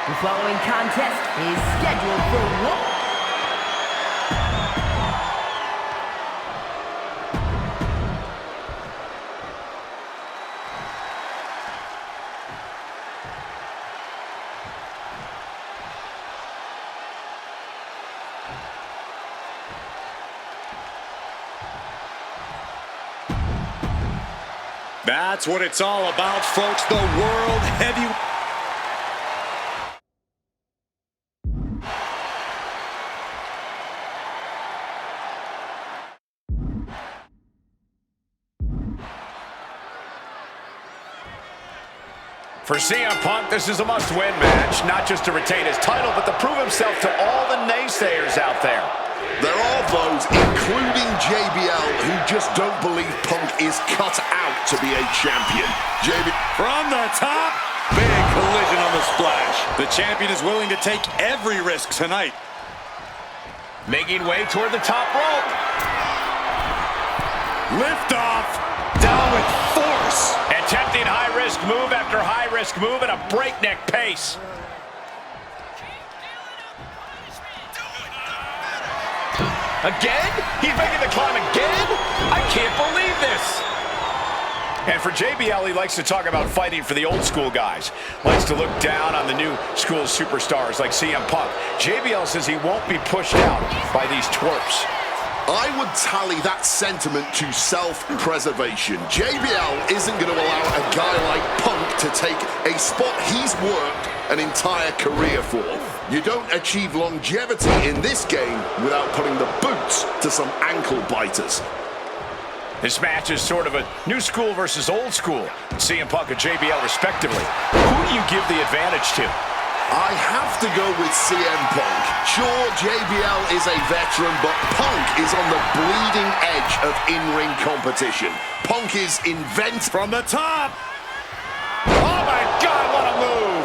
The following contest is scheduled for one. That's what it's all about, folks. The World Heavy... For CM Punk, this is a must-win match, not just to retain his title, but to prove himself to all the naysayers out there. There are those, including JBL, who just don't believe Punk is cut out to be a champion. From the top, big collision on the splash. The champion is willing to take every risk tonight. Making way toward the top rope. Lift off, down with force. Attempting high-risk move after high-risk move at a breakneck pace. Again? He's making the climb again? I can't believe this. And for JBL, he likes to talk about fighting for the old school guys. Likes to look down on the new school superstars like CM Punk. JBL says he won't be pushed out by these twerps. I would tally that sentiment to self-preservation. JBL isn't going to allow a guy like Punk to take a spot he's worked an entire career for. You don't achieve longevity in this game without putting the boots to some ankle biters. This match is sort of a new school versus old school. CM Punk and JBL respectively. Who do you give the advantage to? I have to go with CM Punk. Sure, JBL is a veteran, but Punk is on the bleeding edge of in-ring competition. Punk is inventive. From the top. Oh my God, what a move!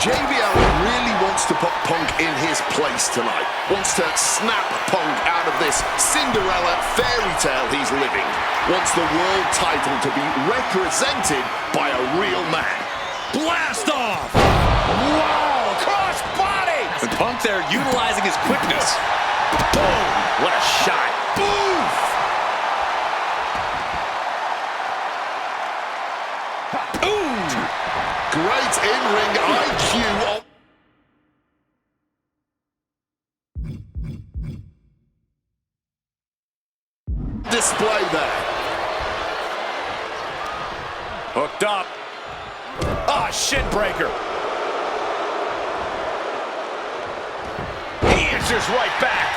JBL really wants to put Punk in his place tonight. Wants to snap Punk out of this Cinderella fairy tale he's living. Wants the world title to be represented by a real man. Blast off! Wow, cross body! And Punk there utilizing his quickness. Boom, what a shot. Boof! Ooh! Great in-ring IQ. Display there. Hooked up. Ah, shin breaker. He answers right back.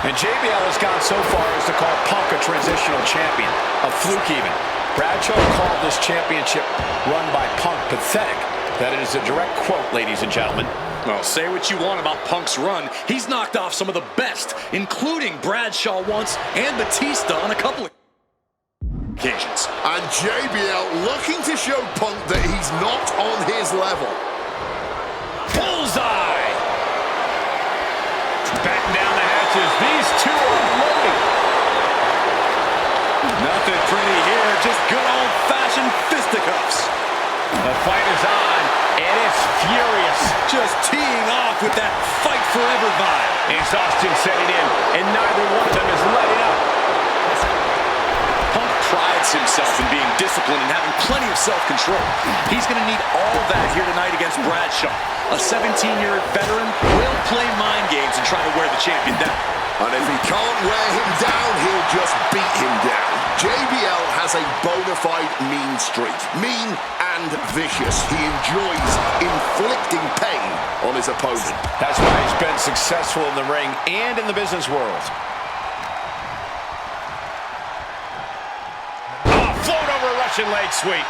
And JBL has gone so far as to call Punk a transitional champion, a fluke even. Bradshaw called this championship run by Punk pathetic. That is a direct quote, ladies and gentlemen. Well, say what you want about Punk's run. He's knocked off some of the best, including Bradshaw once and Batista on a couple of occasions. And JBL looking to show Punk that he's not on his level. Bullseye! Batten down the hatches. These two are loading. Nothing pretty here, just good old-fashioned fisticuffs. The fight is on, and it's furious. Just teeing off with that fight forever vibe. Exhaustion setting in, and neither one of them is letting up. Punk prides himself in being disciplined and having plenty of self-control. He's going to need all that here tonight against Bradshaw. A 17-year veteran will play mind games and try to wear the champion down. And if he can't wear him down, he'll just beat him down. JBL has a bona fide mean streak. Mean and vicious. He enjoys inflicting pain on his opponent. That's why he's been successful in the ring and in the business world. Float over Russian leg sweep.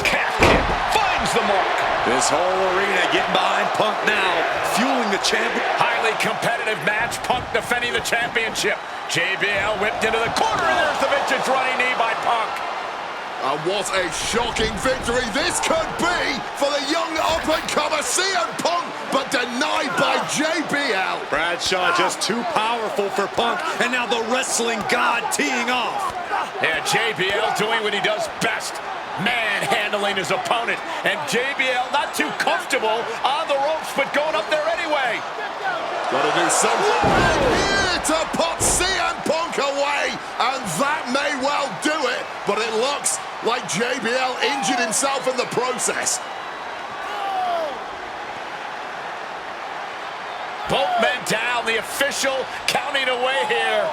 Calf kick finds the mark. This whole arena getting behind Punk now, fueling the champion. Highly competitive match. Punk defending the championship. JBL whipped into the corner, and there's the vintage running knee by Punk. And what a shocking victory this could be for the young up-and-comer CM Punk, but denied by JBL. Bradshaw just too powerful for Punk, and now the wrestling god teeing off. Yeah, JBL doing what he does best, manhandling his opponent. And JBL not too comfortable on the ropes, but going up there anyway. Gotta do something here to put CM Punk away, and that may well do it, but it looks like JBL injured himself in the process. Both men down, the official counting away here.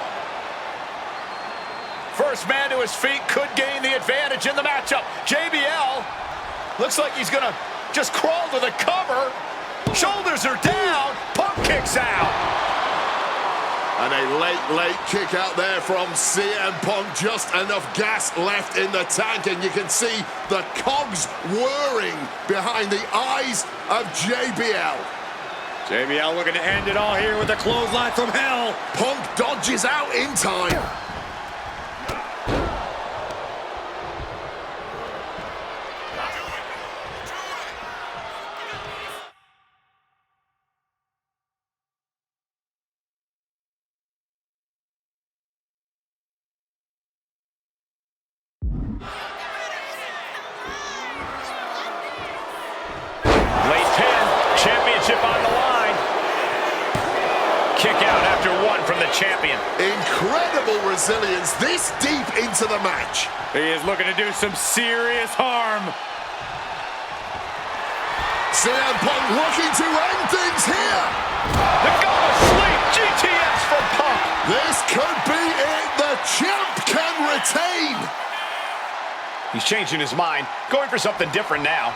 First man to his feet could gain the advantage in the matchup. JBL looks like he's gonna just crawl to the cover. Shoulders are down, Punk kicks out. And a late kick out there from CM Punk. Just enough gas left in the tank, and you can see the cogs whirring behind the eyes of JBL. JBL looking to end it all here with a clothesline from hell. Punk dodges out in time. Late pin, championship on the line. Kick out after one from the champion. Incredible resilience this deep into the match. He is looking to do some serious harm. CM Punk looking to end things here. The go to sleep, GTS from Punk. This could be it. The champ can retain. He's changing his mind, going for something different now.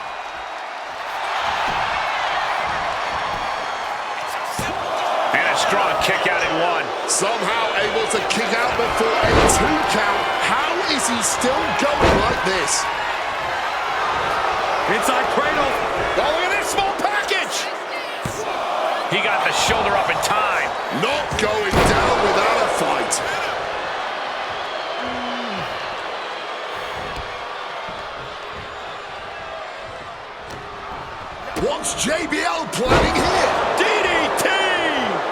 And a strong kick out in one. Somehow able to kick out before a 2 count. How is he still going like this? Inside cradle. Oh, look at this small package. He got the shoulder up in time. Not going down without a fight. What's JBL planning here? DDT!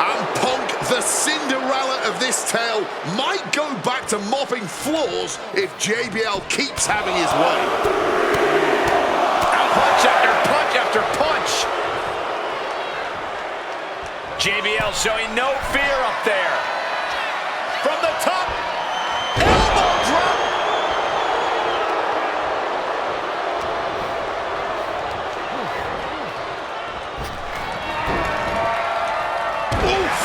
And Punk, the Cinderella of this tale, might go back to mopping floors if JBL keeps having his way. Punch after punch after punch. JBL showing no fear up there. From the top, elbow drop. Oof!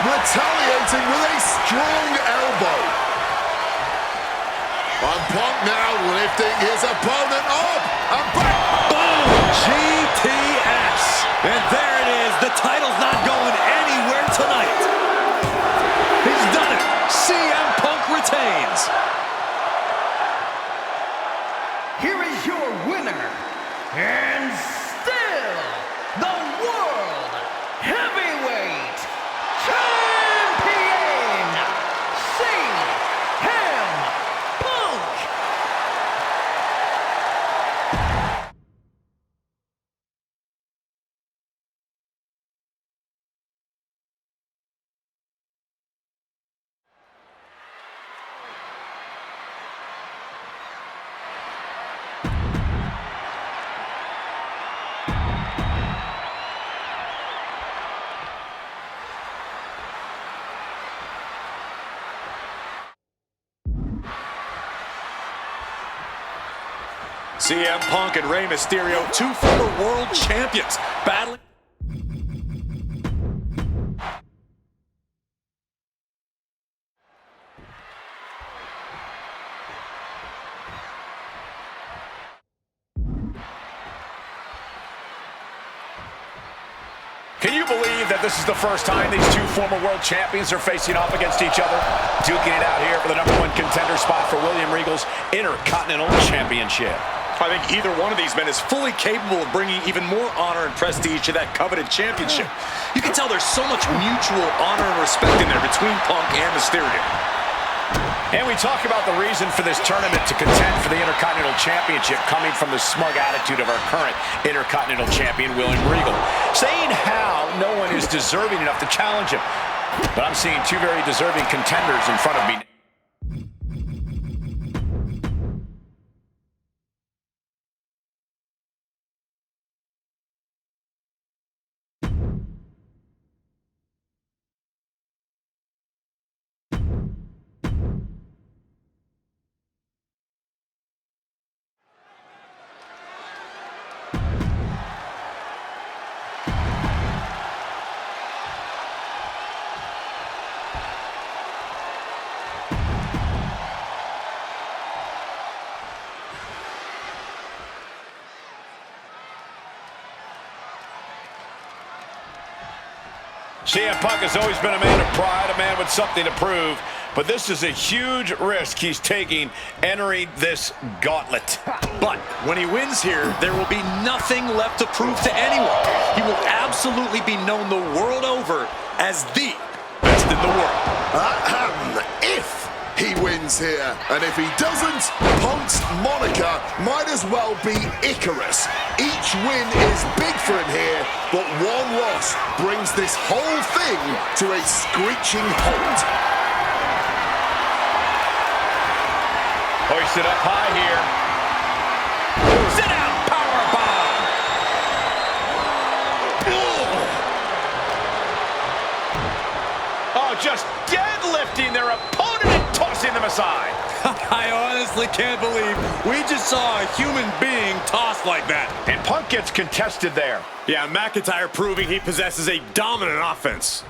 Retaliating with a strong elbow. And Punk now lifting his opponent up and back. GTS. And there it is. The title's not going anywhere tonight. He's done it. CM Punk retains. Here is your winner, and still the World Heavyweight Champion, CM Punk. CM Punk and Rey Mysterio, 2 former world champions, battling. Can you believe that this is the first time these 2 former world champions are facing off against each other? Duking it out here for the #1 contender spot for William Regal's Intercontinental Championship. I think either one of these men is fully capable of bringing even more honor and prestige to that coveted championship. You can tell there's so much mutual honor and respect in there between Punk and Mysterio. And we talk about the reason for this tournament to contend for the Intercontinental Championship coming from the smug attitude of our current Intercontinental Champion, William Regal, saying how no one is deserving enough to challenge him. But I'm seeing two very deserving contenders in front of me. CM Punk has always been a man of pride, a man with something to prove, but this is a huge risk he's taking entering this gauntlet. But when he wins here, there will be nothing left to prove to anyone. He will absolutely be known the world over as the best in the world. If he wins here, and if he doesn't, Punk's moniker might as well be Icarus. Each win is big for him here, but one loss brings this whole thing to a screeching halt. Hoisted up high here. Sit down, powerbomb. Oh, just deadlifting their opponent and tossing them aside. I honestly can't believe we just saw a human being tossed like that. And Punk gets contested there. Yeah, McIntyre proving he possesses a dominant offense.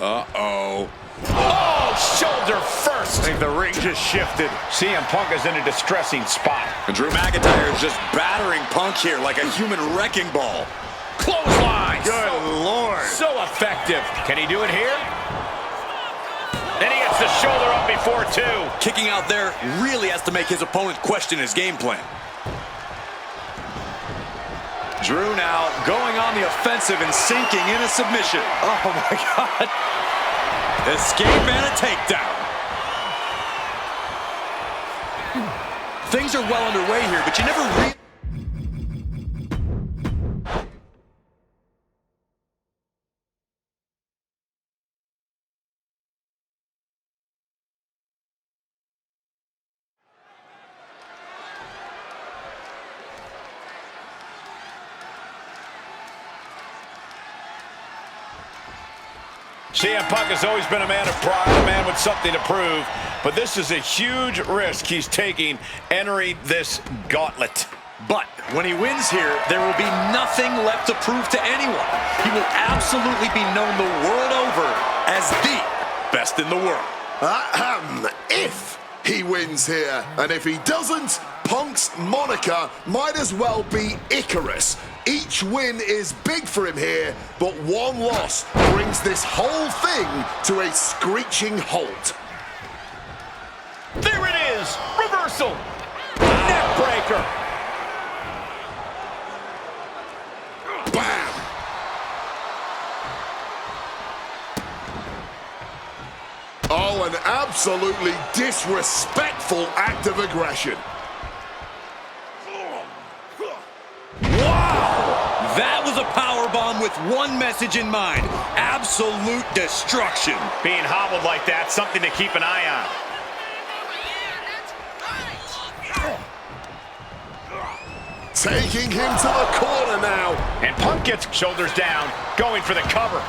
Uh-oh. Oh, shoulder first. I think the ring just shifted. CM Punk is in a distressing spot. And Drew McIntyre is just battering Punk here like a human wrecking ball. Clothesline. Good Lord. So effective. Can he do it here? Then he gets the shoulder up before two. Kicking out there really has to make his opponent question his game plan. Drew now going on the offensive and sinking in a submission. Oh my God. Escape and a takedown. Things are well underway here, but you never really... CM Punk has always been a man of pride, a man with something to prove, but this is a huge risk he's taking entering this gauntlet. But when he wins here, there will be nothing left to prove to anyone. He will absolutely be known the world over as the best in the world. If he wins here, and if he doesn't, Punk's moniker might as well be Icarus. Each win is big for him here, but one loss brings this whole thing to a screeching halt. There it is! Reversal! Neck breaker! Bam! Oh, an absolutely disrespectful act of aggression. That was a powerbomb with one message in mind: absolute destruction. Being hobbled like that, something to keep an eye on. Taking him to the corner now. And Punk gets shoulders down, going for the cover.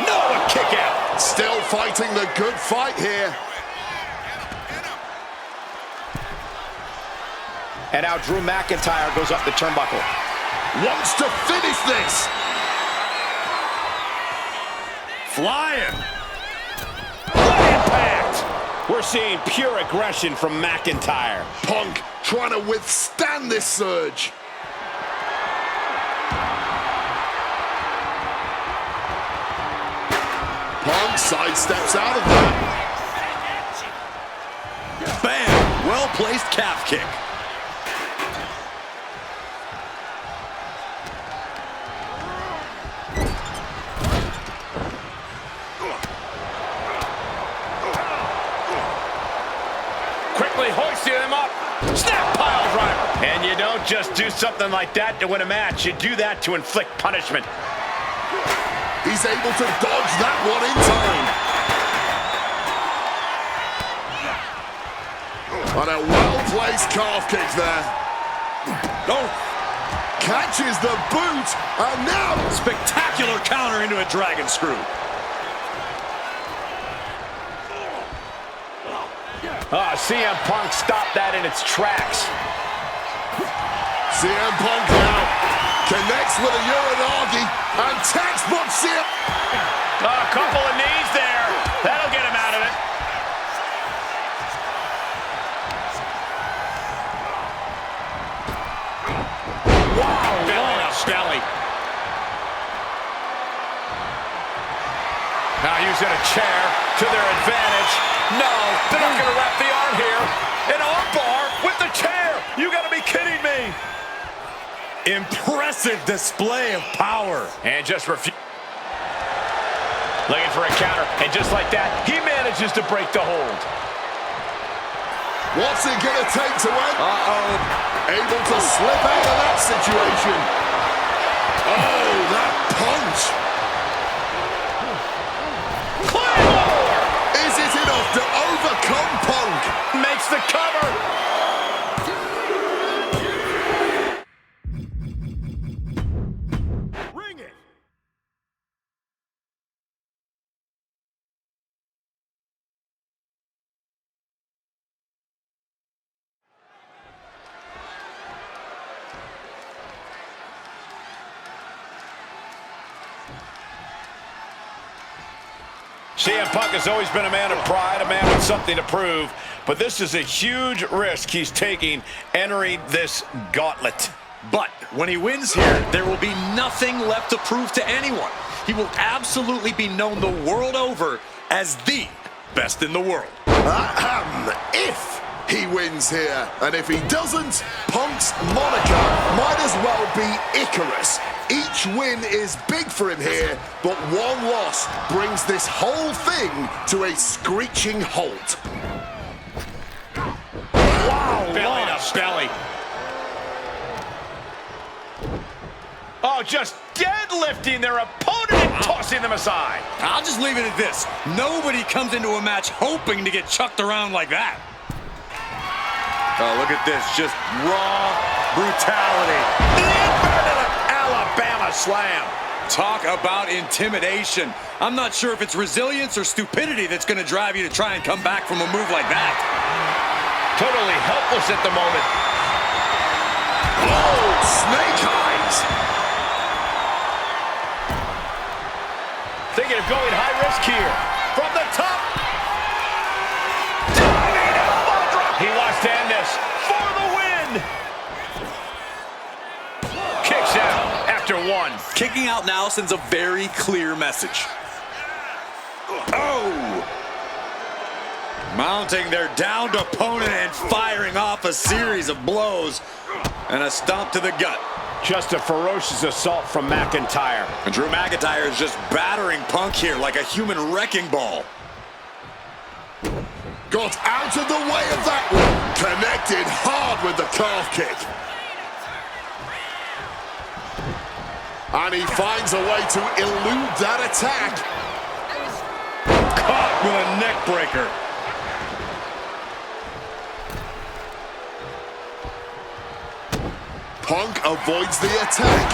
No, a kick out. Still fighting the good fight here. And now Drew McIntyre goes up the turnbuckle. Wants to finish this. Flying. Impact. We're seeing pure aggression from McIntyre. Punk trying to withstand this surge. Punk sidesteps out of that. Bam! Well-placed calf kick. Mixing him up. Snap pile driver. And you don't just do something like that to win a match. You do that to inflict punishment. He's able to dodge that one in time. And a well-placed calf kick there. Oh, Catches the boot, and now... spectacular counter into a dragon screw. CM Punk stopped that in its tracks. CM Punk now connects with a Uranagi, and textbook CM... A couple of knees there. That'll get him out of it. Wow, belly to belly. Now using a chair to their advantage. No, they're not going to wrap the arm here. An arm bar with the chair. You got to be kidding me. Impressive display of power. And just looking for a counter. And just like that, he manages to break the hold. What's it gonna take to win? Able to slip out of that situation. Oh, that punch. Claymore! Is it enough to overcome Punk? Makes the cover. Ring it. CM Punk has always been a man of pride, a man with something to prove, but this is a huge risk he's taking entering this gauntlet. But when he wins here, there will be nothing left to prove to anyone. He will absolutely be known the world over as the best in the world. If he wins here, and if he doesn't, Punk's moniker might as well be Icarus. Each win is big for him here, but one loss brings this whole thing to a screeching halt. Wow, belly to belly. Oh, just deadlifting their opponent and tossing them aside. I'll just leave it at this. Nobody comes into a match hoping to get chucked around like that. Oh, look at this. Just raw brutality. The inverted Alabama slam. Talk about intimidation. I'm not sure if it's resilience or stupidity that's going to drive you to try and come back from a move like that. Totally helpless at the moment. Oh, snake eyes. Thinking of going high risk here. From the top. Diving elbow drop. He wants to end this for the win. Kicks out after one. Kicking out now sends a very clear message. Oh! Mounting their downed opponent and firing off a series of blows. And a stomp to the gut. Just a ferocious assault from McIntyre. And Drew McIntyre is just battering Punk here like a human wrecking ball. Got out of the way of that one. Connected hard with the calf kick. And he finds a way to elude that attack. Caught with a neck breaker. Punk avoids the attack.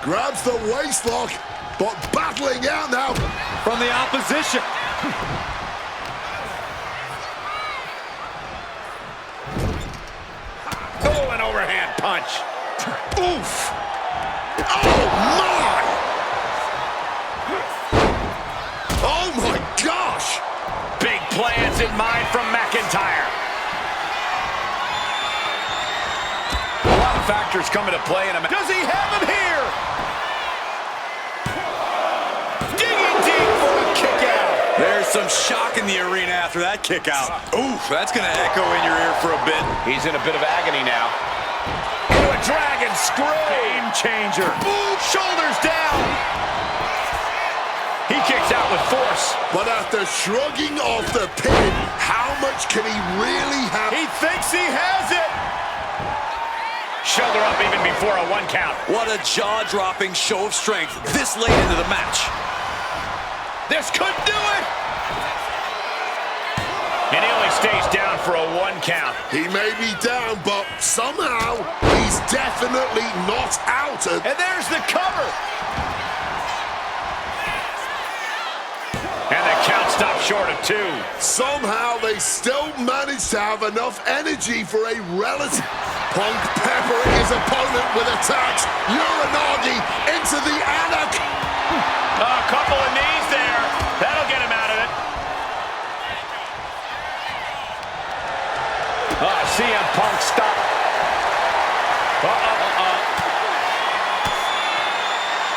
Grabs the waistlock, but battling out now From the opposition. Oh, an overhand punch. Oof! Oh my! Oh my gosh! Big plans in mind from McIntyre. A lot of factors come into play in a match. Does he have him here? Digging deep for a kick out. There's some shock in the arena after that kick out. Oof, that's going to echo in your ear for a bit. He's in a bit of agony now. Into a dragon screw. Game changer. Boom, shoulders down. taps out with force. But after shrugging off the pin, how much can he really have? He thinks he has it. Shoulder up even before a 1 count. What a jaw-dropping show of strength this late into the match. This could do it. And he only stays down for a 1 count. He may be down, but somehow he's definitely not out. And there's the cover. And the count stopped short of 2. Somehow they still manage to have enough energy for a relative. Punk peppering his opponent with attacks. Uranagi into the Anak. A couple of knees there. That'll get him out of it. CM Punk stop.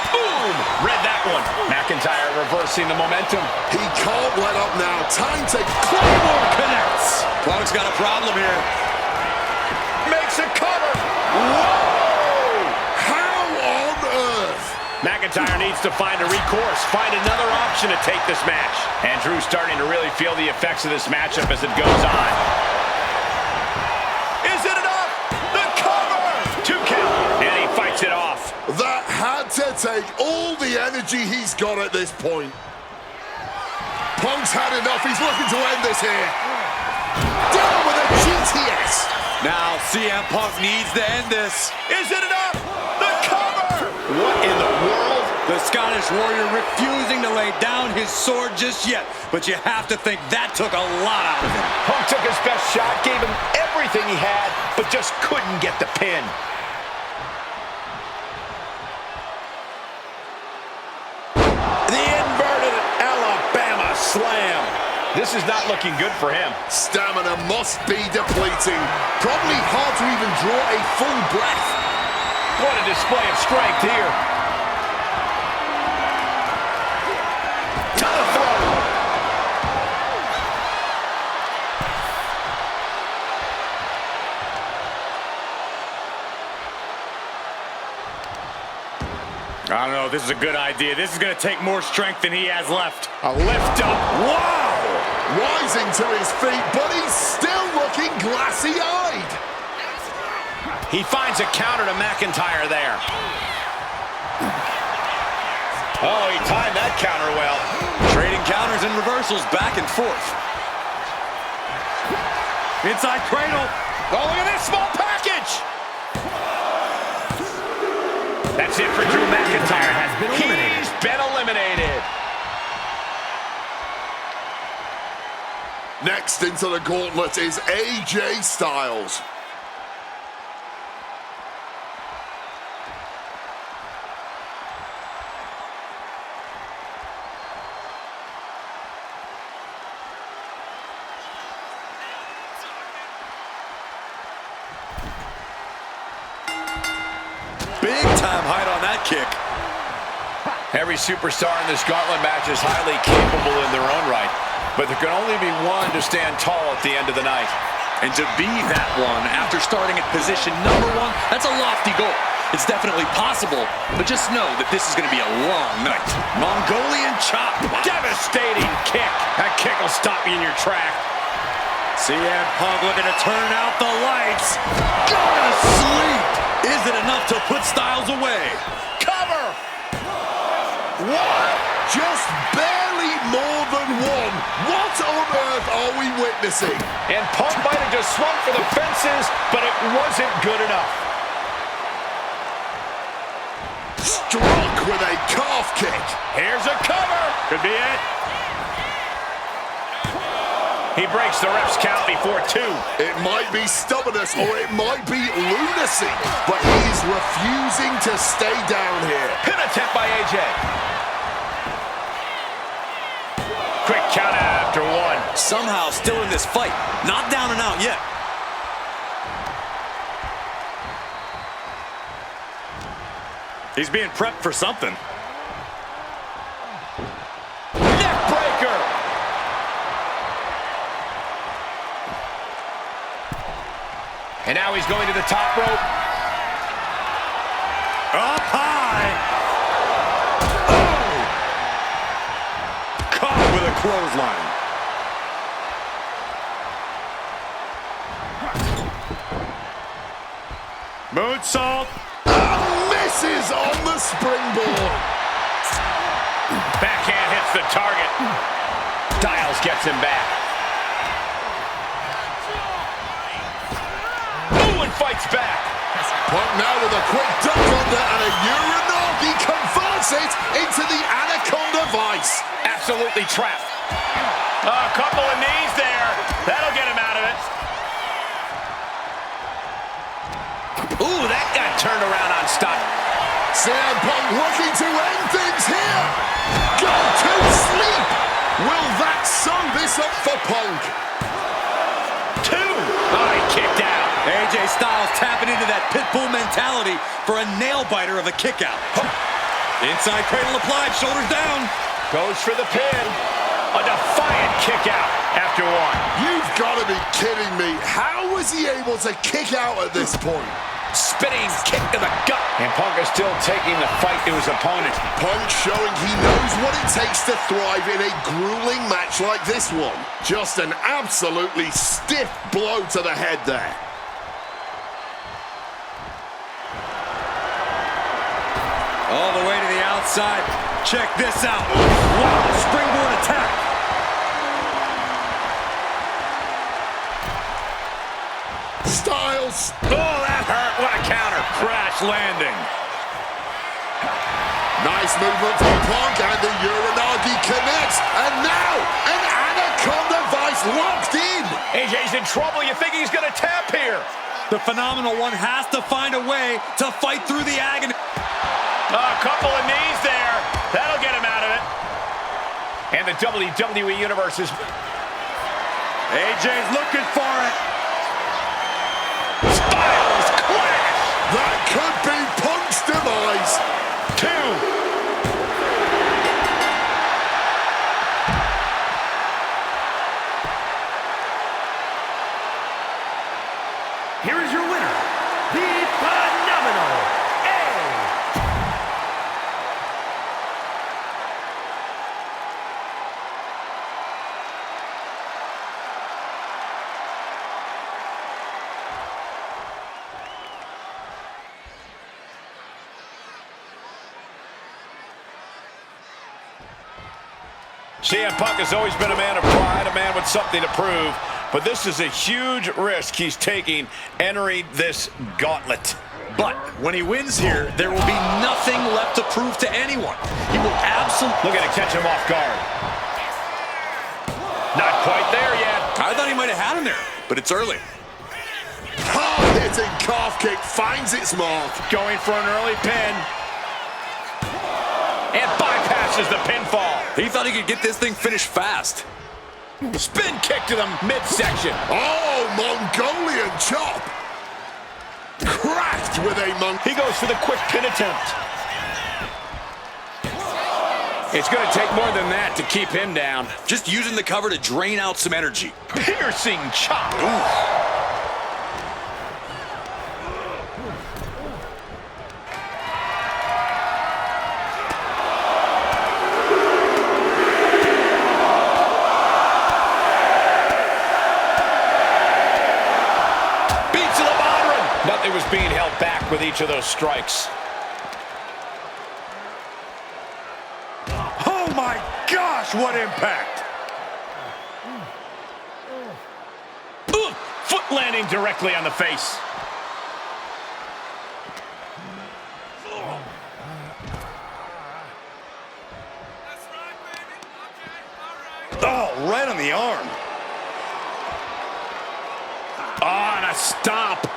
Boom! Read that one. McIntyre reversing the momentum. He can't let up now. Time to Claymore Connects. Punk's got a problem here. Makes a cover. Whoa! How on earth? McIntyre needs to find a recourse, find another option to take this match. And Drew's starting to really feel the effects of this matchup as it goes on. Is it enough? The cover! 2 count, and he fights it off. That had to take all the energy he's got at this point. Punk's had enough. He's looking to end this here. Down with a GTS. Now CM Punk needs to end this. Is it enough? The cover! What in the world? The Scottish Warrior refusing to lay down his sword just yet. But you have to think that took a lot out of him. Punk took his best shot, gave him everything he had, but just couldn't get the pin. The inverted Alabama slam. This is not looking good for him. Stamina must be depleting. Probably hard to even draw a full breath. What a display of strength here. To the throat. I don't know if this is a good idea. This is going to take more strength than he has left. A lift up. Wow! Rising to his feet, but he's still looking glassy-eyed. He finds a counter to McIntyre there. Oh, he timed that counter well. Trading counters and reversals back and forth. Inside cradle. Oh, look at this small package. That's it for Drew McIntyre. He's been eliminated. Next into the gauntlet is AJ Styles. Big time height on that kick. Every superstar in this gauntlet match is highly capable in their own right, but there can only be one to stand tall at the end of the night. And to be that one after starting at position number 1, that's a lofty goal. It's definitely possible, but just know that this is going to be a long night. Mongolian chop. Devastating kick. That kick will stop you in your track. CM Punk looking to turn out the lights. Go to sleep. Is it enough to put Styles away? Cover. What? Just barely more than one. What on earth are we witnessing? And Punk might have just swung for the fences, but it wasn't good enough. Struck with a calf kick. Here's a cover. Could be it. He breaks the ref's count before 2. It might be stubbornness or it might be lunacy, but he's refusing to stay down here. Pin attempt by AJ. Quick count out after 1. Somehow still in this fight. Not down and out yet. He's being prepped for something. Neck breaker. And now he's going to the top rope. Up high. clothesline. Moonsault. Misses on the springboard. Backhand hits the target. Styles gets him back. Ooh, and fights back. Punk now with a quick duck under and a Uranagi converts it into the Anaconda Vice. Absolutely trapped. A couple of knees there. That'll get him out of it. Ooh, that got turned around on stop. CM Punk looking to end things here. Go to sleep. Will that sum this up for Punk? 2. Oh, he kicked out. AJ Styles tapping into that pitbull mentality for a nail-biter of a kick-out. Inside cradle applied, shoulders down. Goes for the pin. A defiant kick out after 1. You've got to be kidding me. How was he able to kick out at this point? Spinning kick to the gut. And Punk is still taking the fight to his opponent. Punk showing he knows what it takes to thrive in a grueling match like this one. Just an absolutely stiff blow to the head there. All the way to the outside. Check this out. Wow, springboard attack. Styles. Oh, that hurt. What a counter. Crash landing. Nice movement from Punk, and the Uranagi connects. And now, an Anaconda Vice locked in. AJ's in trouble. You think he's going to tap here? The phenomenal one has to find a way to fight through the agony. A couple of knees there. That'll get him out of it. And the WWE Universe is... AJ's looking for it. Styles clash. That could be Punk's demise. 2. Here is your winner, the phenomenal Edge. CM Punk has always been a man of pride, a man with something to prove. But this is a huge risk he's taking entering this gauntlet. But when he wins here, there will be nothing left to prove to anyone. He will absolutely... Looking to catch him off guard. Not quite there yet. I thought he might have had him there, but it's early. Hard-hitting calf kick finds its mark. Going for an early pin. And bypasses the pinfall. He thought he could get this thing finished fast. Spin kick to the midsection. Oh, Mongolian chop. Cracked with a He goes for the quick pin attempt. It's going to take more than that to keep him down. Just using the cover to drain out some energy. Piercing chop. Ooh. Nothing was being held back with each of those strikes. Oh my gosh, what impact! Ooh, foot landing directly on the face. Oh, right on the arm. Oh, and a stomp.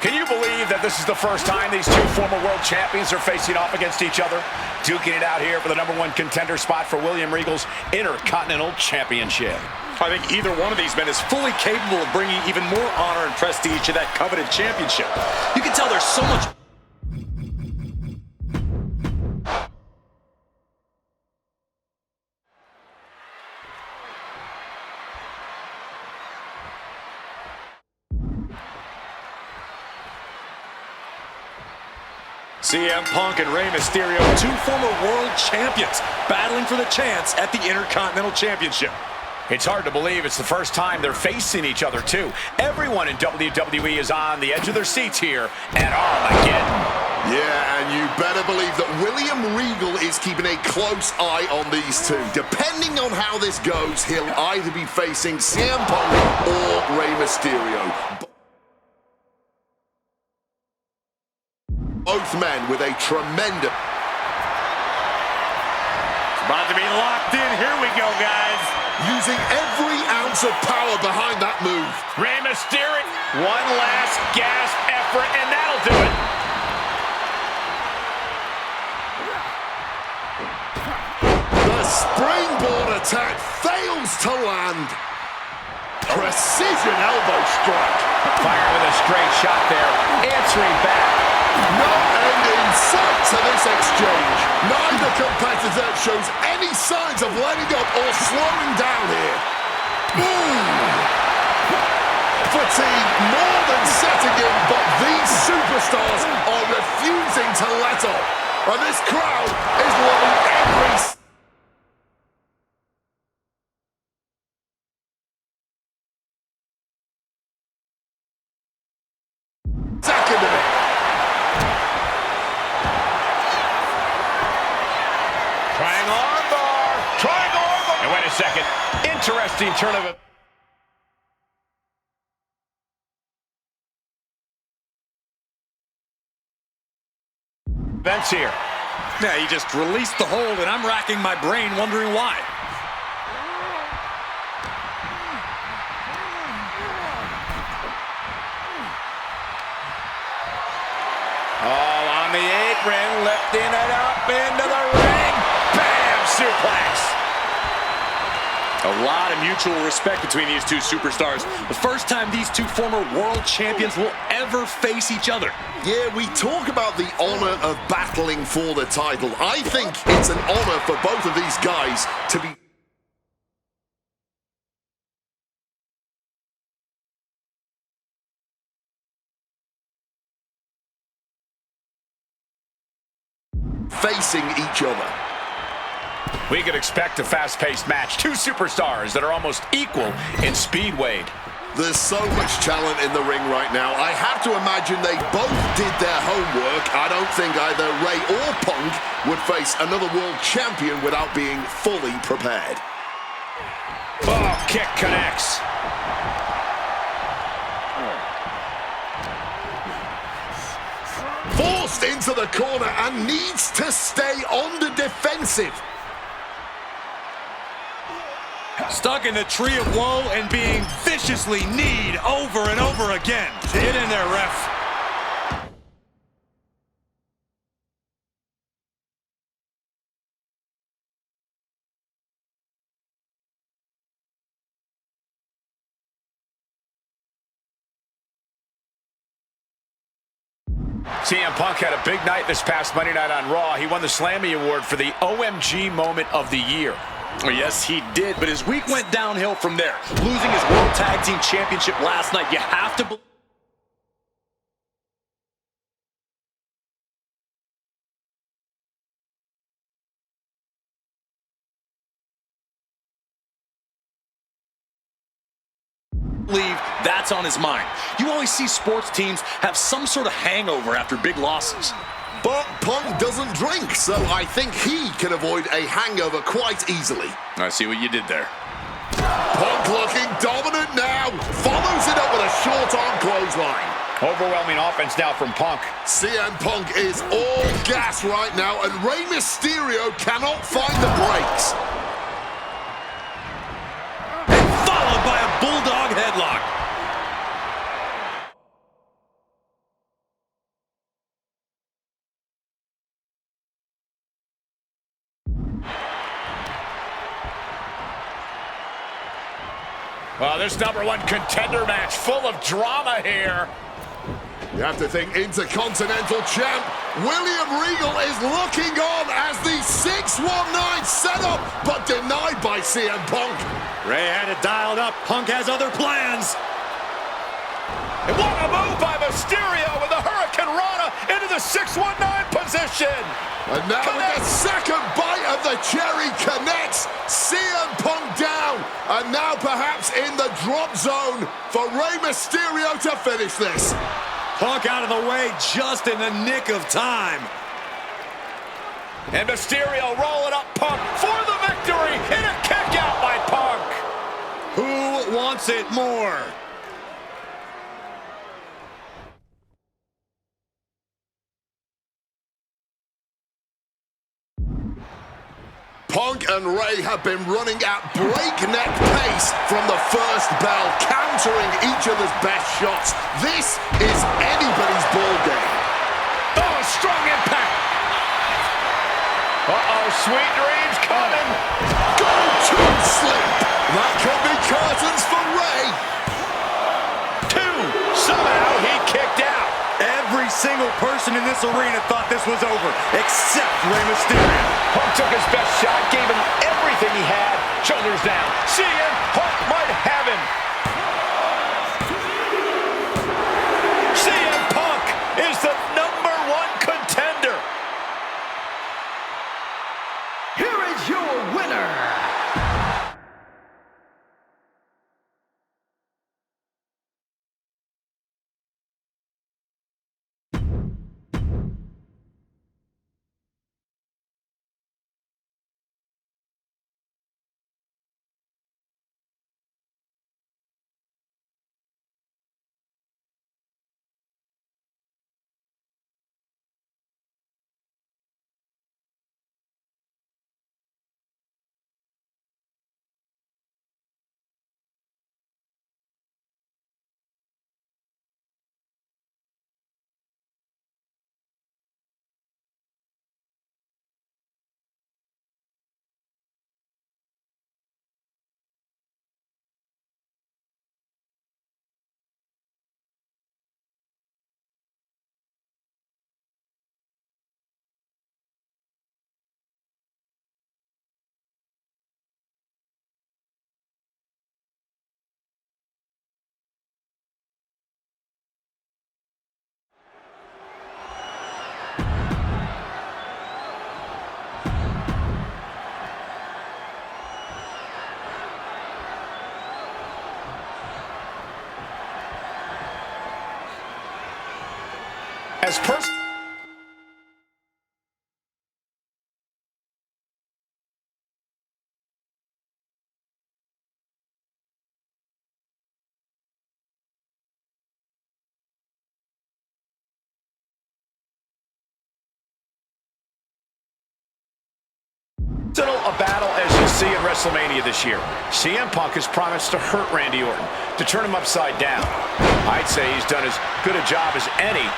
Can you believe that this is the first time these two former world champions are facing off against each other? Duking it out here for the #1 contender spot for William Regal's Intercontinental Championship. I think either one of these men is fully capable of bringing even more honor and prestige to that coveted championship. You can tell there's so much... CM Punk and Rey Mysterio, two former world champions, battling for the chance at the Intercontinental Championship. It's hard to believe it's the first time they're facing each other, too. Everyone in WWE is on the edge of their seats here at Armageddon. Yeah, and you better believe that William Regal is keeping a close eye on these two. Depending on how this goes, he'll either be facing CM Punk or Rey Mysterio. Both men with a tremendous... About to be locked in. Here we go, guys. Using every ounce of power behind that move. Rey Mysterio, one last gasp effort, and that'll do it. The springboard attack fails to land. Precision elbow strike. Fire with a straight shot there, answering back. No end in sight to this exchange. Neither competitor shows any signs of letting up or slowing down here. Fatigue more than setting in, but these superstars are refusing to let up. And this crowd is loving every... second of it. Trying armbar. Trying armbar. And wait a second. Interesting turn of it. Events here. Yeah, he just released the hold, and I'm racking my brain wondering why. All on the apron, lifting it up into the ring. Bam! Suplex. A lot of mutual respect between these two superstars. The first time these two former world champions will ever face each other. Yeah, we talk about the honor of battling for the title. I think it's an honor for both of these guys to be... facing each other. We could expect a fast-paced match. Two superstars that are almost equal in speed, Wade. There's so much talent in the ring right now. I have to imagine they both did their homework. I don't think either Rey or Punk would face another world champion without being fully prepared. Oh, kick connects. Forced into the corner and needs to stay on the defensive. Stuck in the tree of woe and being viciously kneed over and over again. Get in there, ref. CM Punk had a big night this past Monday night on Raw. He won the Slammy Award for the OMG Moment of the Year. Oh, yes, he did, but his week went downhill from there. Losing his World Tag Team Championship last night, you have to believe. That's on his mind. You always see sports teams have some sort of hangover after big losses. But Punk doesn't drink, so I think he can avoid a hangover quite easily. I see what you did there. Punk looking dominant now. Follows it up with a short arm clothesline. Overwhelming offense now from Punk. CM Punk is all gas right now, and Rey Mysterio cannot find the brakes. Followed by a bulldog headlock. Well, this #1 contender match full of drama here. You have to think Intercontinental Champ William Regal is looking on as the 619 set up, but denied by CM Punk. Ray had it dialed up. Punk has other plans. And what a move by Mysterio with the Hurricane Rana into the 619 position. And now with the second bite of the cherry connects, CM Punk down, and now perhaps in the drop zone for Rey Mysterio to finish this. Punk out of the way just in the nick of time. And Mysterio rolling up Punk for the victory in a kick out by Punk. Who wants it more? Punk and Rey have been running at breakneck pace from the first bell, countering each other's best shots. This is anybody's ball game. Oh, strong impact. Uh-oh, sweet dreams coming. Go to sleep. That could be curtains for Rey. 2. Somehow he kicked out. Every single person in this arena thought this was over, except Rey Mysterio. Punk took his best shot, gave him everything he had. Shoulders down. CM Punk might have him. CM Punk is the #1 contender. Here is your winner, As person. A battle as you'll see in WrestleMania this year. CM Punk has promised to hurt Randy Orton, to turn him upside down. I'd say he's done as good a job as any.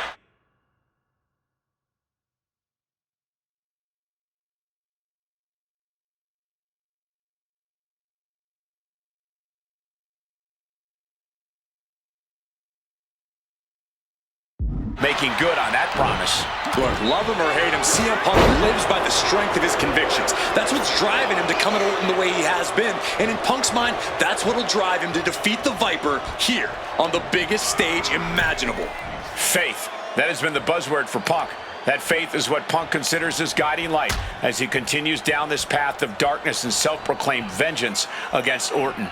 Making good on that promise. Look, love him or hate him, CM Punk lives by the strength of his convictions. That's what's driving him to come at Orton the way he has been. And in Punk's mind, that's what'll drive him to defeat the Viper here on the biggest stage imaginable. Faith. That has been the buzzword for Punk. That faith is what Punk considers his guiding light as he continues down this path of darkness and self-proclaimed vengeance against Orton.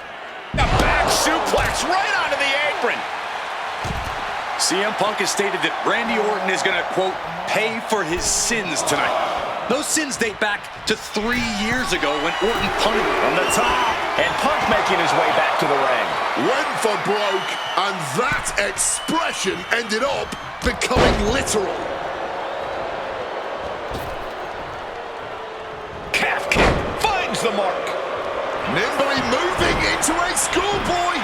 A back suplex right onto the apron. CM Punk has stated that Randy Orton is going to, quote, pay for his sins tonight. Those sins date back to 3 years ago when Orton punted from the top. And Punk making his way back to the ring. Went for broke, and that expression ended up becoming literal. Calf kick finds the mark. Nimbly moving into a schoolboy.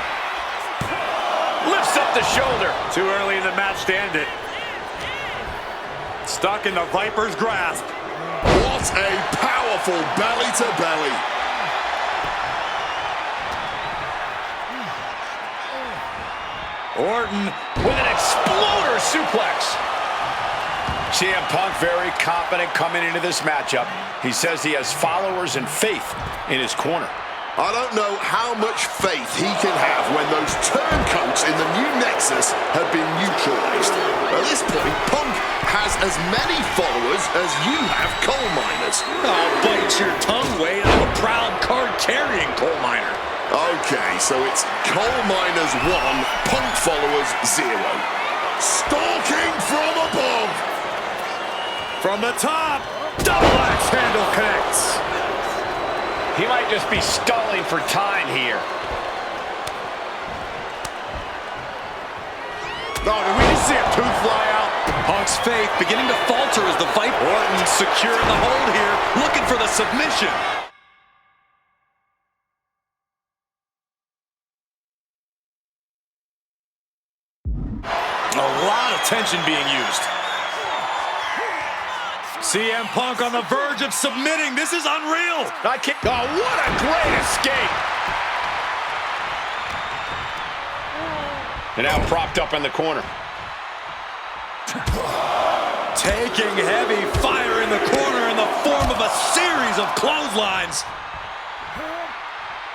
Lifts up the shoulder. Too early in the match to end it. Stuck in the Viper's grasp. What a powerful belly-to-belly. Orton with an exploder suplex. CM Punk very confident coming into this matchup. He says he has followers and faith in his corner. I don't know how much faith he can have when those turncoats in the new Nexus have been neutralized. At this point, Punk has as many followers as you have coal miners. Oh, bite your tongue, Wade. I'm a proud card-carrying coal miner. Okay, so it's coal miners 1, Punk followers 0. Stalking from above. from the top. Double axe handle connects. He might just be stalling for time here. Oh, did we just see a tooth fly out? Punk's faith beginning to falter as the Viper. Orton secure in the hold here, looking for the submission. A lot of tension being used. CM Punk on the verge of submitting. This is unreal. I can't. Oh, what a great escape. And now propped up in the corner. Taking heavy fire in the corner in the form of a series of clotheslines.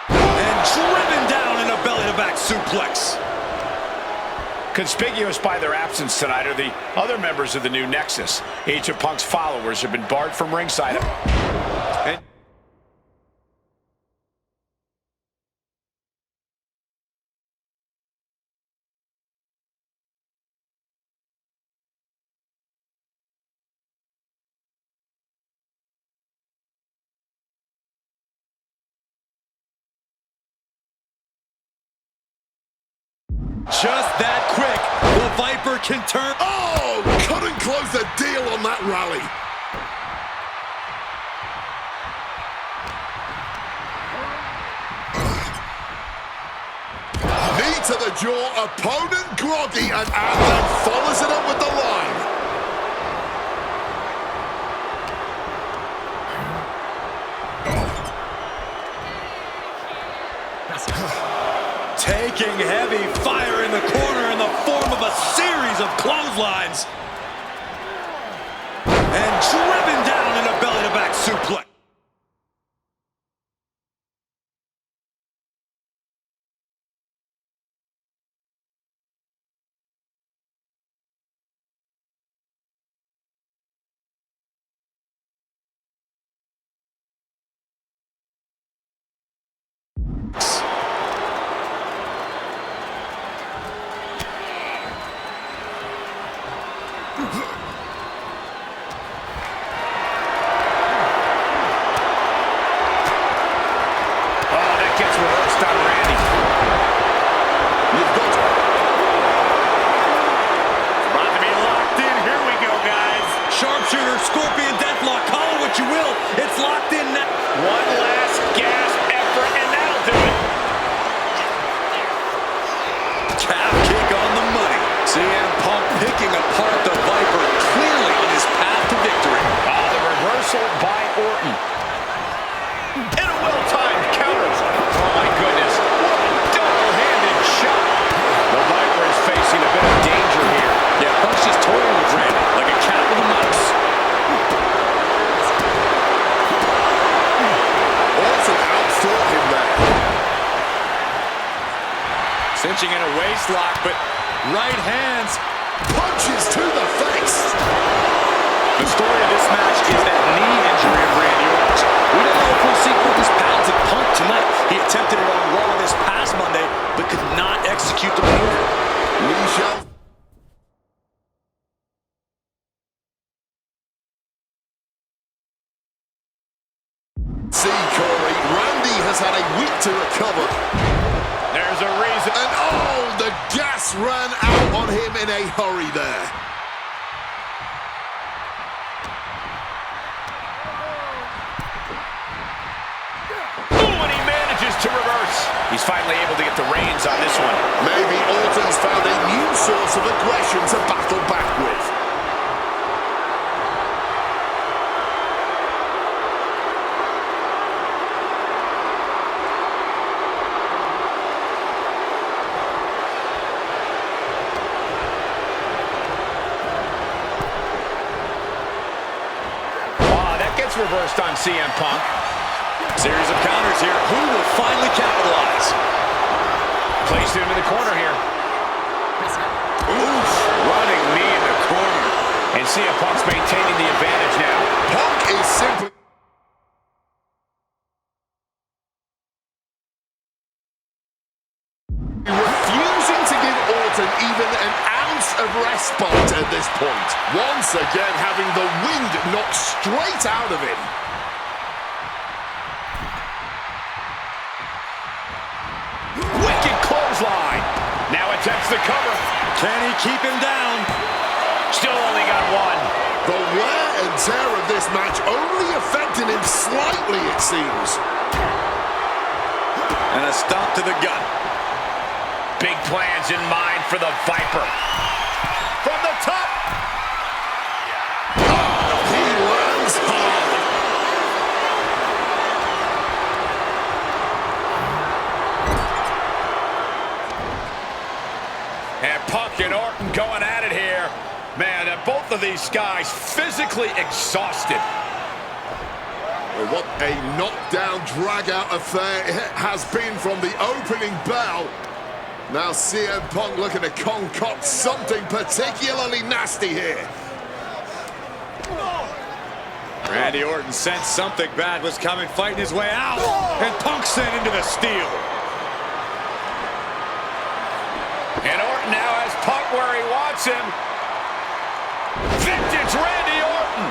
And driven down in a belly-to-back suplex. Conspicuous by their absence tonight are the other members of the new Nexus. Each of Punk's followers have been barred from ringside. And just that quick, the Viper can turn. Oh, couldn't close the deal on that rally. Knee to the jaw, opponent groggy, and then follows it up with the line. Taking heavy fire in the corner in the form of a series of clotheslines. And driven down in a belly-to-back suplex. Sharpshooter, Scorpion Deathlock, call it what you will. It's locked in now. one last gasp effort, and that'll do it. Calf kick on the money. CM Punk picking apart the Viper, clearly on his path to victory. The reversal by Orton. And a well-timed counter. Oh my goodness, what a double-handed shot. The Viper is facing a bit of danger here. Yeah, Punk's just toying with Randy like a cat with a mouse. Orton outthought him there. Cinching in a waist lock, but right hands. Punches to the face. The story of this match is that knee injury of Randy Orton. We don't know if we'll see Orton's pounds of Punk tonight. He attempted it on Raw this past Monday, but could not execute the maneuver. We shall see, Corey. Randy has had a week to recover. There's a reason. And oh, the gas ran out on him in a hurry there. Ooh, and he manages to reverse. He's finally able to get the reins on this one. Maybe Orton's found a new source of aggression to battle back with. reversed on CM Punk. Series of counters here. Who will finally capitalize? Placed him in the corner here. Oof, running knee in the corner. And CM Punk's maintaining the advantage now. Punk is simply refusing to give Orton even an ounce of respite at this point. Once again having the wind knocked straight out of him. Wicked clothesline. Now attempts the cover. Can he keep him down? Still only got one. The wear and tear of this match only affecting him slightly, it seems. And a stomp to the gut. Big plans in mind for the Viper. From the top. He lands hard. And Punk and Orton going at it here. Man, both of these guys physically exhausted. Well, what a knockdown, drag-out affair it has been from the opening bell. Now CM Punk looking to concoct something particularly nasty here. Randy Orton sensed something bad was coming, fighting his way out. And Punk sent into the steel. And Orton now has Punk where he wants him. Vintage Randy Orton.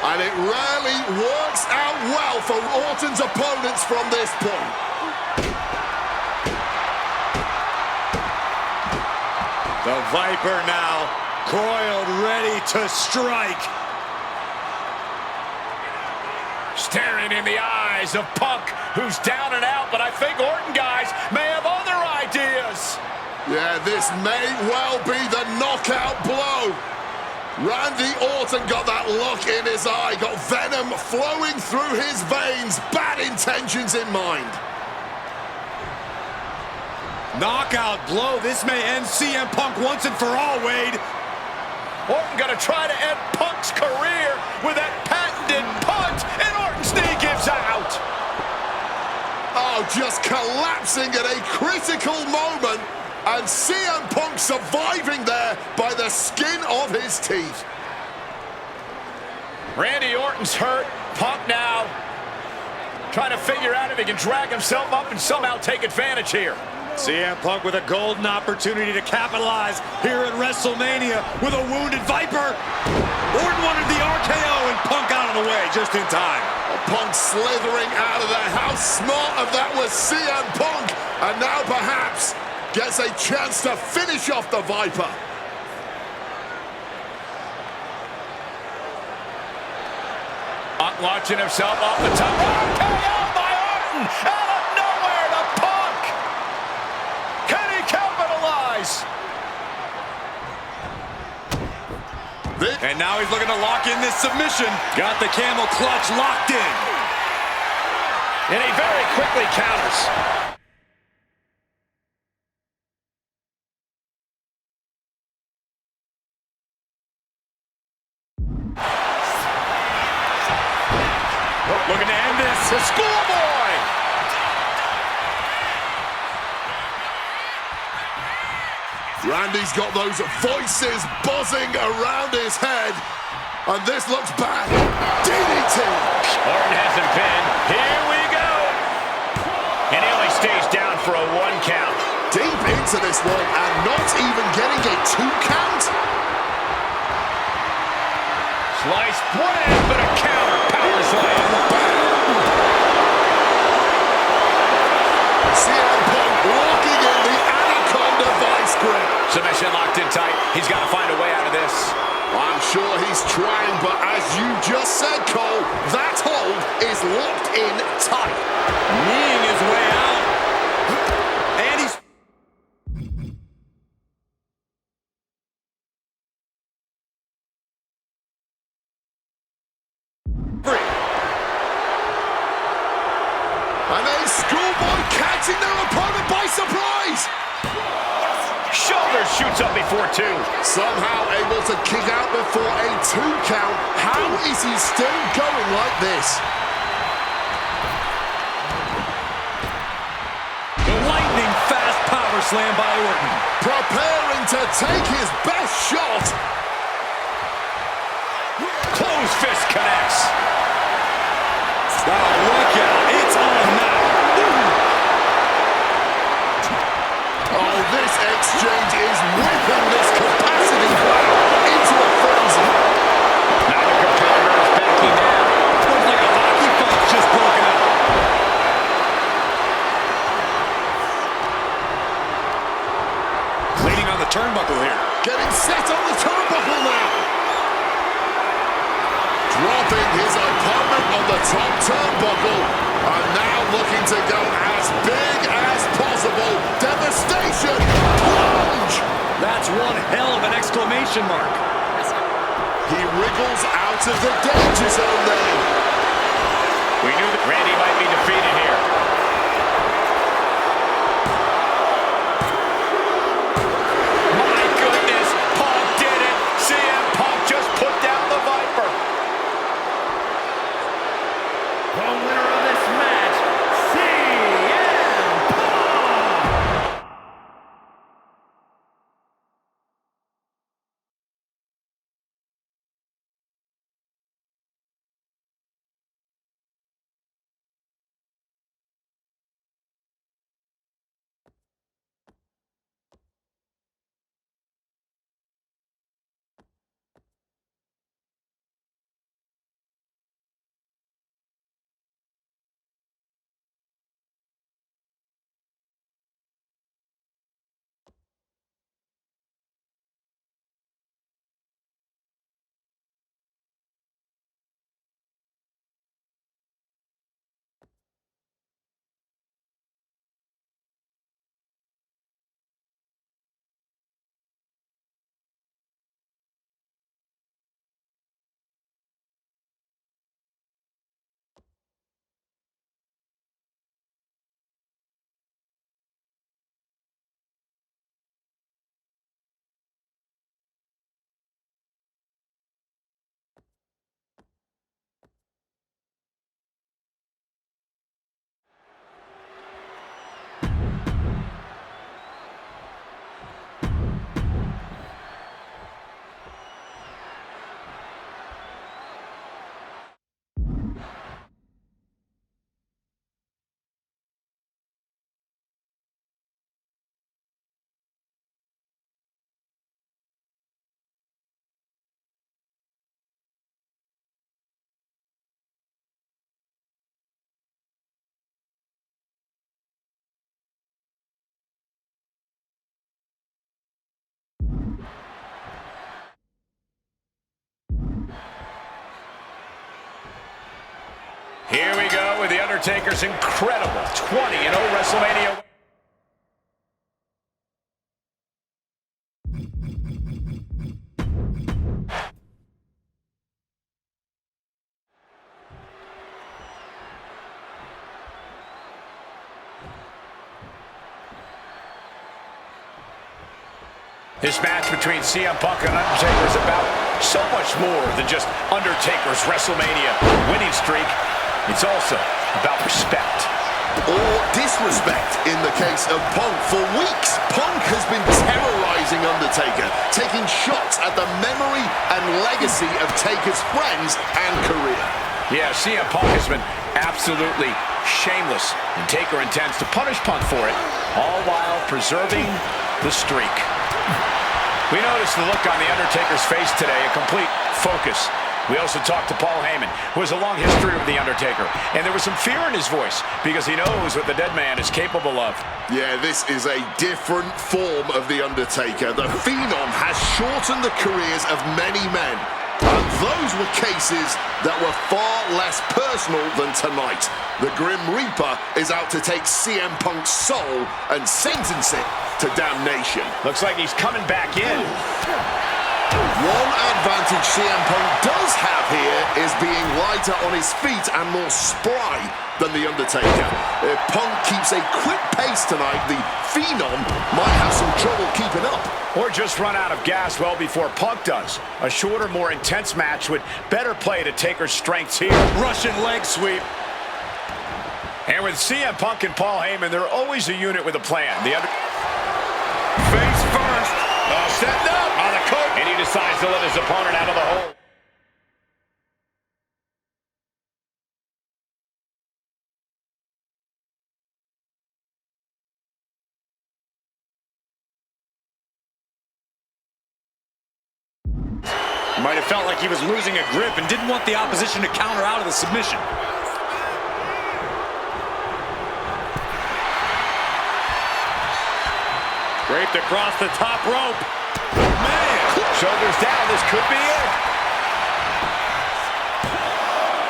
And it rarely works out well for Orton's opponents from this point. The Viper now coiled, ready to strike. Staring in the eyes of Punk, who's down and out, but I think Orton, guys, may have other ideas. Yeah, this may well be the knockout blow. Randy Orton got that look in his eye, got venom flowing through his veins, bad intentions in mind. Knockout blow. This may end CM Punk once and for all, Wade. Orton gonna try to end Punk's career with that patented punt, and Orton's knee gives out. Oh, just collapsing at a critical moment, and CM Punk surviving there by the skin of his teeth. Randy Orton's hurt. Punk now trying to figure out if he can drag himself up and somehow take advantage here. CM Punk with a golden opportunity to capitalize here at WrestleMania with a wounded Viper. Orton wanted the RKO and Punk out of the way just in time. Punk slithering out of there. How smart of that was CM Punk. And now perhaps gets a chance to finish off the Viper. Punk launching himself off the top. RKO by Orton! Out of nowhere to Punk! Can he capitalize? And now he's looking to lock in this submission. Got the camel clutch locked in. And he very quickly counters. Looking to end this. The schoolboy! Randy's got those voices buzzing around his head. And this looks bad. DDT! Orton has him pinned. Here we go! And he only stays down for a 1 count. Deep into this one and not even getting a 2 count. Sliced bread, but a counter. Power slam. CM Punk walking in the Anaconda vice grip. Submission locked in tight. He's got to find a way out of this. I'm sure he's trying, but as you just said, Cole, that hold is locked in tight. Kneeing his way out. And he's... free. And a schoolboy catching their opponent by surprise. Shoulder shoots up before 2. Somehow able to kick out before a 2 count. How is he still going like this? The lightning fast power slam by Orton. Preparing to take his best shot. Close fist connects. Oh, look out. It's on now. Oh, this exchange is whipping this capacity crowd into a frenzy. Now the competitor is backing down. Looks like a hockey fight's just broken out. Leaning on the turnbuckle here. Getting set on the turnbuckle now. Dropping his opponent on the top turnbuckle. And now looking to go as big as possible. Devastation. Plunge. That's one hell of an exclamation mark. He wriggles out of the danger zone there. We knew that Randy might be defeated here. My goodness, Punk did it. CM Punk just put down the Viper. The winner of this match, CM Punk! Here we go with The Undertaker's incredible 20-0 WrestleMania. This match between CM Punk and Undertaker is about so much more than just Undertaker's WrestleMania winning streak. It's also about respect. Or disrespect in the case of Punk. For weeks, Punk has been terrorizing Undertaker, taking shots at the memory and legacy of Taker's friends and career. Yeah, CM Punk has been absolutely shameless, and Taker intends to punish Punk for it, all while preserving the streak. We noticed the look on The Undertaker's face today, a complete focus. We also talked to Paul Heyman, who has a long history with The Undertaker, and there was some fear in his voice because he knows what the dead man is capable of. Yeah, this is a different form of The Undertaker. The Phenom has shortened the careers of many men, and those were cases that were far less personal than tonight. The Grim Reaper is out to take CM Punk's soul and sentence it to damnation. Looks like he's coming back in. One advantage CM Punk does have here is being lighter on his feet and more spry than The Undertaker. If Punk keeps a quick pace tonight, the Phenom might have some trouble keeping up. Or just run out of gas well before Punk does. A shorter, more intense match would better play to Taker's strengths here. Russian leg sweep. And with CM Punk and Paul Heyman, they're always a unit with a plan. Face first. Setting up on the coat. And he decides to let his opponent out of the hole. Might have felt like he was losing a grip and didn't want the opposition to counter out of the submission. Draped across the top rope. Man! Shoulders down. This could be it.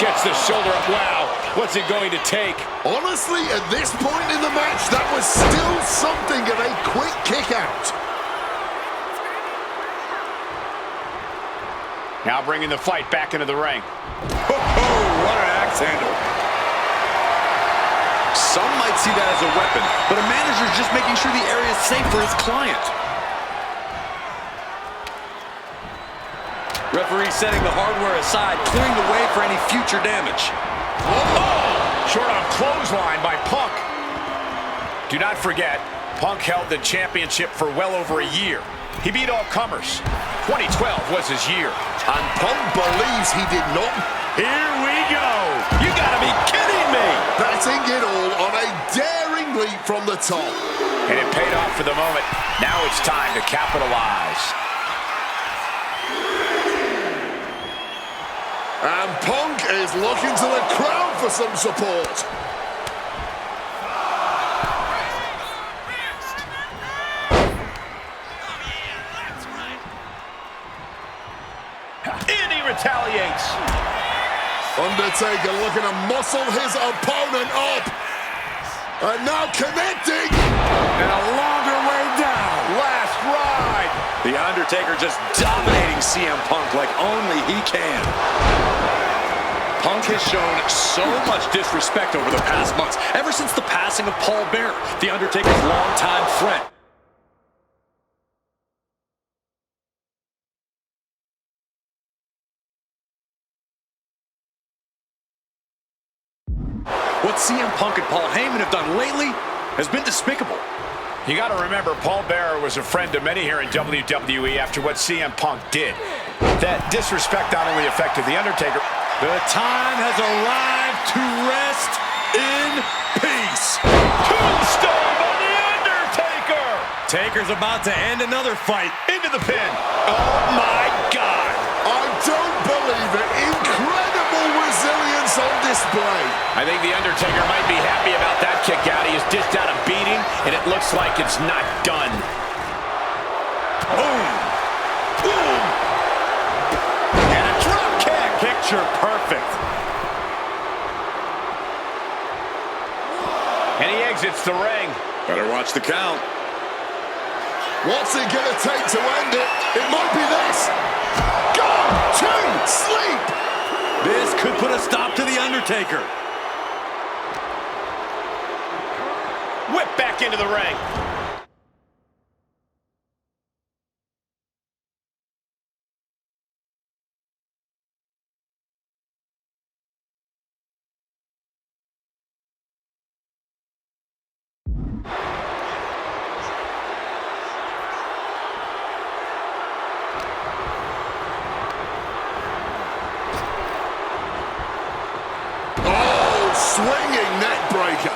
Gets the shoulder up. Wow. What's it going to take? Honestly, at this point in the match, that was still something of a quick kick out. Now bringing the fight back into the ring. What an axe handle. Some might see that as a weapon, but a manager's just making sure the area is safe for his client. Referee setting the hardware aside, clearing the way for any future damage. Oh! Short on clothesline by Punk. Do not forget, Punk held the championship for well over a year. He beat all comers. 2012 was his year. And Punk believes he did not. Here we go. You gotta be kidding me. Betting it all on a daring leap from the top. And it paid off for the moment. Now it's time to capitalize. And Punk is looking to the crowd for some support. And he retaliates. Undertaker looking to muscle his opponent up. And now connecting. And a longer way down. Last ride. The Undertaker just dominating CM Punk like only he can. Punk has shown so much disrespect over the past months, ever since the passing of Paul Bearer, The Undertaker's longtime friend. What CM Punk and Paul Heyman have done lately has been despicable. You got to remember, Paul Bearer was a friend to many here in WWE after what CM Punk did. That disrespect not only affected The Undertaker. The time has arrived to rest in peace. Tombstone by The Undertaker. Taker's about to end another fight. Into the pin. Oh, my God. I don't believe it. Incredible resilience on display. I think The Undertaker might be happy about that kick out. He has dished out a beating, and it looks like it's not done. Boom! Boom! And a drop kick. Picture perfect. And he exits the ring. Better watch the count. What's it gonna take to end it? It might be this. Gone to sleep. This could put a stop to The Undertaker. Whip back into the ring. Swinging neck breaker.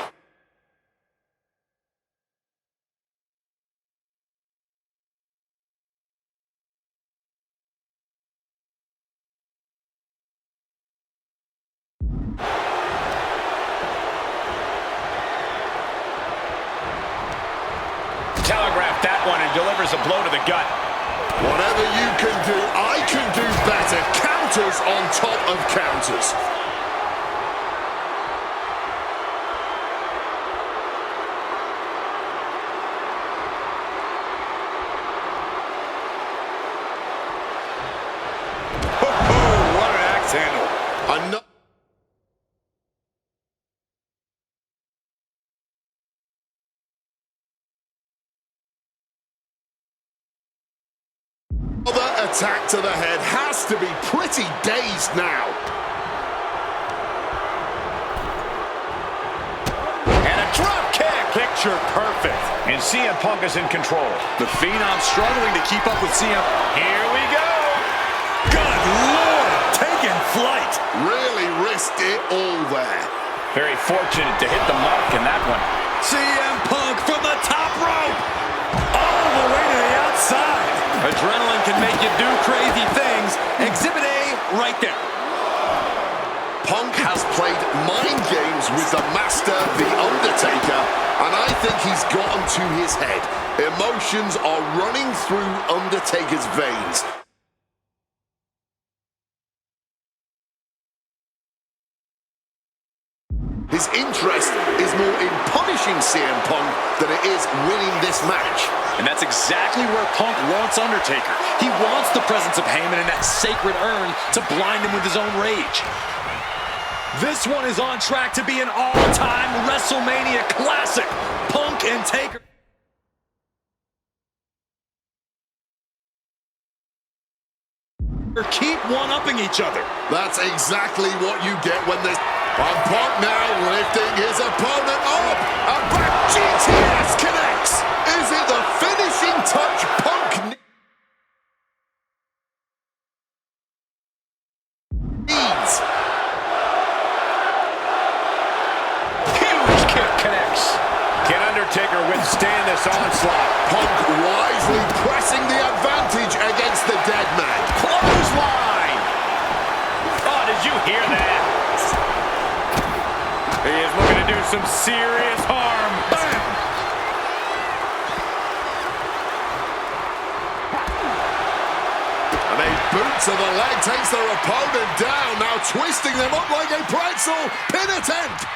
Telegraphed that one and delivers a blow to the gut. Whatever you can do, I can do better. Counters on top of counters. attack to the head has to be pretty dazed now. And a drop kick. Picture perfect. And CM Punk is in control. The Phenom struggling to keep up with CM. Here we go. Good Lord, taking flight. Really risked it all there. Very fortunate to hit the mark in that one. CM Punk from the top rope. All the way to the outside. Adrenaline can make you do crazy things. Exhibit A right there. Punk has played mind games with the master, The Undertaker, and I think he's gotten to his head. Emotions are running through Undertaker's veins. His interest is more in punishing CM Punk than it is winning this match. And that's exactly where Punk wants Undertaker. He wants the presence of Heyman in that sacred urn to blind him with his own rage. This one is on track to be an all-time WrestleMania classic. Punk and Taker. Keep one-upping each other. That's exactly what you get when there's... And Punk now lifting his opponent up. And back GTS connects. Is it the finishing touch Punk needs? Huge kick connects. Can Undertaker withstand this onslaught? Punk wisely pressing the advantage against the dead man. Clothesline. Oh, did you hear that? He is looking to do some serious harm. Bam! And a boot to the leg takes their opponent down, now twisting them up like a pretzel. Pin attempt.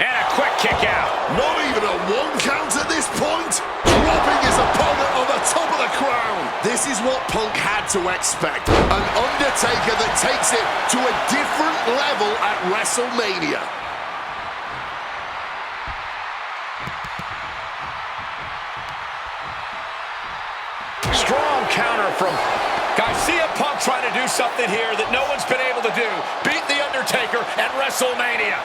And a quick kick out. Not even a one count at this point. Dropping his opponent on the top of the crown. This is what Punk had to expect. An Undertaker that takes it to a different level at WrestleMania. Strong counter from... Guys, CM Punk trying to do something here that no one's been able to do. Beat The Undertaker at WrestleMania.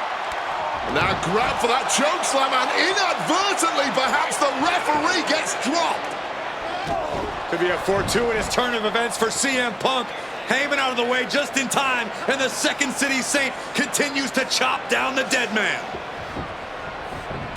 Now grab for that chokeslam, and inadvertently, perhaps the referee gets dropped. Could be a fortuitous turn of events for CM Punk. Heyman out of the way just in time, and the Second City Saint continues to chop down the dead man.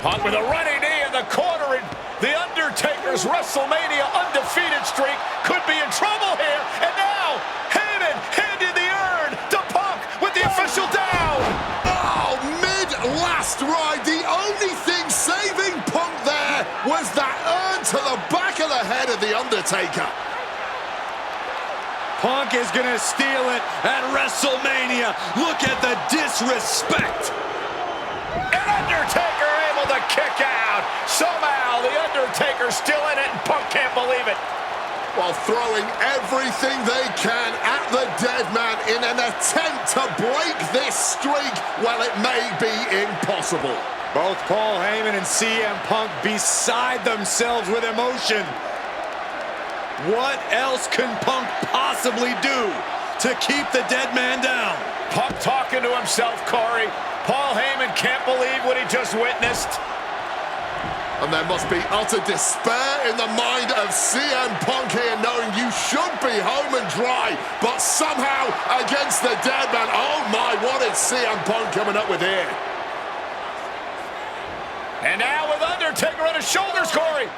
Punk with a running knee in the corner, and The Undertaker's WrestleMania undefeated streak could be in trouble here. And now, Heyman handed the urn to Punk with the official down. Oh, mid-last ride, the only thing saving Punk there was that urn to the back of the head of The Undertaker. Punk is gonna steal it at WrestleMania. Look at the disrespect. And Undertaker able to kick out. Somehow The Undertaker's still in it and Punk can't believe it. While throwing everything they can at the dead man in an attempt to break this streak, well, it may be impossible. Both Paul Heyman and CM Punk beside themselves with emotion. What else can Punk possibly do to keep the dead man down? Punk talking to himself, Corey. Paul Heyman can't believe what he just witnessed. And there must be utter despair in the mind of CM Punk here, knowing you should be home and dry, but somehow against the dead man. Oh my, what is CM Punk coming up with here? And now with Undertaker on his shoulders, Corey.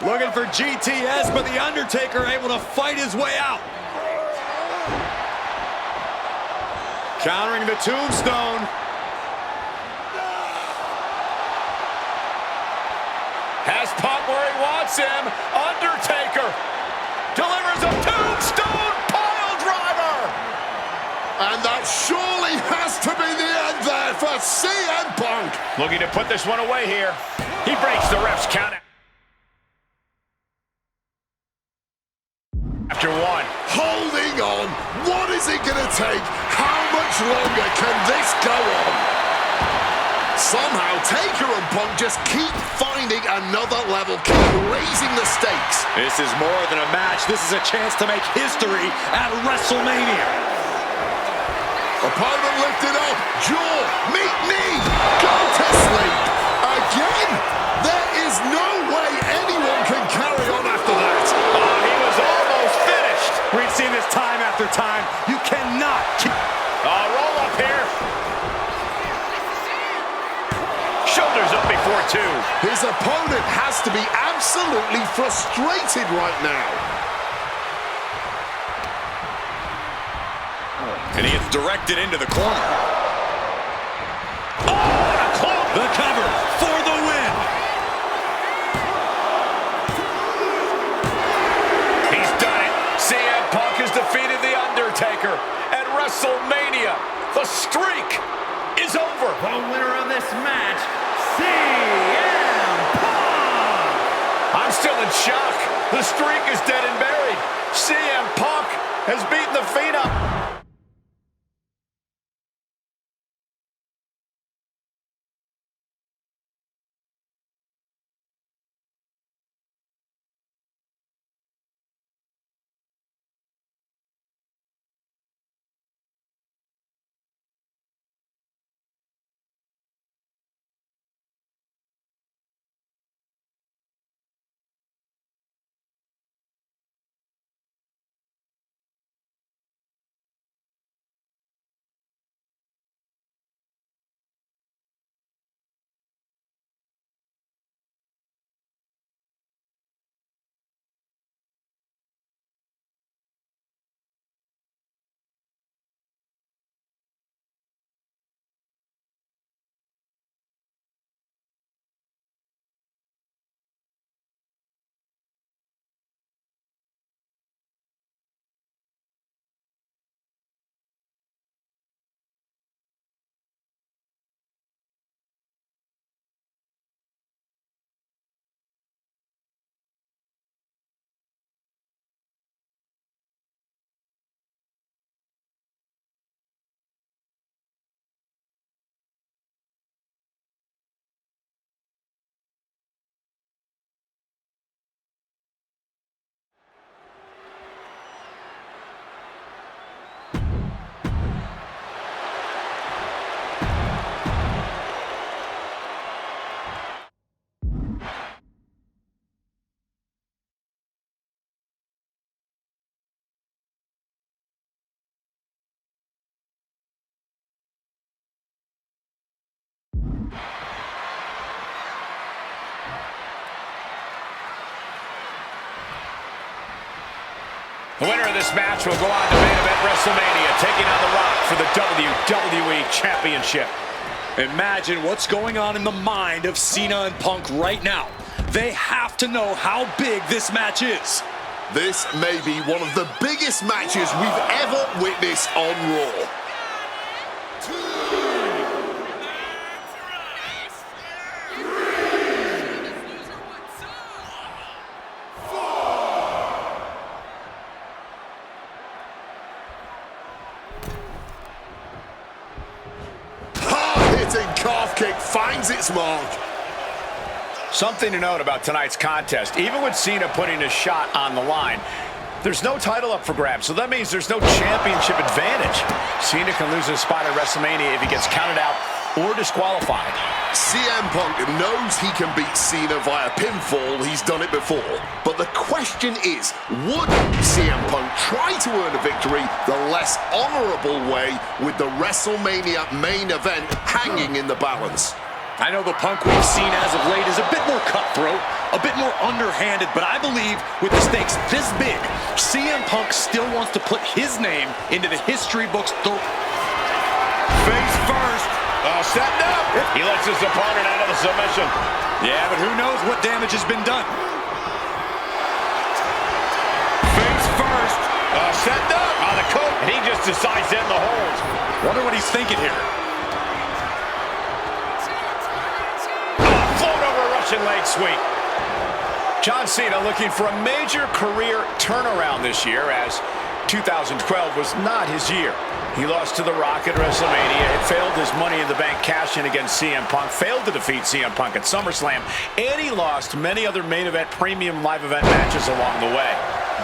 Looking for GTS, but The Undertaker able to fight his way out. Countering the tombstone. Has Punk where he wants him. Undertaker delivers a tombstone pile driver. And that surely has to be the end there for CM Punk. Looking to put this one away here. He breaks the ref's count. After one. Holding on. What is it going to take? How much longer can this go on? Somehow, Taker and Punk just keep finding another level, keep raising the stakes. This is more than a match. This is a chance to make history at WrestleMania. Opponent lifted up, jaw, meet knee, go to sleep. Again? There is no way anyone can carry on after that. He was almost finished. We've seen this time after time. You cannot keep... Roll up here. Shoulders up before two. His opponent has to be absolutely frustrated right now. And he gets directed into the corner. Oh, what a club. The cover for the win. He's done it. CM Punk has defeated The Undertaker at WrestleMania. The streak is over. The winner of this match, CM Punk! I'm still in shock. The streak is dead and buried. CM Punk has beaten the Phenom. The winner of this match will go on to main event WrestleMania, taking on The Rock for the WWE Championship. Imagine what's going on in the mind of Cena and Punk right now. They have to know how big this match is. This may be one of the biggest matches we've ever witnessed on Raw. Calf kick finds its mark. Something to note about tonight's contest, even with Cena putting a shot on the line, there's no title up for grabs, so that means there's no championship advantage. Cena can lose his spot at WrestleMania if he gets counted out or disqualified. CM Punk knows he can beat Cena via pinfall. He's done it before. But the question is, would CM Punk try to earn a victory the less honorable way with the WrestleMania main event hanging in the balance? I know the Punk we've seen as of late is a bit more cutthroat, a bit more underhanded, but I believe with the stakes this big, CM Punk still wants to put his name into the history books. Face first. Setting up. He lets his opponent out of the submission. Yeah, but who knows what damage has been done. Face first. Setting up on the coat. And he just decides to end the hold. Wonder what he's thinking here. Float over a Russian leg sweep. John Cena looking for a major career turnaround this year as 2012 was not his year. He lost to The Rock at WrestleMania. It failed his Money in the Bank cash-in against CM Punk. Failed to defeat CM Punk at SummerSlam. And he lost many other main event, premium live event matches along the way.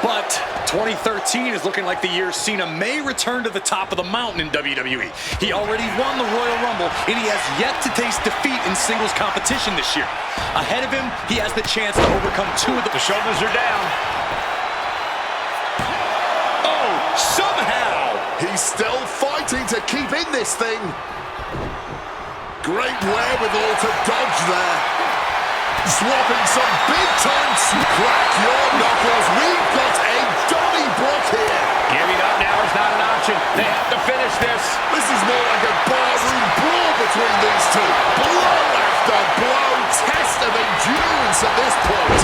But 2013 is looking like the year Cena may return to the top of the mountain in WWE. He already won the Royal Rumble, and he has yet to taste defeat in singles competition this year. Ahead of him, he has the chance to overcome two of the... The shoulders are down. Oh, somehow! He's still fighting to keep in this thing. Great wherewithal to dodge there. Swapping some big time. Crack your knuckles. We've got a Donnybrook here. Giving up now is not an option. They have to finish this. This is more like a barroom brawl between these two. Blow after blow. Test of endurance at this point.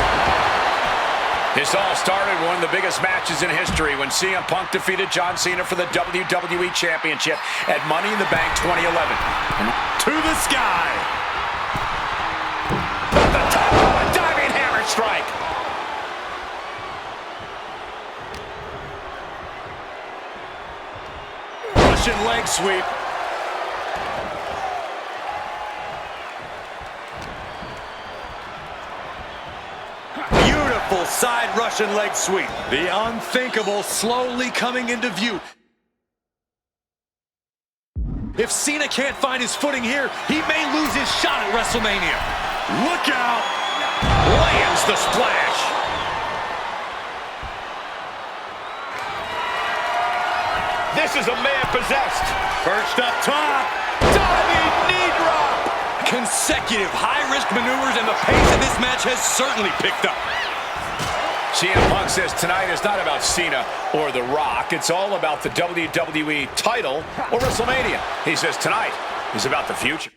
This all started one of the biggest matches in history when CM Punk defeated John Cena for the WWE Championship at Money in the Bank 2011. And To the sky. at the top of a diving hammer strike. Russian leg sweep. Beautiful side Russian leg sweep. The unthinkable slowly coming into view. If Cena can't find his footing here, he may lose his shot at WrestleMania. Look out! Lands the splash. This is a man possessed. Perched up top. Diving knee drop. Consecutive high-risk maneuvers, and the pace of this match has certainly picked up. CM Punk says tonight is not about Cena or The Rock. It's all about the WWE title or WrestleMania. He says tonight is about the future.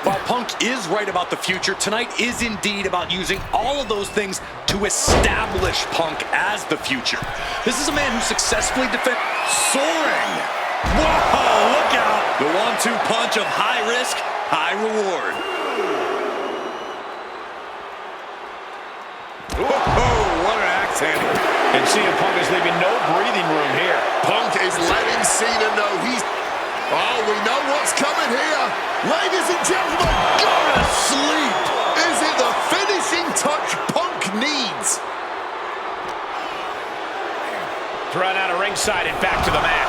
While Punk is right about the future, tonight is indeed about using all of those things to establish Punk as the future. This is a man who successfully defended... Soaring! Whoa, look out! The 1-2 punch of high risk, high reward. Whoa, what an axe handle. And CM Punk is leaving no breathing room here. Punk is letting Cena know he's... Oh, we know what's coming here. Ladies and gentlemen, go to sleep. Is it the finishing touch Punk needs? Thrown out of ringside and back to the mat.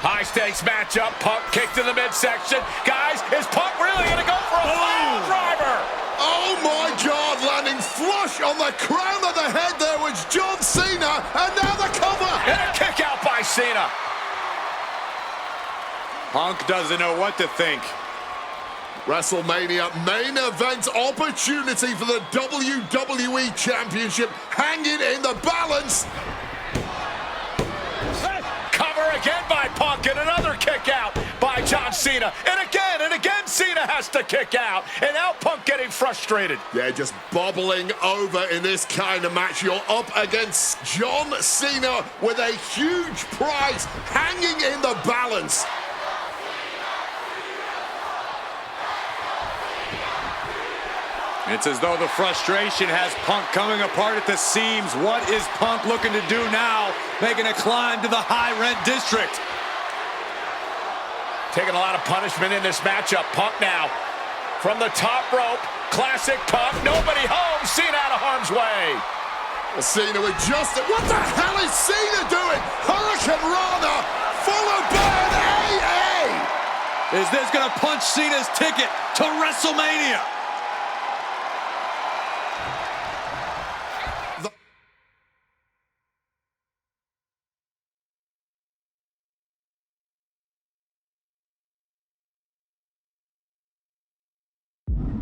High-stakes matchup. Punk kicked in the midsection. Guys, is Punk really going to go for a pile driver? Oh my God, landing flush on the crown of the head there was John Cena, and now the cover. And a kick out by Cena. Punk doesn't know what to think. WrestleMania main event opportunity for the WWE Championship hanging in the balance. Cover again by Punk and another kick out by John Cena. And again Cena has to kick out. And now Punk getting frustrated. Yeah, just bobbling over in this kind of match. You're up against John Cena with a huge prize hanging in the balance. It's as though the frustration has Punk coming apart at the seams. What is Punk looking to do now? Making a climb to the high-rent district. Taking a lot of punishment in this matchup. Punk now from the top rope. Classic Punk. Nobody home. Cena out of harm's way. Well, Cena with just... What the hell is Cena doing? Hurricane Rana followed by an AA. Is this going to punch Cena's ticket to WrestleMania?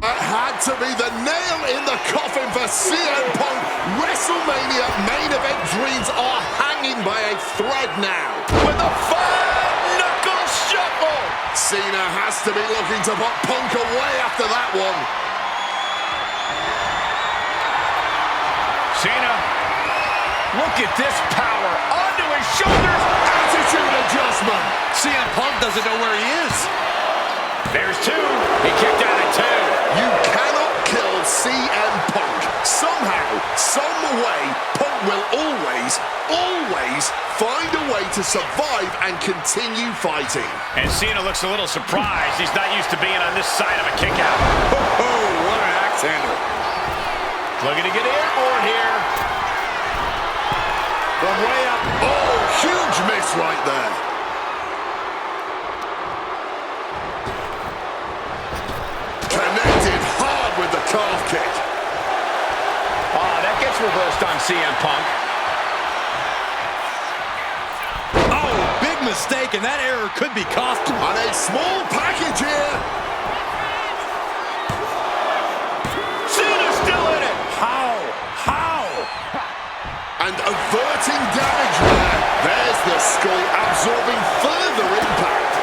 Had to be the nail in the coffin for CM Punk. WrestleMania main event dreams are hanging by a thread now. With a five-knuckle shuffle. Cena has to be looking to put Punk away after that one. Cena, look at this power. Onto his shoulders. Attitude adjustment. CM Punk doesn't know where he is. There's two. He kicked out at two. You cannot kill CM Punk. Somehow, some way, Punk will always find a way to survive and continue fighting. And Cena looks a little surprised. He's not used to being on this side of a kick out. Oh, what an axe handle. Looking to get airborne here. From way up. Oh, huge miss right there. Connected hard with the calf kick. Oh, that gets reversed on CM Punk. Oh, big mistake, and that error could be costly. And a small package here. Cena's still in it. How? And averting damage there. There's the skull absorbing further impact.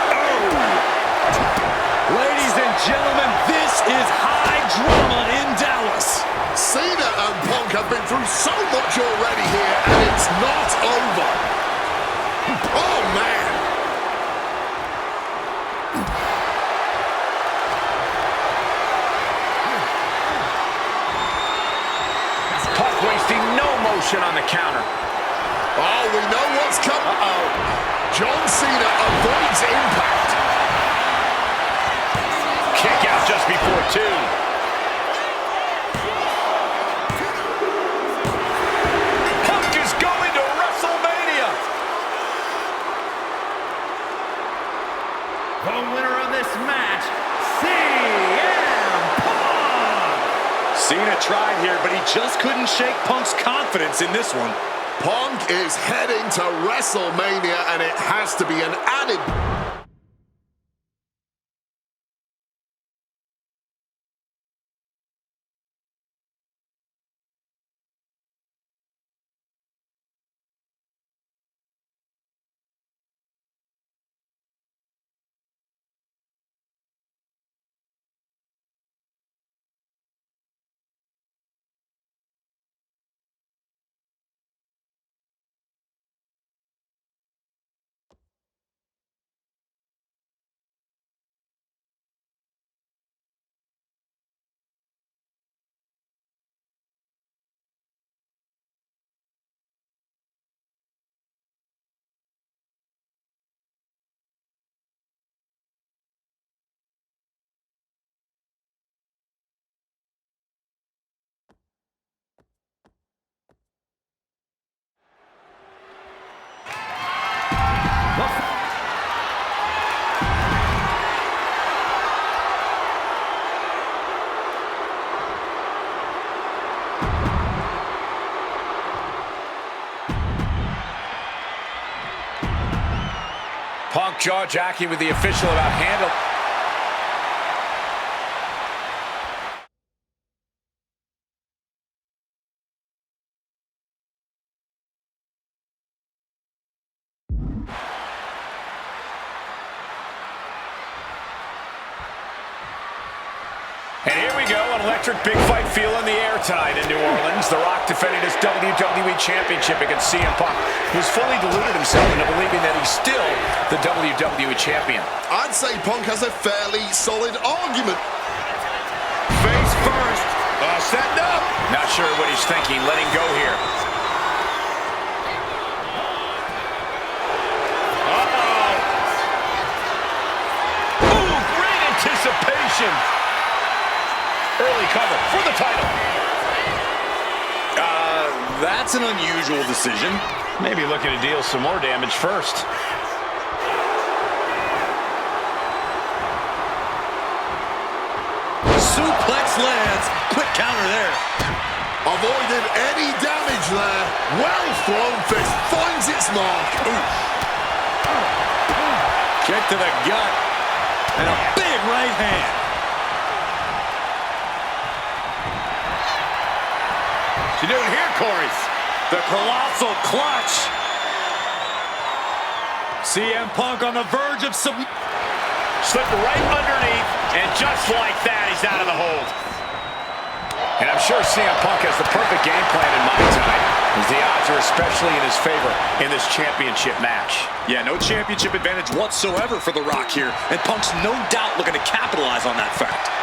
Ladies and gentlemen, this is high drama in Dallas. Cena and Punk have been through so much already here, and it's not over. Oh, man. Punk wasting no motion on the counter. Oh, we know what's coming. John Cena avoids impact. Kick out just before two. Punk is going to WrestleMania. The winner of this match, CM Punk! Cena tried here, but he just couldn't shake Punk's confidence in this one. Punk is heading to WrestleMania, and it has to be an added... Punk jaw-jacking with the official about handle. And here we go, an electric big fight feel in the air tonight in New Orleans. The Rock defending his WWE Championship against CM Punk, who's fully deluded himself into believing that he's still the WWE Champion. I'd say Punk has a fairly solid argument. Face first. Setting up. Not sure what he's thinking. Letting go here. Uh-oh. Ooh, great anticipation. Early cover for the title. That's an unusual decision. Maybe looking to deal some more damage first. Suplex lands. Quick counter there. Avoided any damage there. Well thrown fist finds its mark. Kick to the gut. And a big right hand. What's he doing here, Corey? The colossal clutch. CM Punk on the verge of some... Slipped right underneath, and just like that, he's out of the hold. And I'm sure CM Punk has the perfect game plan in mind tonight, as the odds are especially in his favor in this championship match. Yeah, no championship advantage whatsoever for The Rock here, and Punk's no doubt looking to capitalize on that fact.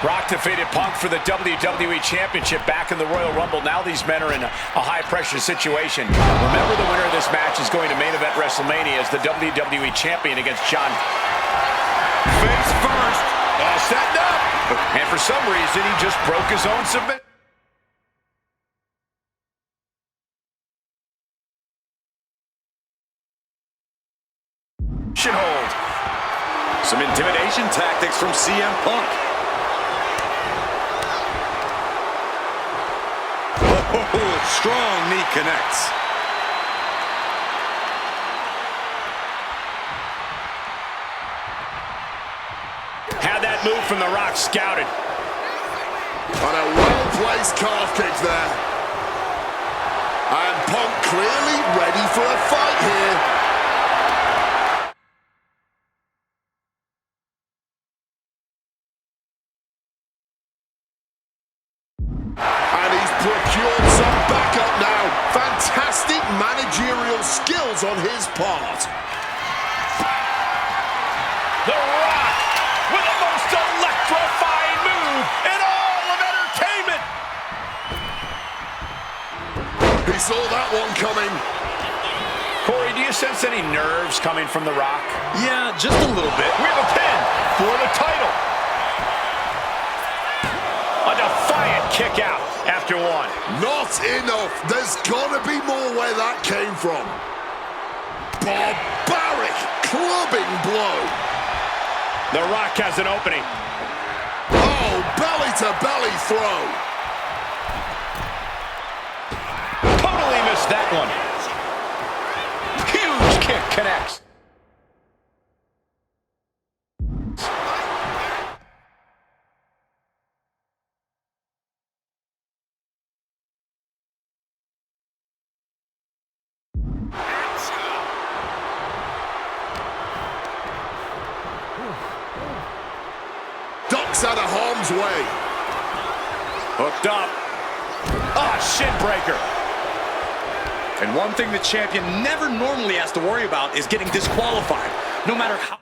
Rock defeated Punk for the WWE Championship back in the Royal Rumble. Now these men are in a high-pressure situation. Remember, the winner of this match is going to main event WrestleMania as the WWE Champion against John. Face first. All set up. And for some reason, he just broke his own submission. Hold. Some intimidation tactics from CM Punk. Oh, strong knee connects. Had that move from The Rock scouted. On a well-placed calf kick there. And Punk clearly ready for a fight here. And he's procured some backup now. Fantastic managerial skills on his part. The Rock with the most electrifying move in all of entertainment. He saw that one coming. Corey, do you sense any nerves coming from The Rock? Yeah, just a little bit. We have a pin for the title. A defiant kick out after one. Not enough. There's gotta be more where that came from. Barbaric clubbing blow. The Rock has an opening. Oh, belly-to-belly throw. Totally missed that one. Huge kick connects. Ducks out of harm's way. Hooked up. Ah, shin breaker. And one thing the champion never normally has to worry about is getting disqualified, no matter how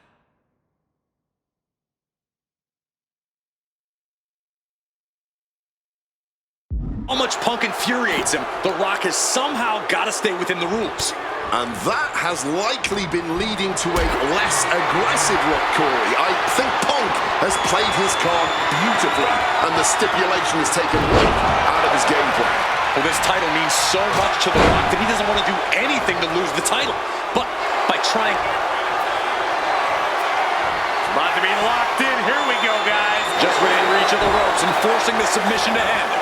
much Punk infuriates him. The Rock has somehow got to stay within the rules. And that has likely been leading to a less aggressive Rock, Corey. I think Punk has played his card beautifully, and the stipulation has taken weight out of his game plan. Well, this title means so much to The Rock that he doesn't want to do anything to lose the title. But by trying... About to be locked in. Here we go, guys. Just within reach of the ropes and forcing the submission to end.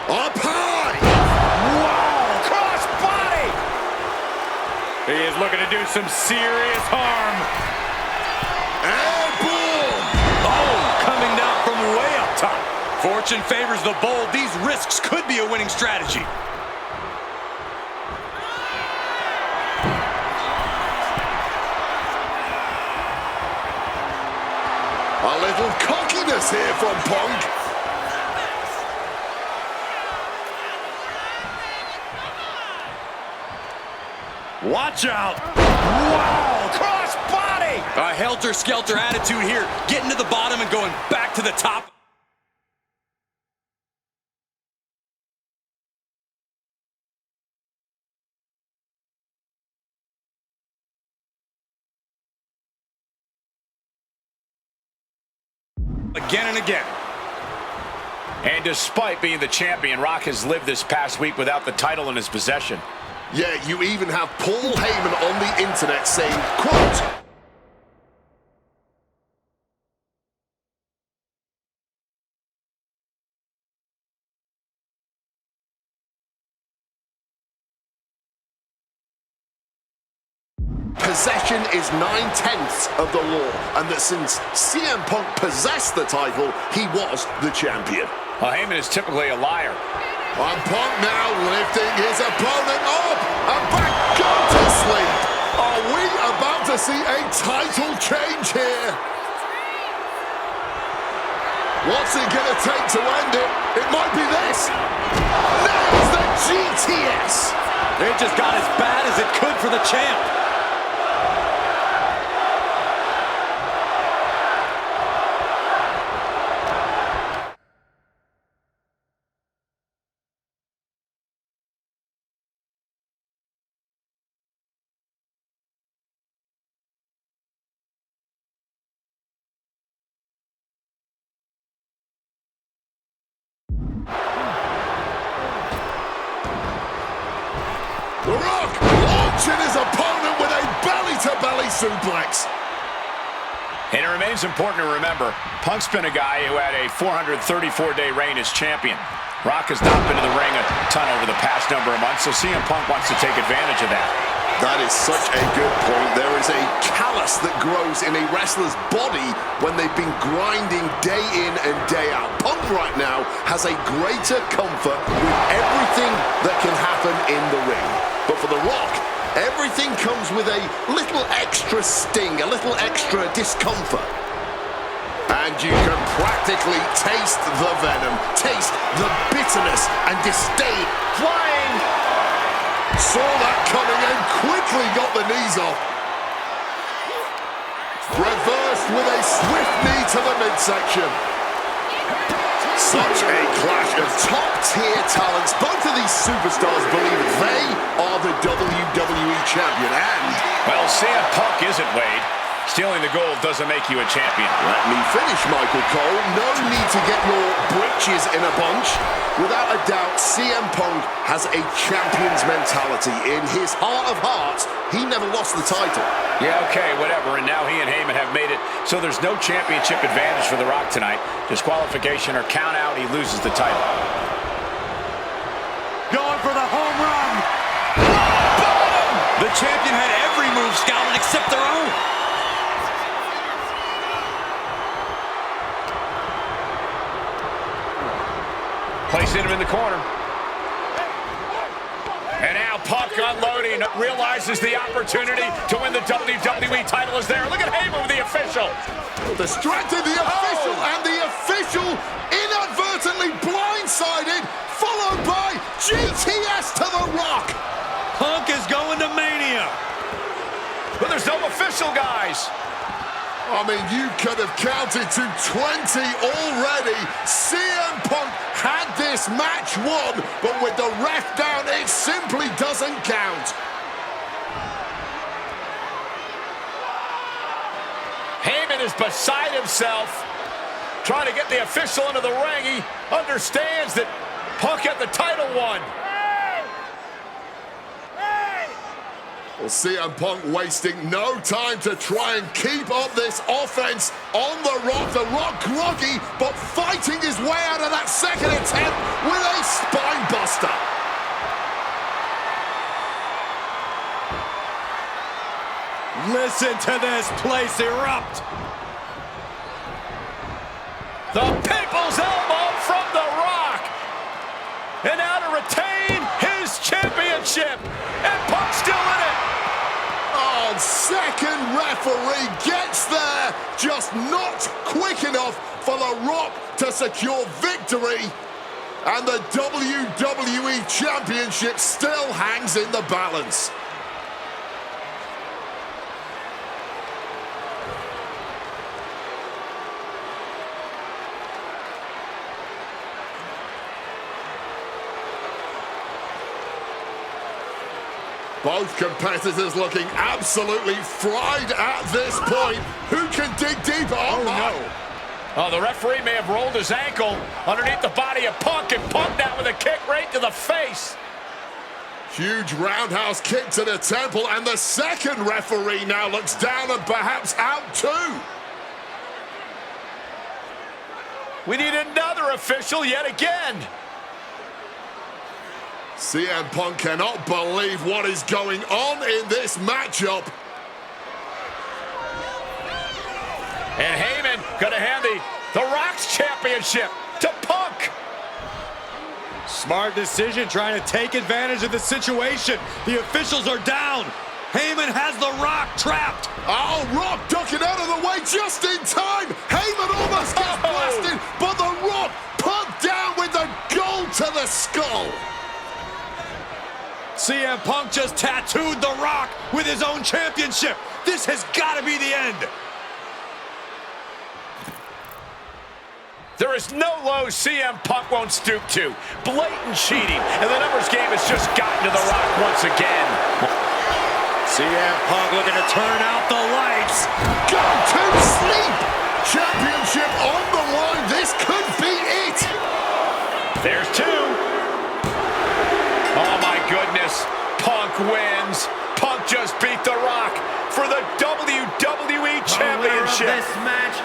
Up high! Wow, cross body! He is looking to do some serious harm. Airborne! Oh, coming down from way up top. Fortune favors the bold. These risks could be a winning strategy. A little cockiness here from Punk. Watch out. Wow, cross body! A helter-skelter attitude here, getting to the bottom and going back to the top. Again and again. And despite being the champion, Rock has lived this past week without the title in his possession. Yeah, you even have Paul Heyman on the internet saying, quote, possession is 9/10 of the law, and that since CM Punk possessed the title, he was the champion. Well, Heyman is typically a liar. And Punk now lifting his opponent up and back, go to sleep. Are we about to see a title change here? What's it going to take to end it? It might be this. Nails the GTS. It just got as bad as it could for the champ. The Rock launching his opponent with a belly-to-belly suplex. And it remains important to remember, Punk's been a guy who had a 434-day reign as champion. Rock has not been in the ring a ton over the past number of months, so CM Punk wants to take advantage of that. That is such a good point. There is a callus that grows in a wrestler's body when they've been grinding day in and day out. Punk right now has a greater comfort with everything that can happen in the ring. But for The Rock, everything comes with a little extra sting, a little extra discomfort. And you can practically taste the venom, taste the bitterness and disdain. Flying! Saw that coming and quickly got the knees off. Reversed with a swift knee to the midsection. Such a clash of top-tier talents. Both of these superstars believe they are the WWE champion. And, well, CM Punk isn't, Wade. Stealing the gold doesn't make you a champion. let me finish, Michael Cole. No need to get your britches in a bunch. Without a doubt, CM Punk has a champion's mentality. In his heart of hearts, he never lost the title. Yeah, okay, whatever. And now he and Heyman have made it so there's no championship advantage for The Rock tonight. Disqualification or count out, he loses the title. Going for the home run. The champion had every move scouted except their own. Placing him in the corner. And now Punk unloading, realizes the opportunity to win the WWE title is there. Look at Heyman with the official. Distracted the official, and the official inadvertently blindsided, followed by GTS to The Rock. Punk is going to Mania. But there's no official, guys. I mean, you could have counted to 20 already. CM Punk had this match won, but with the ref down, it simply doesn't count. Heyman is beside himself, trying to get the official into the ring. He understands that Punk had the title won. Well, CM Punk wasting no time to try and keep up this offense on The Rock. The Rock groggy, but fighting his way out of that second attempt with a spine buster. Listen to this place erupt. The People's Elbow from The Rock. And now to retain his championship. And Punk's still in it. Oh, second referee gets there, just not quick enough for The Rock to secure victory. And the WWE Championship still hangs in the balance. Both competitors looking absolutely fried at this point. Who can dig deeper? Oh, no. Oh, the referee may have rolled his ankle underneath the body of Punk, and Punk now with a kick right to the face. Huge roundhouse kick to the temple, and the second referee now looks down and perhaps out too. We need another official yet again. CM Punk cannot believe what is going on in this matchup. And Heyman gonna hand the Rock's championship to Punk. Smart decision, trying to take advantage of the situation. The officials are down. Heyman has the Rock trapped. Oh, Rock ducking out of the way just in time. Heyman almost gets blasted, but the Rock put down with the gold to the skull. CM Punk just tattooed the Rock with his own championship. This has got to be the end. There is no low CM Punk won't stoop to. Blatant cheating, and the numbers game has just gotten to the Rock once again. CM Punk looking to turn out the lights. Go to sleep. Championship on the line. This could be it. There's two. Oh my goodness. Punk wins. Punk just beat the Rock for the WWE Championship. This match.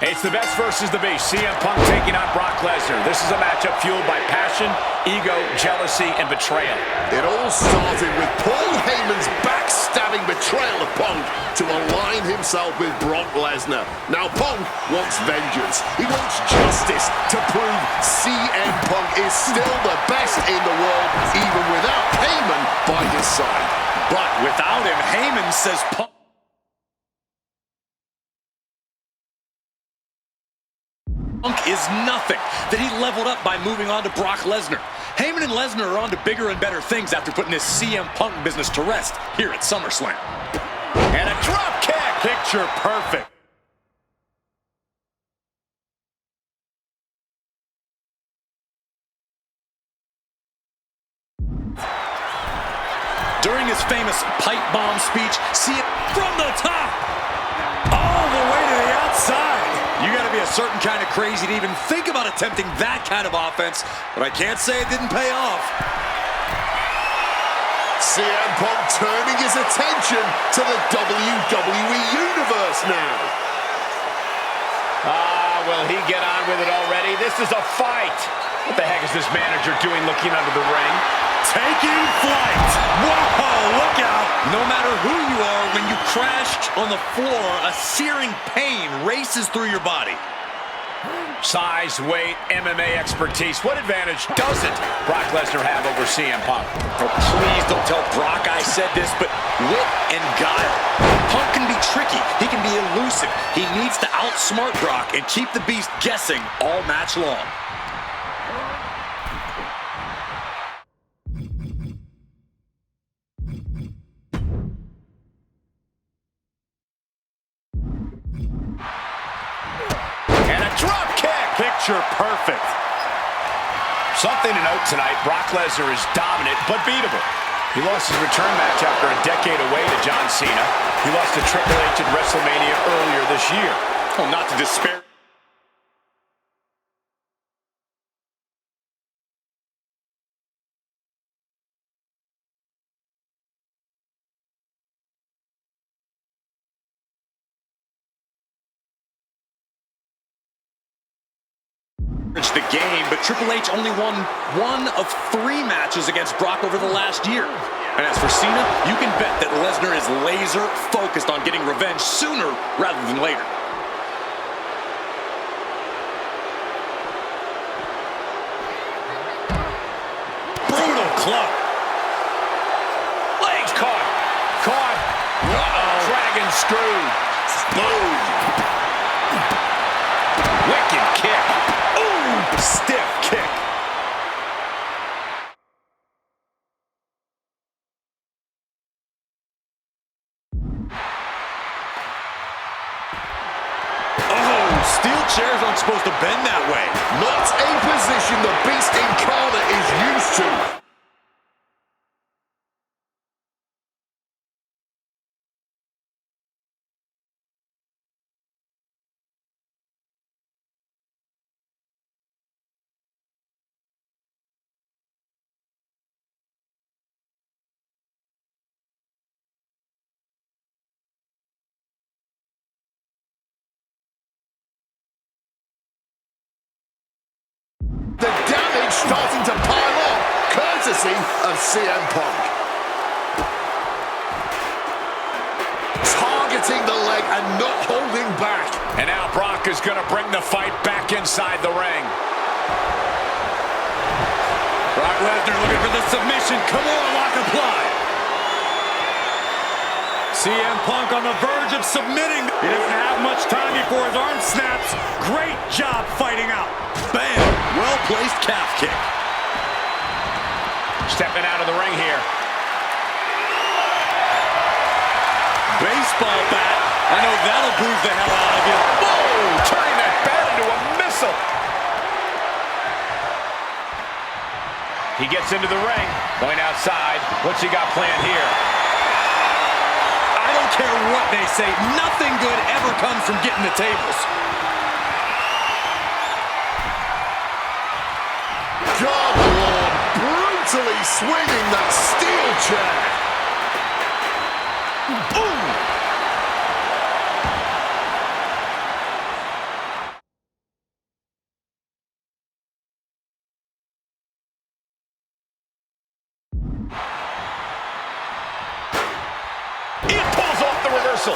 It's the best versus the beast. CM Punk taking on Brock Lesnar. This is a matchup fueled by passion, ego, jealousy, and betrayal. It all started with Paul Heyman's backstabbing betrayal of Punk to align himself with Brock Lesnar. Now Punk wants vengeance. He wants justice to prove CM Punk is still the best in the world, even without Heyman by his side. But without him, Heyman says Punk is nothing, that he leveled up by moving on to Brock Lesnar. Heyman and Lesnar are on to bigger and better things after putting this CM Punk business to rest here at SummerSlam. And a drop kick. Picture perfect. During his famous pipe bomb speech, CM from the top, all the way to the outside. You got to be a certain kind of crazy to even think about attempting that kind of offense, but I can't say it didn't pay off. CM Punk turning his attention to the WWE Universe now. Will he get on with it already? This is a fight. What the heck is this manager doing looking under the ring? Taking flight. Whoa, look out. No matter who you are, when you crashed on the floor, a searing pain races through your body. Size, weight, MMA expertise. What advantage doesn't Brock Lesnar have over CM Punk? Oh, please don't tell Brock I said this, but wit and guile. Punk can be tricky. He can be elusive. He needs to outsmart Brock and keep the Beast guessing all match long. Picture perfect. Something to note tonight, Brock Lesnar is dominant but beatable. He lost his return match after a decade away to John Cena. He lost to Triple H at WrestleMania earlier this year. Well, not to despair. The game, but Triple H only won 1 of 3 matches against Brock over the last year. And as for Cena, you can bet that Lesnar is laser focused on getting revenge sooner rather than later. Brutal club. Legs caught. Caught. Uh-oh. Dragon screw. Boom. Wicked kick. Stiff kick. Oh, Steel chairs aren't supposed to bend that way. Not a position the Beast Incarnate is used to. The damage starting to pile up, courtesy of CM Punk. Targeting the leg and not holding back. And now Brock is going to bring the fight back inside the ring. Brock Lesnar looking for the submission. Come on, lock applied. CM Punk on the verge of submitting. He doesn't have much time before his arm snaps. Great job fighting out. Bam! Well-placed calf kick. Stepping out of the ring here. Baseball bat. I know that'll bruise the hell out of you. Whoa! Turning that bat into a missile. He gets into the ring. Going outside. What's he got planned here? I don't care what they say. Nothing good ever comes from getting the tables. God, Lord, brutally swinging that steel chair. Boom! It pulls off the reversal.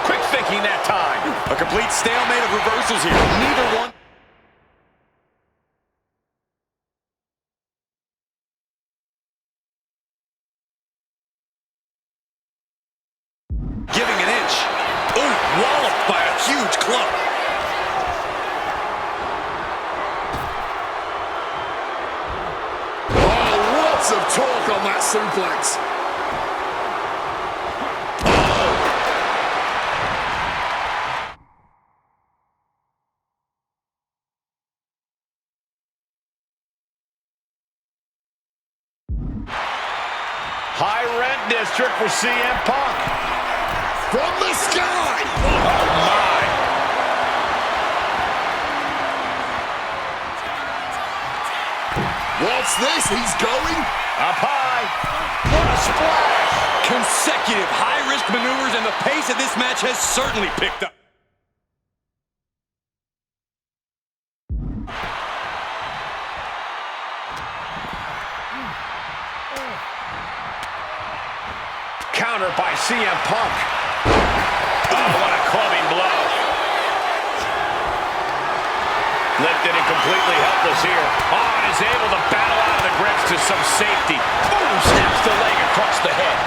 Quick thinking that time. A complete stalemate of reversals here. Neither one. Giving an inch. Ooh, walloped by a huge club. Oh, lots of torque on that suplex. High rent district for CM Punk. From the sky! Oh, my. What's this? He's going? Up high. What a splash. Consecutive high-risk maneuvers, and the pace of this match has certainly picked up. Counter by CM Punk. Oh, what a clubbing blow. Lifted and completely helpless here. Oh, and is able to battle out of the grips to some safety. Boom, snaps the leg across the head.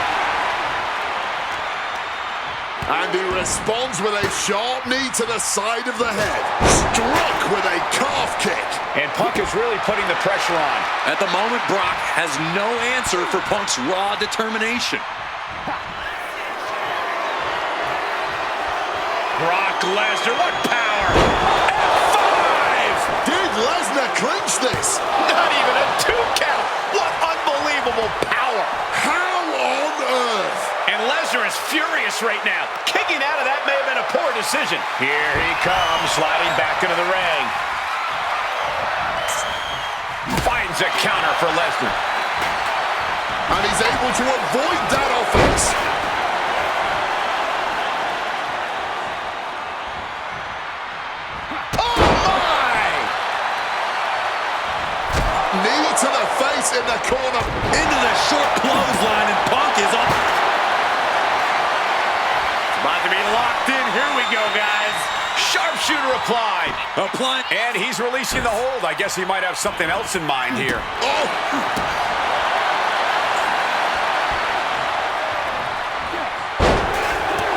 And he responds with a sharp knee to the side of the head. Struck with a calf kick. And Punk is really putting the pressure on. At the moment, Brock has no answer for Punk's raw determination. Brock Lesnar, what power! F5! Did Lesnar clinch this? Not even a 2 count! What unbelievable power! How on earth? And Lesnar is furious right now. Kicking out of that may have been a poor decision. Here he comes, sliding back into the ring. Finds a counter for Lesnar. And he's able to avoid that offense. Knee to the face in the corner. Into the short clothesline, and Punk is up. It's about to be locked in. Here we go, guys. Sharpshooter applied. Applying. And he's releasing the hold. I guess he might have something else in mind here. Oh!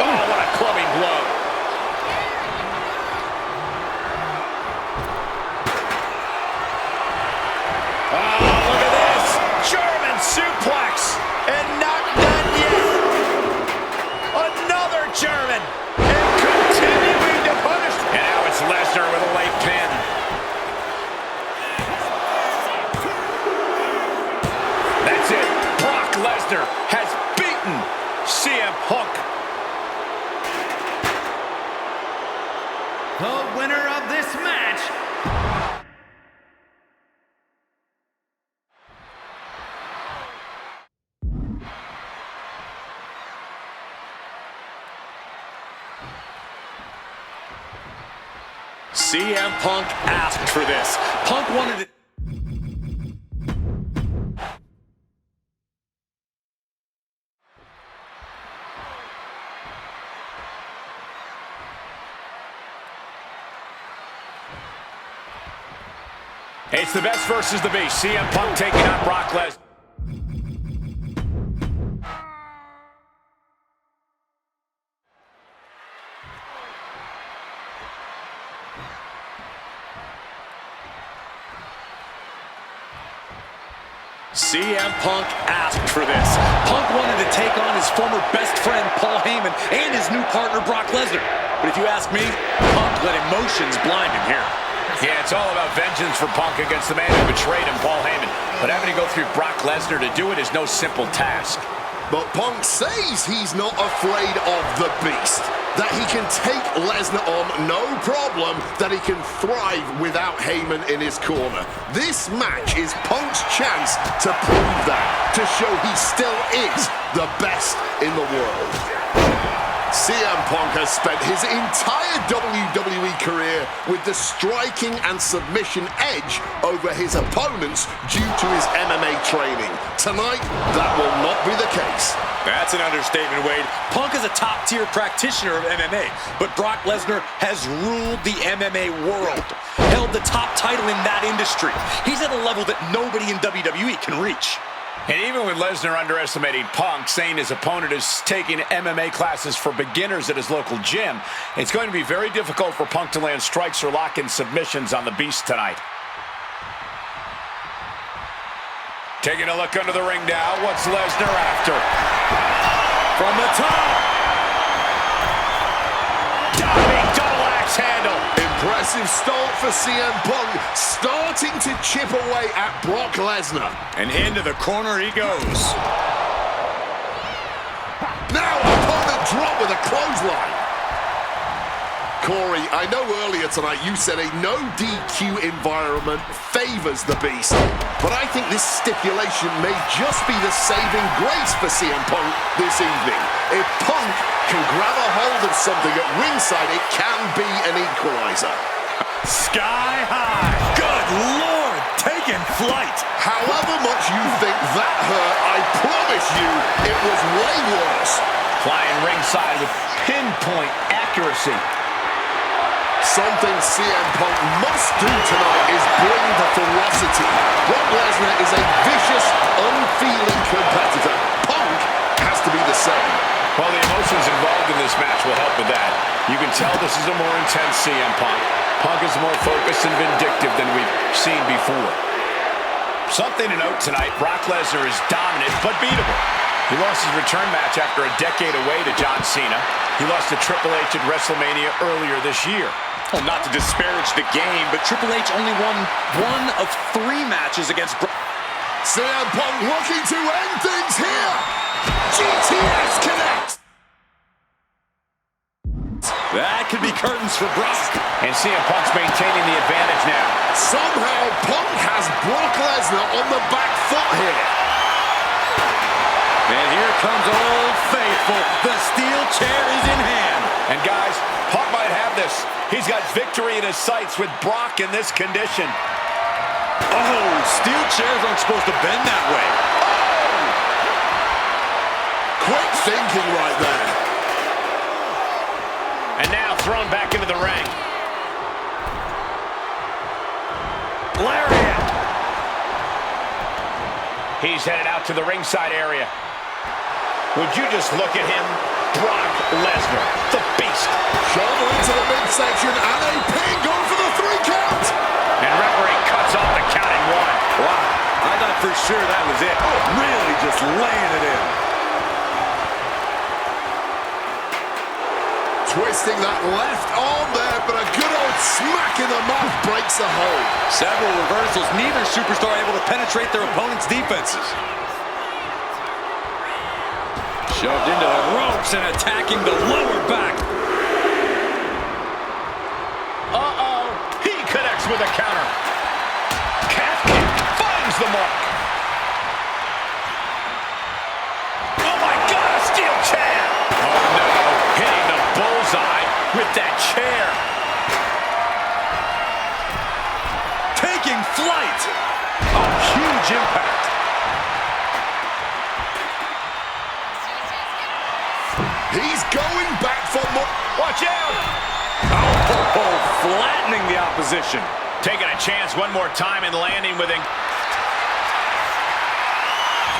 Oh, what a clubbing blow. Suplex, and not done yet. Another German, and continuing to punish. And now it's of this match. CM Punk asked for this. Punk wanted it. It's the best versus the beast. CM Punk taking on Brock Lesnar. CM Punk asked for this. Punk wanted to take on his former best friend, Paul Heyman, and his new partner, Brock Lesnar. But if you ask me, Punk let emotions blind him here. Yeah, it's all about vengeance for Punk against the man who betrayed him, Paul Heyman. But having to go through Brock Lesnar to do it is no simple task. But Punk says he's not afraid of the beast, that he can take Lesnar on no problem, that he can thrive without Heyman in his corner. This match is Punk's chance to prove that, to show he still is the best in the world. CM Punk has spent his entire WWE career with the striking and submission edge over his opponents due to his MMA training. Tonight, that will not be the case. That's an understatement, Wade. Punk is a top-tier practitioner of MMA, but Brock Lesnar has ruled the MMA world, held the top title in that industry. He's at a level that nobody in WWE can reach. And even with Lesnar underestimating Punk, saying his opponent is taking MMA classes for beginners at his local gym, it's going to be very difficult for Punk to land strikes or lock-in submissions on the Beast tonight. Taking a look under the ring now, what's Lesnar after? From the top! Diving double axe handle! Impressive start for CM Punk, starting to chip away at Brock Lesnar. And into the corner he goes. Now opponent drop with a clothesline. Corey, I know earlier tonight you said a no DQ environment favors the Beast, but I think this stipulation may just be the saving grace for CM Punk this evening. If Punk can grab a hold of something at ringside, it can be an equalizer. Sky high. Good Lord, taking flight. However much you think that hurt, I promise you it was way worse. Flying ringside with pinpoint accuracy. Something CM Punk must do tonight is bring the ferocity. Brock Lesnar is a vicious, unfeeling competitor. Punk has to be the same. Well, the emotions involved in this match will help with that. You can tell this is a more intense CM Punk. Punk is more focused and vindictive than we've seen before. Something to note tonight, Brock Lesnar is dominant but beatable. He lost his return match after a decade away to John Cena. He lost to Triple H at WrestleMania earlier this year. Well, not to disparage the game, but Triple H only won 1 of 3 matches against Brock. CM Punk looking to end things here. GTS connect. That could be curtains for Brock. And CM Punk's maintaining the advantage now. Somehow Punk has Brock Lesnar on the back foot here. And here comes Old Faithful. The steel chair is in hand. And guys, Punk might have this. He's got victory in his sights with Brock in this condition. Oh, steel chairs aren't supposed to bend that way. Quick thinking right there. And now thrown back into the ring. Lariat. He's headed out to the ringside area. Would you just look at him? Brock Lesnar, the Beast. Shoulder into the midsection and a pin going for the 3 count. And referee cuts off the count in 1. Wow, I thought for sure that was it. Really just laying it in. Twisting that left arm there, but a good old smack in the mouth breaks the hold. Several reversals, neither superstar able to penetrate their opponent's defenses. Shoved into the ropes and attacking the lower back. Uh-oh. connects with a counter. Calf kick finds the mark. Oh my God, a steel chair. Oh no, hitting the bullseye with that chair. Taking flight. A huge impact. He's going back for more. Watch out. Oh, flattening the opposition. Taking a chance one more time and landing with it.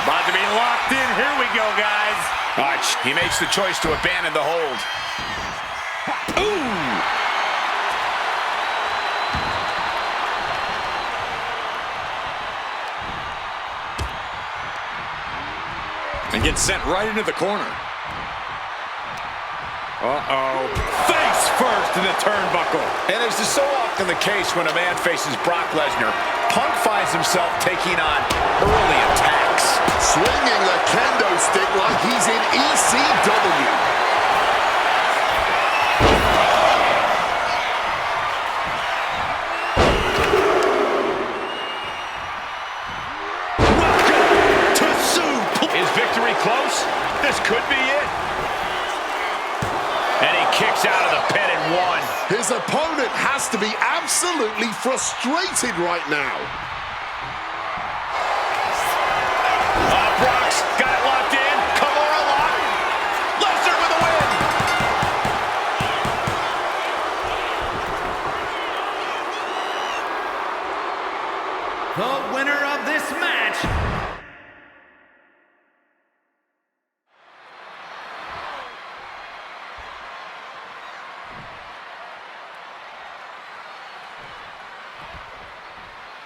About to be locked in. Here we go, guys. Watch, he makes the choice to abandon the hold. Ooh! And gets sent right into the corner. Uh-oh. Face first in the turnbuckle. And as is so often the case when a man faces Brock Lesnar, Punk finds himself taking on early attacks. Swinging the kendo stick like he's in ECW. Welcome to Soup. Is victory close? This could be it. And he kicks out of the pin and one. His opponent has to be absolutely frustrated right now. Brock's got it locked in. Kimura lock. Lesnar with a win. The winner of this match.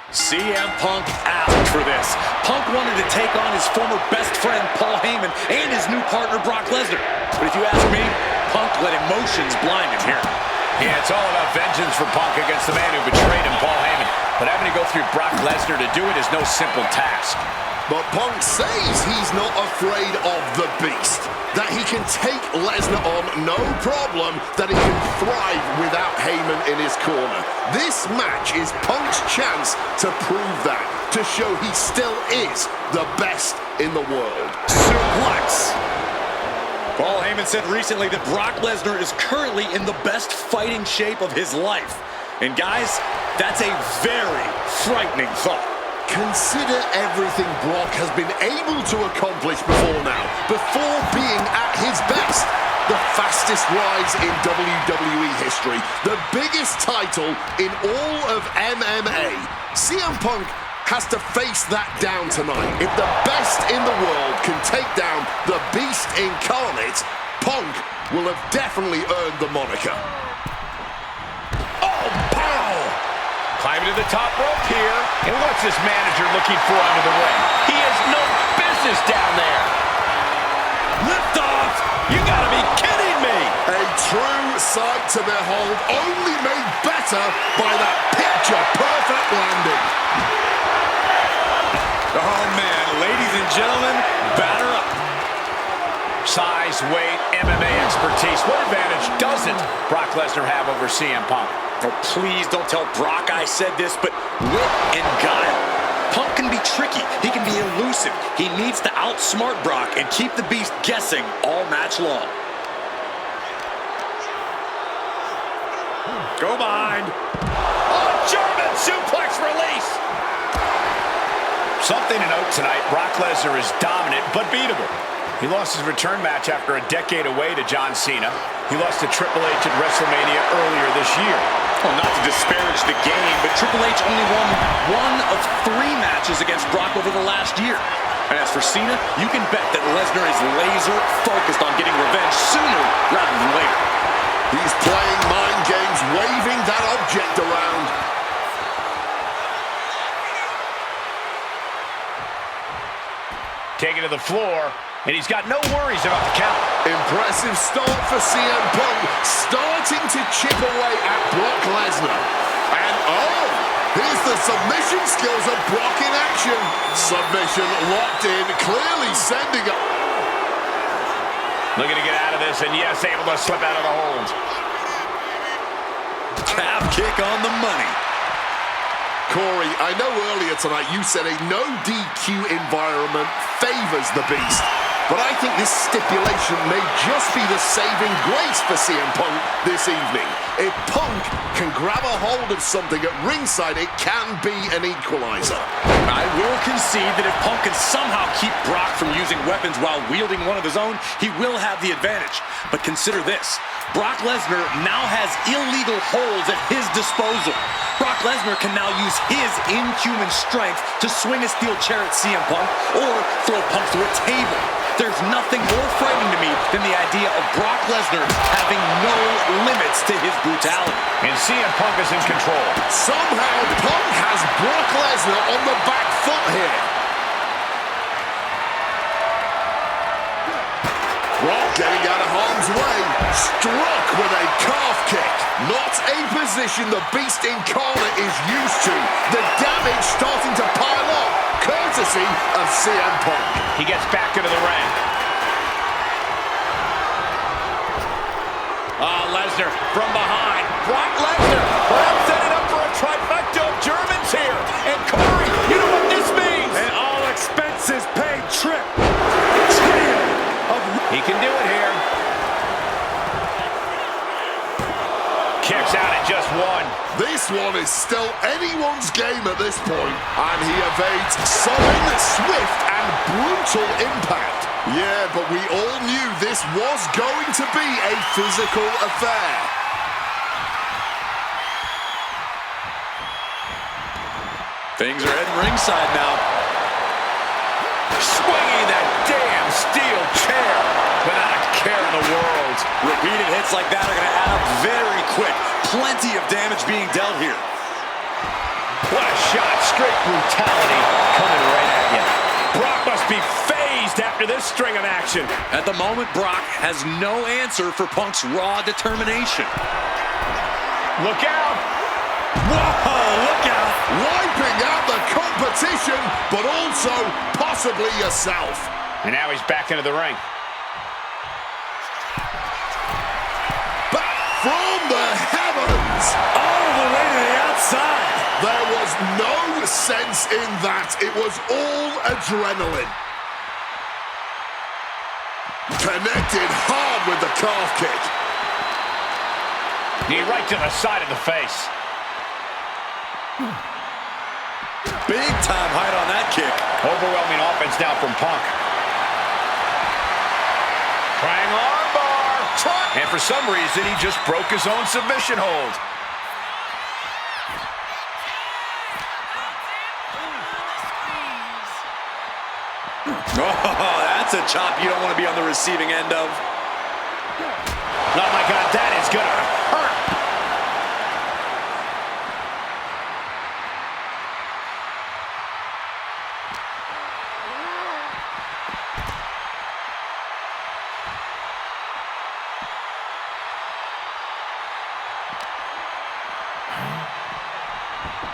CM Punk asked for this. Punk wanted to take on his former best friend, Paul Heyman, and his new partner, Brock Lesnar. But if you ask me, Punk let emotions blind him here. Yeah, it's all about vengeance for Punk against the man who betrayed him, Paul Heyman. But having to go through Brock Lesnar to do it is no simple task. But Punk says he's not afraid of the beast. That he can take Lesnar on no problem. That he can thrive without Heyman in his corner. This match is Punk's chance to prove that. To show he still is the best in the world. Suplex. Paul Heyman said recently that Brock Lesnar is currently in the best fighting shape of his life. And guys, that's a very frightening thought. Consider everything Brock has been able to accomplish before now, before being at his best. The fastest rise in WWE history, the biggest title in all of MMA. CM Punk has to face that down tonight. If the best in the world can take down the Beast incarnate, Punk will have definitely earned the moniker. Oh, pow! Climbing to the top rope here. And what's this manager looking for under the ring? He has no business down there. Lift off! You gotta be kidding me! A true sight to behold, only made better by that picture-perfect landing. Oh man, ladies and gentlemen, batter up. Size, weight, MMA expertise. What advantage doesn't Brock Lesnar have over CM Punk? Oh, please don't tell Brock I said this, but wit and guile. Punk can be tricky. He can be elusive. He needs to outsmart Brock and keep the Beast guessing all match long. Go behind. Oh, German suplex release. Something to note tonight, Brock Lesnar is dominant but beatable. He lost his return match after a decade away to John Cena. He lost to Triple H at WrestleMania earlier this year. Well, not to disparage the game, but Triple H only won 1 of 3 matches against Brock over the last year. And as for Cena, you can bet that Lesnar is laser focused on getting revenge sooner rather than later. He's playing mind games, waving that object around. Taken to the floor, and he's got no worries about the count. Impressive start for CM Punk, starting to chip away at Brock Lesnar. And oh, here's the submission skills of Brock in action. Submission locked in, clearly sending up. Looking to get out of this, and yes, able to slip out of the hold. Calf kick on the money. Corey, I know earlier tonight you said a no DQ environment favors the Beast, but I think this stipulation may just be the saving grace for CM Punk this evening. If Punk can grab a hold of something at ringside, it can be an equalizer. I will concede that if Punk can somehow keep Brock from using weapons while wielding one of his own, he will have the advantage. But consider this. Brock Lesnar now has illegal holds at his disposal. Brock Lesnar can now use his inhuman strength to swing a steel chair at CM Punk or throw Punk through a table. There's nothing more frightening to me than the idea of Brock Lesnar having no limits to his brutality. And CM Punk is in control. Somehow, Punk has Brock Lesnar on the back foot here. Brock getting out of harm's way, struck with a calf kick. Not a position the Beast Incarnate is used to. The damage starting to pile up, courtesy of CM Punk. He gets back into the ring. Lesnar from behind. Brock Lesnar, perhaps setting up for a trifecta of Germans here. And Corey, you know what this means? An all-expenses paid trip. He can do it here. Kicks out at just one. This one is still anyone's game at this point, and he evades sudden, swift, and brutal impact. Yeah, but we all knew this was going to be a physical affair. Things are heading ringside now. Swinging that damn steel chair. Without a care in the world. Repeated hits like that are going to add up very quick. Plenty of damage being dealt here. What a shot. Straight brutality coming right at you. Brock must be phased after this string of action. At the moment, Brock has no answer for Punk's raw determination. Look out. Whoa, look out. Wiping out the competition, but also possibly yourself. And now he's back into the ring. From the heavens! All the way to the outside! There was no sense in that. It was all adrenaline. Connected hard with the calf kick. Knee right to the side of the face. Big time height on that kick. Overwhelming offense now from Punk. Trying armbar. And for some reason, he just broke his own submission hold. Oh, that's a chop you don't want to be on the receiving end of. Oh my God, that is gonna hurt.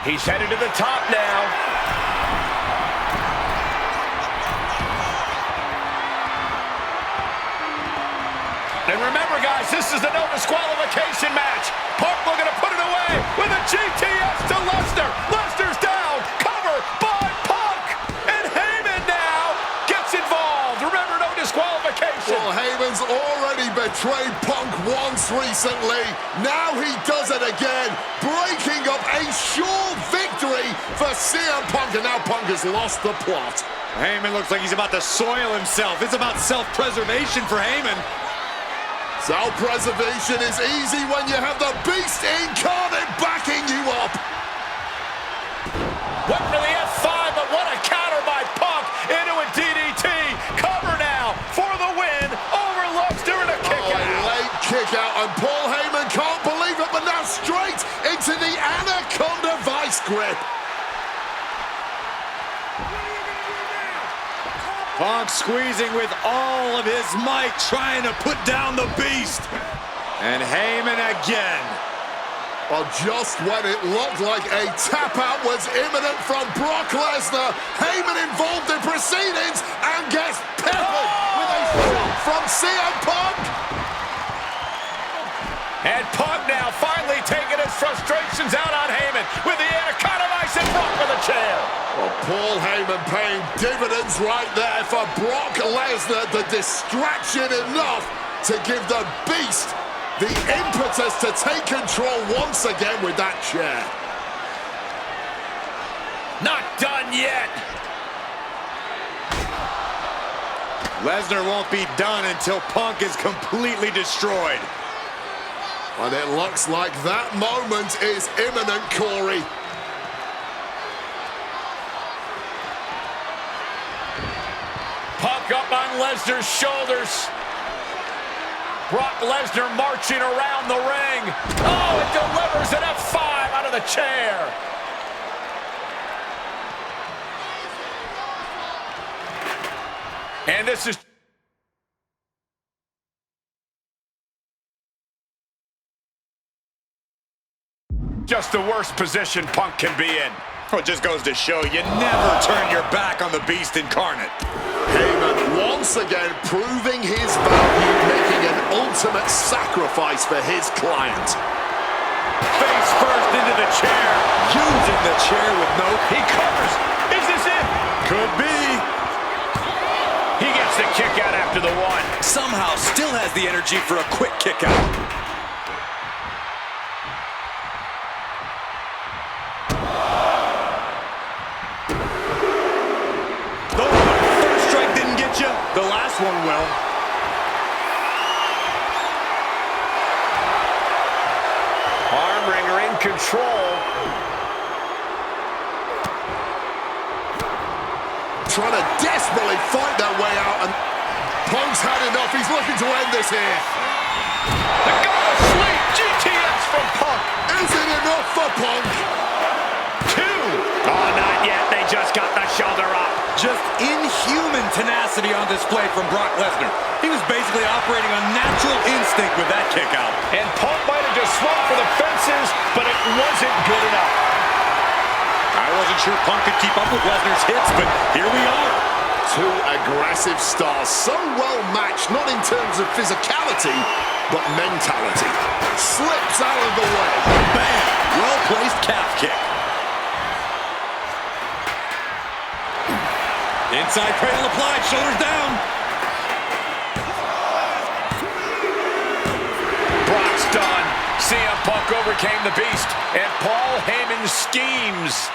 He's headed to the top now. And remember, guys, this is the no disqualification match. Punk looking to put it away with a GTS to Lesnar. Lesnar's down. Cover by Punk. And Heyman now gets involved. Remember, no disqualification. Well, Heyman's already betrayed Punk once recently. Now he does it again, breaking up a sure victory for CM Punk, and now Punk has lost the plot. Heyman looks like he's about to soil himself. It's about self-preservation for Heyman. Self-preservation is easy when you have the Beast Incarnate backing you up. Went for the F5, but what a counter by Punk into a DDT. Cover now for the win. Overlooks during a kick out. A late kick out, and Paul Heyman can't believe it, but now straight into the Anaconda Vice grip. Punk squeezing with all of his might, trying to put down the Beast. And Heyman again. Well, just when it looked like a tap-out was imminent from Brock Lesnar, Heyman involved in proceedings and gets peppered with a shot from CM Punk. And Punk now finally taking his frustrations out on Heyman with the Anaconda Vice and Paul Heyman paying dividends right there for Brock Lesnar. The distraction enough to give the Beast the impetus to take control once again with that chair. Not done yet. Lesnar won't be done until Punk is completely destroyed. And it looks like that moment is imminent, Corey. Punk up on Lesnar's shoulders. Brock Lesnar marching around the ring. Oh, it delivers an F5 out of the chair. And this is just the worst position Punk can be in. Well, it just goes to show you never turn your back on the Beast incarnate. Heyman once again proving his value, making an ultimate sacrifice for his client. Face first into the chair. Using the chair with no... He covers. Is this it? Could be. He gets the kick out after the one. Somehow still has the energy for a quick kick out. The last one will. Arm wringer in control. Trying to desperately fight their way out, and Punk's had enough. He's looking to end this here. The go to sleep. GTS from Punk. Is it enough for Punk? 2. Oh, not yet. They just got the shoulder up. Just inhuman tenacity on display from Brock Lesnar. He was basically operating on natural instinct with that kick out. And Punk might have just swung for the fences, but it wasn't good enough. I wasn't sure Punk could keep up with Lesnar's hits, but here we are. Two aggressive stars, so well matched, not in terms of physicality, but mentality. Slips out of the way. Bam! Well-placed calf kick. Inside cradle applied, shoulders down. Brock's done. CM Punk overcame the Beast, and Paul Heyman schemes.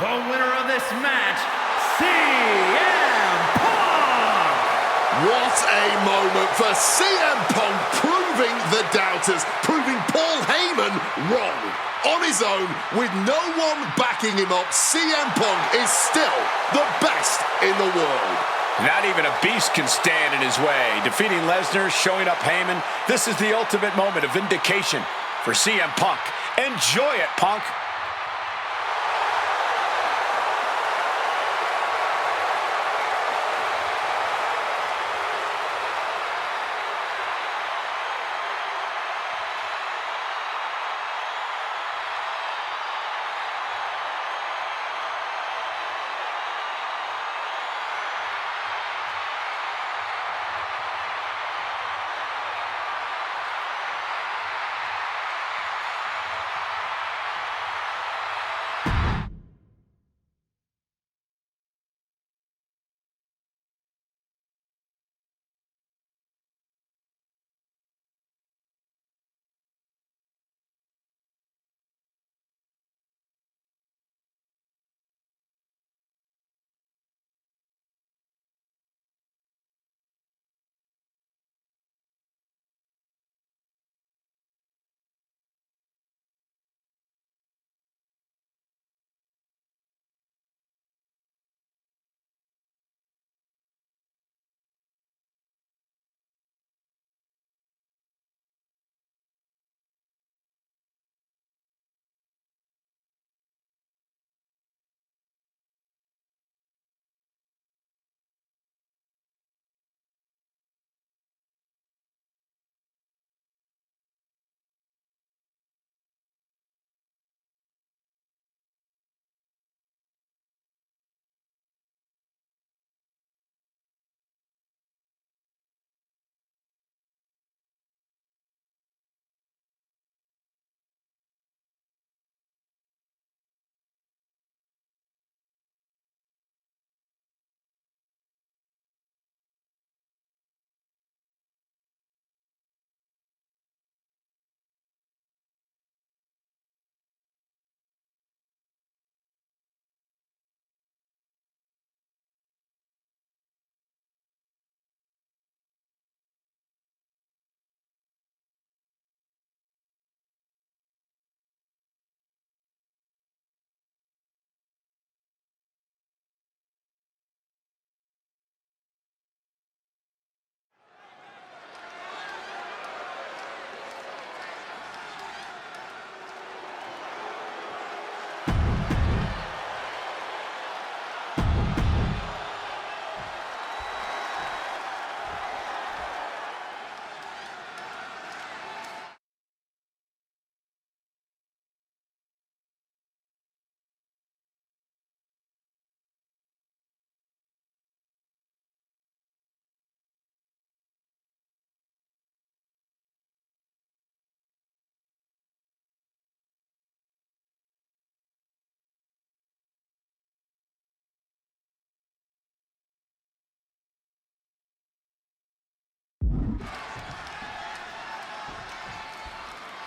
The winner of this match, CM Punk! What a moment for CM Punk, proving the doubters, proving Paul Heyman wrong. On his own, with no one backing him up, CM Punk is still the best in the world. Not even a Beast can stand in his way. Defeating Lesnar, showing up Heyman. This is the ultimate moment of vindication for CM Punk. Enjoy it, Punk.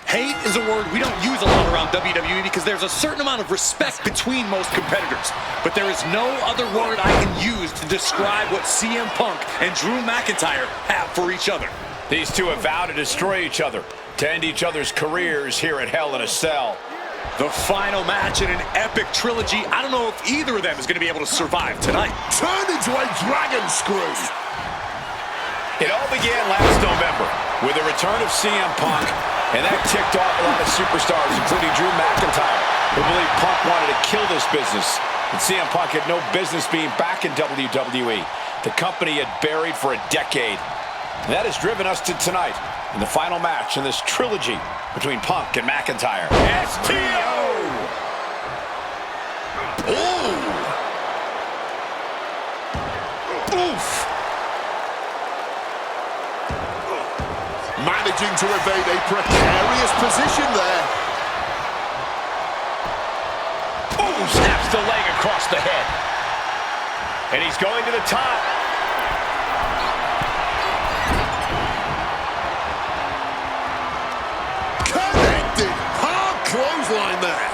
Hate is a word we don't use a lot around WWE because there's a certain amount of respect between most competitors. But there is no other word I can use to describe what CM Punk and Drew McIntyre have for each other. These two have vowed to destroy each other, to end each other's careers here at Hell in a Cell. The final match in an epic trilogy. I don't know if either of them is going to be able to survive tonight. Turn into a dragon screw. It all began last November with the return of CM Punk, and that ticked off a lot of superstars, including Drew McIntyre, who believed Punk wanted to kill this business. And CM Punk had no business being back in WWE, the company had buried for a decade. And that has driven us to tonight, in the final match in this trilogy between Punk and McIntyre. STO! Ooh! Oof! Managing to evade a precarious position there. Ooh, snaps the leg across the head. And he's going to the top. Connected! Hard clothesline there.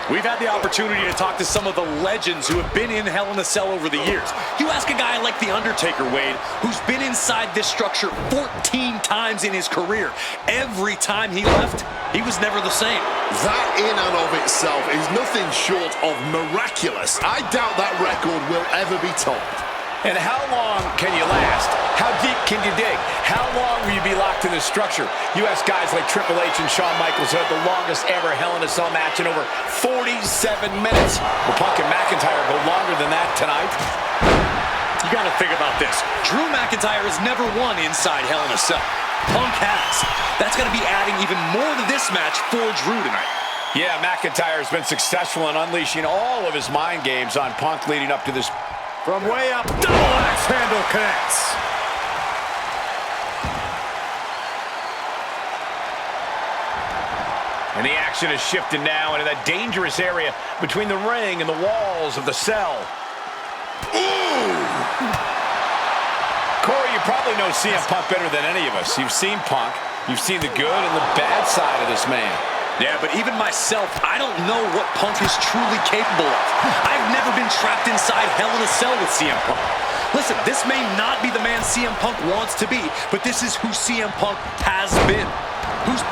We've had the opportunity to talk to some of the legends who have been in Hell in a Cell over the years. You ask a guy like The Undertaker, Wade, who's been inside this structure 14 times in his career. Every time he left, he was never the same. That in and of itself is nothing short of miraculous. I doubt that record will ever be topped. And how long can you last? How deep can you dig? How long will you be locked in this structure? You ask guys like Triple H and Shawn Michaels who had the longest ever Hell in a Cell match in over 47 minutes. Will Punk and McIntyre go longer than that tonight? You gotta think about this. Drew McIntyre has never won inside Hell in a Cell. Punk has. That's gonna be adding even more to this match for Drew tonight. Yeah, McIntyre has been successful in unleashing all of his mind games on Punk leading up to this. From way up, double axe handle connects. And the action is shifted now into that dangerous area between the ring and the walls of the cell. Ooh! Corey, you probably know CM Punk better than any of us. You've seen Punk. You've seen the good and the bad side of this man. Yeah, but even myself, I don't know what Punk is truly capable of. I've never been trapped inside Hell in a Cell with CM Punk. Listen, this may not be the man CM Punk wants to be, but this is who CM Punk has been.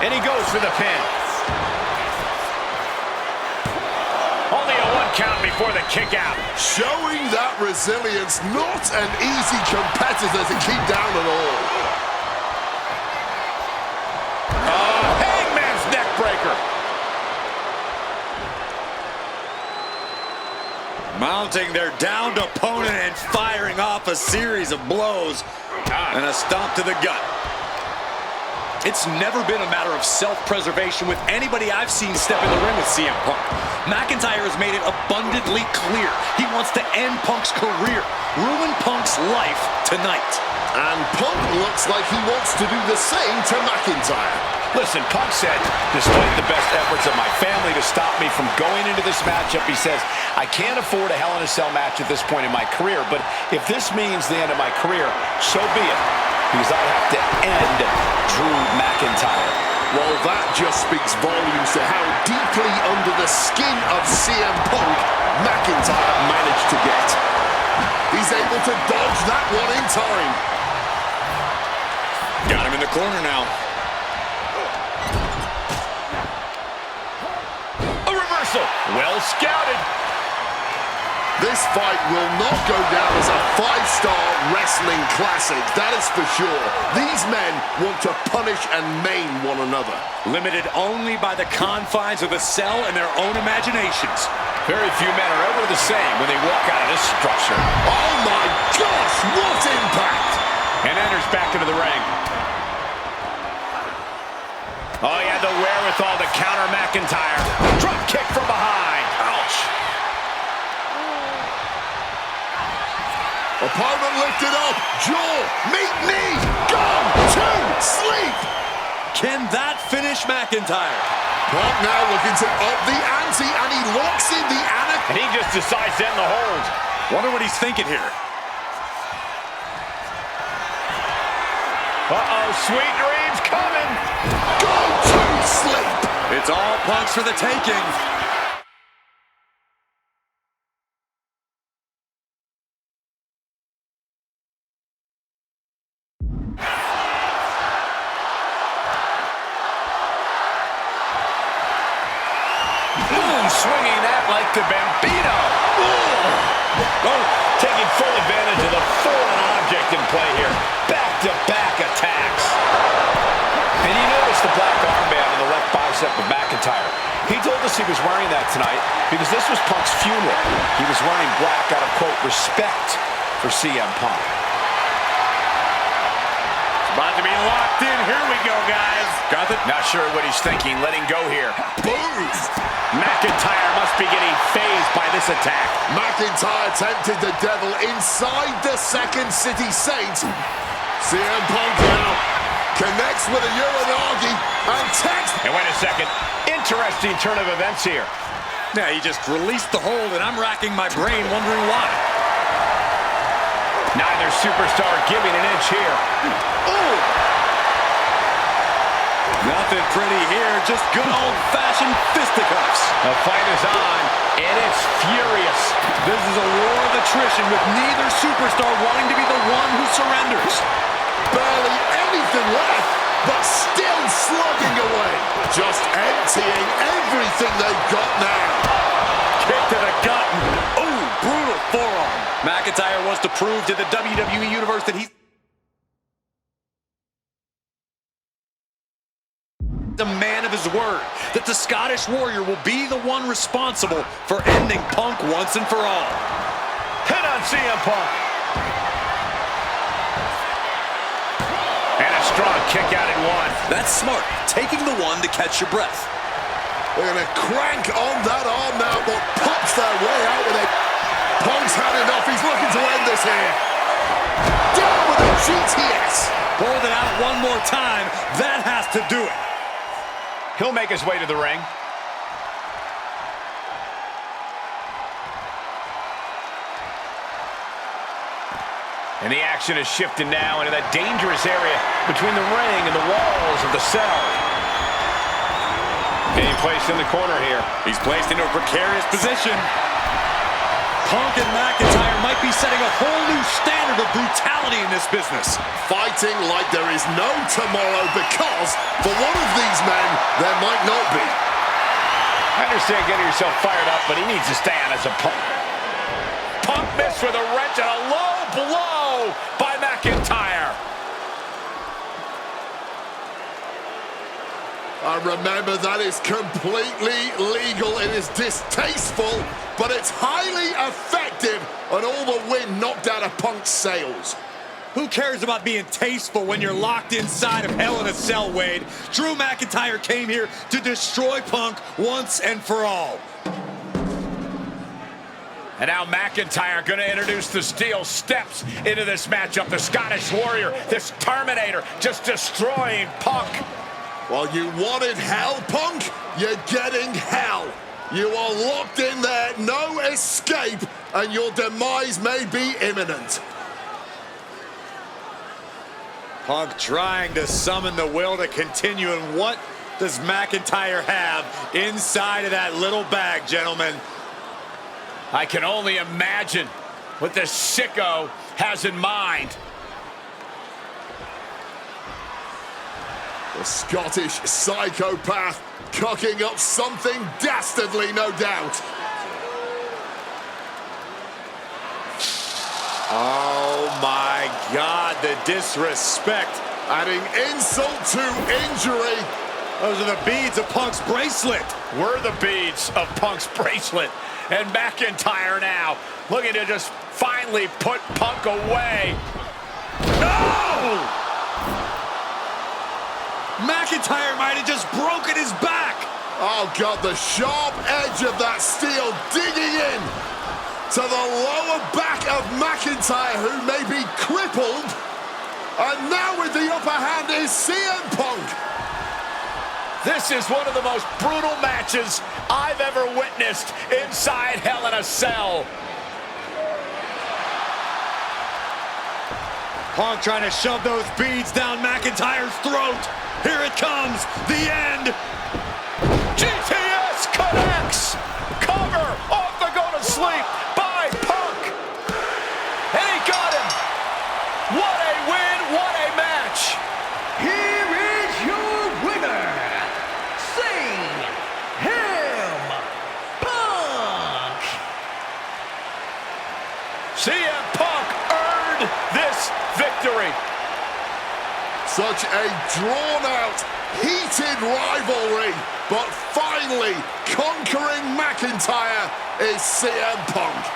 And he goes for the pin. Only a 1 count before the kick out. Showing that resilience, not an easy competitor to keep down at all. Hangman's neck breaker. Mounting their downed opponent and firing off a series of blows and a stomp to the gut. It's never been a matter of self-preservation with anybody I've seen step in the ring with CM Punk. McIntyre has made it abundantly clear he wants to end Punk's career, ruin Punk's life tonight. And Punk looks like he wants to do the same to McIntyre. Listen, Punk said, despite the best efforts of my family to stop me from going into this matchup, he says, I can't afford a Hell in a Cell match at this point in my career, but if this means the end of my career, so be it, because I have to end Drew McIntyre. Well, that just speaks volumes to how deeply under the skin of CM Punk McIntyre managed to get. He's able to dodge that one in time. Got him in the corner now. A reversal. Well scouted. This fight will not go down as a 5-star wrestling classic, that is for sure. These men want to punish and maim one another. Limited only by the confines of the cell and their own imaginations. Very few men are ever the same when they walk out of this structure. Oh my gosh, what impact! And enters back into the ring. Oh, he had the wherewithal to counter McIntyre. Drop kick from behind. Ouch. Opponent lifted up, jaw, meet knee, gone, 2, sleep! Can that finish McIntyre? Punk now looking to up the ante, and he locks in the And he just decides to end the hold. Wonder what he's thinking here. Uh-oh, sweet dreams coming. Go It's all Punk's for the taking. Swinging that like the Bambino. Oh, taking full advantage of the foreign object in play here. Back-to-back attacks. And you notice the black armband on the left bicep of McIntyre. He told us he was wearing that tonight because this was Punk's funeral. He was wearing black out of, quote, respect for CM Punk. About to be locked in. Here we go, guys. Got it? Not sure what he's thinking. Letting go here. Boom! McIntyre must be getting phased by this attack. McIntyre tempted the devil inside the Second City Saint. CM Punk now connects with a Uranagi and text. And wait a second. Interesting turn of events here. Yeah, he just released the hold, and I'm racking my brain wondering why. Neither superstar giving an inch here. Ooh! Nothing pretty here, just good old-fashioned fisticuffs. The fight is on, and it's furious. This is a war of attrition with neither superstar wanting to be the one who surrenders. Barely anything left, but still slugging away. Just emptying everything they've got now. Kick to the gut. Ooh, brutal forearm. McIntyre wants to prove to the WWE Universe that he's a man of his word, that the Scottish Warrior will be the one responsible for ending Punk once and for all. Hit on CM Punk. And a strong kick out in one. That's smart, taking the one to catch your breath. They're going to crank on that arm now, but pops their way out with it. Punk's had enough. He's looking to end this here. Down with a GTS. Hold it out one more time. That has to do it. He'll make his way to the ring. And the action is shifting now into that dangerous area between the ring and the walls of the cell. Getting placed in the corner here. He's placed into a precarious position. Punk and McIntyre might be setting a whole new standard of brutality in this business. Fighting like there is no tomorrow because for one of these men, there might not be. I understand getting yourself fired up, but he needs to stay on as a Punk. Punk missed with a wrench and a low blow by McIntyre. And remember, that is completely legal. It is distasteful, but it's highly effective, and all the wind knocked out of Punk's sails. Who cares about being tasteful when you're locked inside of Hell in a Cell, Wade? Drew McIntyre came here to destroy Punk once and for all. And now McIntyre going to introduce the steel steps into this matchup. The Scottish Warrior, this Terminator, just destroying Punk. Well, you wanted hell, Punk? You're getting hell. You are locked in there, no escape, and your demise may be imminent. Punk trying to summon the will to continue, and what does McIntyre have inside of that little bag, gentlemen? I can only imagine what this sicko has in mind. The Scottish psychopath cocking up something dastardly, no doubt. Oh my God, the disrespect. Adding insult to injury. Those are the beads of Punk's bracelet. Were the beads of Punk's bracelet. And McIntyre now looking to just finally put Punk away. No! McIntyre might have just broken his back. Oh God, the sharp edge of that steel digging in to the lower back of McIntyre, who may be crippled. And now with the upper hand is CM Punk. This is one of the most brutal matches I've ever witnessed inside Hell in a Cell. Punk trying to shove those beads down McIntyre's throat. Here it comes, the end. Such a drawn-out, heated rivalry, but finally conquering McIntyre is CM Punk.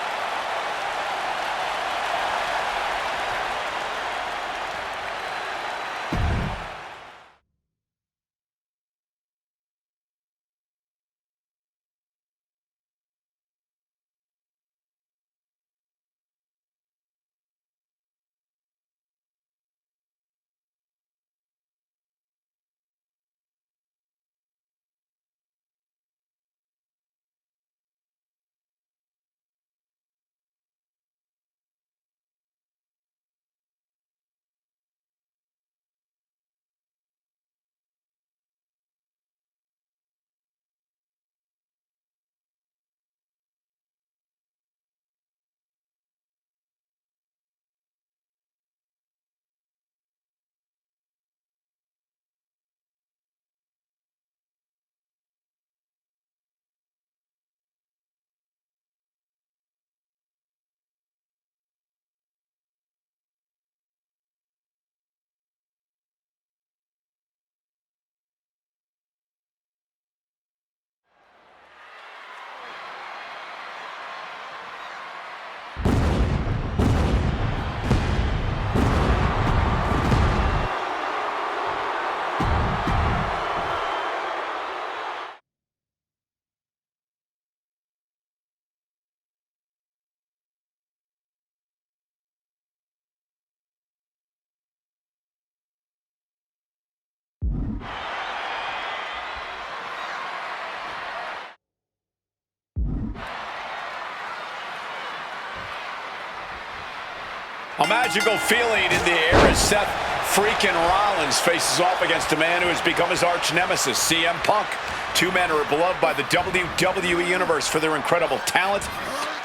A magical feeling in the air as Seth freaking Rollins faces off against a man who has become his arch nemesis, CM Punk. Two men who are beloved by the WWE Universe for their incredible talent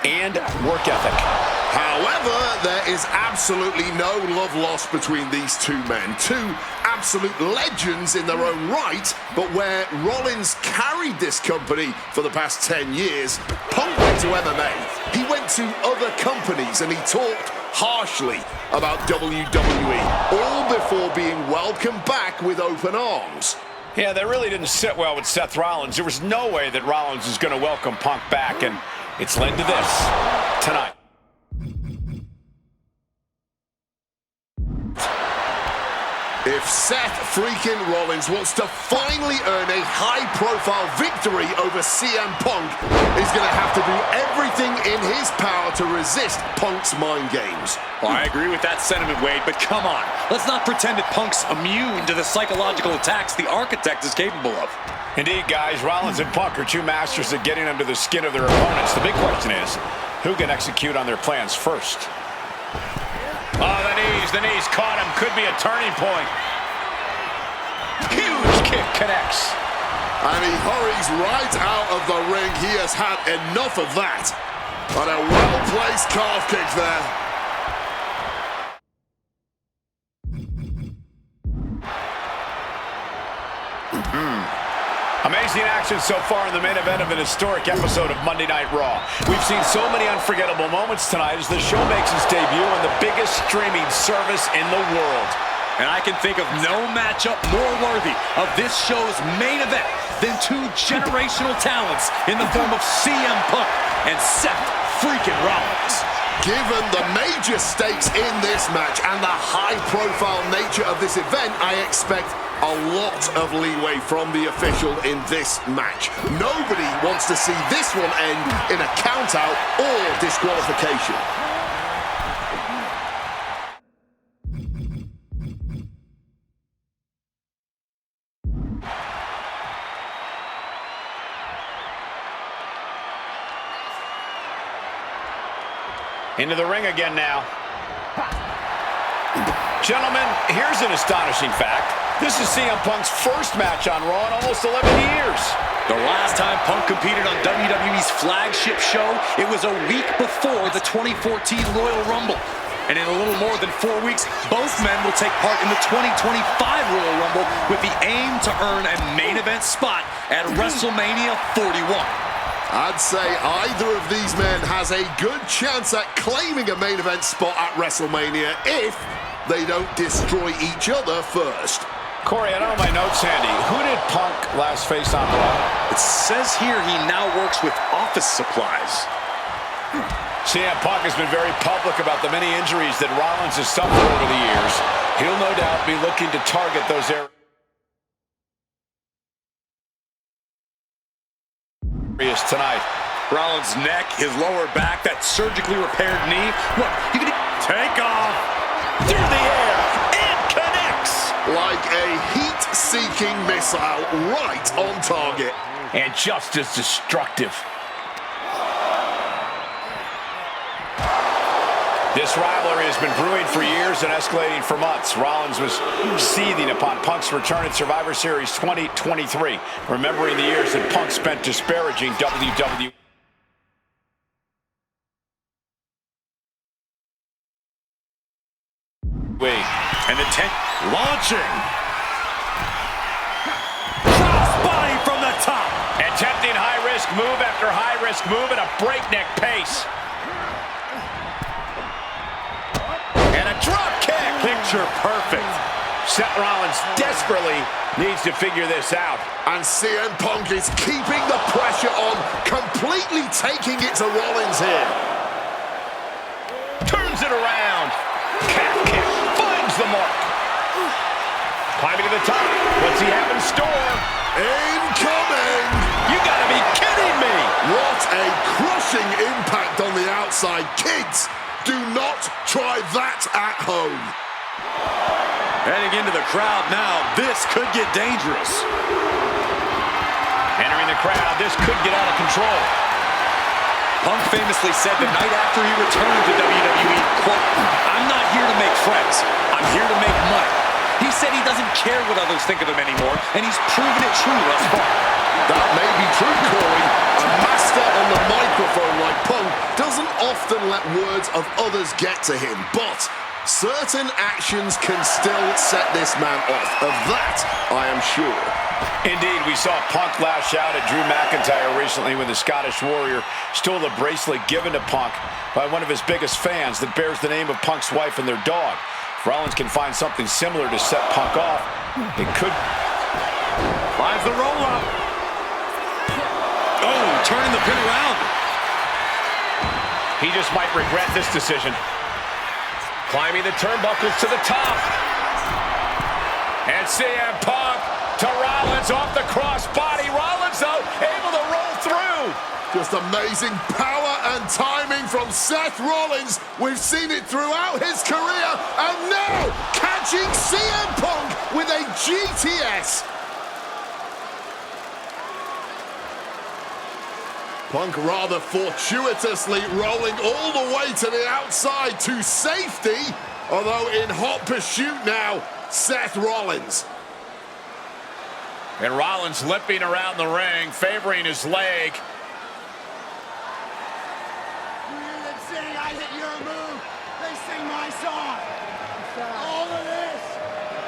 and work ethic. However, there is absolutely no love lost between these two men. Two absolute legends in their own right, but where Rollins carried this company for the past 10 years, Punk went to MMA. He went to other companies and he talked harshly about WWE, all before being welcomed back with open arms. Yeah, that really didn't sit well with Seth Rollins. There was no way that Rollins was going to welcome Punk back, and it's led to this tonight. If Seth freaking Rollins wants to finally earn a high-profile victory over CM Punk, he's going to have to do everything in his power to resist Punk's mind games. Well, I agree with that sentiment, Wade, but come on. Let's not pretend that Punk's immune to the psychological attacks the Architect is capable of. Indeed, guys, Rollins and Punk are two masters at getting under the skin of their opponents. The big question is, who can execute on their plans first? Oh, the knees caught him. Could be a turning point. Huge kick connects. And he hurries right out of the ring. He has had enough of that. And a well-placed calf kick there. Amazing action so far in the main event of an historic episode of Monday Night Raw. We've seen so many unforgettable moments tonight as the show makes its debut on the biggest streaming service in the world. And I can think of no matchup more worthy of this show's main event than two generational talents in the form of CM Punk and Seth freaking Rollins. Given the major stakes in this match and the high-profile nature of this event, I expect a lot of leeway from the official in this match. Nobody wants to see this one end in a count-out or disqualification. Into the ring again now. Gentlemen, here's an astonishing fact. This is CM Punk's first match on Raw in almost 11 years. The last time Punk competed on WWE's flagship show, it was a week before the 2014 Royal Rumble. And in a little more than 4 weeks, both men will take part in the 2025 Royal Rumble with the aim to earn a main event spot at WrestleMania 41. I'd say either of these men has a good chance at claiming a main event spot at WrestleMania if they don't destroy each other first. Corey, I don't have my notes handy. Who did Punk last face on Raw? It says here he now works with office supplies. CM Punk has been very public about the many injuries that Rollins has suffered over the years. He'll no doubt be looking to target those areas tonight. Rollins' neck, his lower back, that surgically repaired knee. Look, you can Take off. through the air and connects. Like a heat-seeking missile right on target. And just as destructive. This rivalry has been brewing for years and escalating for months. Rollins was seething upon Punk's return at Survivor Series 2023, remembering the years that Punk spent disparaging WWE. And the 10 Launching. Crossbody from the top. Attempting high-risk move after high-risk move at a breakneck pace. And a drop kick. Picture perfect. Seth Rollins desperately needs to figure this out. And CM Punk is keeping the pressure on, completely taking it to Rollins here. Turns it around. Calf kick. Finds the mark. Climbing to the top. What's he have in store? Incoming! You gotta be kidding me! What a crushing impact on the outside. Kids, do not try that at home. Heading into the crowd now. This could get dangerous. Entering the crowd, this could get out of control. Punk famously said the night after he returned to WWE, quote, "I'm not here to make friends. I'm here to make money." He said he doesn't care what others think of him anymore, and he's proven it true thus far. That may be true, Corey. A master on the microphone like Punk doesn't often let words of others get to him, but certain actions can still set this man off. Of that, I am sure. Indeed, we saw Punk lash out at Drew McIntyre recently when the Scottish Warrior stole the bracelet given to Punk by one of his biggest fans that bears the name of Punk's wife and their dog. If Rollins can find something similar to set Punk off, it could... Finds the roll-up. Oh, turning the pin around. He just might regret this decision. Climbing the turnbuckles to the top. And CM Punk to Rollins off the crossbody. Rollins, though, able to roll through. Just amazing power and timing from Seth Rollins. We've seen it throughout his career, and now catching CM Punk with a GTS. Punk rather fortuitously rolling all the way to the outside to safety, although in hot pursuit now, Seth Rollins. And Rollins limping around the ring, favoring his leg. I hit your move. They sing my song. All of this.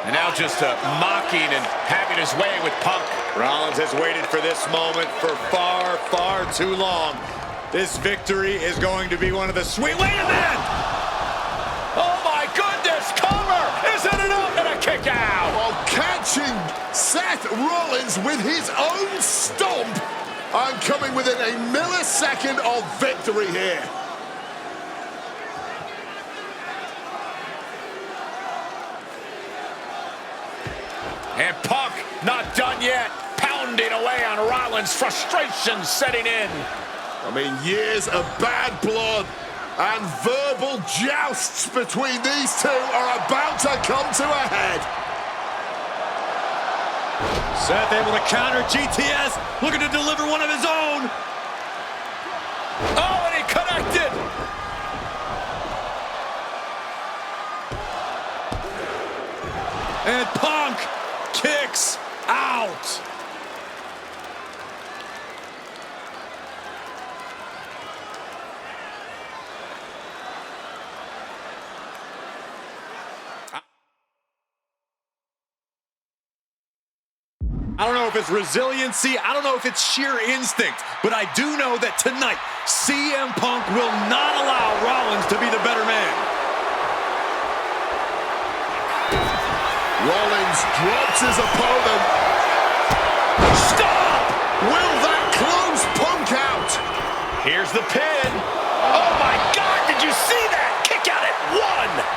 And now just mocking and having his way with Punk. Rollins has waited for this moment for far, far too long. This victory is going to be one of the sweet... Wait a minute! Oh my goodness, cover! Is it enough? And a kick out! While catching Seth Rollins with his own stomp, and coming within a millisecond of victory here. And Punk not done yet, pounding away on Rollins, frustration setting in. I mean, years of bad blood and verbal jousts between these two are about to come to a head. Seth able to counter GTS, looking to deliver one of his own. Oh, and he connected. And Punk kicks out. I don't know if it's resiliency, I don't know if it's sheer instinct, but I do know that tonight, CM Punk will not allow Rollins to be the better man. Rollins drops his opponent. Stop! Will that close Punk out? Here's the pin. Oh my God, did you see that? Kick out at 1.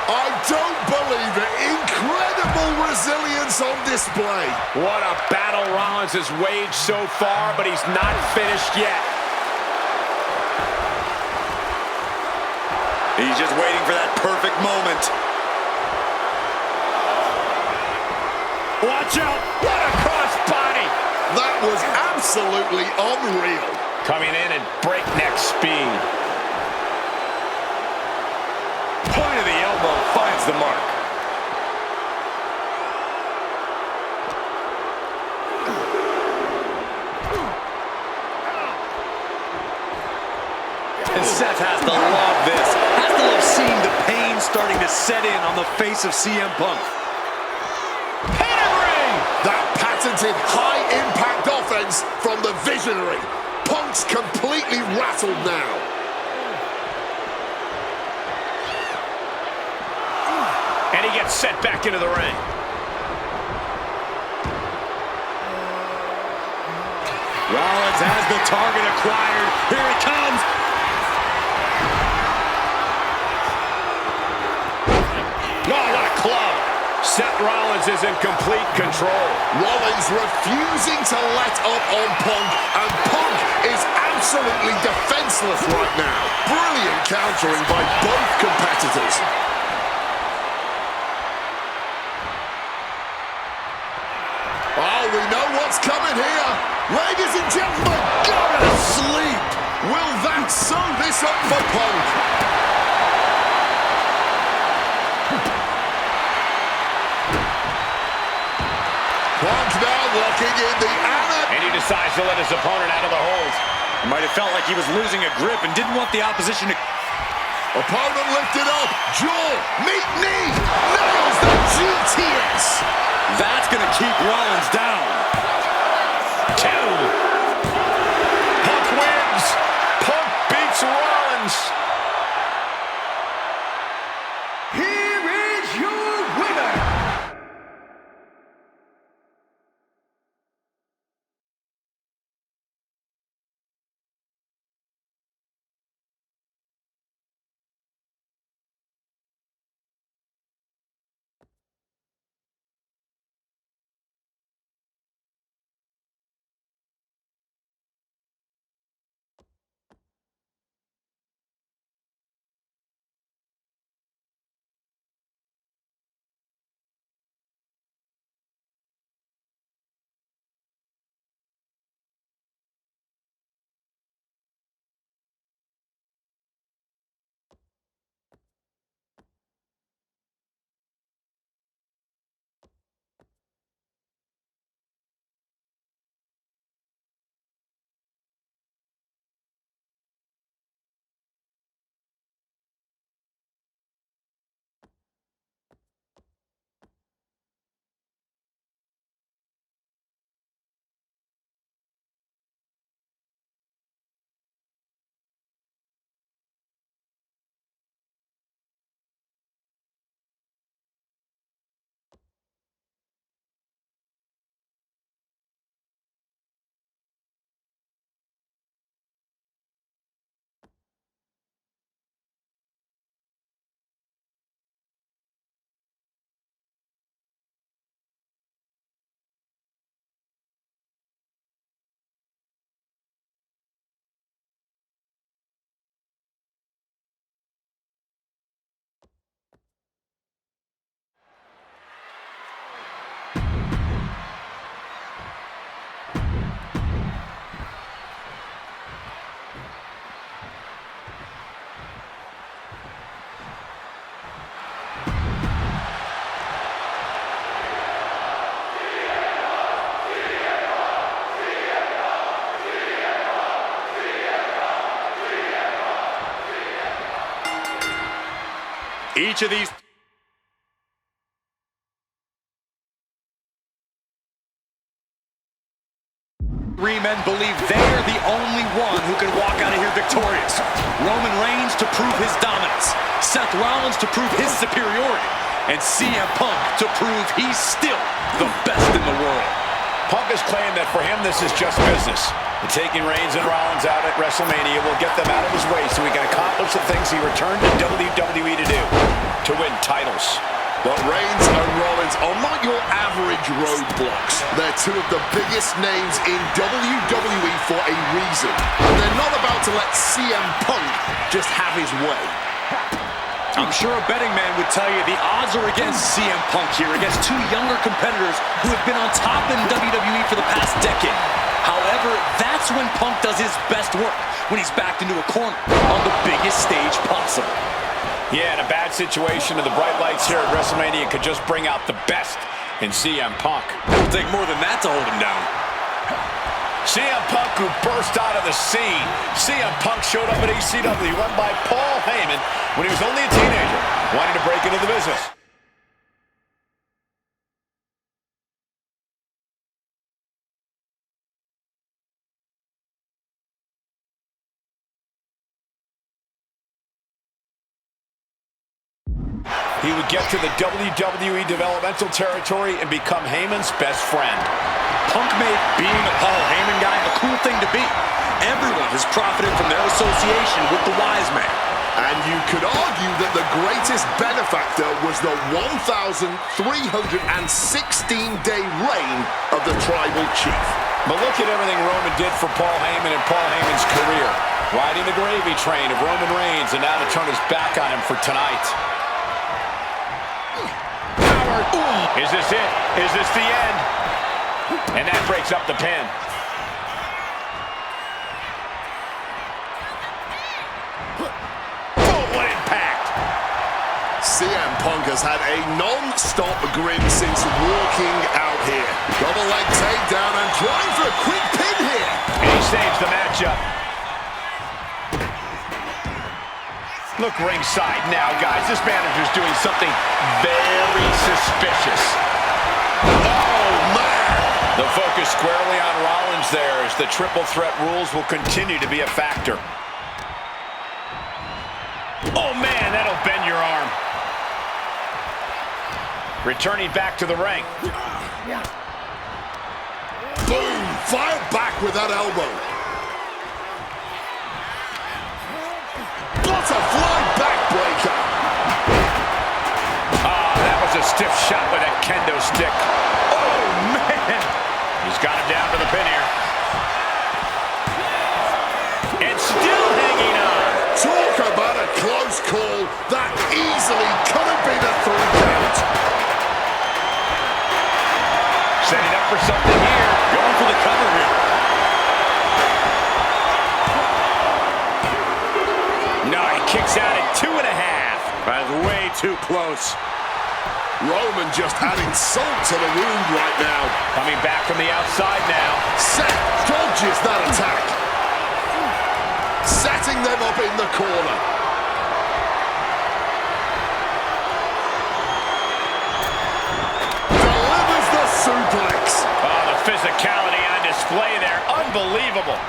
I don't believe it. Incredible resilience on display. What a battle Rollins has waged so far, but he's not finished yet. He's just waiting for that perfect moment. Watch out! What a crossbody! That was absolutely unreal. Coming in at breakneck speed. Point of the elbow finds the mark. And Seth has to love this. Has to love seeing the pain starting to set in on the face of CM Punk. That patented high-impact offense from the Visionary. Punk's completely rattled now. And he gets set back into the ring. Rollins has the target acquired. Here it comes. Oh, what a club. Seth Rollins is in complete control. Rollins refusing to let up on Punk, and Punk is absolutely defenseless right now. Brilliant countering by both competitors. Oh, we know what's coming here. Ladies and gentlemen, go to sleep. Will that sew this up for Punk? Punk now locking in the Anna. And he decides to let his opponent out of the hold. He might have felt like he was losing a grip and didn't want the opposition to... Opponent lifted up. Jaw, meet knee. Nails the GTS. That's going to keep Rollins down. 2. Punk wins. Punk beats Rollins. Here is your winner. Each of these... Three men believe they're the only one who can walk out of here victorious. Roman Reigns to prove his dominance. Seth Rollins to prove his superiority. and CM Punk to prove he's still the best in the world. Punk has claimed that for him, this is just business. And taking Reigns and Rollins out at WrestleMania will get them out of his way so he can accomplish the things he returned to WWE to do, to win titles. But Reigns and Rollins are not your average roadblocks. They're two of the biggest names in WWE for a reason. And they're not about to let CM Punk just have his way. I'm sure a betting man would tell you the odds are against CM Punk here, against two younger competitors who have been on top in WWE for the past decade. However, that's when Punk does his best work, when he's backed into a corner on the biggest stage possible. Yeah, in a bad situation, and the bright lights here at WrestleMania could just bring out the best in CM Punk. It'll take more than that to hold him down. CM Punk, who burst out of the scene. CM Punk showed up at ECW, run by Paul Heyman when he was only a teenager, wanting to break into the business. He would get to the WWE developmental territory and become Heyman's best friend. Punk made being a Paul Heyman guy a cool thing to be. Everyone has profited from their association with the wise man. And you could argue that the greatest benefactor was the 1,316-day reign of the Tribal Chief. But look at everything Roman did for Paul Heyman and Paul Heyman's career. Riding the gravy train of Roman Reigns, and now to turn his back on him for tonight. Is this it? Is this the end? And that breaks up the pin. Oh, what impact! CM Punk has had a non-stop grin since walking out here. Double leg takedown and trying for a quick pin here. And he saves the matchup. Look ringside now, guys. This manager's doing something very suspicious. Oh, man! The focus squarely on Rollins there as the triple threat rules will continue to be a factor. Oh, man, that'll bend your arm. Returning back to the ring. Boom! Fired back with that elbow. What a fly backbreaker! Ah, that was a stiff shot with that kendo stick. Oh, man! He's got him down to the pin here. And still hanging on. Talk about a close call. That easily could have been a 3 count. Setting up for something here. Going for the cover here. No, he kicks out at 2.5. That's way too close. Roman just adding salt to the wound right now. Coming back from the outside now. Seth dodges that attack. Setting them up in the corner. Delivers the suplex. Oh, the physicality on display there. Unbelievable.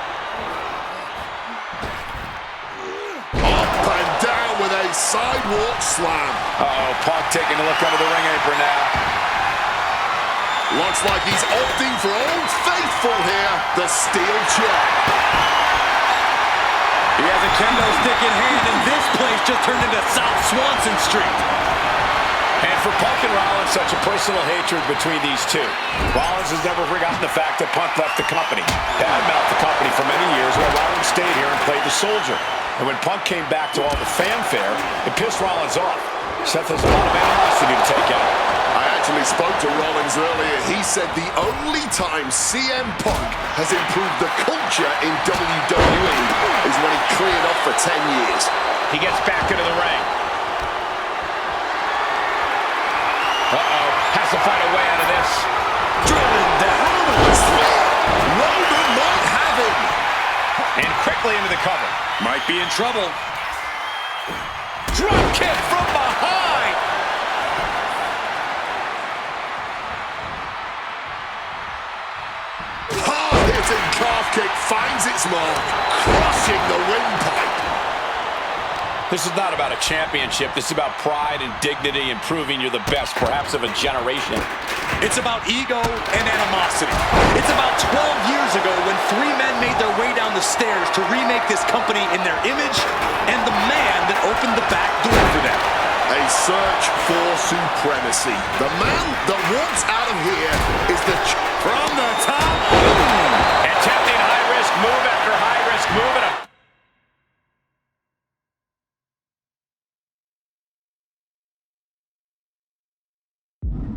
Up and down with a sidewalk slam. Uh-oh, Punk taking a look under the ring apron now. Looks like he's opting for Old Faithful here. The steel chair. He has a kendo stick in hand, and this place just turned into South Swanson Street. And for Punk and Rollins, such a personal hatred between these two. Rollins has never forgotten the fact that Punk left the company. Badmouthed the company for many years while Rollins stayed here and played the soldier. And when Punk came back to all the fanfare, it pissed Rollins off. Seth has a lot of animosity to take out. I actually spoke to Rollins earlier. He said the only time CM Punk has improved the culture in WWE is when he cleared up for 10 years. He gets back into the ring. Uh-oh, has to find a way out of this. Driven down. Roman might have him. And quickly into the cover. Might be in trouble. Drop kick from behind. Hard-hitting calf kick finds its mark, crushing the windpipe. This is not about a championship. This is about pride and dignity and proving you're the best, perhaps of a generation. It's about ego and animosity. It's about 12 years ago when three men made their way down the stairs to remake this company in their image, and the man that opened the back door for them. A search for supremacy. The man that walks out of here is the From the top. Attempting high-risk move after high-risk move and a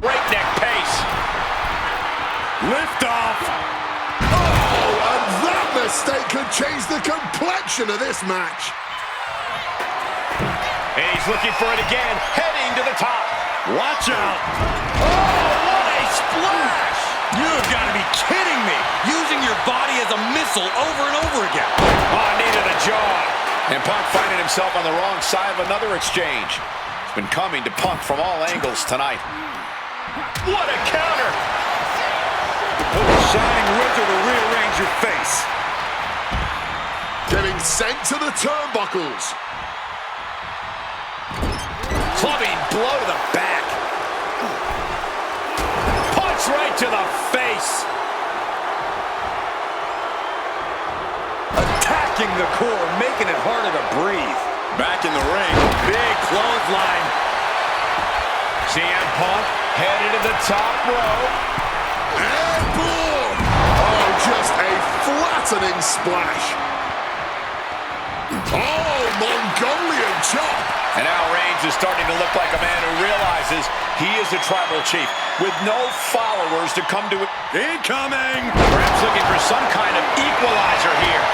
breakneck pace. Lift off. Oh, and that mistake could change the complexion of this match. And he's looking for it again, heading to the top. Watch out. Oh, what a splash! You've got to be kidding me! Using your body as a missile over and over again. Oh, knee to the jaw. And Punk finding himself on the wrong side of another exchange. It's been coming to Punk from all angles tonight. What a counter! The shining wizard will rearrange your face. Getting sent to the turnbuckles. Clubbing blow to the back. Punch right to the face. Attacking the core, making it harder to breathe. Back in the ring. Big clothesline. CM Punk headed to the top rope. And boom! Oh, just a flattening splash. Oh, Mongolian chop. And now Reigns is starting to look like a man who realizes he is a tribal chief with no followers to come to it. Incoming! Perhaps looking for some kind of equalizer here.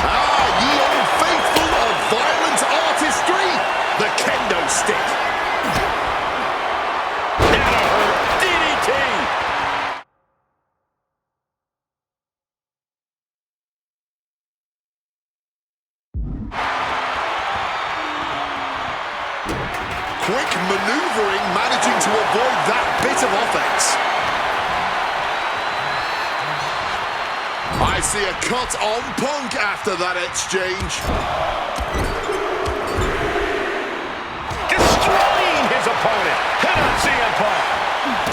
Ah, ye old faithful of violent artistry, the kendo stick. That'll hurt. DDT. Quick maneuvering, managing to avoid that bit of offense. I see a cut on Punk after that exchange. Destroying his opponent. Hit on CM Punk.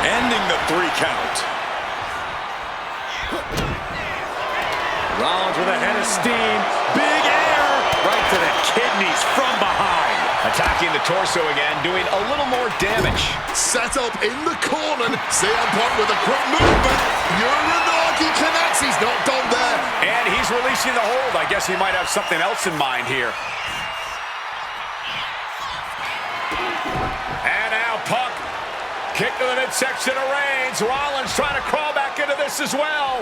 Ending the 3 count. Rollins with a head of steam. Big air. Right to the kidneys from behind. Attacking the torso again, doing a little more damage. Set up in the corner. CM Punk with a quick movement. Uranagi connects. He's not done there. And he's releasing the hold. I guess he might have something else in mind here. And now Punk. Kick to the midsection of Reigns. Rollins trying to crawl back into this as well.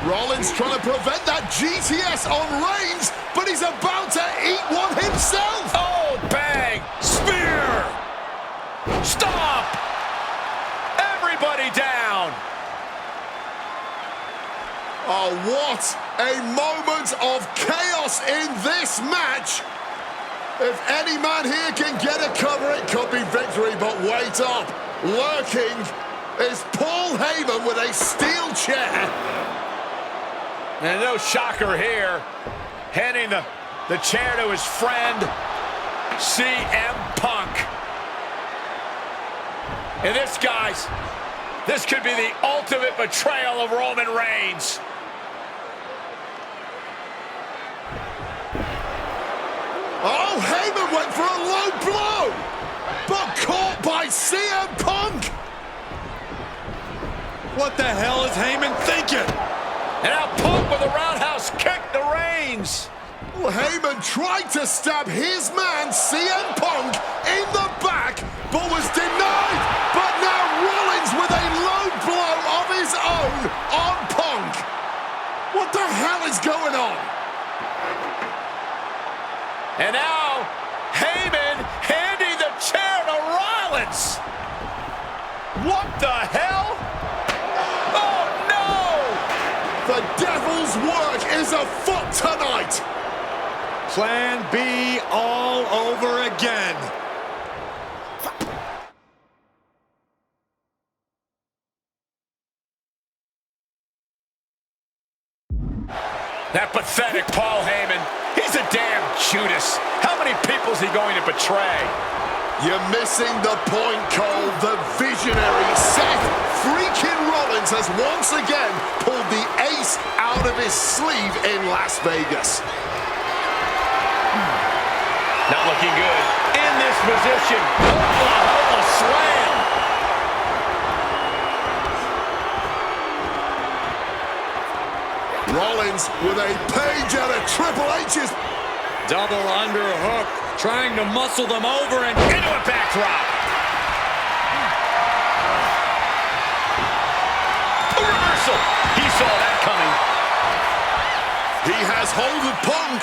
Rollins trying to prevent that GTS on Reigns, but he's about to eat one himself. Oh, bang! Spear! Stop! Everybody down! Oh, what a moment of chaos in this match. If any man here can get a cover, it could be victory, but wait up. Lurking is Paul Heyman with a steel chair. And no shocker here. Handing the chair to his friend, CM Punk. And this, guys, this could be the ultimate betrayal of Roman Reigns. Oh, Heyman went for a low blow, but caught by CM Punk. What the hell is Heyman thinking? And now Punk with a roundhouse kick to Reigns. Well, Heyman tried to stab his man, CM Punk, in the back, but was denied. But now Rollins with a low blow of his own on Punk. What the hell is going on? And now Heyman handing the chair to Rollins. What the hell? Oh, no! The devil's work is afoot tonight. Plan B all over again. That pathetic Paul Heyman. He's a damn Judas. How many people is he going to betray? You're missing the point, Cole. The visionary Seth freaking Rollins has once again pulled the ace out of his sleeve in Las Vegas. Not looking good. In this position. Oklahoma slam. Rollins with a page out of Triple H's. Double underhook, trying to muscle them over and Into a backdrop. A reversal. He saw that coming. He has hold of Punk.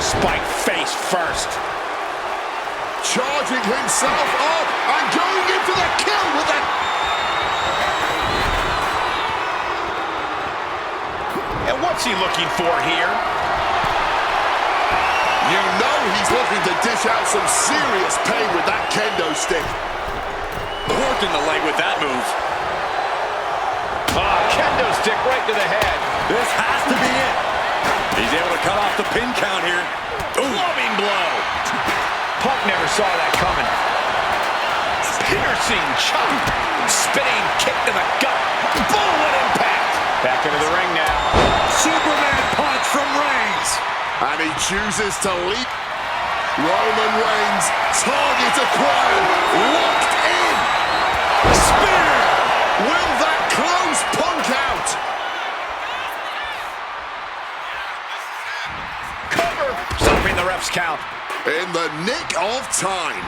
Spike face first. Charging himself up and going in for the kill with that. And what's he looking for here? You know he's looking to dish out some serious pain with that kendo stick. Working the leg with that move. Kendo stick right to the head. This has to be it. He's able to cut off the pin count here. Loving blow. Punk never saw that coming. Piercing chop. Spinning kick to the gut. Boom, what impact. Back into the ring now. Superman punch from Reigns. And he chooses to leap. Roman Reigns, target acquired, locked in. Spear! Will that close Punk out? Cover. Stopping the ref's count. In the nick of time.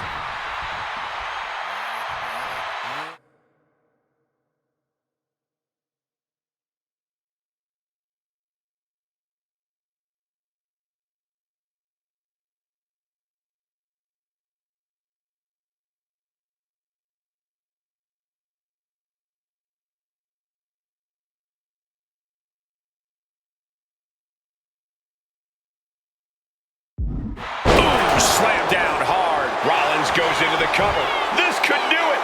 Slam down hard. Rollins goes into the cover. This could do it.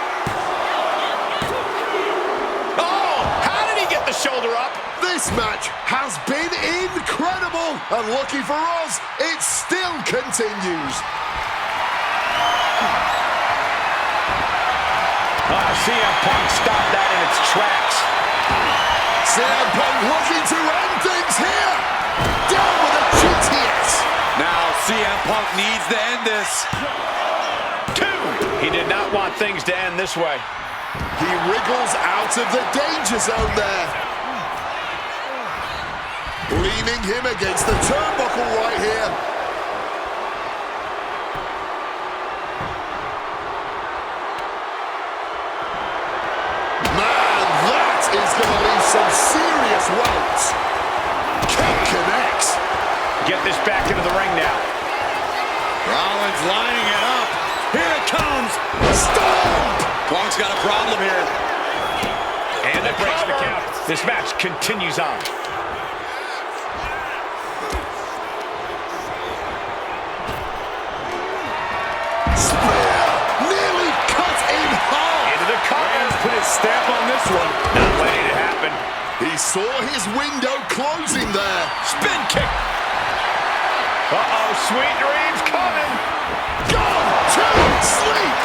Oh, how did he get the shoulder up? This match has been incredible. And lucky for us, it still continues. CM Punk stopped that in its tracks. CM Punk looking to end things here. Down with a GTS. Now CM Punk needs to end this. 2. He did not want things to end this way. He wriggles out of the danger zone there. Leaning him against the turnbuckle right here. Man, that is going to leave some serious welts. Kick connects. Get this back into the ring now. Rollins lining it up. Here it comes. Stomp! Punk's got a problem here. And it breaks the count. This match continues on. Spear nearly cut in half. Into the cover. Put his stamp on this one. Not letting it happen. He saw his window closing there. Spin kick. Sweet dreams coming. Gone to sleep.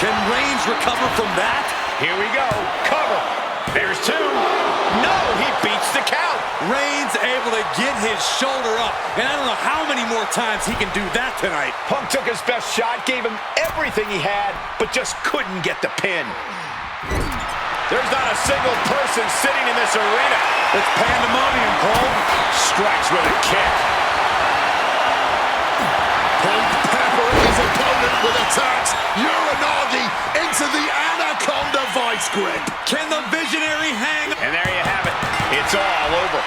Can Reigns recover from that? Here we go. Cover. There's 2. No, he beats the count. Reigns able to get his shoulder up. And I don't know how many more times he can do that tonight. Punk took his best shot, gave him everything he had, but just couldn't get the pin. There's not a single person sitting in this arena. It's pandemonium, Cole. Strikes with a kick. Punk peppering his opponent with attacks. Uranagi into the Anaconda vice grip. Can the visionary hang? And there you have it. It's all over.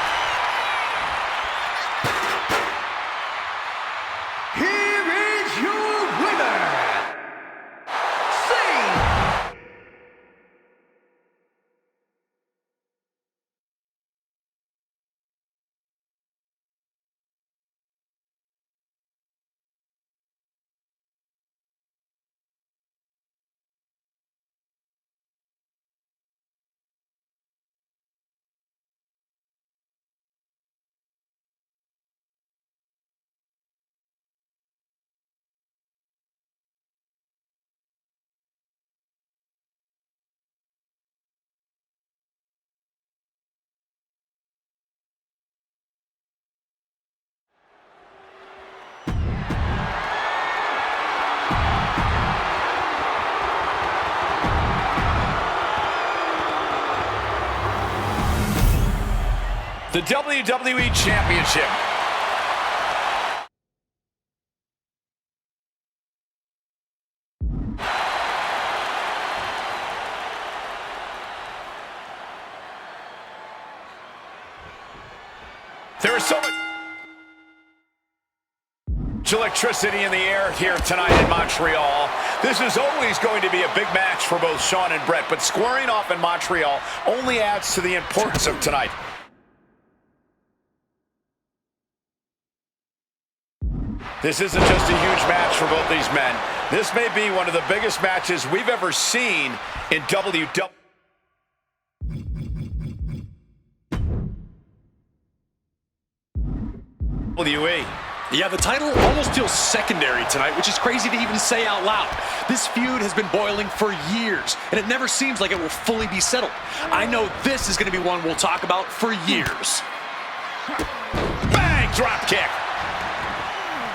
the WWE Championship. There is so much electricity in the air here tonight in Montreal. This is always going to be a big match for both Shawn and Bret, but squaring off in Montreal only adds to the importance of tonight. This isn't just a huge match for both these men. This may be one of the biggest matches we've ever seen in WWE. Yeah, the title almost feels secondary tonight, which is crazy to even say out loud. This feud has been boiling for years, and it never seems like it will fully be settled. I know this is going to be one we'll talk about for years. Bang! Drop kick.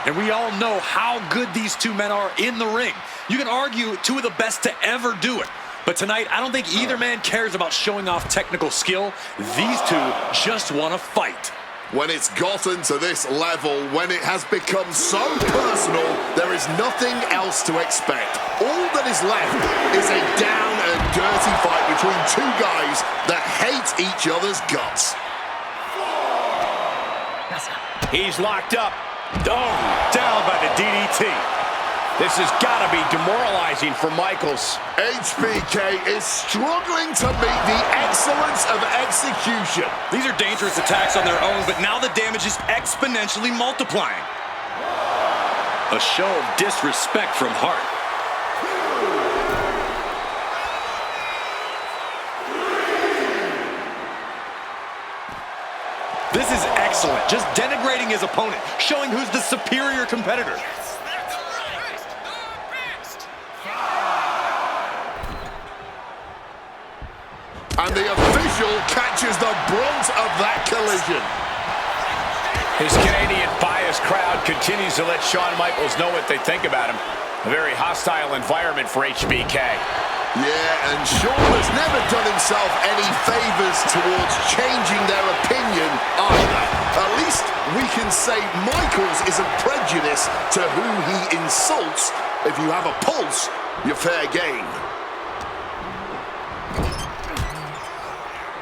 And we all know how good these two men are in the ring. You can argue two of the best to ever do it. But tonight, I don't think either man cares about showing off technical skill. These two just want to fight. When it's gotten to this level, when it has become so personal, there is nothing else to expect. All that is left is a down and dirty fight between two guys that hate each other's guts. He's locked up. Oh, down by the DDT. This has got to be demoralizing for Michaels. HBK is struggling to meet the excellence of execution. These are dangerous attacks on their own, but now the damage is exponentially multiplying. A show of disrespect from Hart. This is excellent. Just denigrating his opponent, showing who's the superior competitor. And the official catches the brunt of that collision. His Canadian-biased crowd continues to let Shawn Michaels know what they think about him. A very hostile environment for HBK. Yeah, and Shawn has never done himself any favors towards changing their opinion either. At least we can say Michaels isn't prejudiced to who he insults. If you have a pulse, you're fair game.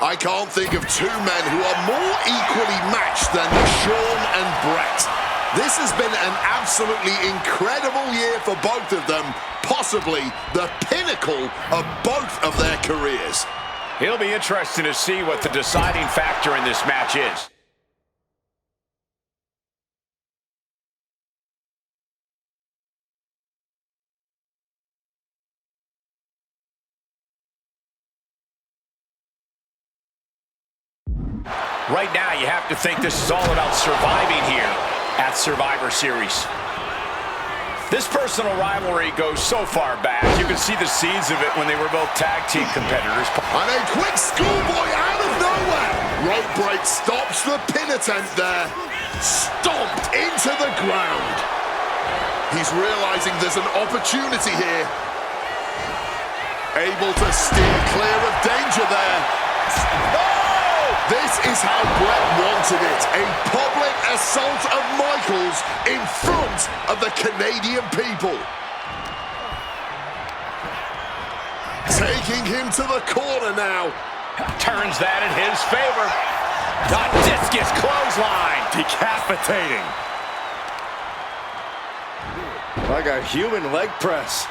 I can't think of two men who are more equally matched than Shawn and Bret. This has been an absolutely incredible year for both of them, possibly the pinnacle of both of their careers. It'll be interesting to see what the deciding factor in this match is. Right now, you have to think this is all about surviving here at Survivor Series. This personal rivalry goes so far back. You can see the seeds of it when they were both tag team competitors. And a quick schoolboy out of nowhere. Rope break stops the pin attempt there. Stomped into the ground. He's realizing there's an opportunity here. Able to steer clear of danger there. Oh! This is how Bret wanted it. A public assault of Michaels in front of the Canadian people. Taking him to the corner now. Turns that in his favor. The discus clothesline. Decapitating. Like a human leg press.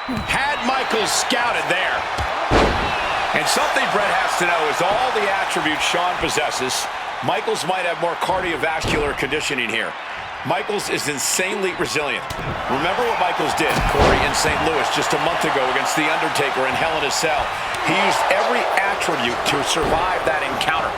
Had Michaels scouted there. And something Bret has to know is all the attributes Shawn possesses, Michaels might have more cardiovascular conditioning here. Michaels is insanely resilient. Remember what Michaels did, Corey, in St. Louis just a month ago against The Undertaker in Hell in a Cell. He used every attribute to survive that encounter.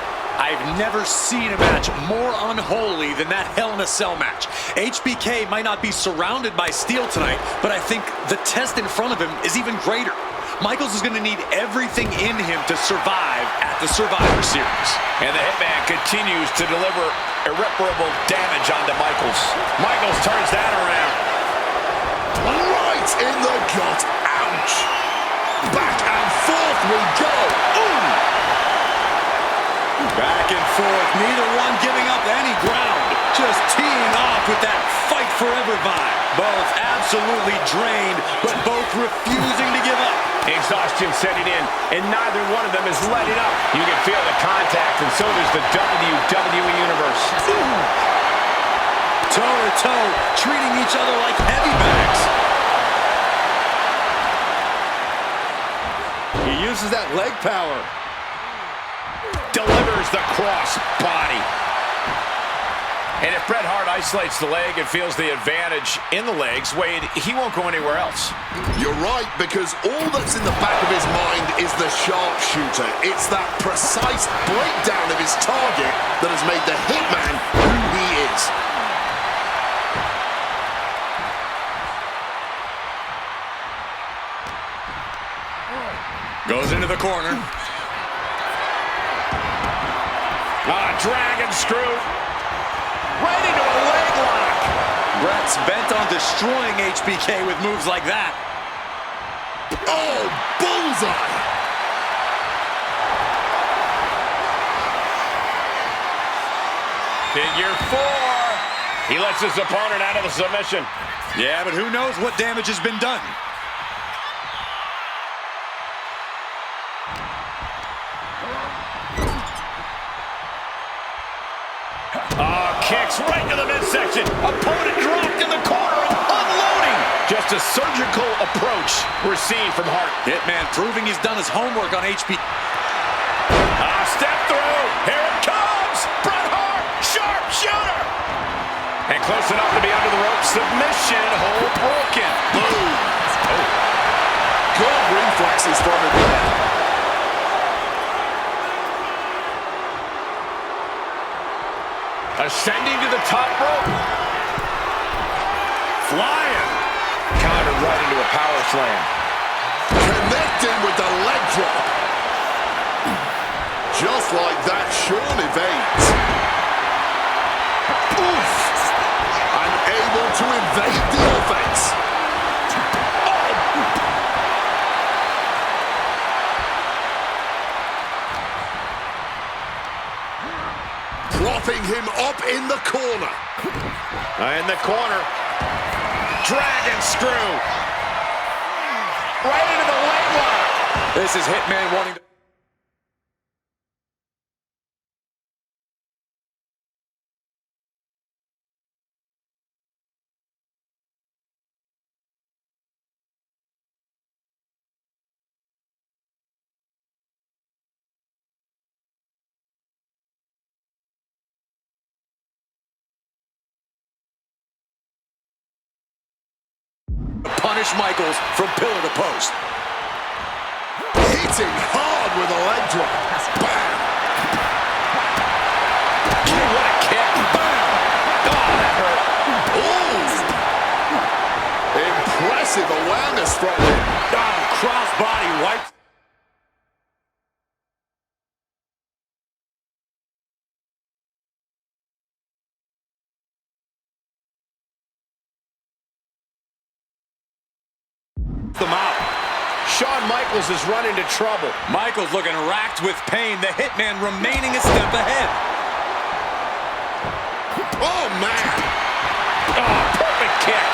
I've never seen a match more unholy than that Hell in a Cell match. HBK might not be surrounded by steel tonight, but I think the test in front of him is even greater. Michaels is going to need everything in him to survive at the Survivor Series. And the Hitman continues to deliver irreparable damage onto Michaels. Michaels turns that around. Right in the gut. Ouch. Back and forth Neither one giving up any ground. Just teeing off with that fight forever vibe. Both absolutely drained, but both refusing to give up. Exhaustion setting in, and neither one of them is letting up. You can feel the contact, and so does the WWE Universe. Toe-to-toe, treating each other like heavy bags. He uses that leg power. Delivers the cross body. And if Bret Hart isolates the leg and feels the advantage in the legs, Wade, he won't go anywhere else. You're right, because all that's in the back of his mind is the sharpshooter. It's that precise breakdown of his target that has made the Hitman who he is. Goes into the corner. Dragon screw. Right into a leg lock. Bret's bent on destroying HBK with moves like that. Oh, bullseye! Figure 4. He lets his opponent out of the submission. Yeah, but who knows what damage has been done. Kicks right to the midsection. Opponent dropped in the corner and unloading. Just a surgical approach we're seeing from Hart. Hitman proving he's done his homework on HP. Step through. Here it comes. Bret Hart. Sharp shooter. And close enough to be under the rope. Submission hold broken. Boom. Oh. Good reflexes from him there. Ascending to the top rope. Flying. Countered right into a power slam. Connecting with the leg drop. Just like that, Shawn evades. Oof. Unable to evade the offense. Propping him up in the corner. In the corner. Dragon screw. Right into the leg lock. This is Hitman wanting to... punish Michaels from pillar to post. Hitting hard with a leg drop. Bam! What a kick. Bam! Oh, that hurt. Ooh! Impressive awareness from him. Crossbody wiped. Them out. Shawn Michaels has run into trouble. Michaels looking racked with pain. The Hitman remaining a step ahead. Oh, man! Oh, perfect kick.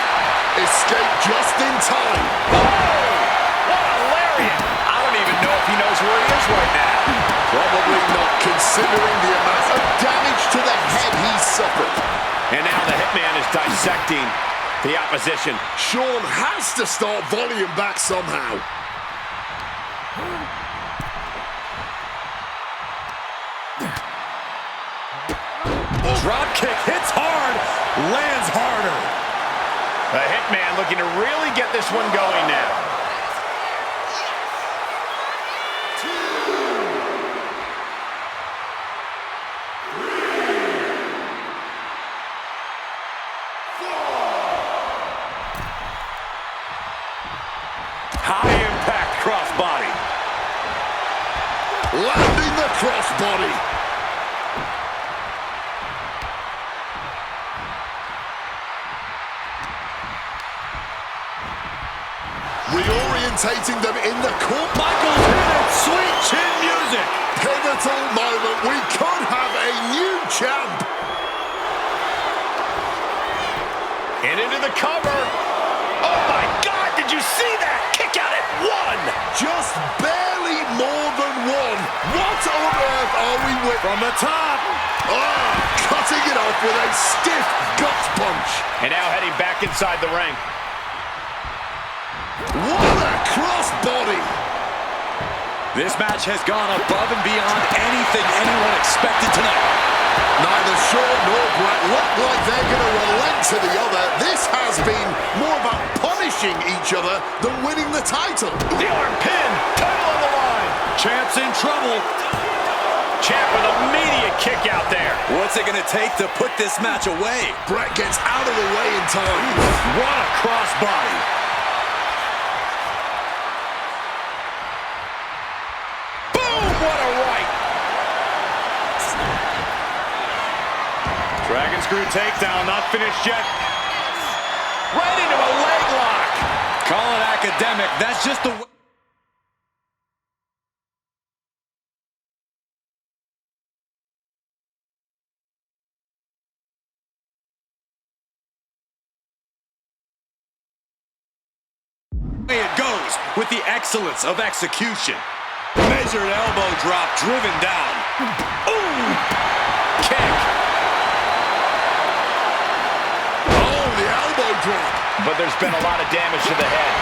Escape just in time. Oh, what a lariat. I don't even know if he knows where he is right now. Probably not, considering the amount of damage to the head he's suffered. And now the Hitman is dissecting the opposition. Shawn has to start volume back somehow. Drop kick hits hard, lands harder. The Hitman looking to really get this one going now. High impact crossbody. Landing the crossbody. reorientating them in the corner. Michaels hit it. Sweet chin music. Pivotal moment. We could have a new champ. And into the cover. Oh my God, did you see that? Kick out at one. Just barely more than one. What on earth are we with? From the top. Oh, cutting it off with a stiff gut punch. And now heading back inside the ring. What a crossbody. This match has gone above and beyond anything anyone expected tonight. Neither Shawn nor Brett look like they're going to relent to the other. This has been more about punishing each other than winning the title. The arm pin, title on the line. Champ's in trouble. Champ with a immediate kick out there. What's it going to take to put this match away? Brett gets out of the way in time. What a crossbody. Boom, what a right. Dragon screw takedown, not finished yet. Right into a leg lock. Call it academic. That's just the way. It goes with the excellence of execution. Measured elbow drop driven down. Ooh, kick. Oh, the elbow drop. But there's been a lot of damage to the head.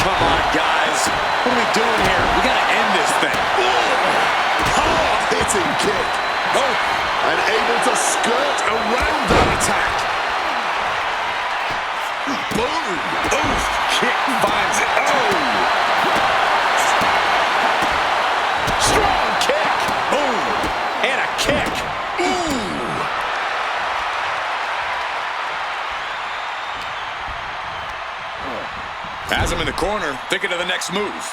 Come on, guys. What are we doing here? We got to end this thing. Hard-hitting kick. Oh, and able to skirt around that attack. Boom. Oof, kick finds it. Oh. Strong kick. Boom. And a kick. Ooh. Has him in the corner, thinking of the next move.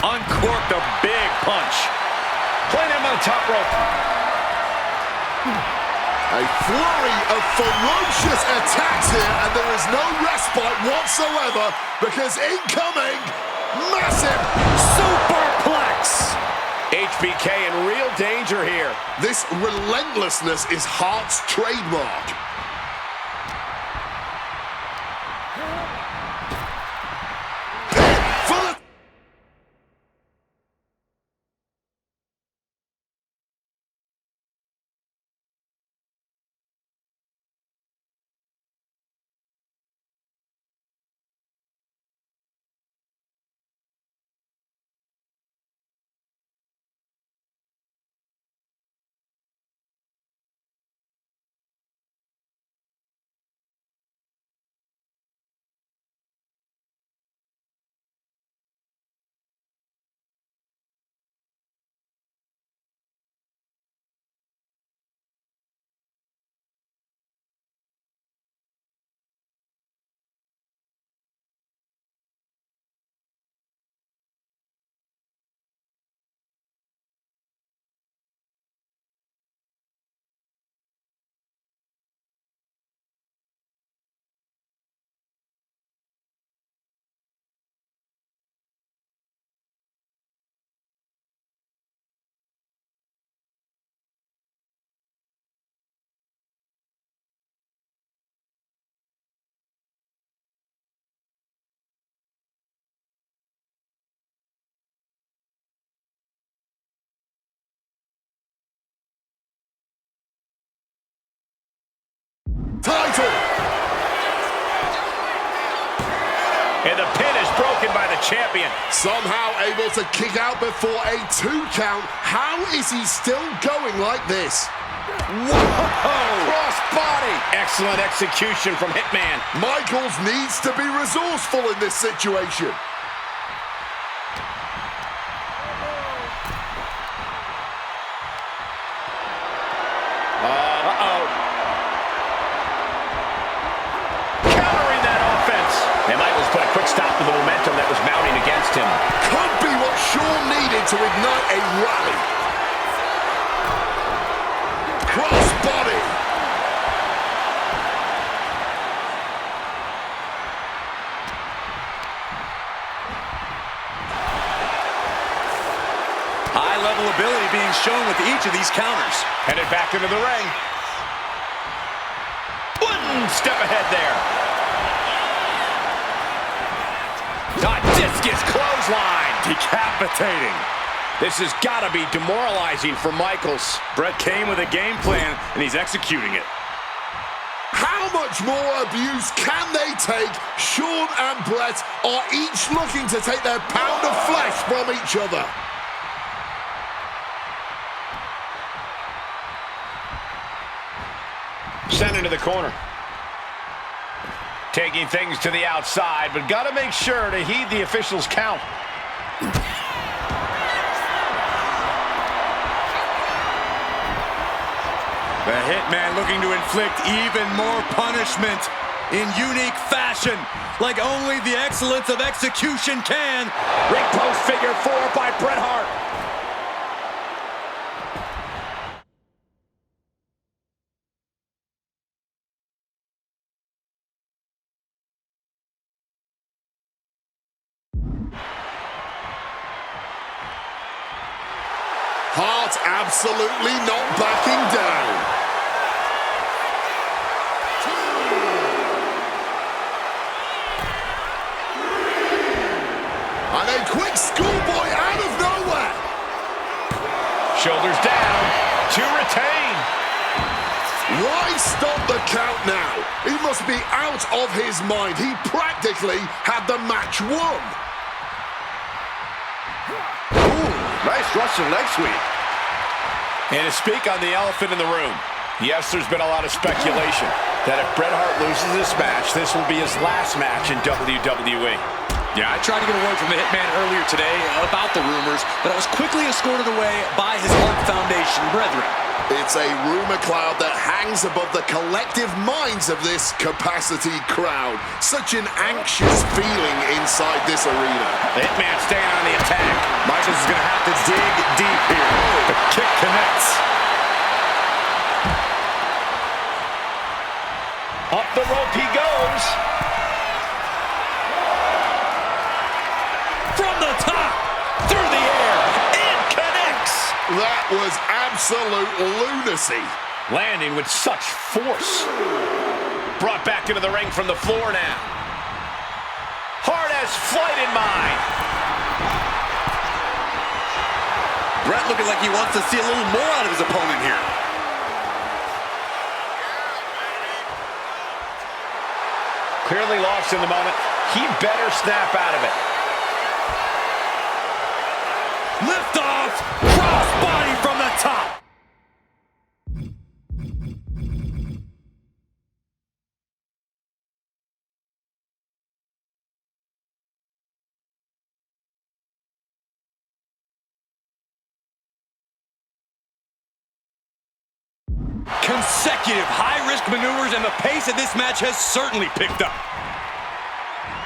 Uncorked a big punch. Playing him on the top rope. A flurry of ferocious attacks here, and there is no respite whatsoever because incoming, massive Superplex. HBK in real danger here. This relentlessness is Hart's trademark. Hit for the... Title! And the pin is broken by the champion. Somehow able to kick out before a 2 count. How is he still going like this? Whoa! Cross body. Excellent execution from Hitman. Michaels needs to be resourceful in this situation. Uh-oh. Countering that offense. And Michaels put a quick stop to the momentum that was mounting against him. Could be what Shawn needed to ignite a rally. Cross body. ability being shown with each of these counters. Headed back into the ring. One step ahead there. A discus clothesline. Decapitating. This has got to be demoralizing for Michaels. Bret came with a game plan, and he's executing it. How much more abuse can they take? Shawn and Bret are each looking to take their pound of flesh from each other. Sent into the corner. Taking things to the outside, but got to make sure to heed the officials' count. The Hitman looking to inflict even more punishment in unique fashion, like only the excellence of execution can. Ring post figure 4 by Bret Hart. Hart absolutely not backing down. And a quick schoolboy out of nowhere. Shoulders down to retain. Why stop the count now? He must be out of his mind. He practically had the match won. Nice Russian leg sweep. And to speak on the elephant in the room, yes, there's been a lot of speculation that if Bret Hart loses this match, this will be his last match in WWE. Yeah, I tried to get a word from the Hitman earlier today about the rumors, but I was quickly escorted away by his Hart Foundation brethren. It's a rumor cloud that hangs above the collective minds of this capacity crowd. Such an anxious feeling inside this arena. The Hitman staying on the attack. Michaels is going to have to dig deep here. The kick connects. Up the rope he goes. From the top, through the air, and connects. That was absolute lunacy. Landing with such force. Brought back into the ring from the floor now. Hart has flight in mind. Bret looking like he wants to see a little more out of his opponent here. Clearly lost in the moment. He better snap out of it. Lift off, crossbody from the top. Consecutive high-risk maneuvers, and the pace of this match has certainly picked up.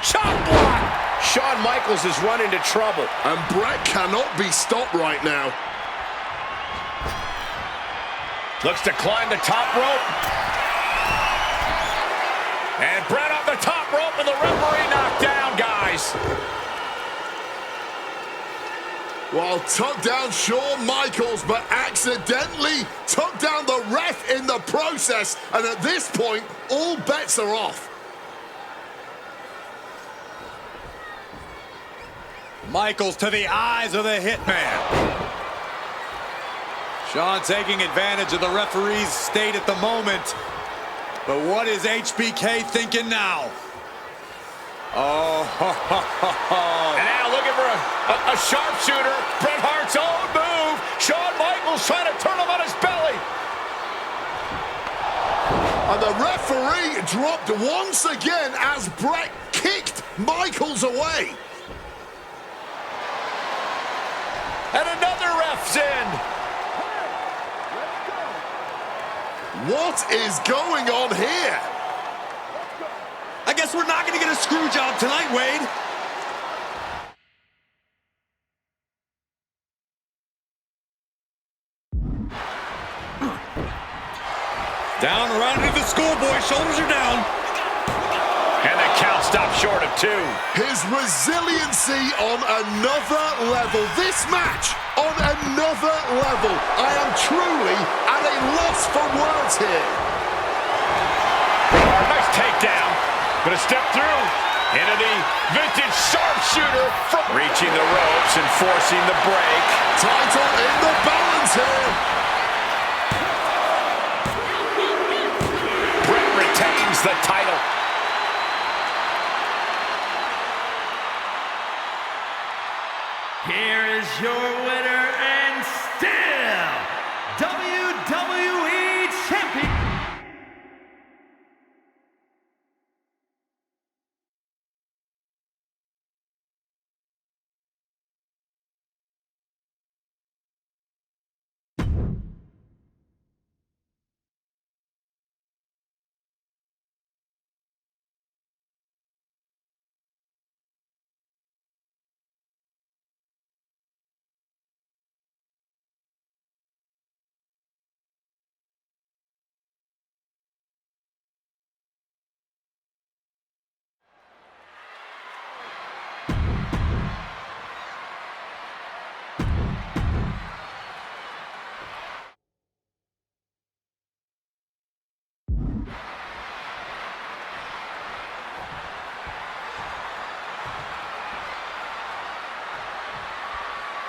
Chop block! Shawn Michaels has run into trouble. And Bret cannot be stopped right now. Looks to climb the top rope. And Bret off the top rope, and the referee knocked down, guys. Well, took down Shawn Michaels, but accidentally took down the ref in the process. And at this point, all bets are off. Michaels to the eyes of the Hitman. Shawn taking advantage of the referee's state at the moment. But what is HBK thinking now? Oh, And now looking for a sharpshooter. Bret Hart's own move. Shawn Michaels trying to turn him on his belly. And the referee dropped once again as Bret kicked Michaels away. And another ref's in. What is going on here? I guess we're not going to get a screw job tonight, Wade. Down around into the schoolboy. Shoulders are down. And the count's stop short of 2. His resiliency on another level. This match on another level. I am truly at a loss for words here. Nice takedown. Gonna step through into the vintage sharpshooter. Reaching the ropes and forcing the break. Title in the balance here. Brett retains the title. Here is your winner and still WWE Champion.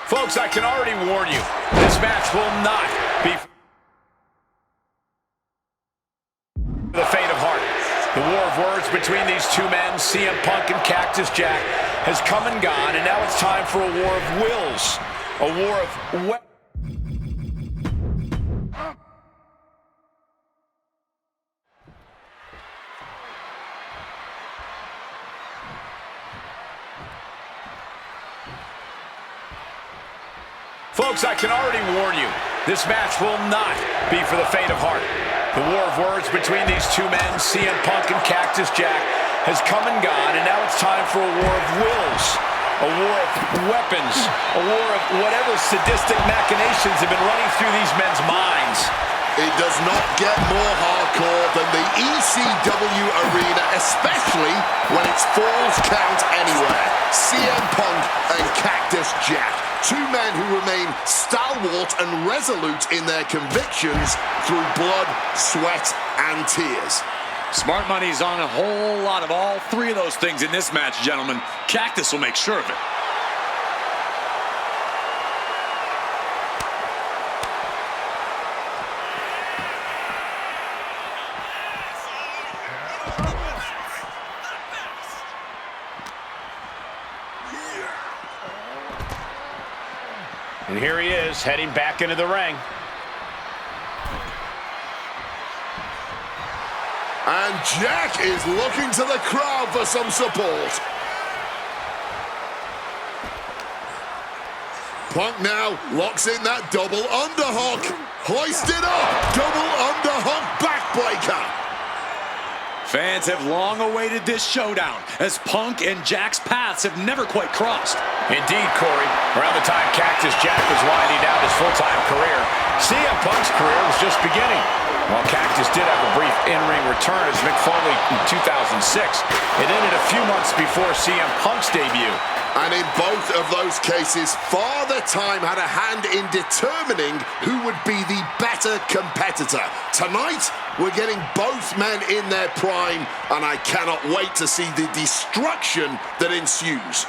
Folks, I can already warn you, this match will not be the fate of heart. The war of words between these two men, CM Punk and Cactus Jack, has come and gone, and now it's time for a war of wills. A war of Folks, I can already warn you, this match will not be for the faint of heart. The war of words between these two men, CM Punk and Cactus Jack, has come and gone, and now it's time for a war of wills, a war of weapons, a war of whatever sadistic machinations have been running through these men's minds. It does not get more hardcore than the ECW arena, especially when it's Falls Count Anywhere. CM Punk and Cactus Jack. Two men who remain stalwart and resolute in their convictions through blood, sweat, and tears. Smart money's on a whole lot of all three of those things in this match, gentlemen. Cactus will make sure of it. And here he is, heading back into the ring. And Jack is looking to the crowd for some support. Punk now locks in that double underhook. Hoisted up, double underhook backbreaker. Fans have long awaited this showdown, as Punk and Jack's paths have never quite crossed. Indeed, Corey. Around the time Cactus Jack was winding down his full-time career, CM Punk's career was just beginning. While Cactus did have a brief in-ring return as Mick Foley in 2006, it ended a few months before CM Punk's debut. And in both of those cases, Father Time had a hand in determining who would be the better competitor. Tonight, we're getting both men in their prime, and I cannot wait to see the destruction that ensues.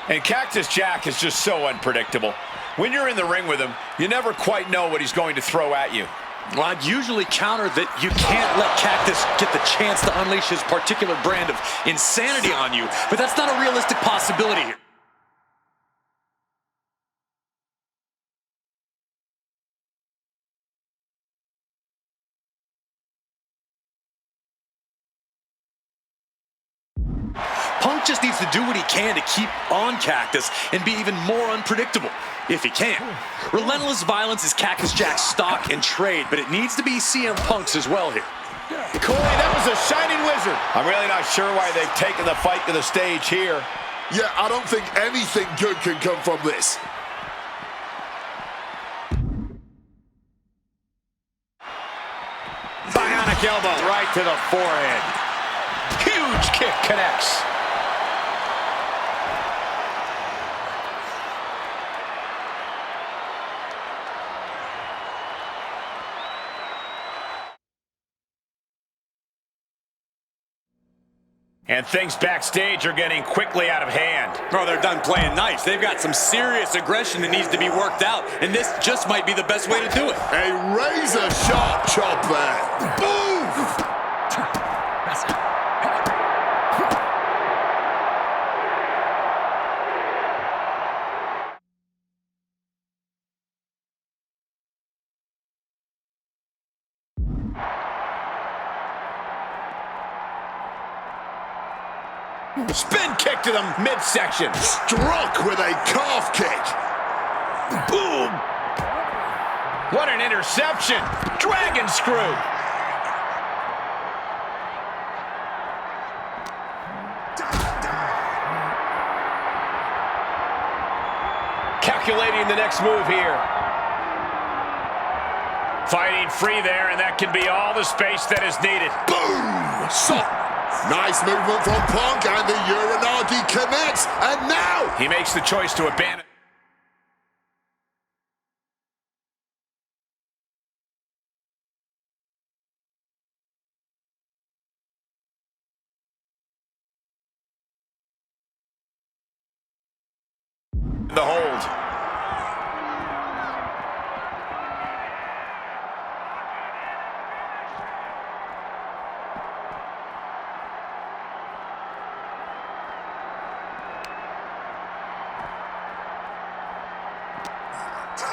And Cactus Jack is just so unpredictable. When you're in the ring with him, you never quite know what he's going to throw at you. Well, I'd usually counter that you can't let Cactus get the chance to unleash his particular brand of insanity on you, but that's not a realistic possibility here. Punk just needs to do what he can to keep on Cactus and be even more unpredictable, if he can. Relentless violence is Cactus Jack's stock and trade, but it needs to be CM Punk's as well here. Corey, that was a shining wizard. I'm really not sure why they've taken the fight to the stage here. Yeah, I don't think anything good can come from this. Bionic elbow right to the forehead. Huge Huge kick connects. And things backstage are getting quickly out of hand. Oh, they're done playing nice. They've got some serious aggression that needs to be worked out, and this just might be the best way to do it. A razor-sharp chop there. Boom! Spin kick to the midsection. Struck with a calf kick. Boom! What an interception. Dragon screw. Calculating the next move here. Fighting free there, and that can be all the space that is needed. Boom! So nice movement from Punk, and the Uranagi connects, and now He makes the choice to abandon. The hold.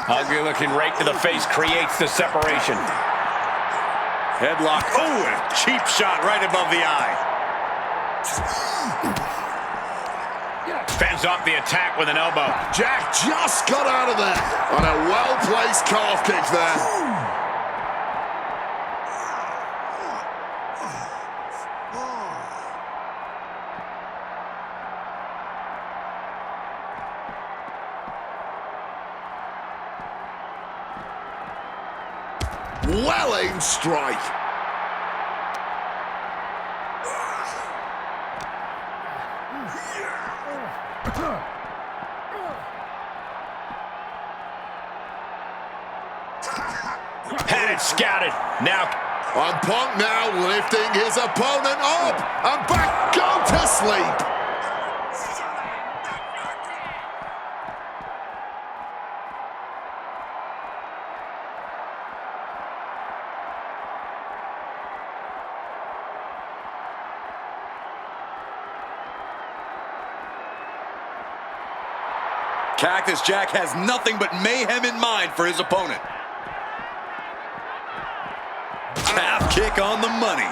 Ugly looking rake to the face creates the separation. Headlock. Oh, and a cheap shot right above the eye. Fends off the attack with an elbow. Jack just got out of there on a well-placed calf kick there. Well-aimed strike. Had it scouted. Now, And Punk now lifting his opponent up and back. Go to sleep. Cactus Jack has nothing but mayhem in mind for his opponent. Calf kick on the money.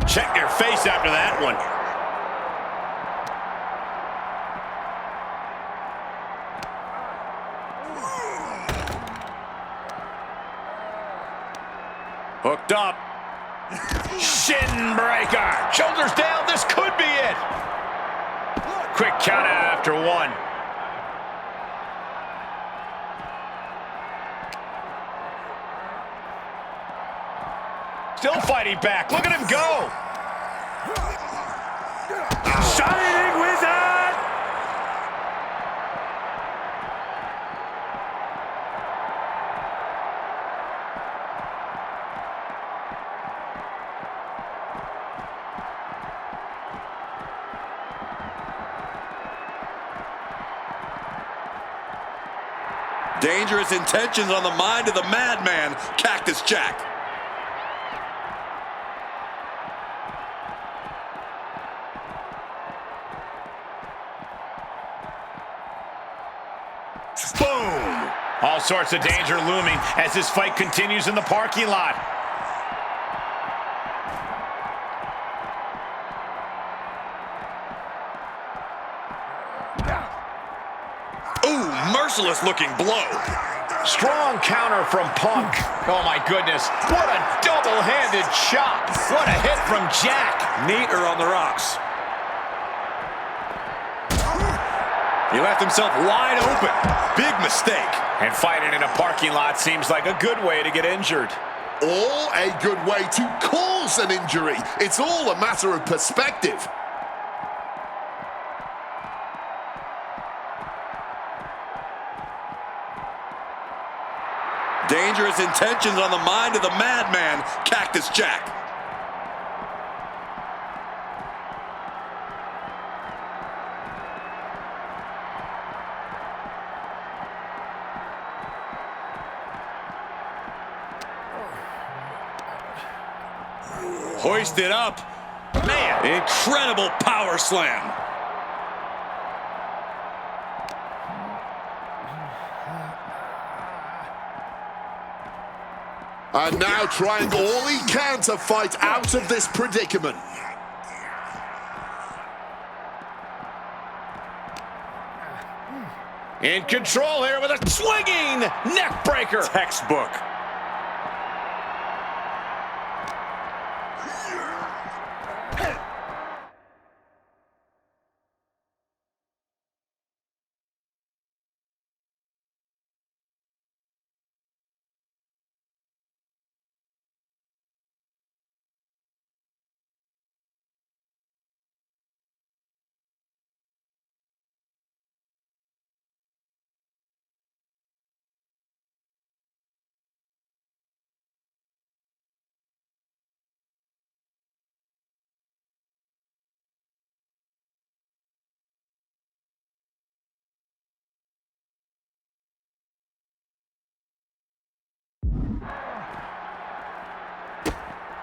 Check your face after that one. Hooked up. Shin breaker. Shoulders down. This could be it. Quick count out after one. Still fighting back. Look at him go. Shining Wizard! Dangerous intentions on the mind of the madman, Cactus Jack. Boom! All sorts of danger looming as this fight continues in the parking lot. Ooh, merciless looking blow. Strong counter from Punk. Oh my goodness, what a double-handed chop. What a hit from Jack. Neater on the rocks. He left himself wide open. Big mistake. And fighting in a parking lot seems like a good way to get injured. Or a good way to cause an injury. It's all a matter of perspective. Dangerous intentions on the mind of the madman, Cactus Jack. Hoisted up. Man. Incredible power slam. And now trying all he can to fight out of this predicament. In control here with a swinging neck breaker. Textbook.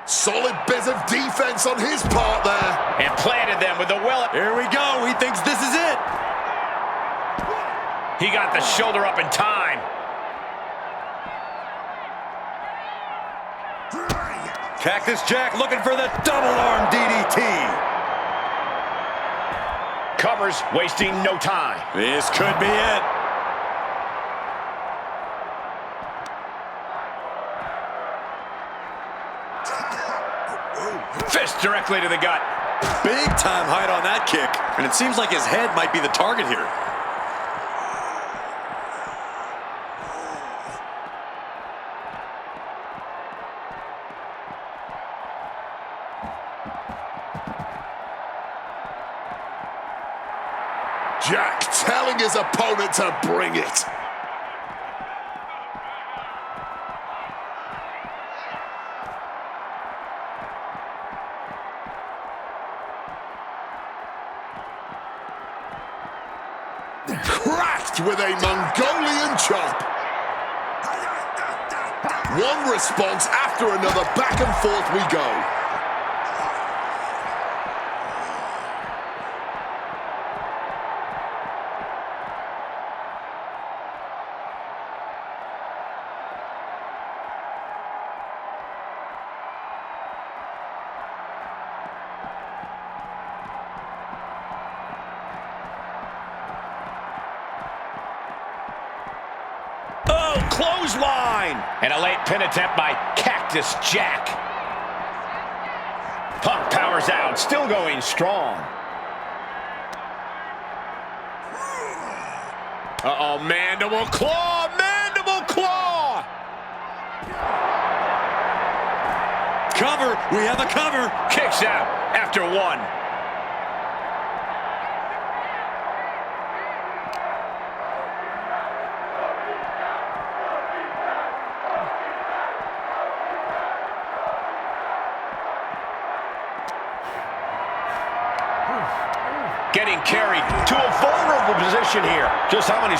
Solid bit of defense on his part there. And planted them with the well. Here we go. He thinks this is it. He got the shoulder up in time. Cactus Jack looking for the double arm DDT. Covers, wasting no time. This could be it. Fist directly to the gut. Big time height on that kick. And it seems like his head might be the target here. Jack telling his opponent to bring it. Cracked with a Mongolian chop. One response after another, back and forth we go. Oh, clothesline! And a late pin attempt by Cactus Jack. Punk powers out, still going strong. Uh-oh, mandible claw, mandible claw! Cover, we have a cover. Kicks out after one. Getting carried to a vulnerable position here. Just how many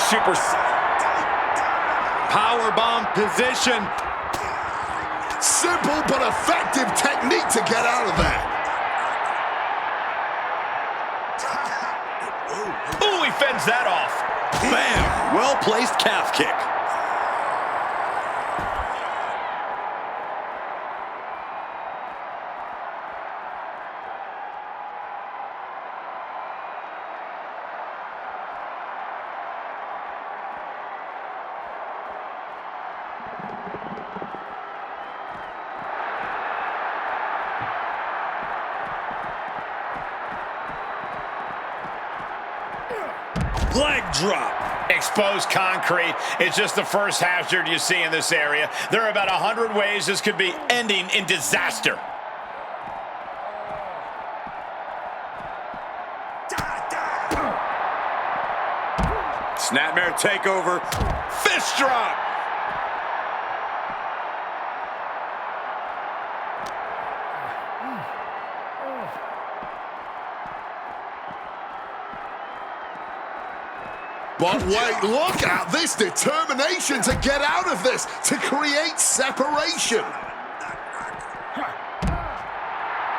Powerbomb position. Simple but effective technique to get out of there. Ooh, he fends that off. Bam! Well-placed calf kick. Leg drop. Exposed concrete. It's just the first hazard you see in this area. There are about 100 ways this could be ending in disaster. Snapmare takeover. Fist drop. But wait, look at this determination to get out of this, to create separation.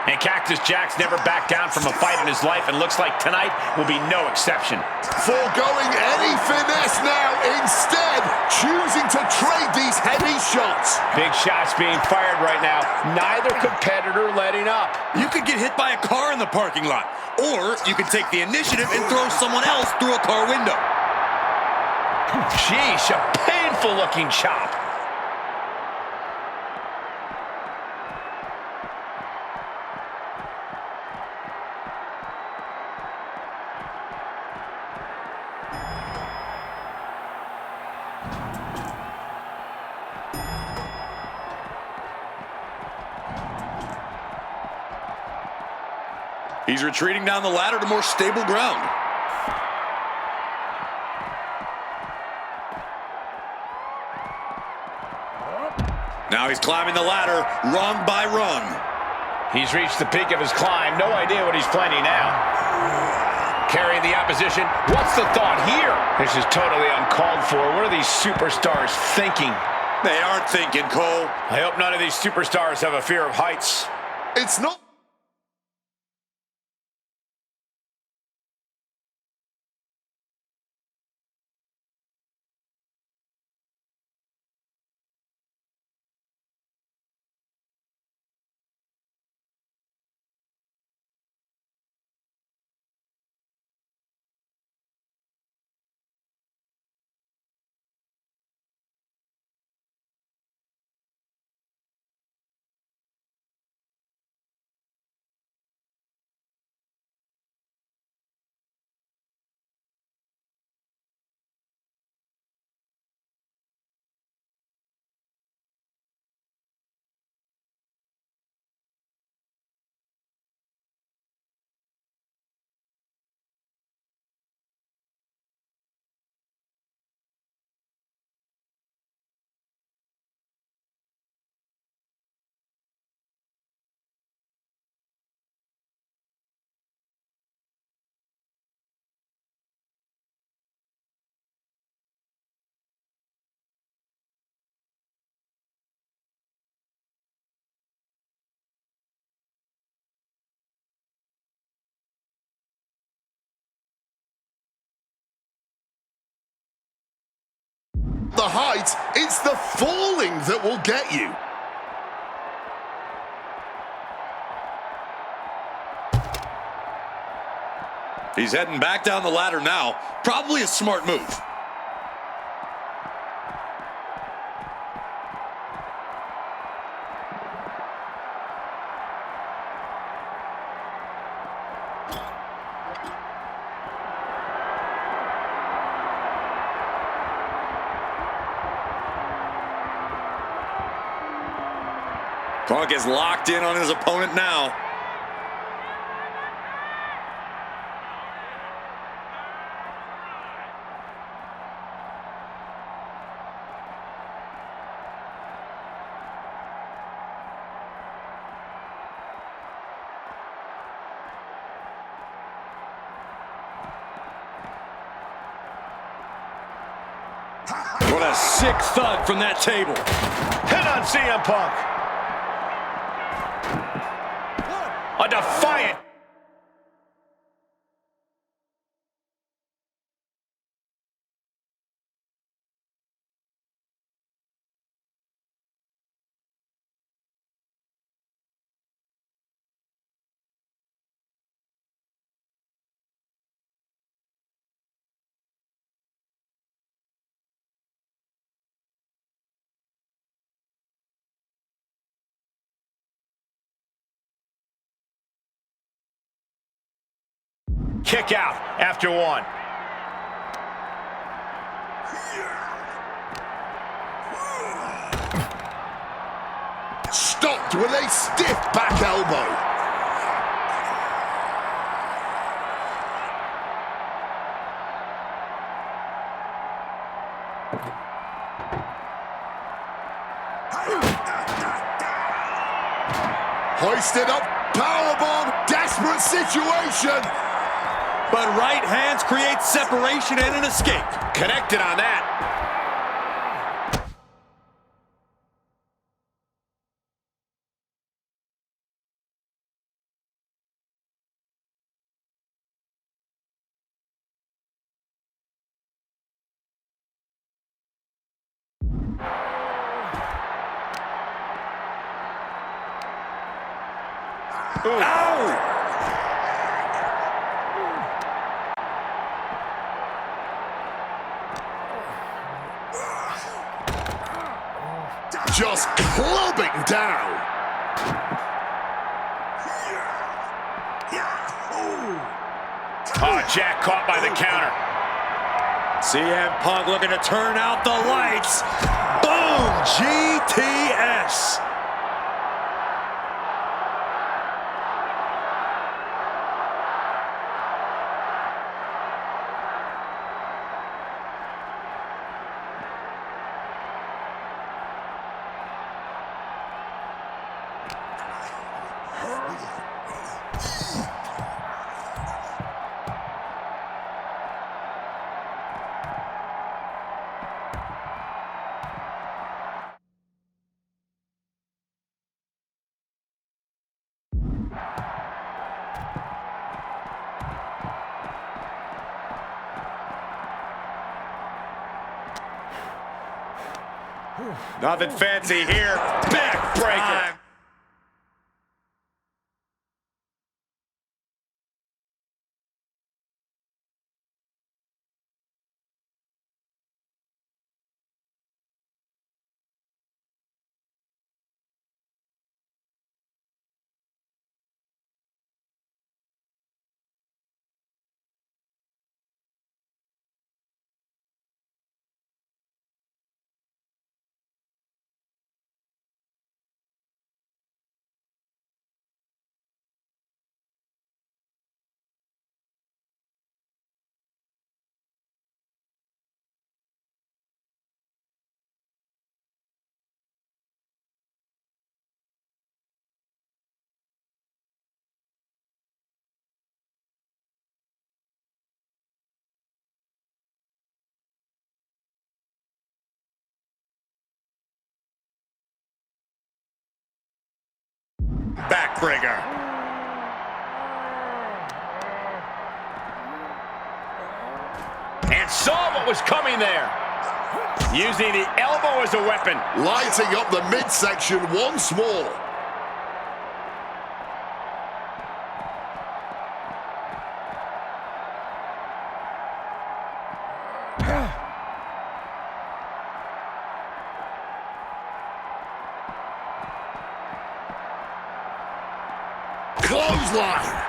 And Cactus Jack's never backed down from a fight in his life, and looks like tonight will be no exception. Foregoing any finesse now, instead choosing to trade these heavy shots. Big shots being fired right now. Neither competitor letting up. You could get hit by a car in the parking lot, or you could take the initiative and throw someone else through a car window. Sheesh, a painful-looking chop. He's retreating down the ladder to more stable ground. Now he's climbing the ladder, rung by rung. He's reached the peak of his climb. No idea what he's planning now. Carrying the opposition. What's the thought here? This is totally uncalled for. What are these superstars thinking? They aren't thinking, Cole. I hope none of these superstars have a fear of heights. It's not. The height, it's the falling that will get you. He's heading back down the ladder now. Probably a smart move. Punk is locked in on his opponent now. What a sick thud from that table. Hit on CM Punk. A defiant. Kick out after one. Stopped with a stiff back elbow. Hoisted up, powerbomb, desperate situation. But right hands create separation and an escape. Connected on that. Ow! Just clubbing down. Oh, Jack caught by the counter. CM Punk looking to turn out the lights. Boom! GTS. Nothing fancy here. Backbreaker. Backbreaker. And saw what was coming there. Using the elbow as a weapon. Lighting up the midsection once more. Clothesline.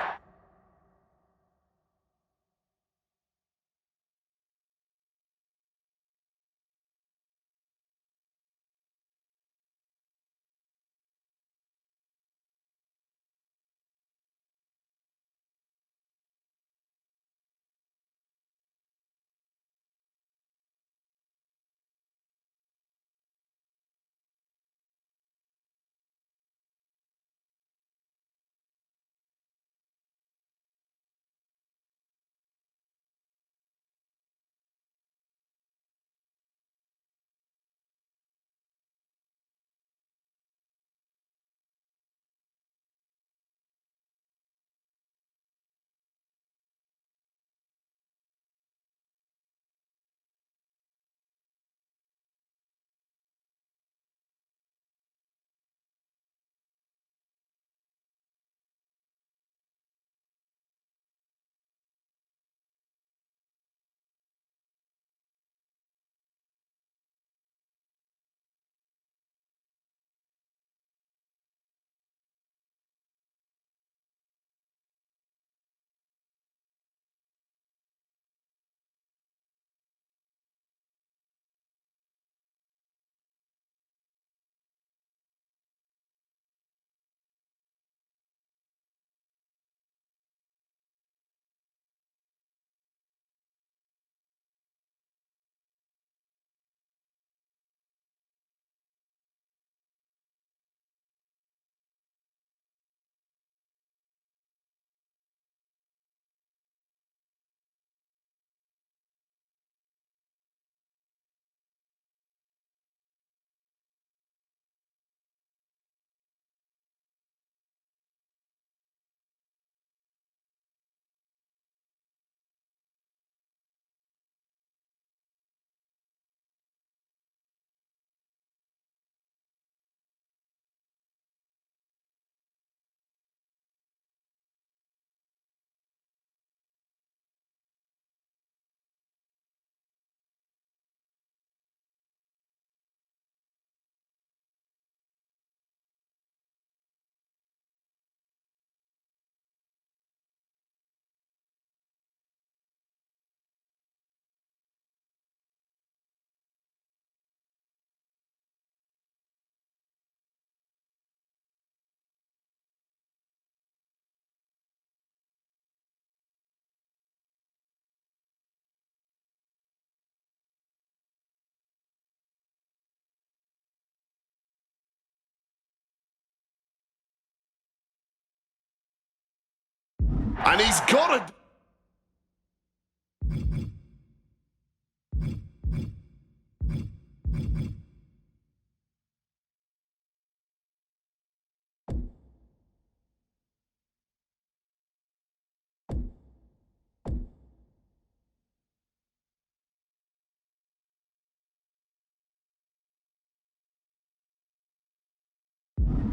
And he's got to...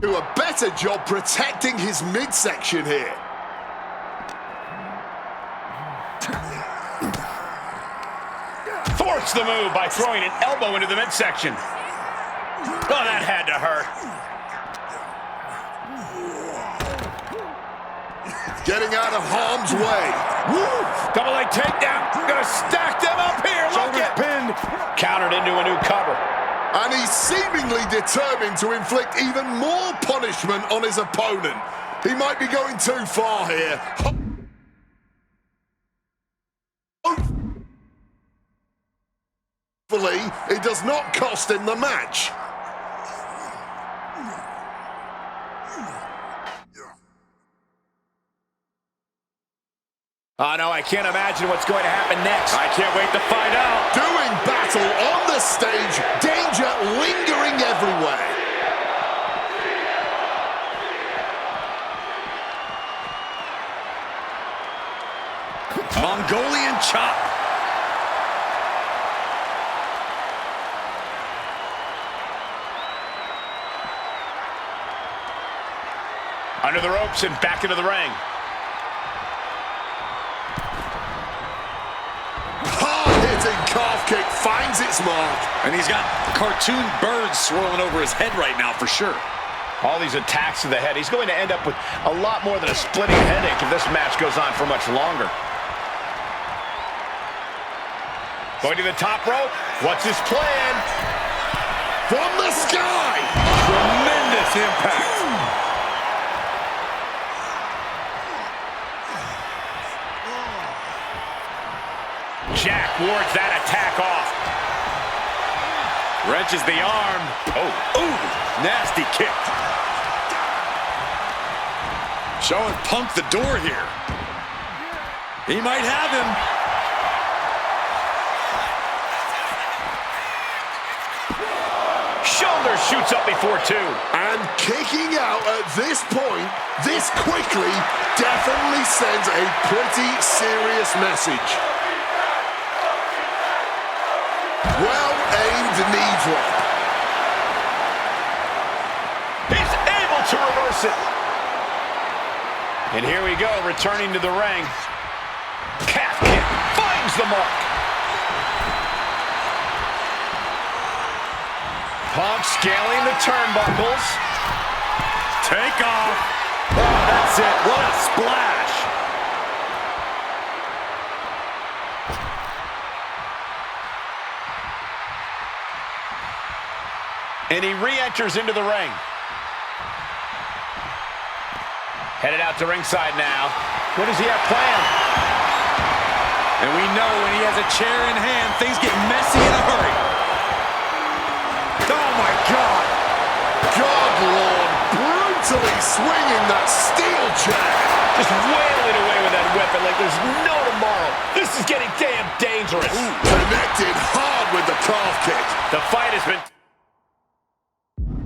do a better job protecting his midsection here. Thwarts the move by throwing an elbow into the midsection. Oh, that had to hurt. Getting out of harm's way. Woo! Double leg takedown. Gonna stack them up here. Look Shoulders at pinned. countered into a new cover. And he's seemingly determined to inflict even more punishment on his opponent. He might be going too far here. Hopefully, it does not cost him the match. Oh, no, I can't imagine what's going to happen next. I can't wait to find out. Doing battle on the stage, danger lingering everywhere. Mongolian chop. Under the ropes and back into the ring. Hard-hitting calf kick finds its mark. And he's got cartoon birds swirling over his head right now for sure. All these attacks to the head. He's going to end up with a lot more than a splitting headache if this match goes on for much longer. Going to the top rope. What's his plan? From the sky! Tremendous impact. Jack wards that attack off. Wrenches the arm. Oh, ooh, nasty kick. Showing Punk the door here. He might have him. Shoulder shoots up before two. And kicking out at this point, this quickly, definitely sends a pretty serious message. Well-aimed knee drop. He's able to reverse it. And here we go, returning to the ring. Calf kick finds the mark. Punk scaling the turnbuckles. Take off. Oh, that's it. What a splash. And he re-enters into the ring. Headed out to ringside now. What does he have planned? And we know when he has a chair in hand, things get messy in a hurry. Oh, my God. God, Lord, brutally swinging that steel chair. Just wailing away with that weapon like there's no tomorrow. This is getting damn dangerous. Connected hard with the calf kick. The fight has been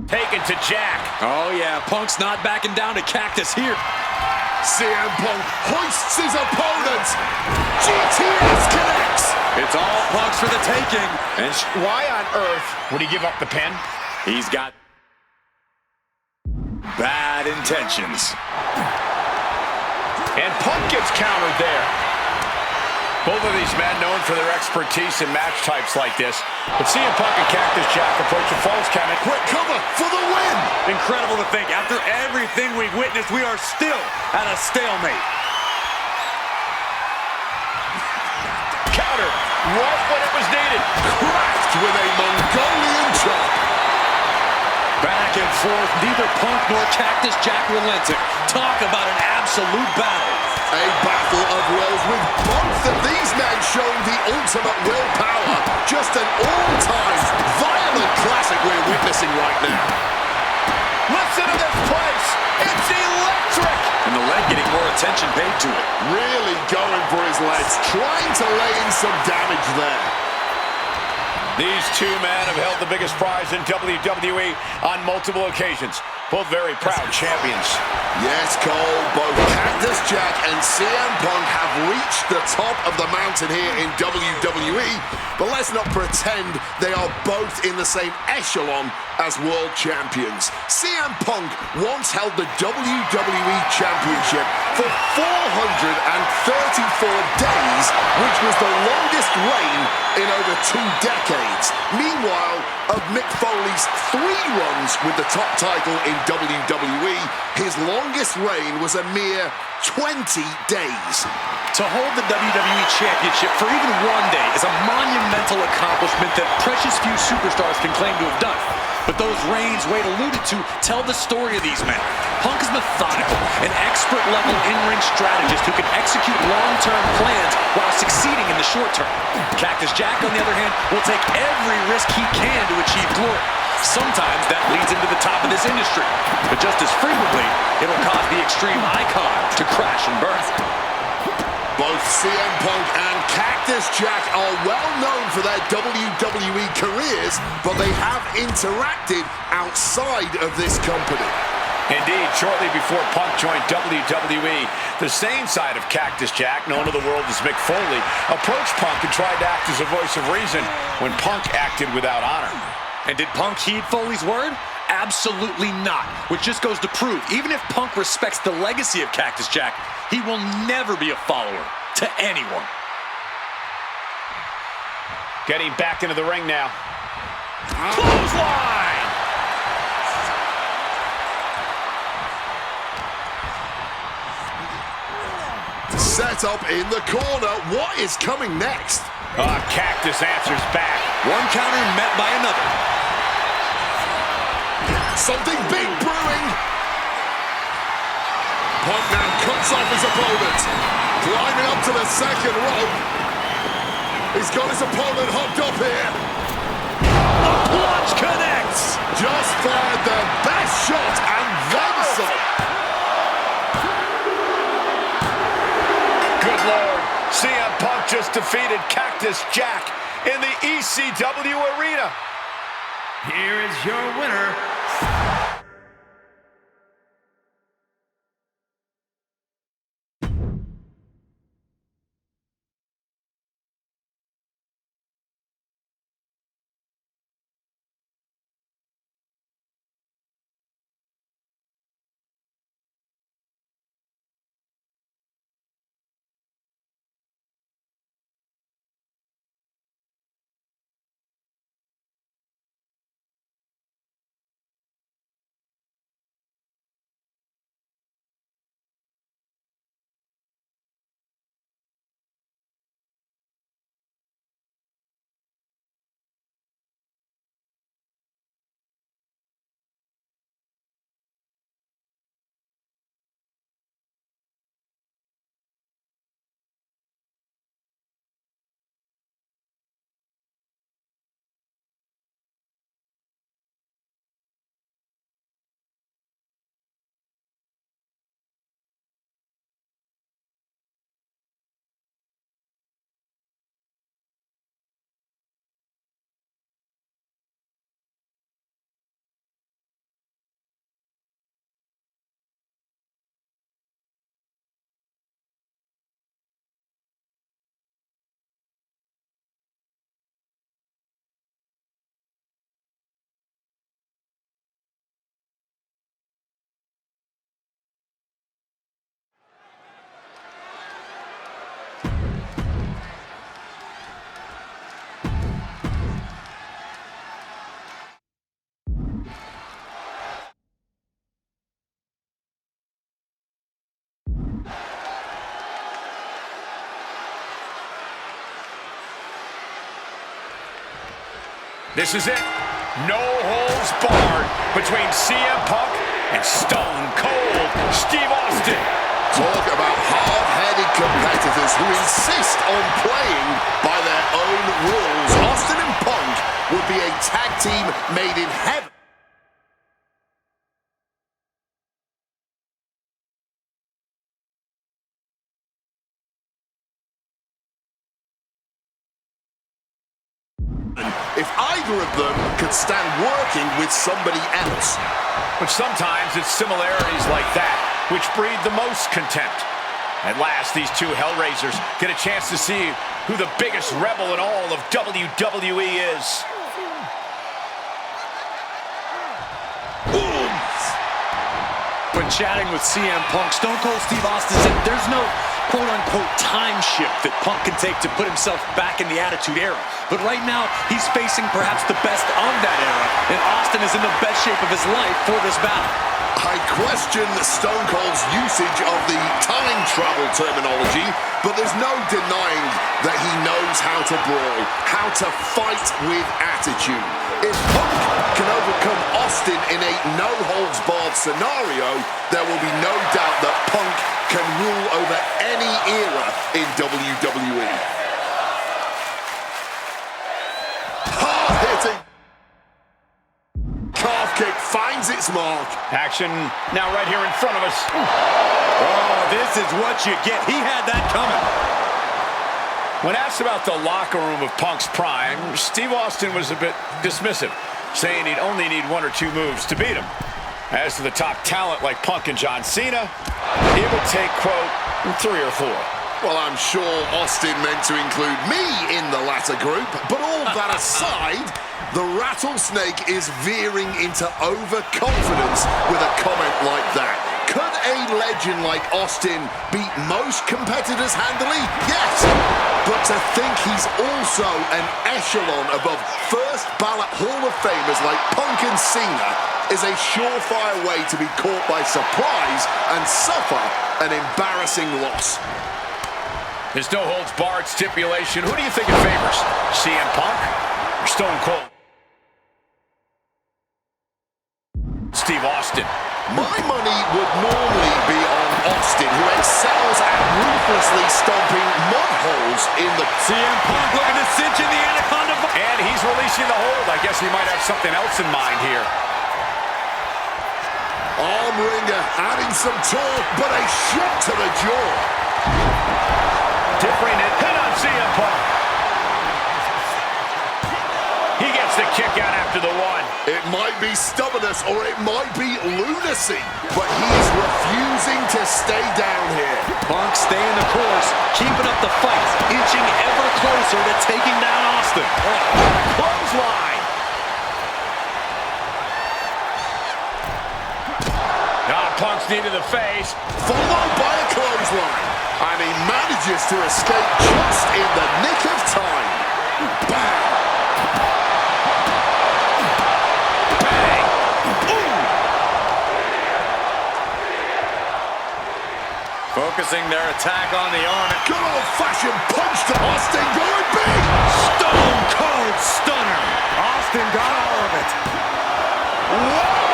taken to Jack. Oh, yeah, Punk's not backing down to Cactus here. CM Punk hoists his opponent. GTS connects. It's all Punk's for the taking. And Why on earth would he give up the pin? he's got bad intentions. And Punk gets countered there. Both of these men known for their expertise in match types like this. But CM Punk and Cactus Jack approach a false count. Quick cover for the win. Incredible to think, after everything we've witnessed, we are still at a stalemate. Counter right when it was needed. Cracked with a Mongolian chop. Back and forth, neither Punk nor Cactus Jack relenting. Talk about an absolute battle. A battle of wills with both of these men showing the ultimate willpower. Just an all-time violent classic we're witnessing right now. Listen to this place. It's electric. And the leg getting more attention attention paid to it. Really going for his legs, trying to lay in some damage there. These two men have held the biggest prize in WWE on multiple occasions. Both very proud champions. Yes, Cole, both Cactus Jack and CM Punk have reached the top of the mountain here in WWE, but let's not pretend they are both in the same echelon as world champions. CM Punk once held the WWE Championship for 434 days, which was the longest reign in over 2 decades. Meanwhile, of Mick Foley's 3 runs with the top title in WWE, his longest reign was a mere 20 days. To hold the WWE Championship for even 1 day is a monumental accomplishment that precious few superstars can claim to have done. But those reigns Wade alluded to tell the story of these men. Punk is methodical, an expert-level in-ring strategist who can execute long-term plans while succeeding in the short term. Cactus Jack, on the other hand, will take every risk he can to achieve glory. Sometimes that leads him to the top of this industry, but just as frequently, it'll cause the extreme icon to crash and burn. Both CM Punk and Cactus Jack are well known for their WWE careers, but they have interacted outside of this company. Indeed, shortly before Punk joined WWE, the same side of Cactus Jack, known to the world as Mick Foley, approached Punk and tried to act as a voice of reason when Punk acted without honor. And did Punk heed Foley's word? Absolutely not. Which just goes to prove, even if Punk respects the legacy of Cactus Jack, he will never be a follower to anyone. Getting back into the ring now. Clothesline! Set up in the corner. What is coming next? Cactus answers back. One counter met by another. Something big brewing. Punk now cuts off his opponent. Climbing up to the second rope. He's got his opponent hooked up here. The plunge connects. Just fired the best shot and then some. Good Lord. CM Punk just defeated Cactus Jack in the ECW arena. Here is your winner. This is it. No holds barred between CM Punk and Stone Cold Steve Austin. Talk about hard-headed competitors who insist on playing by their own rules. Austin and Punk would be a tag team made in heaven. could stand working with somebody else. But sometimes it's similarities like that which breed the most contempt. At last, these two Hellraisers get a chance to see who the biggest rebel in all of WWE is. When chatting with CM Punk, Stone Cold Steve Austin said there's no quote-unquote time shift that Punk can take to put himself back in the Attitude Era. But right now, he's facing perhaps the best of that era, and Austin is in the best shape of his life for this battle. I question Stone Cold's usage of the time travel terminology, but there's no denying that he knows how to brawl, how to fight with attitude. If Punk can overcome Austin in a no-holds-barred scenario, there will be no doubt that Punk can rule over any era in WWE. Hard-hitting calf kick finds its mark. Action now right here in front of us. Oh, this is what you get. He had that coming. When asked about the locker room of Punk's prime, Steve Austin was a bit dismissive, saying he'd only need one or two moves to beat him. As to the top talent like Punk and John Cena, it would take, quote, 3 or 4. Well, I'm sure Austin meant to include me in the latter group, but all that aside, the rattlesnake is veering into overconfidence with a comment like that. Could a legend like Austin beat most competitors handily? Yes! But to think he's also an echelon above first ballot Hall of Famers like Punk and Cena is a surefire way to be caught by surprise and suffer an embarrassing loss. This no-holds-barred stipulation, who do you think it favors? CM Punk or Stone Cold Steve Austin? My money would normally be on Austin, who excels at ruthlessly stomping mud holes in the... CM Punk looking to cinch in the Anaconda. And he's releasing the hold. I guess he might have something else in mind here. Arm wringer adding some torque, but a shot to the jaw. Differing it. Hit on CM Punk. He gets the kick out after the one. It might be stubbornness or it might be lunacy, but he's refusing to stay down here. Punk staying the course, keeping up the fight, inching ever closer to taking down Austin. Clothesline. Punk's knee to the face. Followed by a clothesline. And he manages to escape just in the nick of time. Bang! Bang! Ooh! Focusing their attack on the arm. Good old-fashioned punch to Austin going big. Stone Cold Stunner. Austin got all of it. Whoa!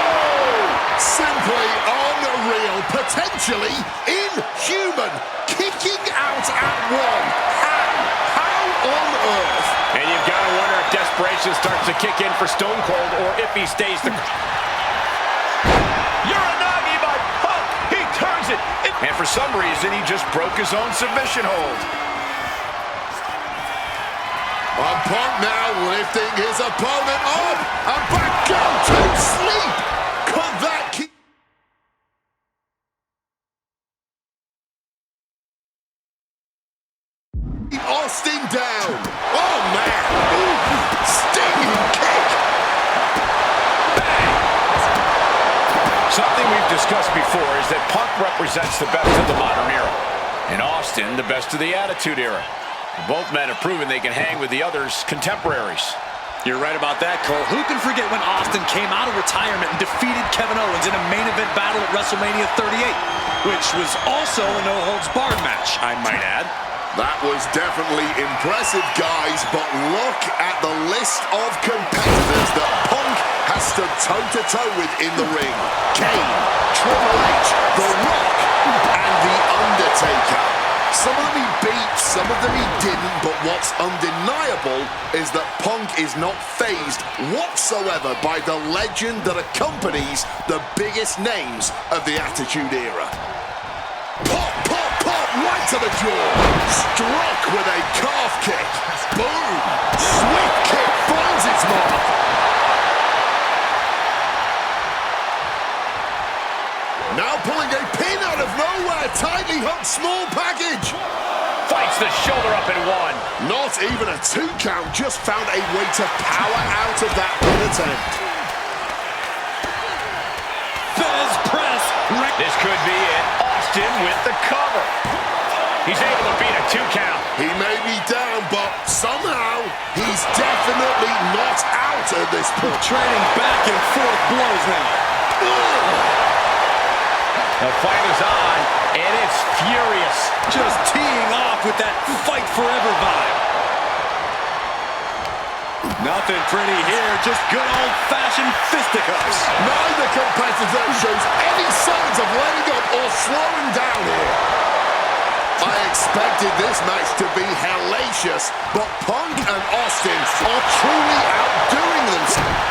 Simply unreal, potentially inhuman, kicking out at one. How on earth? And you've got to wonder if desperation starts to kick in for Stone Cold, or if he stays the... Uranagi by Punk! He turns it! And for some reason, he just broke his own submission hold. And Punk now lifting his opponent up and back down to sleep. Could that keep... Austin down. Oh, man. Ooh, stinging kick. Bang! Something we've discussed before is that Punk represents the best of the modern era, and Austin the best of the Attitude Era. Both men have proven they can hang with the other's contemporaries. You're right about that, Cole. Who can forget when Austin came out of retirement and defeated Kevin Owens in a main event battle at WrestleMania 38, which was also a no-holds-barred match, I might add. That was definitely impressive, guys, but look at the list of competitors that Punk has stood toe-to-toe with in the ring. Kane, Triple H, The Rock, and The Undertaker. Some of them he beat, some of them he didn't, but what's undeniable is that Punk is not fazed whatsoever by the legend that accompanies the biggest names of the Attitude Era. Pop, pop, pop, right to the jaw. Struck with a calf kick. Boom. Swift kick finds its mark. pulling a pin out of nowhere. Tightly hooked small package. Fights the shoulder up in one. Not even a 2 count, just found a way to power out of that pin attempt. Fez press. This could be it. Austin with the cover. He's able to beat a 2 count. He may be down, but somehow he's definitely not out at this point. Trading back and forth blows now. The fight is on, and it's furious. Just teeing off with that fight forever vibe. Nothing pretty here, just good old-fashioned fisticuffs. Neither competitor shows any signs of letting up or slowing down here. I expected this match to be hellacious, but Punk and Austin are truly outdoing themselves.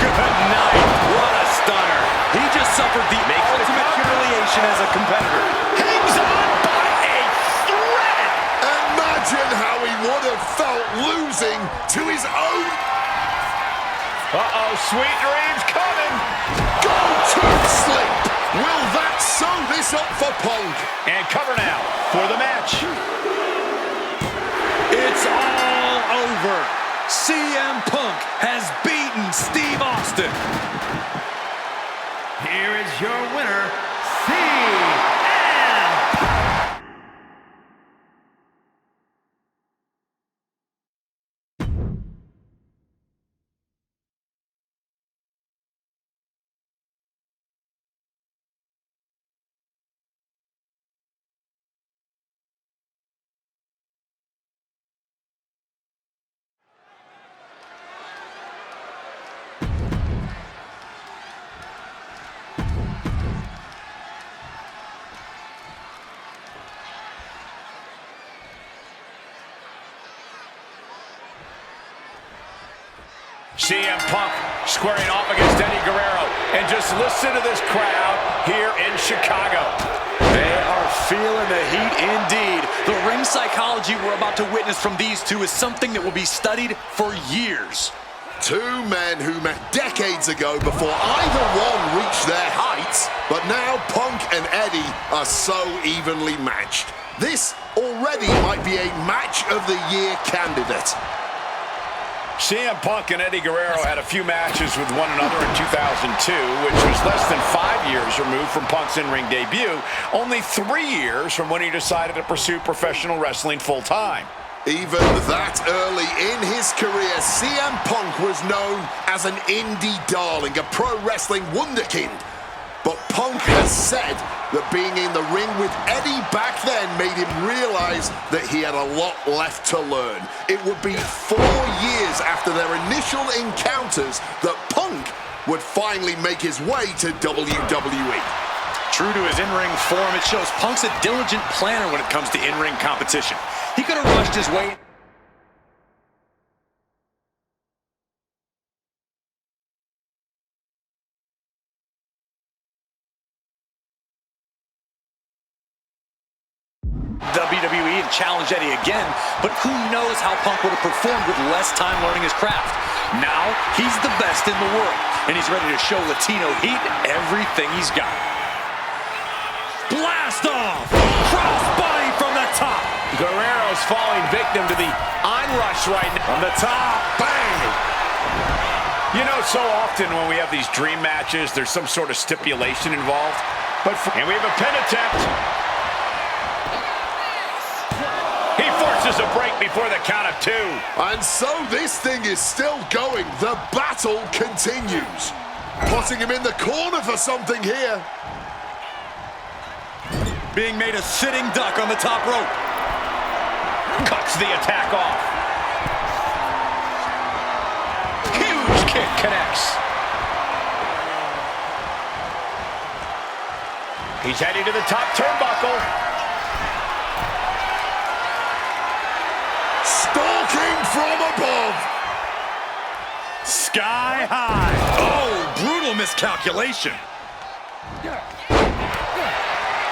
Good night. What a stunner. He just suffered the ultimate humiliation as a competitor. Hangs on by a thread. Imagine how he would have felt losing to his own. Uh-oh, sweet dreams coming. Go to sleep. Will that sew this up for Punk? And cover now for the match. It's all over. CM Punk has beaten Steve Austin. Here is your winner, CM. CM Punk squaring off against Eddie Guerrero. And just listen to this crowd here in Chicago. They are feeling the heat indeed. The ring psychology we're about to witness from these two is something that will be studied for years. 2 men who met decades ago before either one reached their heights, but now Punk and Eddie are so evenly matched. This already might be a match of the year candidate. CM Punk and Eddie Guerrero had a few matches with one another in 2002, which was less than 5 years removed from Punk's in-ring debut, only 3 years from when he decided to pursue professional wrestling full-time. Even that early in his career, CM Punk was known as an indie darling, a pro wrestling wunderkind. But Punk has said that being in the ring with Eddie back then made him realize that he had a lot left to learn. It would be 4 years after their initial encounters that Punk would finally make his way to WWE. True to his in-ring form, it shows Punk's a diligent planner when it comes to in-ring competition. He could have rushed his way. WWE and challenge Eddie again, but who knows how Punk would have performed with less time learning his craft. Now, he's the best in the world, and he's ready to show Latino heat everything he's got. Blast off! Crossbody from the top! Guerrero's falling victim to the onrush right now. On the top, bang! You know, so often when we have these dream matches, there's some sort of stipulation involved. And we have a pin attempt. He forces a break before the count of 2. And so this thing is still going. The battle continues. Putting him in the corner for something here. Being made a sitting duck on the top rope. Cuts the attack off. Huge kick connects. He's heading to the top turnbuckle. Stalking from above. Sky high. Oh, brutal miscalculation.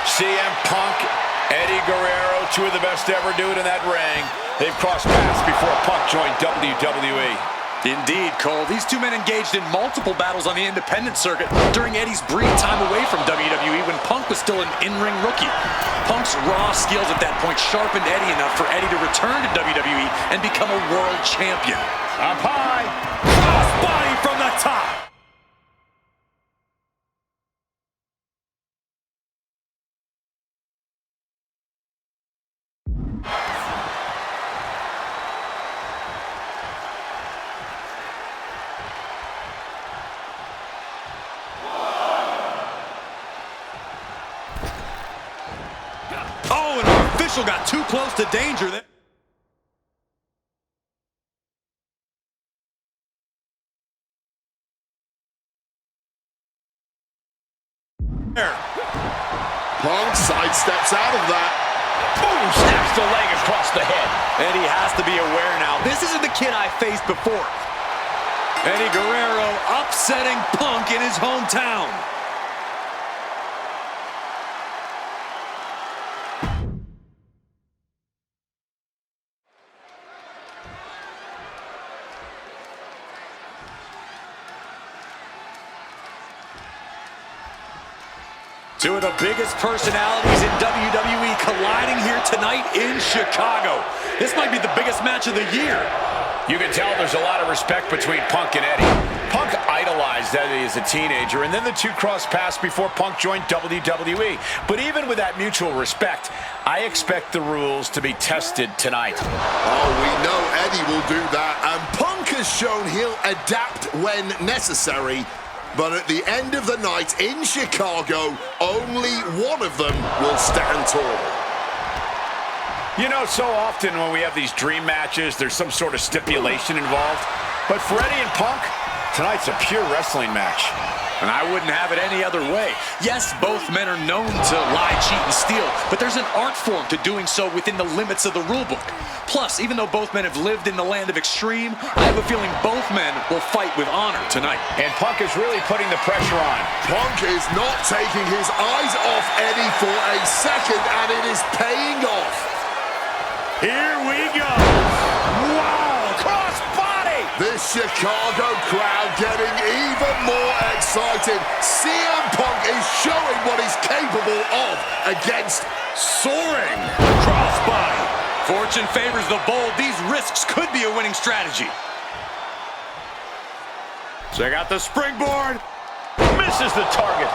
CM Punk, Eddie Guerrero, 2 of the best to ever do it in that ring. They've crossed paths before Punk joined WWE. Indeed, Cole. These two men engaged in multiple battles on the independent circuit during Eddie's brief time away from WWE when Punk was still an in-ring rookie. Punk's raw skills at that point sharpened Eddie enough for Eddie to return to WWE and become a world champion. Up high. Crossbody from the top. Oh, and our official got too close to danger there. Punk sidesteps out of that. Boom, snaps the leg across the head. Eddie has to be aware now. This isn't the kid I faced before. Eddie Guerrero upsetting Punk in his hometown. Two of the biggest personalities in WWE colliding here tonight in Chicago. This might be the biggest match of the year. You can tell there's a lot of respect between Punk and Eddie. Punk idolized Eddie as a teenager, and then the two crossed paths before Punk joined WWE. But even with that mutual respect, I expect the rules to be tested tonight. Oh, we know Eddie will do that, and Punk has shown he'll adapt when necessary. But at the end of the night in Chicago, only one of them will stand tall. You know, so often when we have these dream matches, there's some sort of stipulation involved. But for Eddie and Punk, tonight's a pure wrestling match. And I wouldn't have it any other way. Yes, both men are known to lie, cheat, and steal, but there's an art form to doing so within the limits of the rulebook. Plus, even though both men have lived in the land of extreme, I have a feeling both men will fight with honor tonight. And Punk is really putting the pressure on. Punk is not taking his eyes off Eddie for a second, and it is paying off. Here we go. Wow, crossbody! This Chicago crowd getting even more excited. CM Punk is showing what he's capable of against soaring crossbody. Fortune favors the bold. These risks could be a winning strategy. Check out the springboard. Misses the target.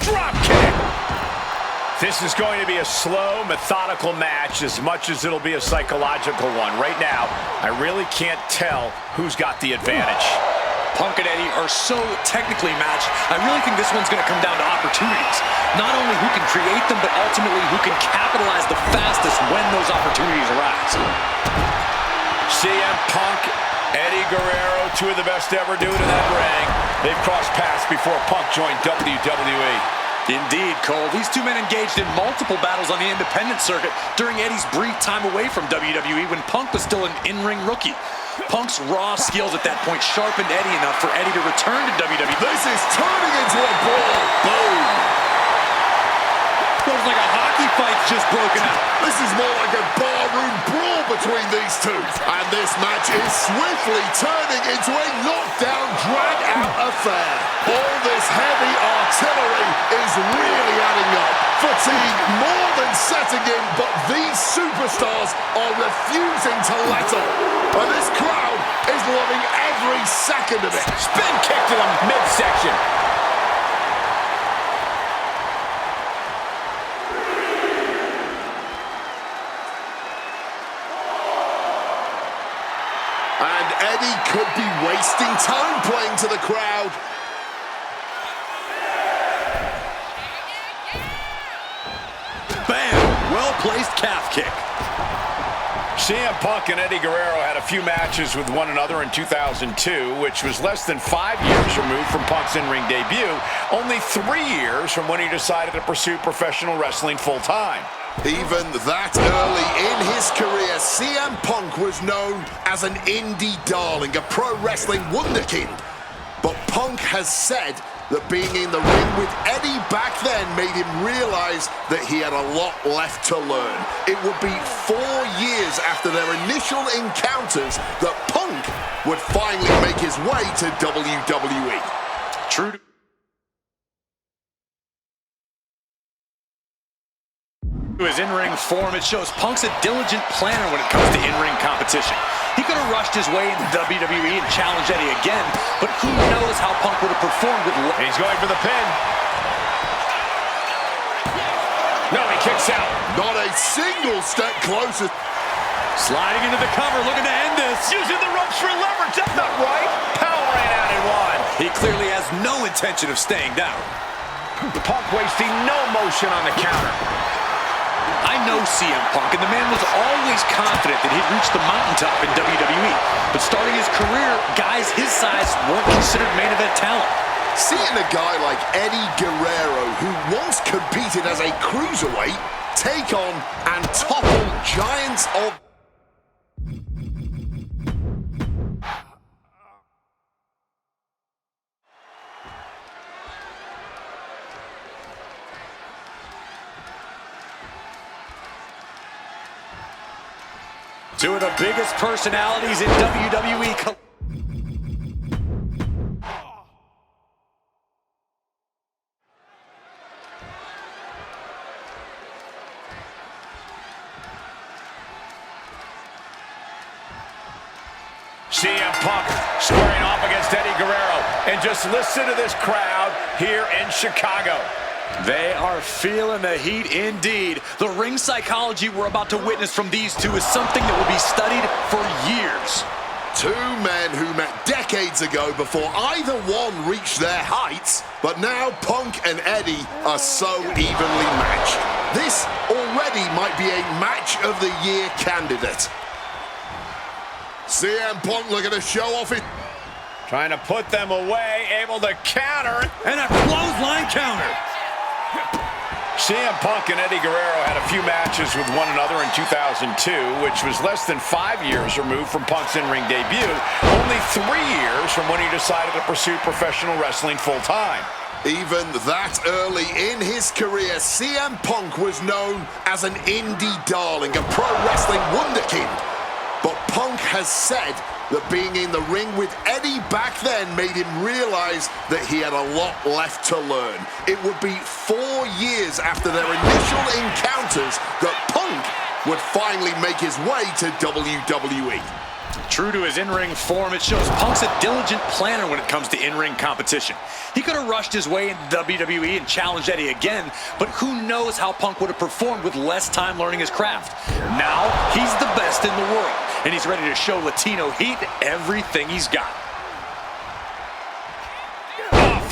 Drop kick. This is going to be a slow, methodical match as much as it'll be a psychological one. Right now, I really can't tell who's got the advantage. Punk and Eddie are so technically matched, I really think this one's going to come down to opportunities. Not only who can create them, but ultimately who can capitalize the fastest when those opportunities arise. CM Punk, Eddie Guerrero, two of the best to ever do it in that ring. They've crossed paths before Punk joined WWE. Indeed, Cole. These two men engaged in multiple battles on the independent circuit during Eddie's brief time away from WWE when Punk was still an in-ring rookie. Punk's raw skills at that point sharpened Eddie enough for Eddie to return to WWE. This is turning into a brawl. Boom. Feels like a hockey fight's just broken out. This is more like a barroom brawl between these two. And this match is swiftly turning into a knockdown, drag-out affair. All this heavy artillery is really adding up. Fatigue more than setting in, but these superstars are refusing to let up. And this crowd is loving every second of it. Spin kick to the midsection. And Eddie could be wasting time playing to the crowd. Bam! Well-placed calf kick. CM Punk and Eddie Guerrero had a few matches with one another in 2002, which was less than 5 years removed from Punk's in-ring debut, only 3 years from when he decided to pursue professional wrestling full-time. Even that early in his career, CM Punk was known as an indie darling, a pro wrestling wunderkind. But Punk has said that being in the ring with Eddie back then made him realize that he had a lot left to learn. It would be 4 years after their initial encounters that Punk would finally make his way to WWE. True to his in-ring form, it shows Punk's a diligent planner when it comes to in-ring competition. He could have rushed his way into WWE and challenged Eddie again, but who knows how Punk would have performed with... He's going for the pin. No, he kicks out. Not a single step closer. Sliding into the cover, looking to end this. Using the ropes for leverage. That's not right. Power ran out in one. He clearly has no intention of staying down. Punk wasting no motion on the counter. I know CM Punk, and the man was always confident that he'd reach the mountaintop in WWE. But starting his career, guys his size weren't considered main event talent. Seeing a guy like Eddie Guerrero, who once competed as a cruiserweight, take on and topple giants of... Two of the biggest personalities in WWE. CM Punk squaring off against Eddie Guerrero. And just listen to this crowd here in Chicago. They are feeling the heat indeed. The ring psychology we're about to witness from these two is something that will be studied for years. Two men who met decades ago before either one reached their heights, but now Punk and Eddie are so evenly matched. This already might be a match of the year candidate. CM Punk looking to show off it. Trying to put them away, able to counter. And a clothesline counter. CM Punk and Eddie Guerrero had a few matches with one another in 2002, which was less than 5 years removed from Punk's in-ring debut, only 3 years from when he decided to pursue professional wrestling full-time. Even that early in his career, CM Punk was known as an indie darling, a pro wrestling wunderkind. But Punk has said that being in the ring with Eddie back then made him realize that he had a lot left to learn. It would be 4 years after their initial encounters that Punk would finally make his way to WWE. True to his in-ring form, it shows Punk's a diligent planner when it comes to in-ring competition. He could have rushed his way into WWE and challenged Eddie again, but who knows how Punk would have performed with less time learning his craft. Now, he's the best in the world, and he's ready to show Latino Heat everything he's got.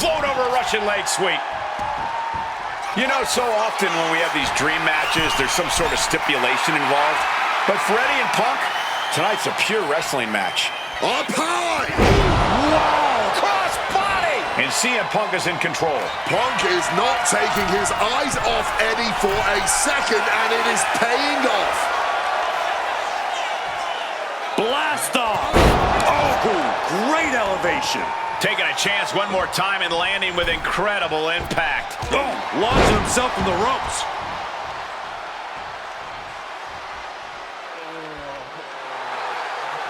Float over Russian leg sweep. You know, so often when we have these dream matches, there's some sort of stipulation involved. But for Eddie and Punk, tonight's a pure wrestling match. Up high! Whoa! Cross body! And CM Punk is in control. Punk is not taking his eyes off Eddie for a second, and it is paying off. Blast off! Oh, great elevation. Taking a chance one more time and landing with incredible impact. Oh, launching himself from the ropes.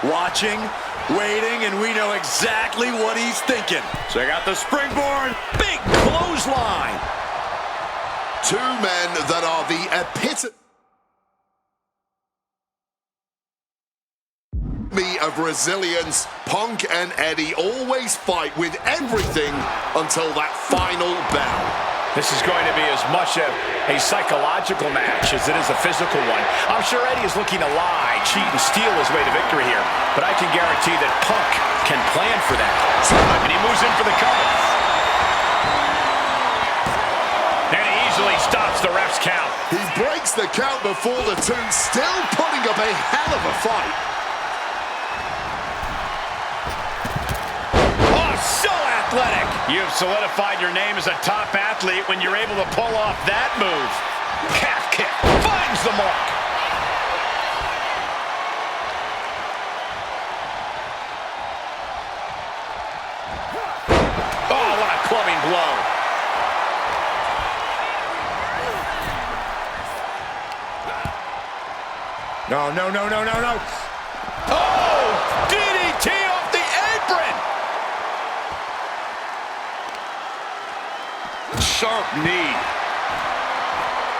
Watching, waiting, and we know exactly what he's thinking. Check out the springboard. Big clothesline. Two men that are the epitome of resilience. Punk and Eddie always fight with everything until that final bell. This is going to be as much a psychological match as it is a physical one. I'm sure Eddie is looking to lie, cheat, and steal his way to victory here, but I can guarantee that Punk can plan for that. And he moves in for the cover. And he easily stops the ref's count. He breaks the count before the two, still putting up a hell of a fight. So athletic. You've solidified your name as a top athlete when you're able to pull off that move. Calf kick finds the mark. Oh, what a clubbing blow. No, no, no, no, no, no. Oh, DDT off the apron. Sharp knee.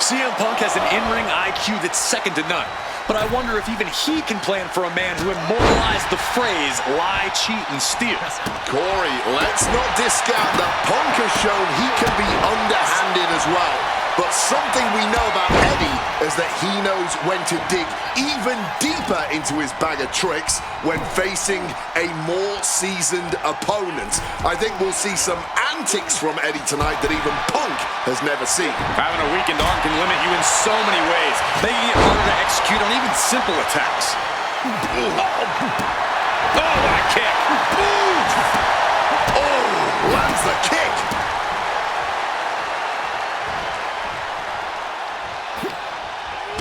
CM Punk has an in-ring IQ that's second to none. But I wonder if even he can plan for a man who immortalized the phrase, lie, cheat, and steal. Corey, let's not discount that Punk has shown he can be underhanded as well. But something we know about Eddie is that he knows when to dig even deeper into his bag of tricks when facing a more seasoned opponent. I think we'll see some antics from Eddie tonight that even Punk has never seen. Having a weakened arm can limit you in so many ways, making it harder to execute on even simple attacks. Oh, what a kick. Oh, lands the kick.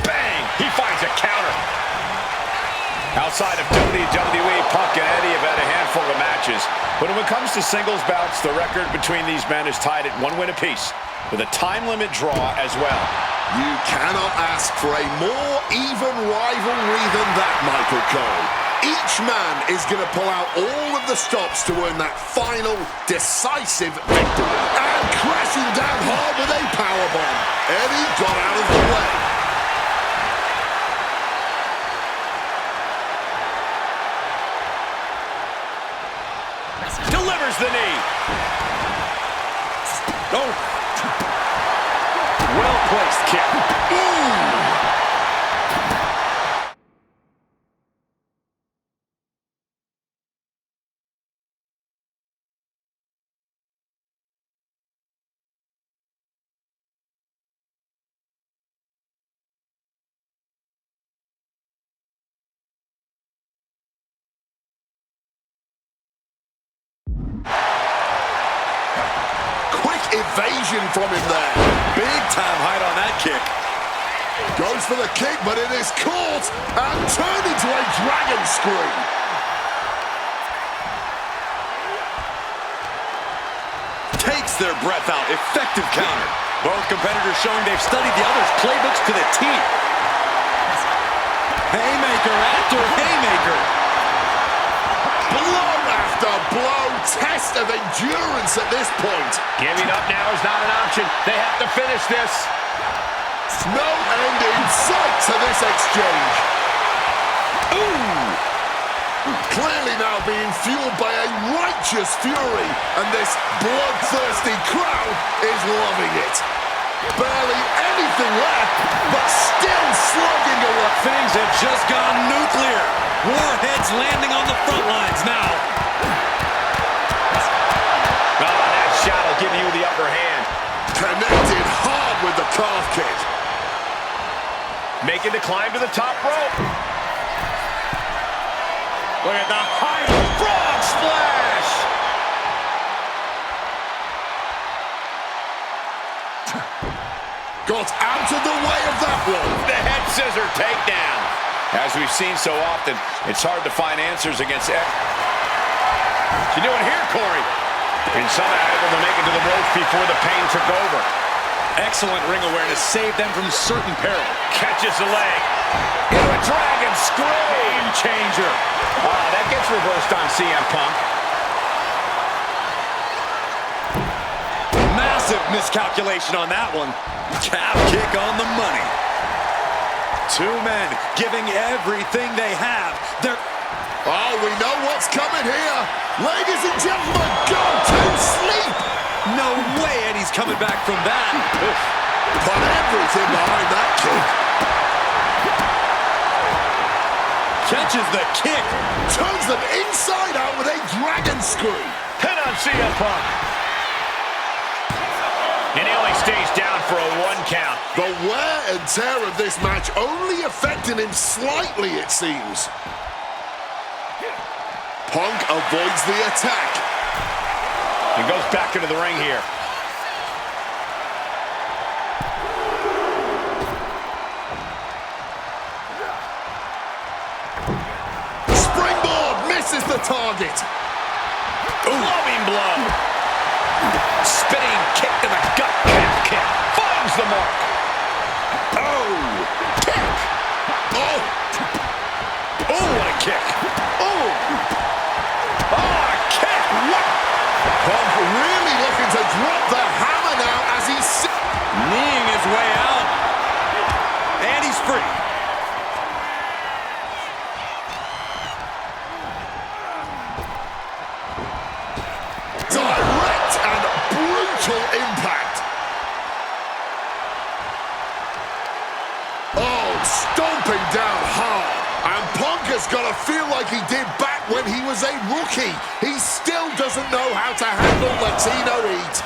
Bang! He finds a counter. Outside of WWE, Punk and Eddie have had a handful of matches. But when it comes to singles bouts, the record between these men is tied at 1 win apiece, with a time limit draw as well. You cannot ask for a more even rivalry than that, Michael Cole. Each man is going to pull out all of the stops to earn that final, decisive victory. And crashing down hard with a powerbomb. Eddie got out of the way. Delivers the knee. Oh! Well-placed kick. Ooh! Evasion from him there. Big time height on that kick. Goes for the kick, but it is caught and turned into a dragon screw. Takes their breath out. Effective counter. Both competitors showing they've studied the other's playbooks to the T. Haymaker after haymaker. Blow after blow. Test of endurance at this point. Giving up now is not an option. They have to finish this. No end in sight to this exchange. Ooh! Clearly now being fueled by a righteous fury, and this bloodthirsty crowd is loving it. Barely anything left, but still slugging away. Things have just gone nuclear. Warheads landing on the front lines now. Oh, that shot will give you the upper hand. Connected hard with the calf kick. Making the climb to the top rope. Look at the high frog splash. Got out of the way of that one. The head scissor takedown. As we've seen so often, it's hard to find answers against What's you doing here, Corey? And somehow able to make it to the ropes before the pain took over. Excellent ring awareness saved them from certain peril. Catches the leg. Into a dragon screw. Game changer. That gets reversed on CM Punk. Massive miscalculation on that one. Calf kick on the money. Two men giving everything they have. Oh, we know what's coming here. Ladies and gentlemen, go to sleep. No way Eddie's coming back from that. Put everything behind that kick. Catches the kick. Turns them inside out with a dragon screw. Pin on CM Punk. And he only stays down for a 1 count. The wear and tear of this match only affecting him slightly, it seems. Punk avoids the attack. And goes back into the ring here. Springboard misses the target. Loving blow. Spinning kick to the gut. Calf kick. Finds the mark. Oh! Kick! Oh! brutal impact. Oh, stomping down hard. And Punk has got to feel like he did back when he was a rookie. He still doesn't know how to handle Latino heat.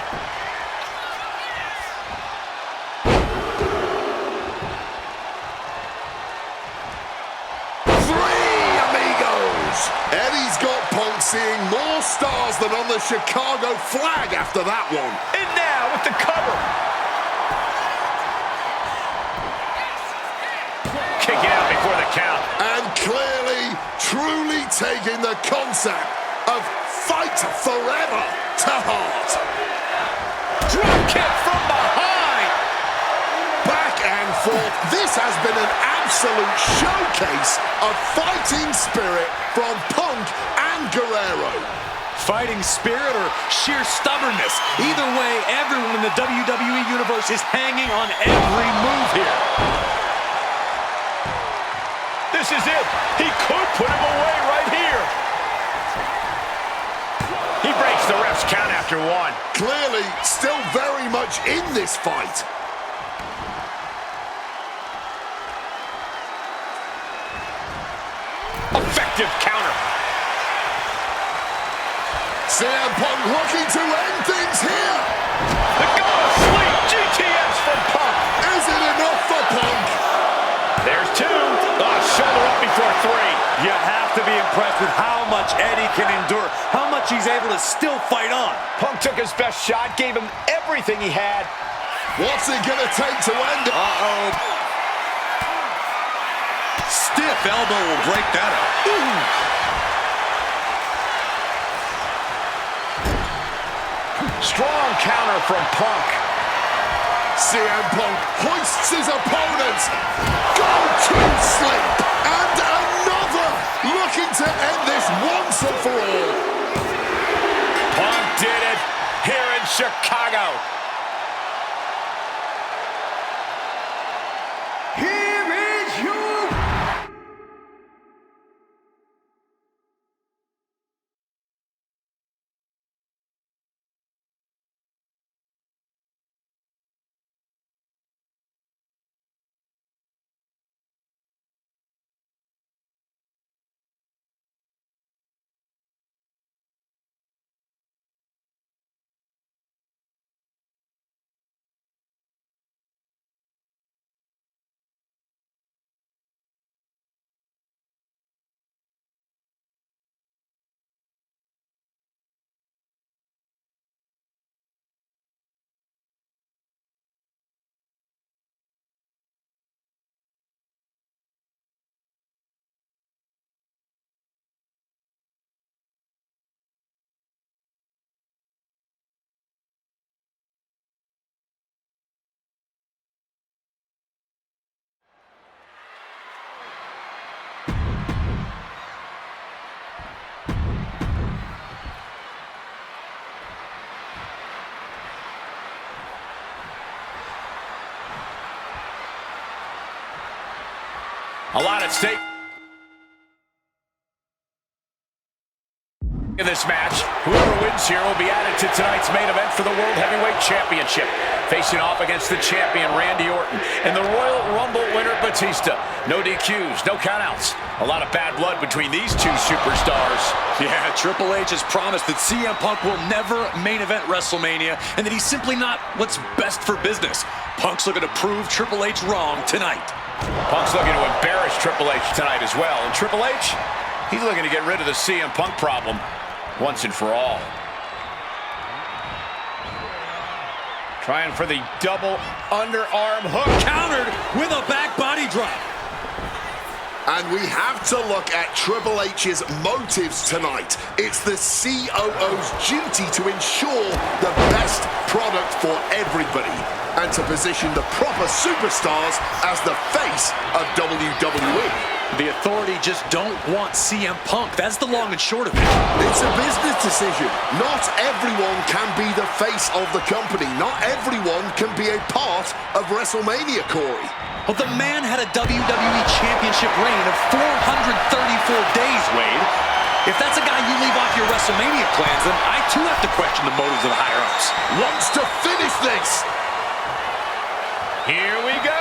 Eddie's got Punk seeing more stars than on the Chicago flag after that one. And now with the cover. Kicking out before the count. And clearly, truly taking the concept of fight forever to heart. Drop kick from behind. Back and forth. This has been an absolute showcase of fighting spirit from Punk and Guerrero. Fighting spirit or sheer stubbornness. Either way, everyone in the WWE Universe is hanging on every move here. This is it. He could put him away right here. He breaks the ref's count after one. Clearly, still very much in this fight. Effective counter. CM Punk looking to end things here. The go to sleep. GTS from Punk. Is it enough for Punk? There's two. Oh, shoulder up before three. You have to be impressed with how much Eddie can endure, how much he's able to still fight on. Punk took his best shot, gave him everything he had. What's it gonna take to end it? Stiff elbow will break that up. Strong counter from Punk. CM Punk hoists his opponent. Go to sleep. And another looking to end this once and for all. Punk did it here in Chicago. Here is your A lot at stake in this match. Whoever wins here will be added to tonight's main event for the World Heavyweight Championship, facing off against the champion Randy Orton and the Royal Rumble winner Batista. No DQs, no countouts. A lot of bad blood between these two superstars. Yeah, Triple H has promised that CM Punk will never main event WrestleMania and that he's simply not what's best for business. Punk's looking to prove Triple H wrong tonight. Punk's looking to embarrass Triple H tonight as well. And Triple H, he's looking to get rid of the CM Punk problem once and for all. Trying for the double underarm hook. Countered with a back body drop. And we have to look at Triple H's motives tonight. It's the COO's duty to ensure the best product for everybody and to position the proper superstars as the face of WWE. The authority just don't want CM Punk. That's the long and short of it. It's a business decision. Not everyone can be the face of the company. Not everyone can be a part of WrestleMania, Corey. Well, the man had a WWE Championship reign of 434 days, Wade. If that's a guy you leave off your WrestleMania plans, then I too have to question the motives of the higher-ups. Wants to finish this. Here we go.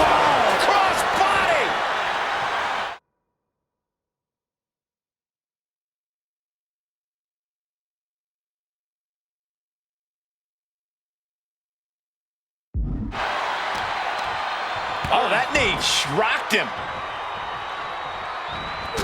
Whoa, cross body. Oh, that knee rocked him.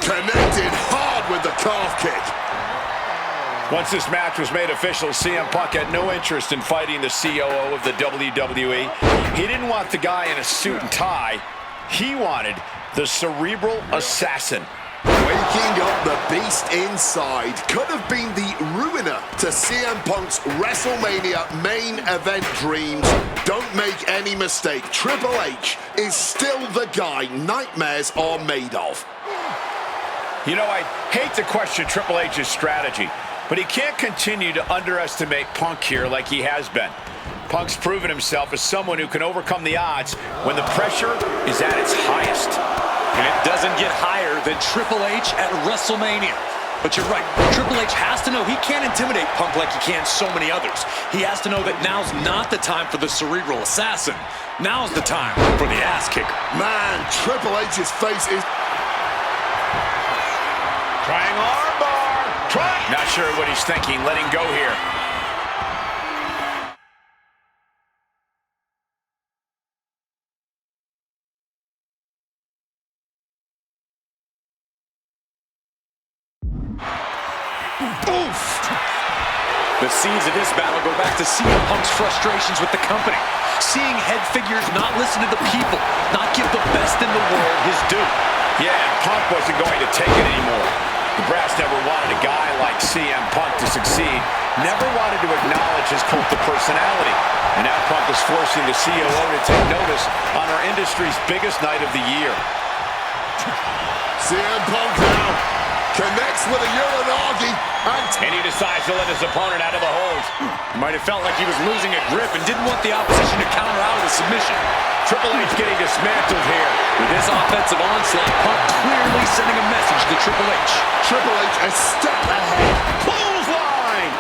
Connected hard with the calf kick. Once this match was made official, CM Punk had no interest in fighting the COO of the WWE. He didn't want the guy in a suit and tie. He wanted the cerebral assassin. Waking up the beast inside could have been the ruiner to CM Punk's WrestleMania main event dreams. Don't make any mistake, Triple H is still the guy nightmares are made of. You know, I hate to question Triple H's strategy, but he can't continue to underestimate Punk here like he has been. Punk's proven himself as someone who can overcome the odds when the pressure is at its highest. And it doesn't get higher than Triple H at WrestleMania. But you're right, Triple H has to know he can't intimidate Punk like he can so many others. He has to know that now's not the time for the cerebral assassin. Now's the time for the ass kicker. Man, Triple H's face is... Trying armbar. Trying. Not sure what he's thinking, letting go here. Oof! The seeds of this battle go back to CM Punk's frustrations with the company. Seeing head figures not listen to the people, not give the best in the world his due. Yeah, Punk wasn't going to take it anymore. The brass never wanted a guy like CM Punk to succeed, never wanted to acknowledge his cult of personality. And now Punk is forcing the COO to take notice on our industry's biggest night of the year. CM Punk now connects with a Uranagi And he decides to let his opponent out of the hold. Might have felt like he was losing a grip and didn't want the opposition to counter out of the submission. Triple H getting dismantled here. With this offensive onslaught, Punk clearly sending a message to Triple H. Triple H a step ahead. Clothesline!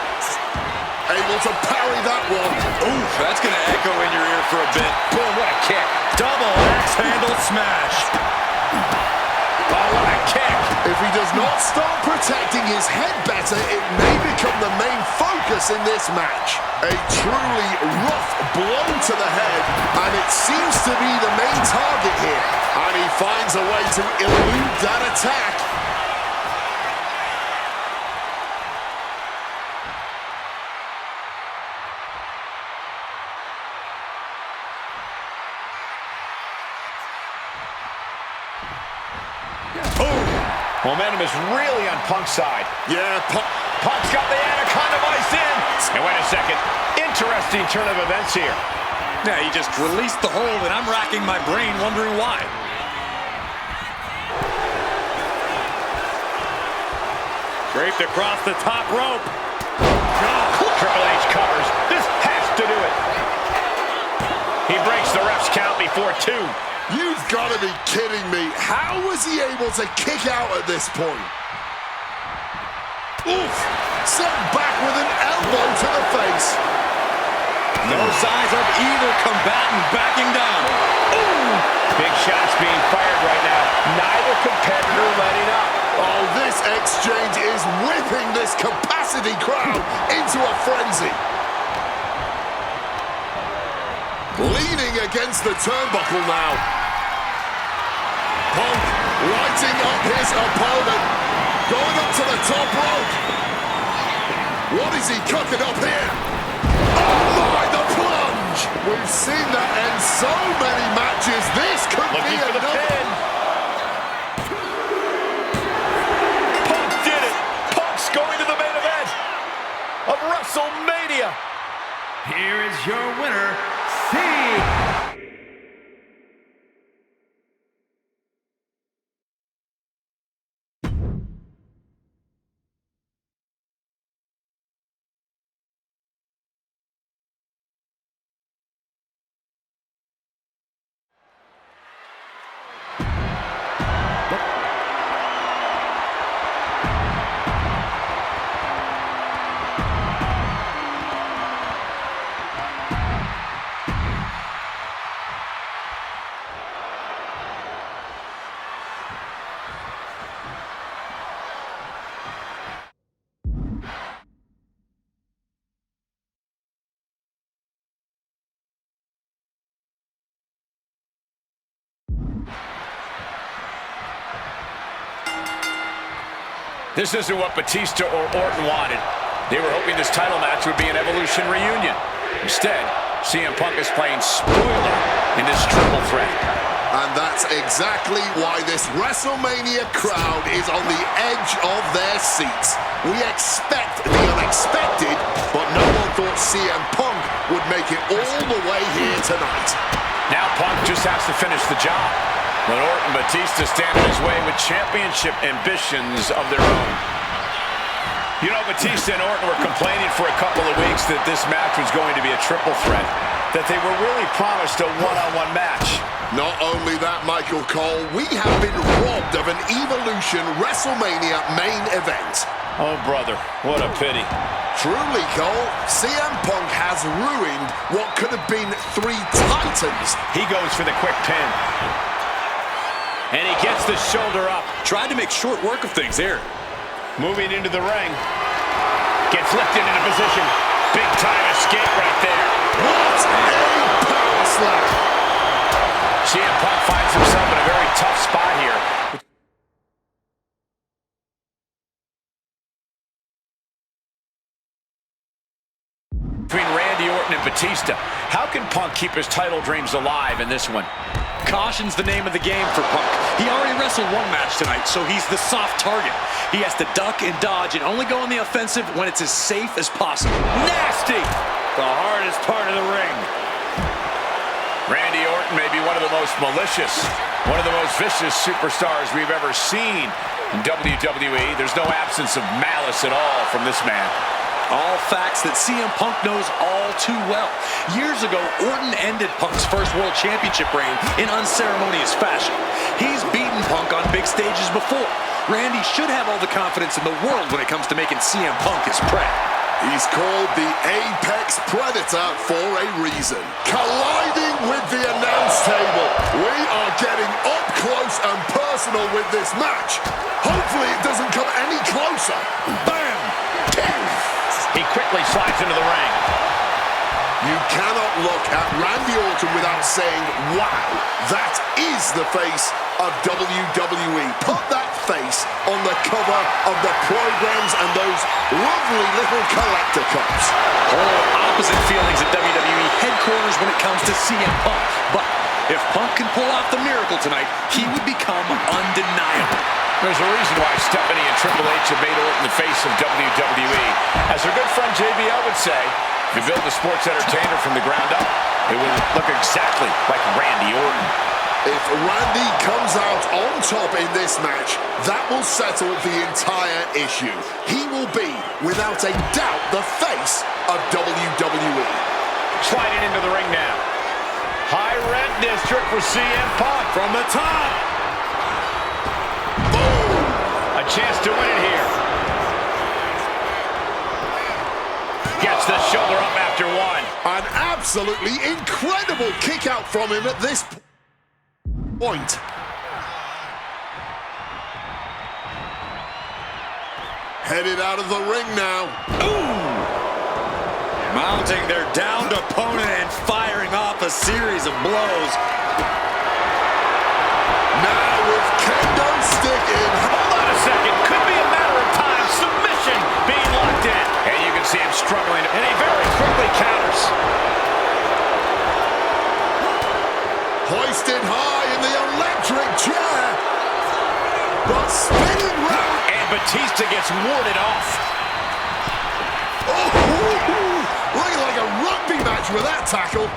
Able to parry that one. Oof, that's going to echo in your ear for a bit. Boom, what a kick. Double axe handle smash. Oh, what a kick. If he does not start protecting his head better, it may become the main focus in this match. A truly rough blow to the head, and it seems to be the main target here. And he finds a way to elude that attack. Momentum is really on Punk's side. Yeah, Punk's got the Anaconda Vice in. And wait a second. Interesting turn of events here. Yeah, he just released the hold, and I'm racking my brain wondering why. Draped across the top rope. Triple H covers. This has to do it. He breaks the ref's count before 2. you've got to be kidding me. How was he able to kick out at this point? Oof! Sent back with an elbow to the face. No signs of either combatant backing down. Ooh! Big shots being fired right now. Neither competitor letting up. Oh, this exchange is whipping this capacity crowd into a frenzy. Leaning against the turnbuckle now. Punk lighting up his opponent. Going up to the top rope. What is he cooking up here? Oh my, the plunge! We've seen that end so many matches. This could Looking be for the another. pin. Punk did it. Punk's going to the main event of WrestleMania. Here is your winner, C. This isn't what Batista or Orton wanted. They were hoping this title match would be an Evolution reunion. Instead, CM Punk is playing spoiler in this triple threat. And that's exactly why this WrestleMania crowd is on the edge of their seats. We expect the unexpected, but no one thought CM Punk would make it all the way here tonight. Now Punk just has to finish the job. But Orton and Batista stand in his way with championship ambitions of their own. You know, Batista and Orton were complaining for a couple of weeks that this match was going to be a triple threat, that they were really promised a one-on-one match. Not only that, Michael Cole, we have been robbed of an Evolution WrestleMania main event. Oh, brother, what a pity. Truly, Cole, CM Punk has ruined what could have been 3 titans. He goes for the quick pin. And he gets the shoulder up. Tried to make short work of things here. Moving into the ring. Gets lifted into position. Big time escape right there. What a power slam! CM Punk finds himself in a very tough spot here. Between Randy Orton and Batista, how can Punk keep his title dreams alive in this one? Caution's the name of the game for Punk. He already wrestled one match tonight, so he's the soft target. He has to duck and dodge and only go on the offensive when it's as safe as possible. Nasty! The hardest part of the ring. Randy Orton may be one of the most malicious, one of the most vicious superstars we've ever seen in WWE. There's no absence of malice at all from this man. All facts that CM Punk knows all too well. Years ago, Orton ended Punk's first World Championship reign in unceremonious fashion. He's beaten Punk on big stages before. Randy should have all the confidence in the world when it comes to making CM Punk his prey. He's called the Apex Predator for a reason. Colliding with the announce table. We are getting up close and personal with this match. Hopefully it doesn't come any closer. Bam! He quickly slides into the ring. You cannot look at Randy Orton without saying, wow, that is the face of WWE. Put that face on the cover of the programs and those lovely little collector cups. Whole opposite feelings at WWE headquarters when it comes to CM Punk. But if Punk can pull off the miracle tonight, he would become undeniable. There's a reason why Stephanie and Triple H have made Orton the face of WWE. As our good friend JBL would say, if you build a sports entertainer from the ground up, it will look exactly like Randy Orton. If Randy comes out on top in this match, that will settle the entire issue. He will be, without a doubt, the face of WWE. Sliding into the ring now. High red district for CM Punk. From the top. A chance to win it here. Gets the shoulder up after one. An absolutely incredible kick out from him at this point. Headed out of the ring now. Ooh! Mounting their downed opponent and firing off a series of blows. Now with kendo stick in. Hold on a second. Could be a matter of time. Submission being locked in. And you can see him struggling. And he very quickly counters. Hoisted high in the electric chair. But spinning round. And Batista gets warded off. Oh, looking like a rugby match with that tackle.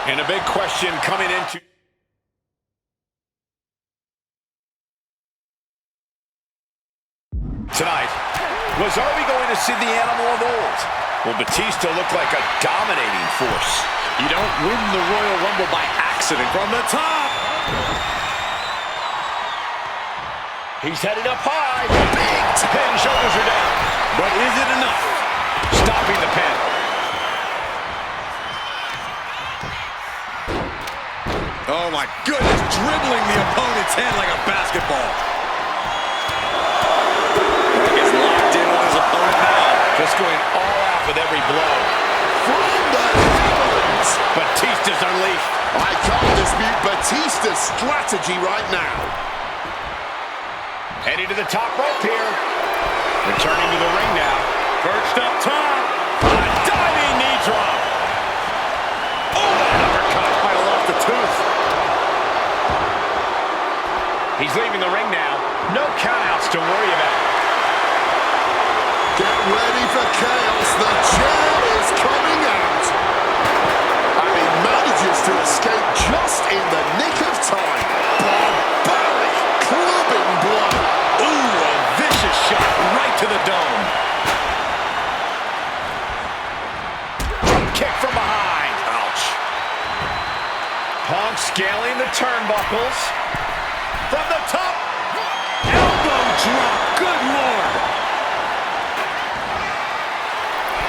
And a big question coming into tonight was, are we going to see the animal of old? Will Batista look like a dominating force? You don't win the Royal Rumble by accident. From the top. He's headed up high. Big pin, shoulders are down. But is it enough? Stopping the pin. Oh my goodness, dribbling the opponent's head like a basketball. He's locked in on his opponent now. Just going all out with every blow. From the heavens. Batista's unleashed. I can't dispute Batista's strategy right now. Heading to the top rope here. Returning to the ring now. Perched up top. A diving knee drop. Oh, that uppercut. Might have lost a tooth. He's leaving the ring now. No countouts to worry about. Get ready for chaos. The chair is coming out. And he manages to escape just in the nick of time. Barbaric clubbing blow. Ooh, a vicious shot right to the dome. Kick from behind. Ouch. Punk scaling the turnbuckles. From the top. Elbow drop. Good Lord.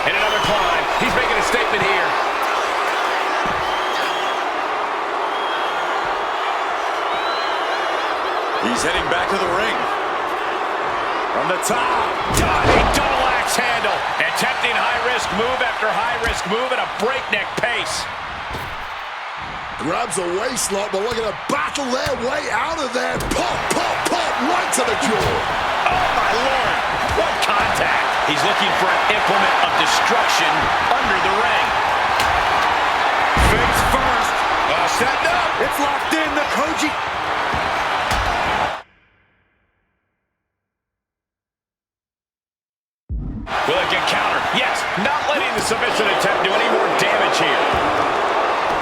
And another climb. He's making a statement here. He's heading back to the ring. From the top. Diving double axe handle. Attempting high-risk move after high-risk move at a breakneck pace. Grabs a waistlock, but looking to battle their way out of there. Pop, pop, pop, right to the jaw. Oh, my Lord. What contact. He's looking for an implement of destruction under the ring. Face first. Setting up. It's locked in. The Koji. Will it get countered? Yes. Not letting the submission attempt do any more damage here.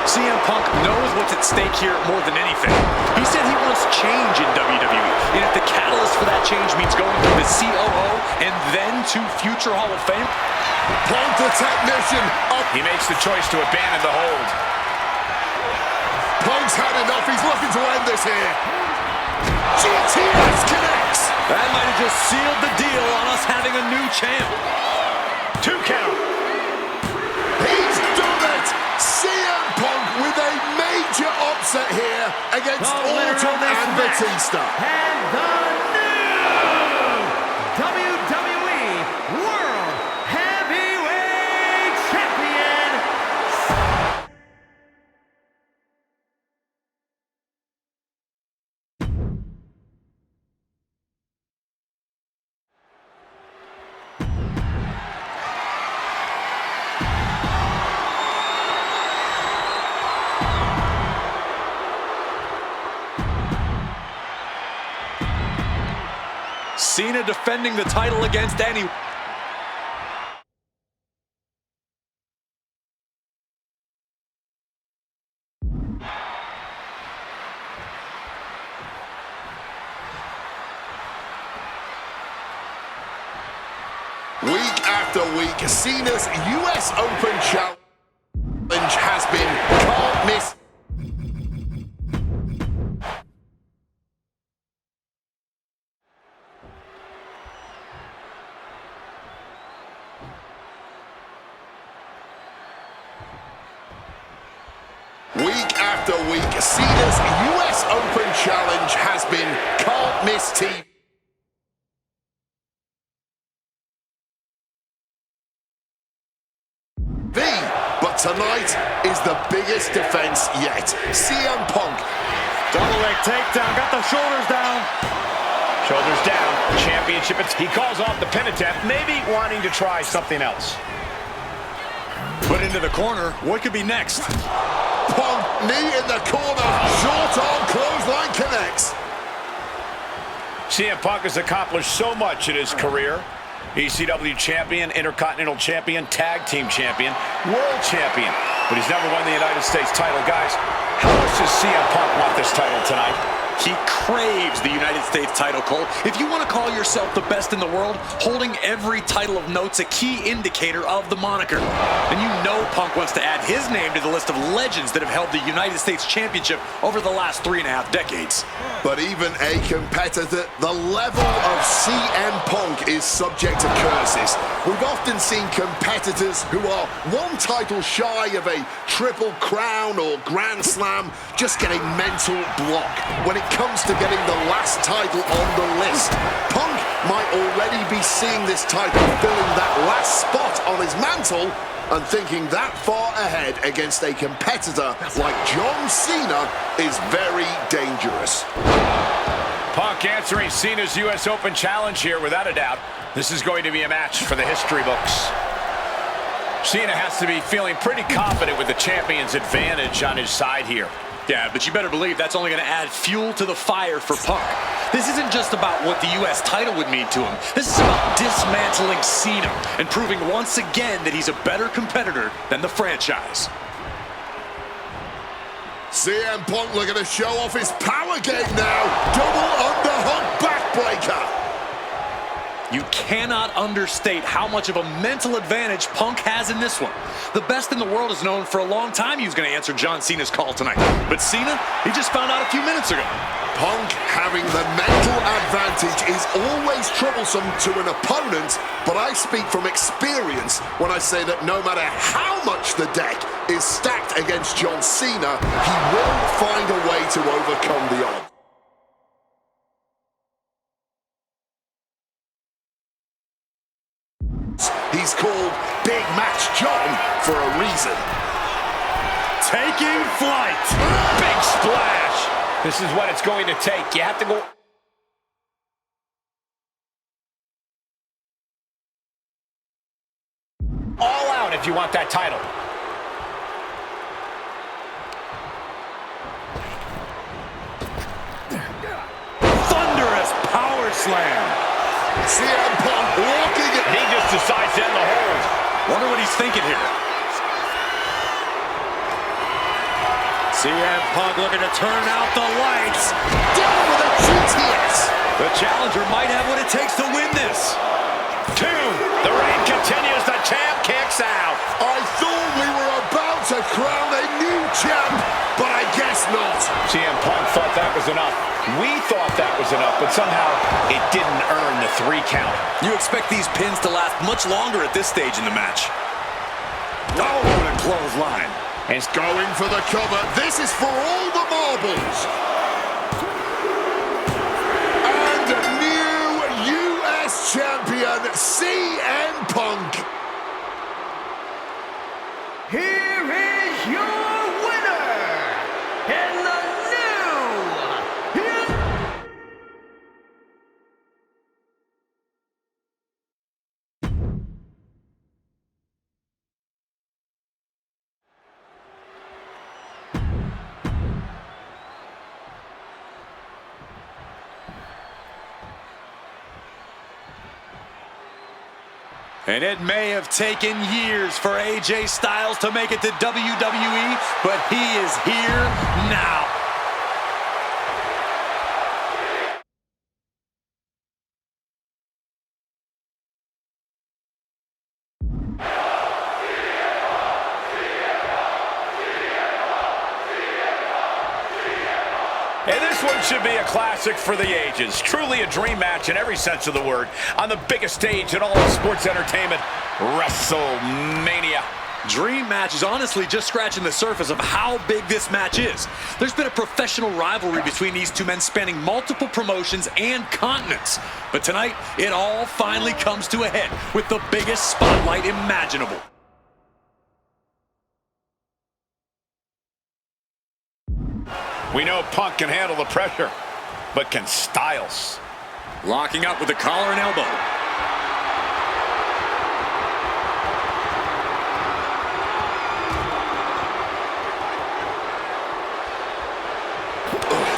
CM Punk knows what's at stake here more than anything. He said he wants change in WWE. And if the catalyst for that change means going from the COO and then to future Hall of Fame, Punk the technician up. He makes the choice to abandon the hold. Punk's had enough. He's looking to end this here. GTS connects. That might have just sealed the deal on us having a new champ. 2 count. He's done it. CM Punk with a major upset here against Orton and Batista. And the new WWE World Heavyweight Champion. Cena defending the title against any. Week after week, Cena's US Open challenge has been can't miss. Week after week, Cena's US Open challenge has been can't miss TV. But tonight is the biggest defense yet. CM Punk. Double leg takedown. Got the shoulders down. Shoulders down. Championship. He calls off the pin attempt, maybe wanting to try something else. Put into the corner. What could be next? Punk, knee in the corner. Short arm clothesline connects. CM Punk has accomplished so much in his career. ECW champion, Intercontinental champion, Tag Team champion, World champion. But he's never won the United States title. Guys, how much does CM Punk want this title tonight? He craves the United States title, Cole. If you want to call yourself the best in the world, holding every title of note's a key indicator of the moniker. And you know Punk wants to add his name to the list of legends that have held the United States Championship over the last 3.5 decades. But even a competitor, the level of CM Punk is subject to curses. We've often seen competitors who are one title shy of a triple crown or Grand Slam just get a mental block when it comes to getting the last title on the list. Punk might already be seeing this title filling that last spot on his mantle and thinking that far ahead against a competitor like John Cena is very dangerous. Punk answering Cena's U.S. Open challenge here, without a doubt. This is going to be a match for the history books. Cena has to be feeling pretty confident with the champion's advantage on his side here. Yeah, but you better believe that's only going to add fuel to the fire for Punk. This isn't just about what the U.S. title would mean to him. This is about dismantling Cena and proving once again that he's a better competitor than the franchise. CM Punk looking to show off his power game now. Double underhook backbreaker. You cannot understate how much of a mental advantage Punk has in this one. The best in the world has known for a long time he was going to answer John Cena's call tonight. But Cena, he just found out a few minutes ago. Punk having the mental advantage is always troublesome to an opponent, but I speak from experience when I say that no matter how much the deck is stacked against John Cena, he will find a way to overcome the odds. He's called Big Match John for a reason. Taking flight. Big splash. This is what it's going to take. You have to go all out if you want that title. Thunderous power slam. CM Punk walking it. He just decides to end the hold. Wonder what he's thinking here. CM Punk looking to turn out the lights. Down with a GTS. The challenger might have what it takes to win this. 2. The reign continues. The champ kicks out. I thought we were about to crown a new champ, but I guess not. CM Punk thought that was enough. We thought that was enough, but somehow it didn't earn the 3 count. You expect these pins to last much longer at this stage in the match. Oh, what a clothesline. And it's going for the cover. This is for all the marbles. And new U.S. champion, CM Punk. Here is your winner, and the new And it may have taken years for AJ Styles to make it to WWE, but he is here now. And this one should be a classic for the ages. Truly a dream match in every sense of the word. On the biggest stage in all of sports entertainment, WrestleMania. Dream match is honestly just scratching the surface of how big this match is. There's been a professional rivalry between these two men spanning multiple promotions and continents. But tonight, it all finally comes to a head with the biggest spotlight imaginable. We know Punk can handle the pressure, but can Styles? Locking up with the collar and elbow.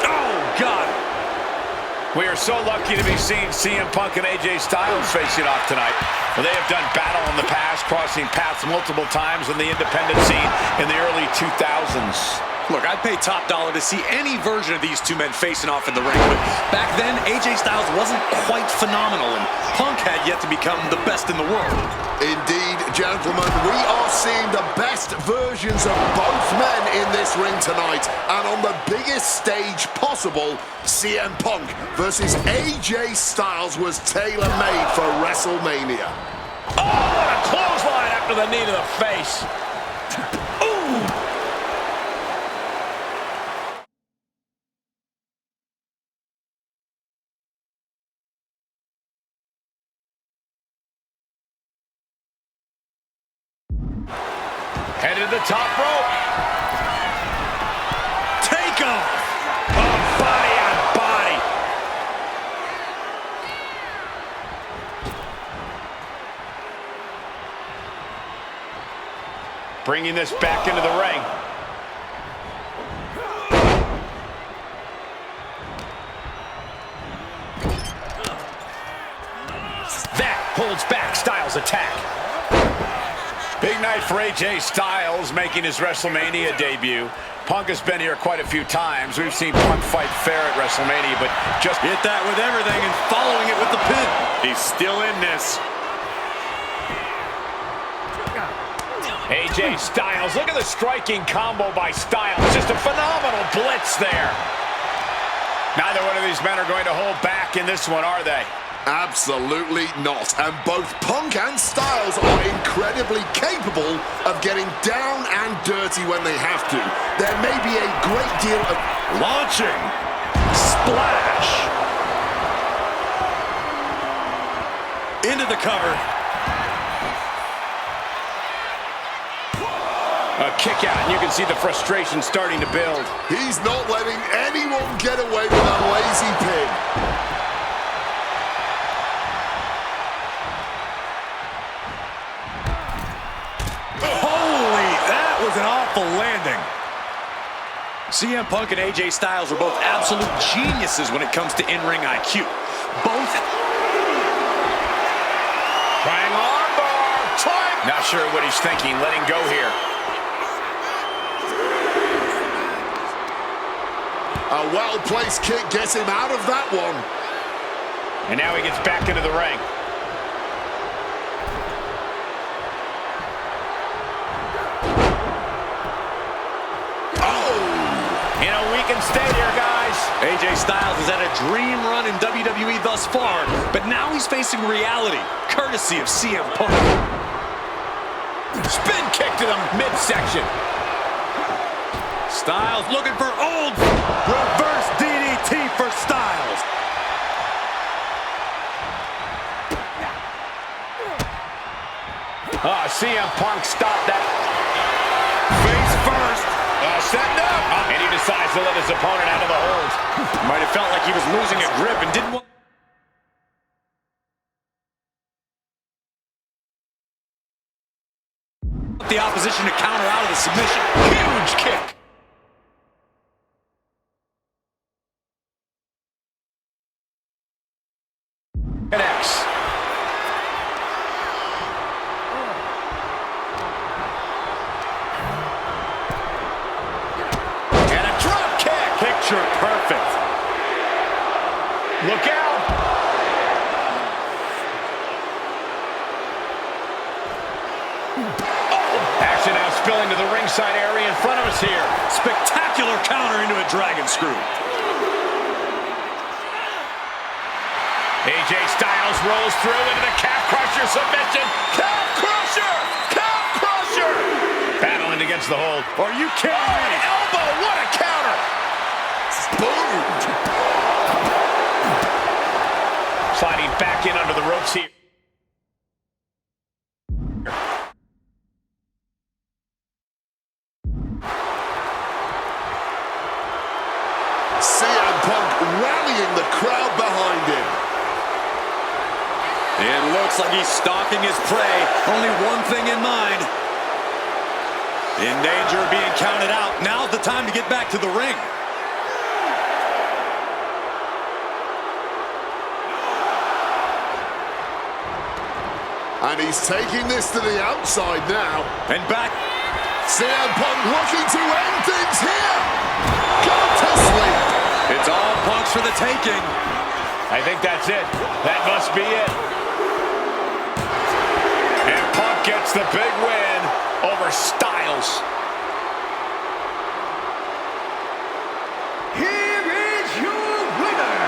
Oh, God. We are so lucky to be seeing CM Punk and AJ Styles facing off tonight. Well, they have done battle in the past, crossing paths multiple times in the independent scene in the early 2000s. Look, I'd pay top dollar to see any version of these two men facing off in the ring, but back then, AJ Styles wasn't quite phenomenal, and Punk had yet to become the best in the world. Indeed, gentlemen, we are seeing the best versions of both men in this ring tonight, and on the biggest stage possible, CM Punk versus AJ Styles was tailor-made for WrestleMania. Oh, what a clothesline after the knee to the face. Ooh. Headed to the top rope. Take off. Oh, body on body. bringing this back into the ring. That holds back Styles' attack. Big night for AJ Styles making his WrestleMania debut. Punk has been here quite a few times. We've seen Punk fight fair at WrestleMania, but just hit that with everything and following it with the pin. He's still in this. AJ Styles, look at the striking combo by Styles. Just a phenomenal blitz there. Neither one of these men are going to hold back in this one, are they? Absolutely not. And both Punk and Styles are incredibly capable of getting down and dirty when they have to. There may be a great deal of launching. Splash. Into the cover. A kick out, and you can see the frustration starting to build. He's not letting anyone get away with a lazy pin. An awful landing. CM Punk and AJ Styles are both absolute geniuses when it comes to in-ring IQ. Both trying armbar. Not sure what he's thinking, letting go here. A well-placed kick gets him out of that one. And now he gets back into the ring. Stay here, guys. AJ Styles has had a dream run in WWE thus far, but now he's facing reality, courtesy of CM Punk. Spin kick to the midsection. Styles looking for old reverse DDT for Styles. CM Punk stopped that. Face first. Setting up. And he decides to let his opponent out of the hold. Might have felt like he was losing a grip and didn't want the opposition to counter out of the submission. Huge kick. X. Perfect. Look out. Action now spilling to the ringside area in front of us here. Spectacular counter into a dragon screw. AJ Styles rolls through into the calf crusher submission. Calf crusher! Calf crusher! Battling against the hold. Are you kidding me? An elbow! What a counter! Boomed. Sliding back in under the ropes here. CM Punk rallying the crowd behind him. It looks like he's stalking his prey. Only one thing in mind. In danger of being counted out. Now's the time to get back to the ring. And he's taking this to the outside now. And back. CM Punk looking to end things here. Gone to sleep. It's all Punk's for the taking. I think that's it. That must be it. And Punk gets the big win over Styles. Here is your winner,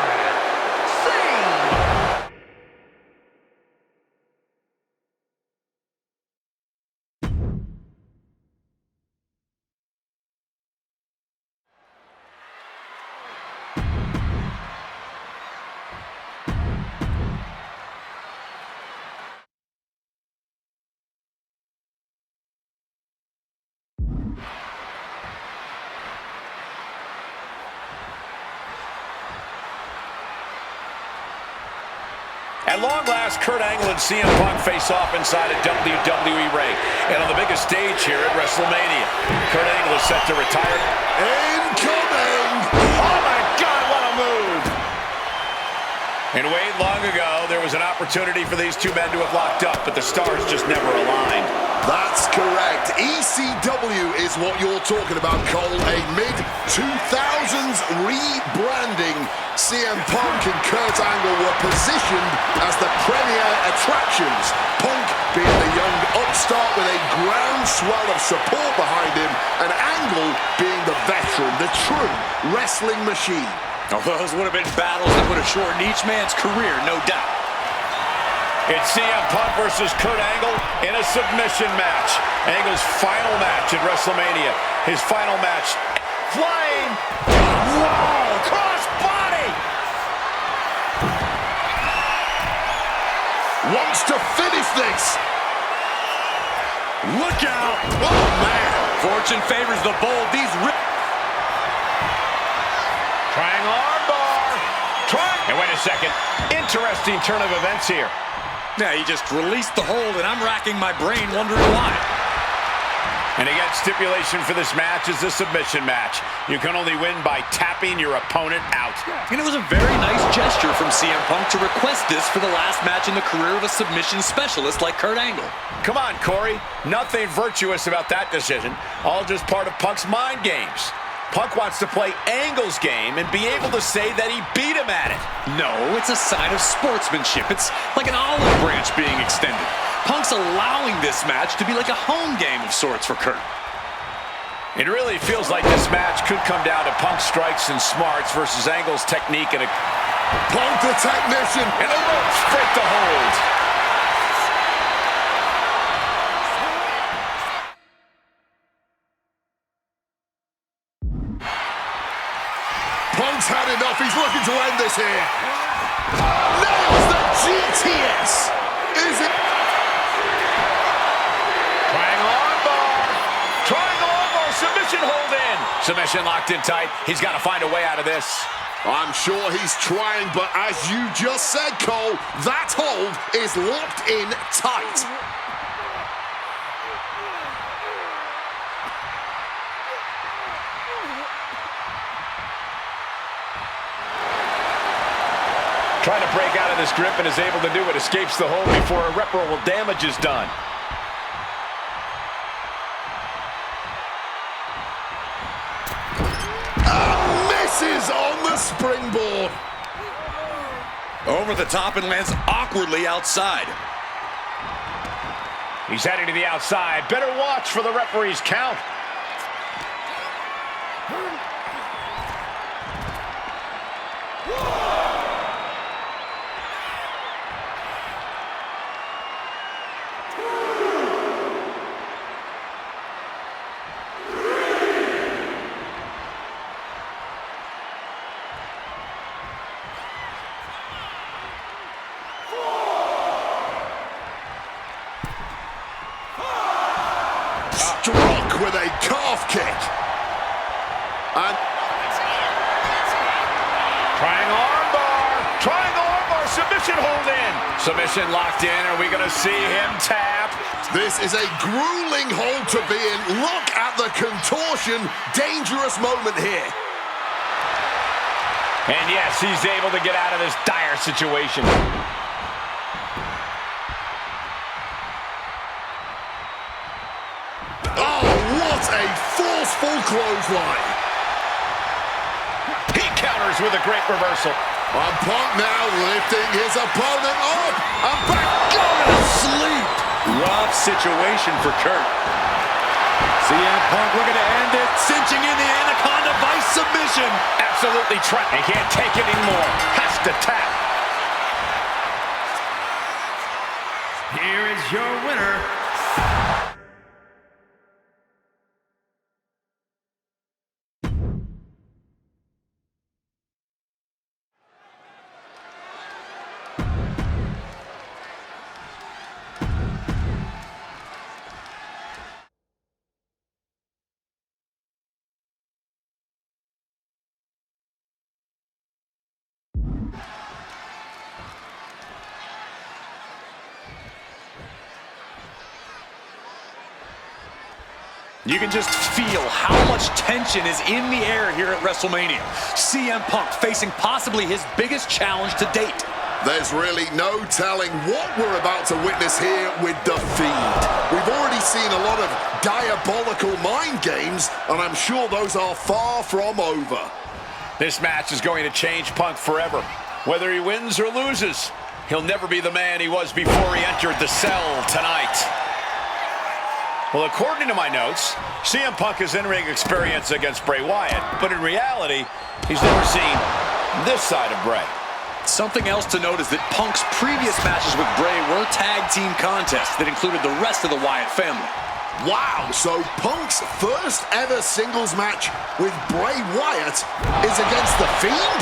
At long last, Kurt Angle and CM Punk face off inside a WWE ring. And on the biggest stage here at WrestleMania, Kurt Angle is set to retire. Incoming! Oh my God, what a move! And Wade, long ago, there was an opportunity for these two men to have locked up, but the stars just never aligned. That's correct. ECW is what you're talking about, Cole. A mid-2000s rebranding. CM Punk and Kurt Angle were positioned as the premier attractions. Punk being the young upstart with a groundswell of support behind him, and Angle being the veteran, the true wrestling machine. Oh, those would have been battles that would have shortened each man's career, no doubt. It's CM Punk versus Kurt Angle in a submission match. Angle's final match at WrestleMania. His final match. Flying. Whoa! Cross body! Wants to finish this. Look out! Oh, man! Fortune favors the bold. These Trying armbar. And wait a second. Interesting turn of events here. Yeah, he just released the hold, and I'm racking my brain wondering why. And again, stipulation for this match is a submission match. You can only win by tapping your opponent out. And it was a very nice gesture from CM Punk to request this for the last match in the career of a submission specialist like Kurt Angle. Come on, Corey. Nothing virtuous about that decision. All just part of Punk's mind games. Punk wants to play Angle's game and be able to say that he beat him at it. No, it's a sign of sportsmanship. It's like an olive branch being extended. Punk's allowing this match to be like a home game of sorts for Kurt. It really feels like this match could come down to Punk's strikes and smarts versus Angle's technique and a... Punk the technician. And a rope straight to hold. Punk's had enough. He's looking to end this here. Nails the GTS. Is it? Triangle armbar. Triangle armbar. Submission hold in. Submission locked in tight. He's got to find a way out of this. I'm sure he's trying, but as you just said, Cole, that hold is locked in tight. Trying to break out of this grip and is able to do it. Escapes the hold before irreparable damage is done. Misses on the springboard. Over the top and lands awkwardly outside. He's heading to the outside. Better watch for the referee's count. Struck with a calf kick. And Triangle armbar. Triangle armbar. Submission hold in. Submission locked in. Are we going to see him tap? this is a grueling hold to be in. Look at the contortion. Dangerous moment here. And yes, he's able to get out of this dire situation. Oh, what a forceful clothesline. He counters with a great reversal. And Punk now lifting his opponent up. And back going to sleep. Rough situation for Kurt. CM Punk looking to end it, cinching in the Anaconda Vice submission. Absolutely trapped. He can't take it anymore. Has to tap. Here is your winner. You can just feel how much tension is in the air here at WrestleMania. CM Punk facing possibly his biggest challenge to date. There's really no telling what we're about to witness here with The Fiend. We've already seen a lot of diabolical mind games, and I'm sure those are far from over. This match is going to change Punk forever. Whether he wins or loses, he'll never be the man he was before he entered the cell tonight. Well, according to my notes, CM Punk has in-ring experience against Bray Wyatt, but in reality, he's never seen this side of Bray. Something else to note is that Punk's previous matches with Bray were tag team contests that included the rest of the Wyatt family. Wow, so Punk's first ever singles match with Bray Wyatt is against The Fiend?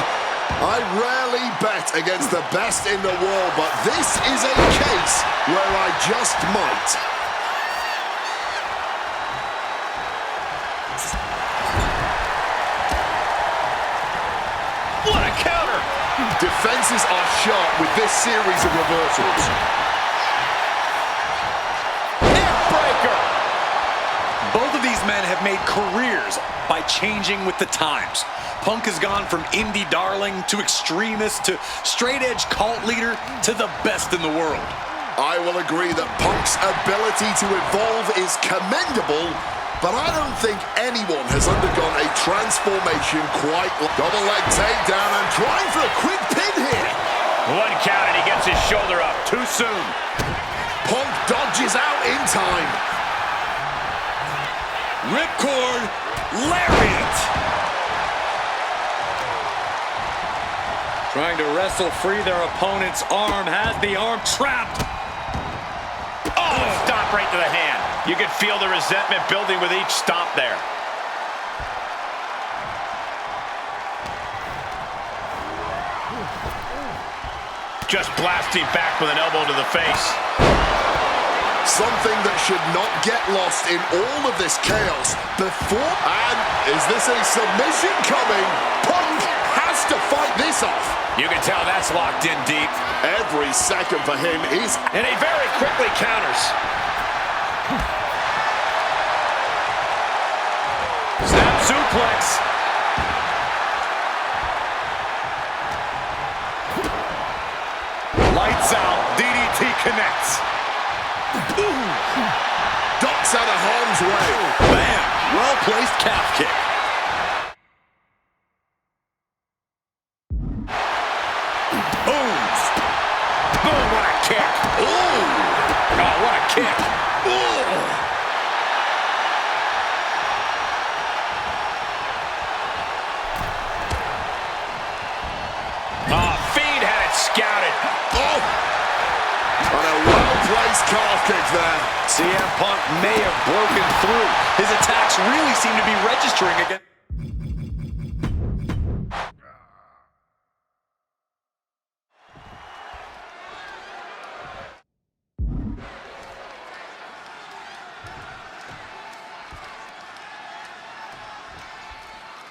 I rarely bet against the best in the world, but this is a case where I just might. What a counter! Defenses are sharp with this series of reversals. Neckbreaker! Both of these men have made careers by changing with the times. Punk has gone from indie darling to extremist to straight-edge cult leader to the best in the world. I will agree that Punk's ability to evolve is commendable, but I don't think anyone has undergone a transformation quite like double leg takedown and trying for a quick pin here. One count and he gets his shoulder up. Too soon. Punk dodges out in time. Ripcord lariat. Trying to wrestle free their opponent's arm, has the arm trapped. Oh, stomp right to the hand. You can feel the resentment building with each stomp there. Just blasting back with an elbow to the face. Something that should not get lost in all of this chaos before. And is this a submission coming? Punk has to fight this off. You can tell that's locked in deep. Every second for him is... And he very quickly counters. Snap suplex. Lights out. DDT connects. ducks out of harm's way. Bam! Well-placed calf kick. Boom! Boom, what a kick. Ooh! Oh, what a kick. Ooh. Fiend had it scouted. Oh! And a well-placed calf kick there. CM Punk may have broken through. His attacks really seem to be registering again.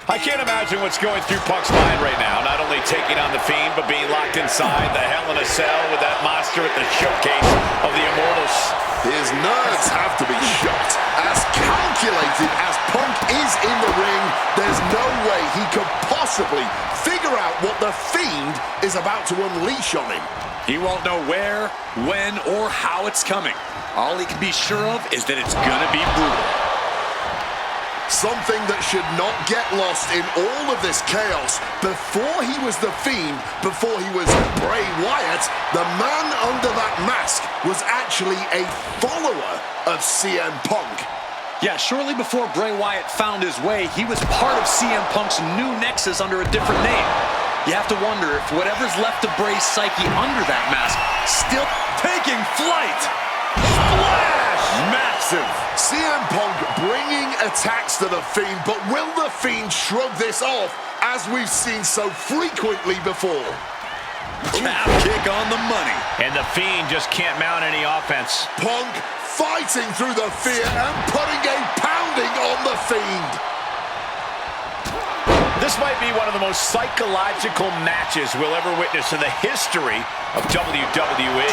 I can't imagine what's going through Punk's mind right now. Not only taking on the Fiend, but being locked inside the Hell in a Cell with that monster at the showcase of the Immortals. His nerves have to be shot. As calculated as Punk is in the ring, there's no way he could possibly figure out what the Fiend is about to unleash on him. He won't know where, when, or how it's coming. All he can be sure of is that it's gonna be brutal. Something that should not get lost in all of this chaos. Before he was the Fiend, before he was Bray Wyatt, the man under that mask was actually a follower of CM Punk. Yeah, shortly before Bray Wyatt found his way, he was part of CM Punk's new nexus under a different name. You have to wonder if whatever's left of Bray's psyche under that mask still taking flight. Splash! Massive. CM Punk bringing attacks to the Fiend, but will the Fiend shrug this off as we've seen so frequently before? Calf kick on the money. And the Fiend just can't mount any offense. Punk fighting through the fear and putting a pounding on the Fiend. This might be one of the most psychological matches we'll ever witness in the history of WWE.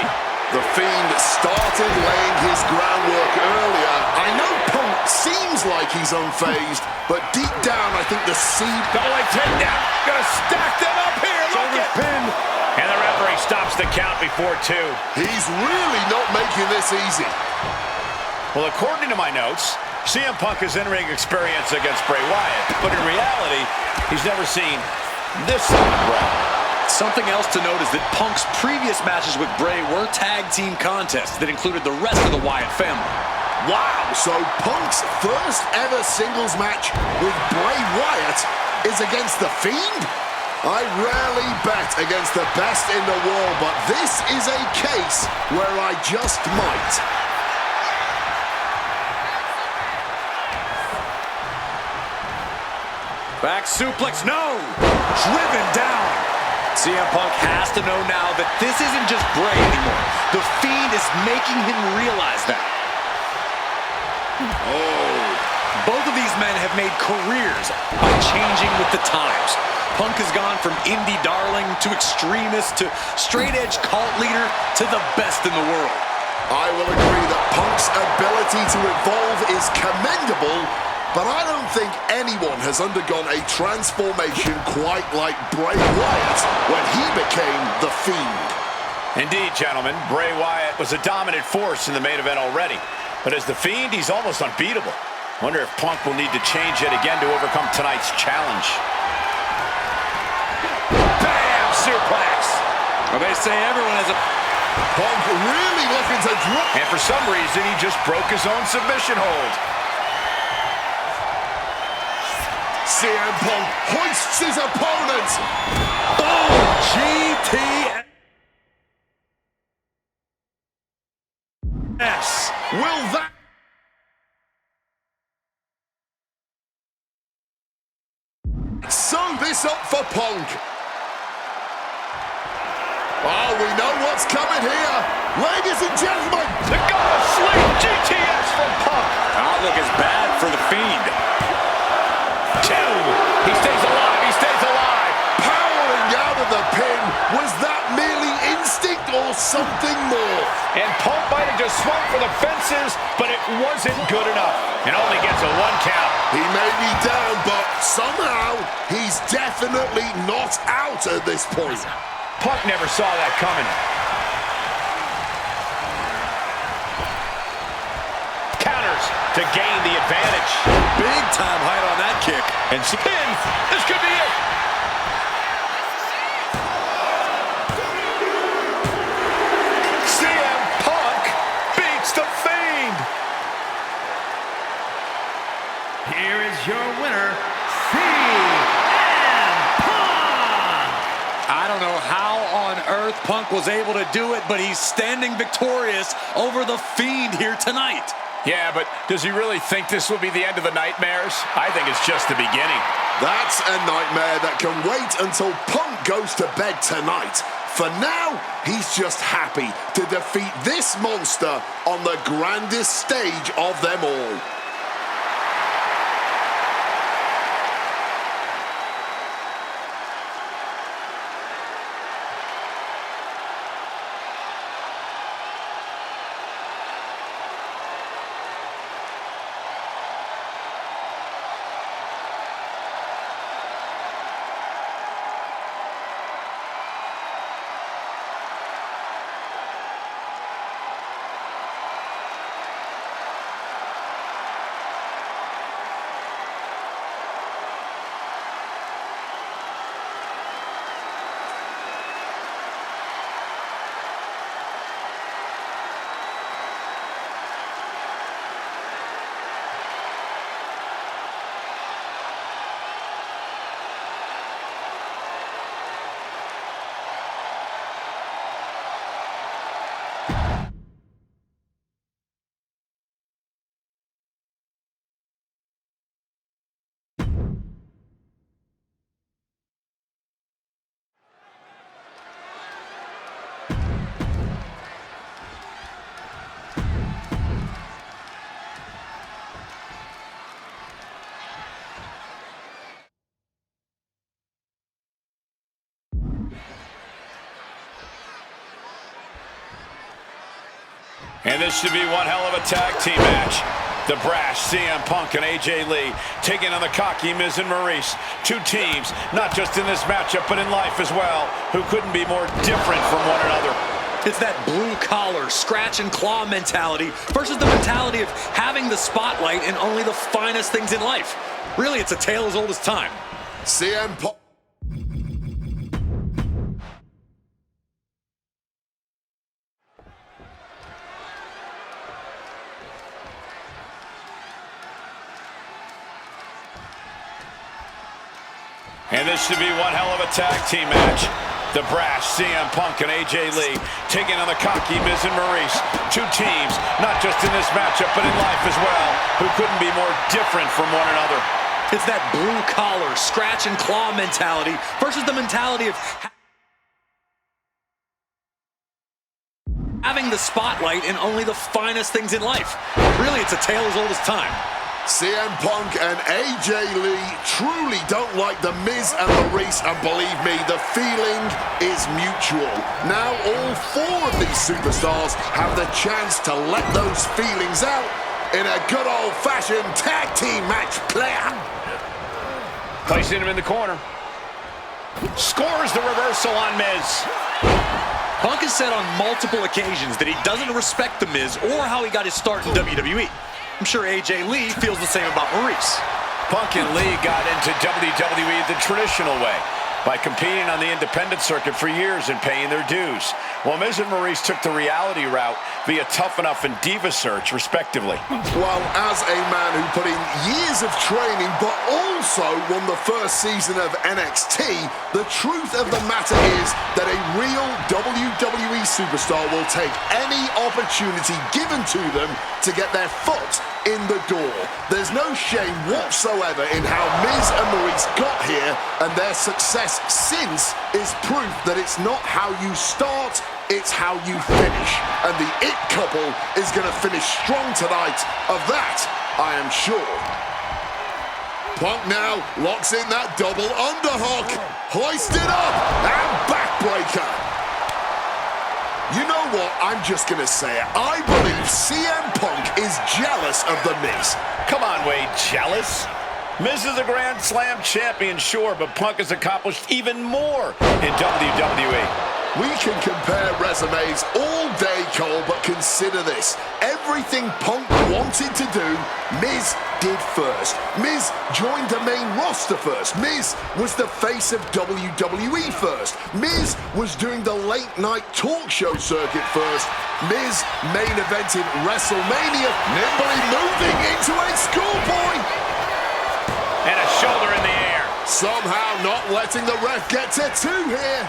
The Fiend started laying his groundwork earlier. I know Punk seems like he's unfazed, but deep down, I think the seed... Double leg takedown. Gonna stack them up here. Look at pin. And the referee stops the count before 2. He's really not making this easy. Well, according to my notes, CM Punk has in-ring experience against Bray Wyatt, but in reality, he's never seen this side of Bray. Something else to note is that Punk's previous matches with Bray were tag team contests that included the rest of the Wyatt family. Wow, so Punk's first ever singles match with Bray Wyatt is against The Fiend? I rarely bet against the best in the world, but this is a case where I just might. Back suplex, no! Driven down. CM Punk has to know now that this isn't just Bray anymore. The Fiend is making him realize that. Oh. Both of these men have made careers by changing with the times. Punk has gone from indie darling to extremist to straight-edge cult leader to the best in the world. I will agree that Punk's ability to evolve is commendable, but I don't think anyone has undergone a transformation quite like Bray Wyatt when he became The Fiend. Indeed, gentlemen, Bray Wyatt was a dominant force in the main event already. But as The Fiend, he's almost unbeatable. Wonder if Punk will need to change it again to overcome tonight's challenge. Bam! Suplex! Well, they say everyone has a... Punk really looking to drop. And for some reason, he just broke his own submission hold. CM Punk hoists his opponent. Oh, GTS. Will that... Sew this up for Punk. Oh, we know what's coming here. Ladies and gentlemen. The God of Sleep, GTS from Punk. Outlook is bad for The Fiend. 2. He stays alive. He stays alive. Powering out of the pin. Was that merely instinct or something more? And Punk might have just swung for the fences, but it wasn't good enough. And only gets a 1 count. He may be down, but somehow he's definitely not out at this point. Punk never saw that coming. Counters to gain the advantage. Big time height on that kick. And spins. This could be it. CM Punk beats The Fiend. Here is your winner, CM Punk! I don't know how on earth Punk was able to do it, but he's standing victorious over The Fiend here tonight. Yeah, but does he really think this will be the end of the nightmares? I think it's just the beginning. That's a nightmare that can wait until Punk goes to bed tonight. For now, he's just happy to defeat this monster on the grandest stage of them all. And this should be one hell of a tag team match. The brash CM Punk and AJ Lee taking on the cocky Miz and Maurice. Two teams, not just in this matchup, but in life as well, who couldn't be more different from one another. It's that blue-collar, scratch-and-claw mentality versus the mentality of having the spotlight and only the finest things in life. Really, it's a tale as old as time. CM Punk. And this should be one hell of a tag team match. The brash CM Punk and AJ Lee taking on the cocky Miz and Maurice. Two teams, not just in this matchup, but in life as well, who couldn't be more different from one another. It's that blue-collar, scratch-and-claw mentality versus the mentality of having the spotlight and only the finest things in life. Really, it's a tale as old as time. CM Punk and AJ Lee truly don't like the Miz and Maurice, and believe me, the feeling is mutual. Now all four of these superstars have the chance to let those feelings out in a good old-fashioned tag team match player. Placing him in the corner. Scores the reversal on Miz. Punk has said on multiple occasions that he doesn't respect The Miz or how he got his start in WWE. I'm sure AJ Lee feels the same about Maurice. Punk and Lee got into WWE the traditional way, by competing on the independent circuit for years and paying their dues, while Miz and Maurice took the reality route via Tough Enough and Diva Search, respectively. Well, as a man who put in years of training, but also won the first season of NXT, the truth of the matter is that a real WWE superstar will take any opportunity given to them to get their foot in the door. There's no shame whatsoever in how Miz and Maurice got here, and their success since is proof that it's not how you start, it's how you finish. And the It couple is going to finish strong tonight. Of that, I am sure. Punk now locks in that double underhook, hoisted up, and backbreaker. You know what? I'm just going to say it. I believe CM Punk is jealous of The Miz. Come on, Wade, jealous? Miz is a Grand Slam champion, sure, but Punk has accomplished even more in WWE. We can compare resumes all day, Cole, but consider this. Everything Punk wanted to do, Miz did first. Miz joined the main roster first. Miz was the face of WWE first. Miz was doing the late-night talk show circuit first. Miz main evented WrestleMania, nimbly moving into a schoolboy. And a shoulder in the air. Somehow not letting the ref get to two here.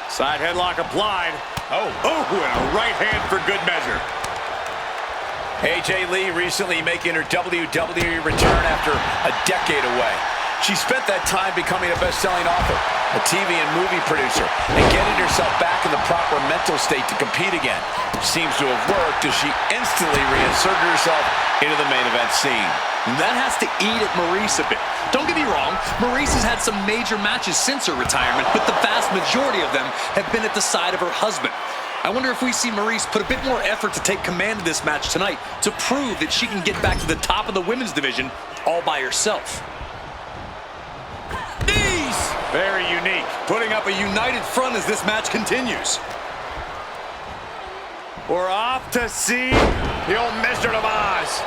Side headlock applied. Oh, and a right hand for good measure. AJ Lee recently making her WWE return after a decade away. She spent that time becoming a best-selling author, a TV and movie producer, and getting herself back in the proper mental state to compete again. Seems to have worked as she instantly reinserted herself into the main event scene. That has to eat at Maurice a bit. Don't get me wrong, Maurice has had some major matches since her retirement, but the vast majority of them have been at the side of her husband. I wonder if we see Maurice put a bit more effort to take command of this match tonight to prove that she can get back to the top of the women's division all by herself. Knees! Very unique, putting up a united front as this match continues. We're off to see the old Mr. Demise.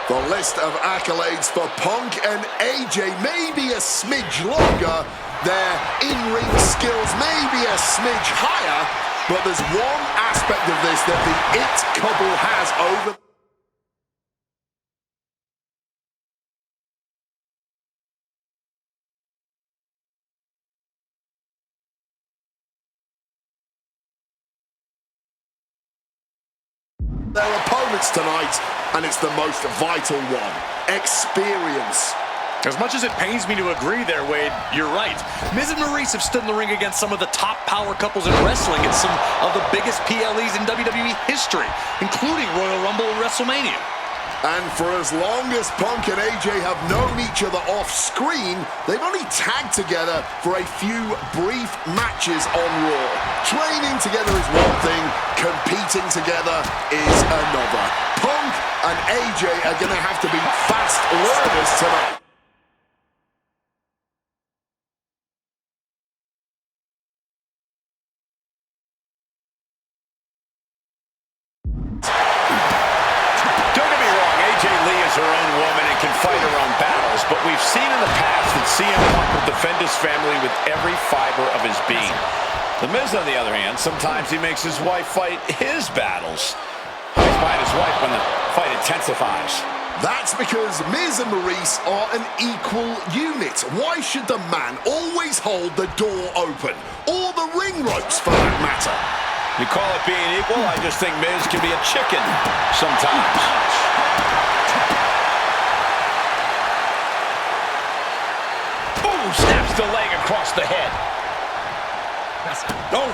The list of accolades for Punk and AJ may be a smidge longer, their in-ring skills may be a smidge higher, but there's one aspect of this that the It couple has over... their opponents tonight, and it's the most vital one: experience. As much as it pains me to agree there, Wade, you're right. Miz and Maurice have stood in the ring against some of the top power couples in wrestling and some of the biggest PLEs in WWE history, including Royal Rumble and WrestleMania. And for as long as Punk and AJ have known each other off screen, they've only tagged together for a few brief matches on Raw. Training together is one thing, competing together is another. Punk and AJ are going to have to be fast learners tonight. Her own woman and can fight her own battles, but we've seen in the past that CM Punk will defend his family with every fiber of his being. The Miz, on the other hand, sometimes he makes his wife fight his battles. He's behind his wife when the fight intensifies. That's because Miz and Maurice are an equal unit. Why should the man always hold the door open? Or the ring ropes, for that matter? You call it being equal? I just think Miz can be a chicken sometimes. Snaps the leg across the head. Oh!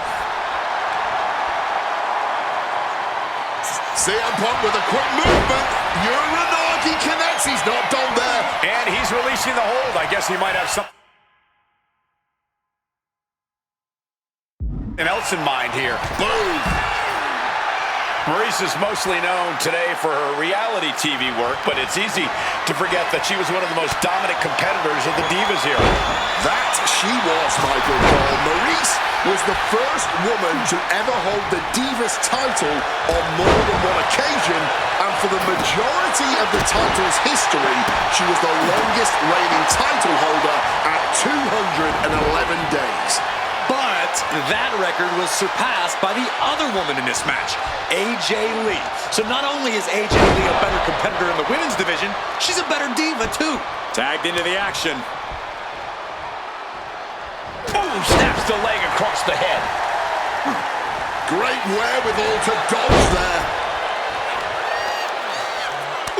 CM Punk with a quick movement. Uranagi connects. He's not done there. And he's releasing the hold. I guess he might have something else in mind here. Boom. Maurice is mostly known today for her reality TV work, but it's easy to forget that she was one of the most dominant competitors of the Divas era. That she was, Michael Cole. Maurice was the first woman to ever hold the Divas title on more than one occasion, and for the majority of the title's history, she was the longest reigning title holder at 211 days. But that record was surpassed by the other woman in this match, AJ Lee. So not only is AJ Lee a better competitor in the women's division, she's a better diva too. Tagged into the action. Boom! Snaps the leg across the head. Great wherewithal to dodge there.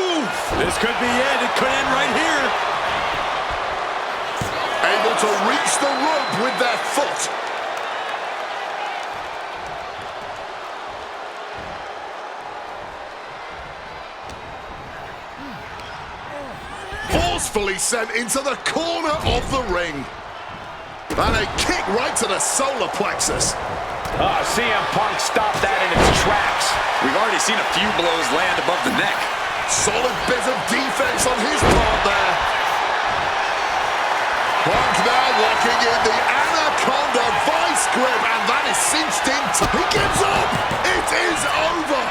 Oof! This could be it. It could end right here. Able to reach the rope with their foot. Forcefully sent into the corner of the ring. And a kick right to the solar plexus. CM Punk stopped that in its tracks. We've already seen a few blows land above the neck. Solid bit of defense on his part there. Punk now locking in the Anaconda vice grip, and that is cinched in. He gets up. It is over.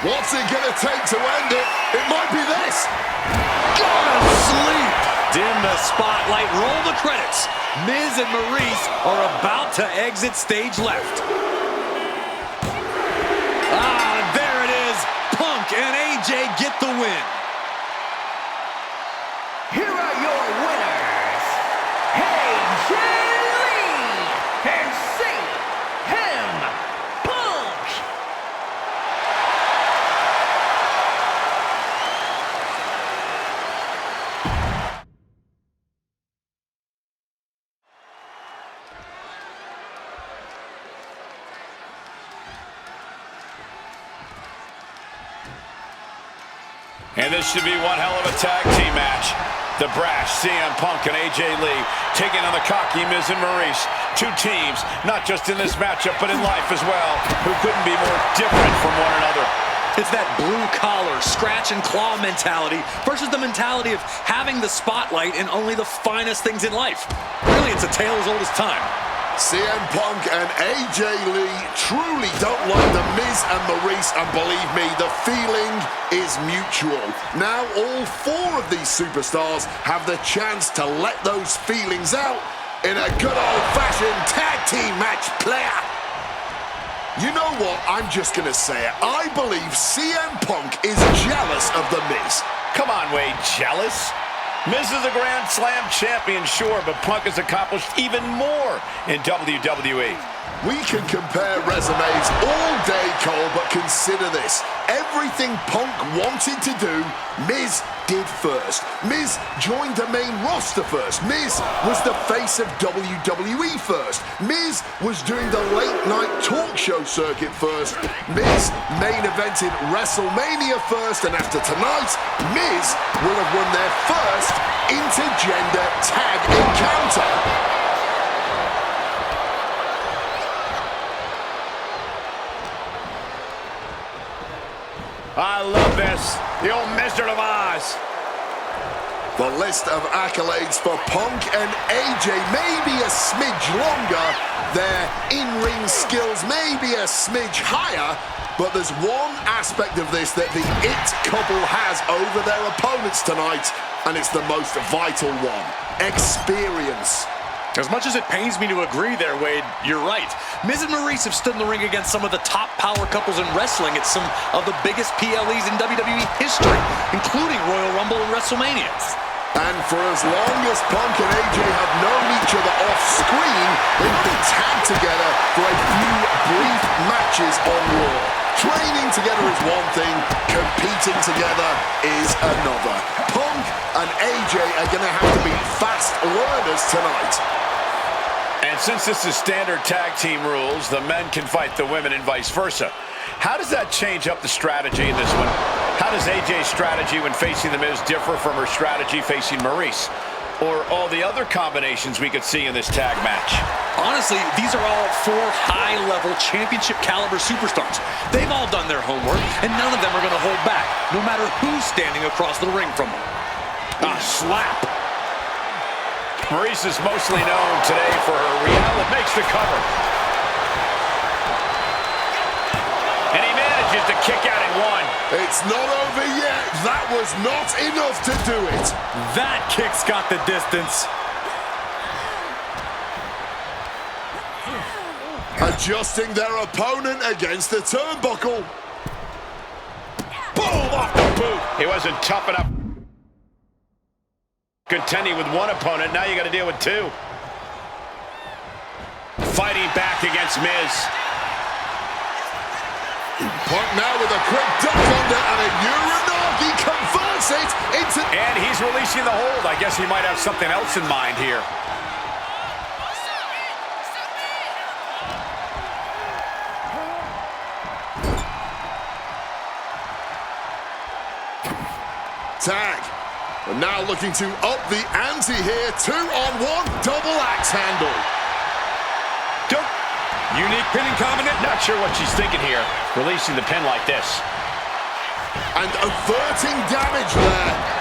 What's it going to take to end it? It might be this. Gonna sleep. Dim the spotlight, roll the credits. Miz and Maurice are about to exit stage left. There it is. Punk and AJ get the win. Here are your winners, AJ Lee and CM Punk. And this should be one hell of a tag team match. The brash CM Punk and AJ Lee taking on the cocky Miz and Maurice. Two teams, not just in this matchup, but in life as well, who couldn't be more different from one another. It's that blue-collar, scratch-and-claw mentality versus the mentality of having the spotlight in only the finest things in life. Really, it's a tale as old as time. CM Punk and AJ Lee truly don't like the Miz and Maurice, and believe me, the feeling is mutual. Now all four of these superstars have the chance to let those feelings out in a good old-fashioned tag team match, player. You know what? I'm just gonna say it. I believe CM Punk is jealous of the Miz. Come on, Wade, jealous? Miz is a Grand Slam champion, sure, but Punk has accomplished even more in WWE. We can compare resumes all day, Cole, but consider this. Everything Punk wanted to do, Miz did first. Miz joined the main roster first. Miz was the face of WWE first. Miz was doing the late night talk show circuit first. Miz main evented WrestleMania first, and after tonight, Miz will have won their first intergender tag encounter. I love this. The old Wizard of Oz. The list of accolades for Punk and AJ may be a smidge longer. Their in-ring skills may be a smidge higher. But there's one aspect of this that the It couple has over their opponents tonight, and it's the most vital one: experience. As much as it pains me to agree there, Wade, you're right. Miz and Maurice have stood in the ring against some of the top power couples in wrestling at some of the biggest PLEs in WWE history, including Royal Rumble and WrestleMania. And for as long as Punk and AJ have known each other off-screen, they've been tagged together for a few brief matches on Raw. Training together is one thing, competing together is another. Punk and AJ are going to have to be fast learners tonight. And since this is standard tag team rules, the men can fight the women and vice versa. How does that change up the strategy in this one? How does AJ's strategy when facing The Miz differ from her strategy facing Maurice? Or all the other combinations we could see in this tag match? Honestly, these are all four high-level championship-caliber superstars. They've all done their homework, and none of them are going to hold back, no matter who's standing across the ring from them. A slap. Maurice is mostly known today for her reality. Makes the cover. And he manages to kick out in one. It's not over yet. That was not enough to do it. That kick's got the distance. Adjusting their opponent against the turnbuckle. Boom! Off the boot. He wasn't tough enough. Contending with one opponent, now you got to deal with two. Fighting back against Miz. Punk now with a quick duck under and a Uranagi converts it into... And he's releasing the hold. I guess he might have something else in mind here. Tag. And now looking to up the ante here. 2-on-1 double axe handle. Unique pinning combination. Not sure what she's thinking here, releasing the pin like this. And averting damage there.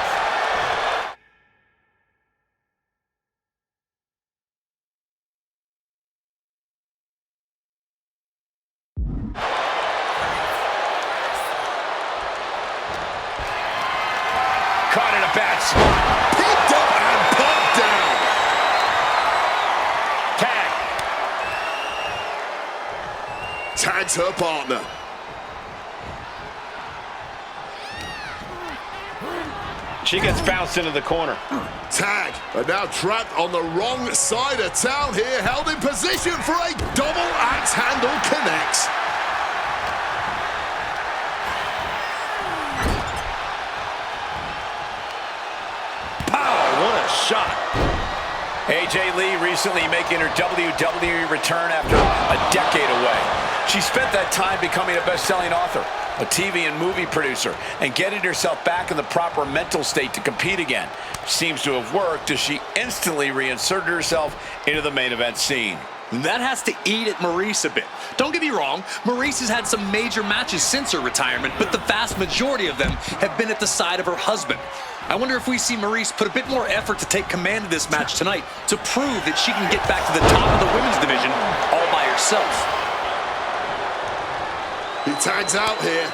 Caught in a bad spot. Picked up and pumped down. Tag. Tags her partner. She gets bounced into the corner. Tag. And now trapped on the wrong side of town here. Held in position for a double axe handle connects. What a shot. AJ Lee recently making her WWE return after a decade away. She spent that time becoming a best-selling author, a TV and movie producer, and getting herself back in the proper mental state to compete again. Seems to have worked as she instantly reinserted herself into the main event scene. That has to eat at Maurice a bit. Don't get me wrong, Maurice has had some major matches since her retirement, but the vast majority of them have been at the side of her husband. I wonder if we see Maurice put a bit more effort to take command of this match tonight to prove that she can get back to the top of the women's division all by herself. He tags out here.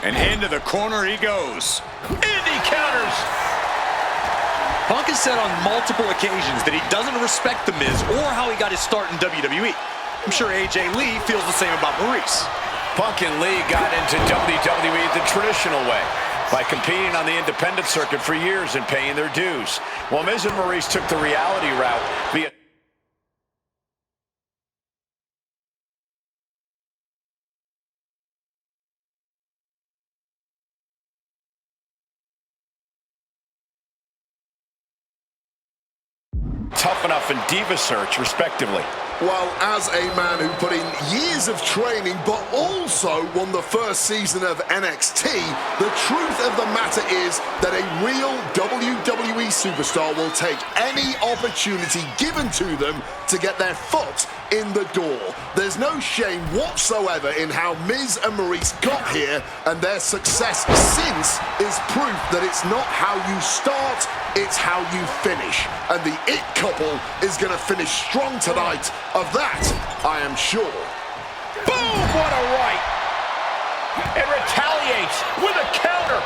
And into the corner he goes. Indy counters. Punk has said on multiple occasions that he doesn't respect The Miz or how he got his start in WWE. I'm sure AJ Lee feels the same about Maurice. Punk and Lee got into WWE the traditional way, by competing on the independent circuit for years and paying their dues. While Miz and Maurice took the reality route via Tough Enough and Diva Search, respectively. Well, as a man who put in years of training but also won the first season of NXT, the truth of the matter is that a real WWE superstar will take any opportunity given to them to get their foot in the door. There's no shame whatsoever in how Miz and Maurice got here, and their success since is proof that it's not how you start, it's how you finish. And the It Couple is going to finish strong tonight. Of that, I am sure. Boom! What a right! And retaliates with a counter.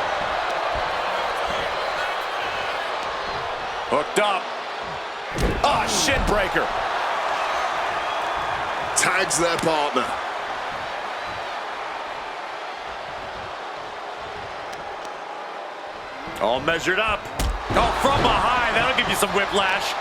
Hooked up. Ah, shin breaker. Tags their partner. All measured up. Oh, from behind. That'll give you some whiplash.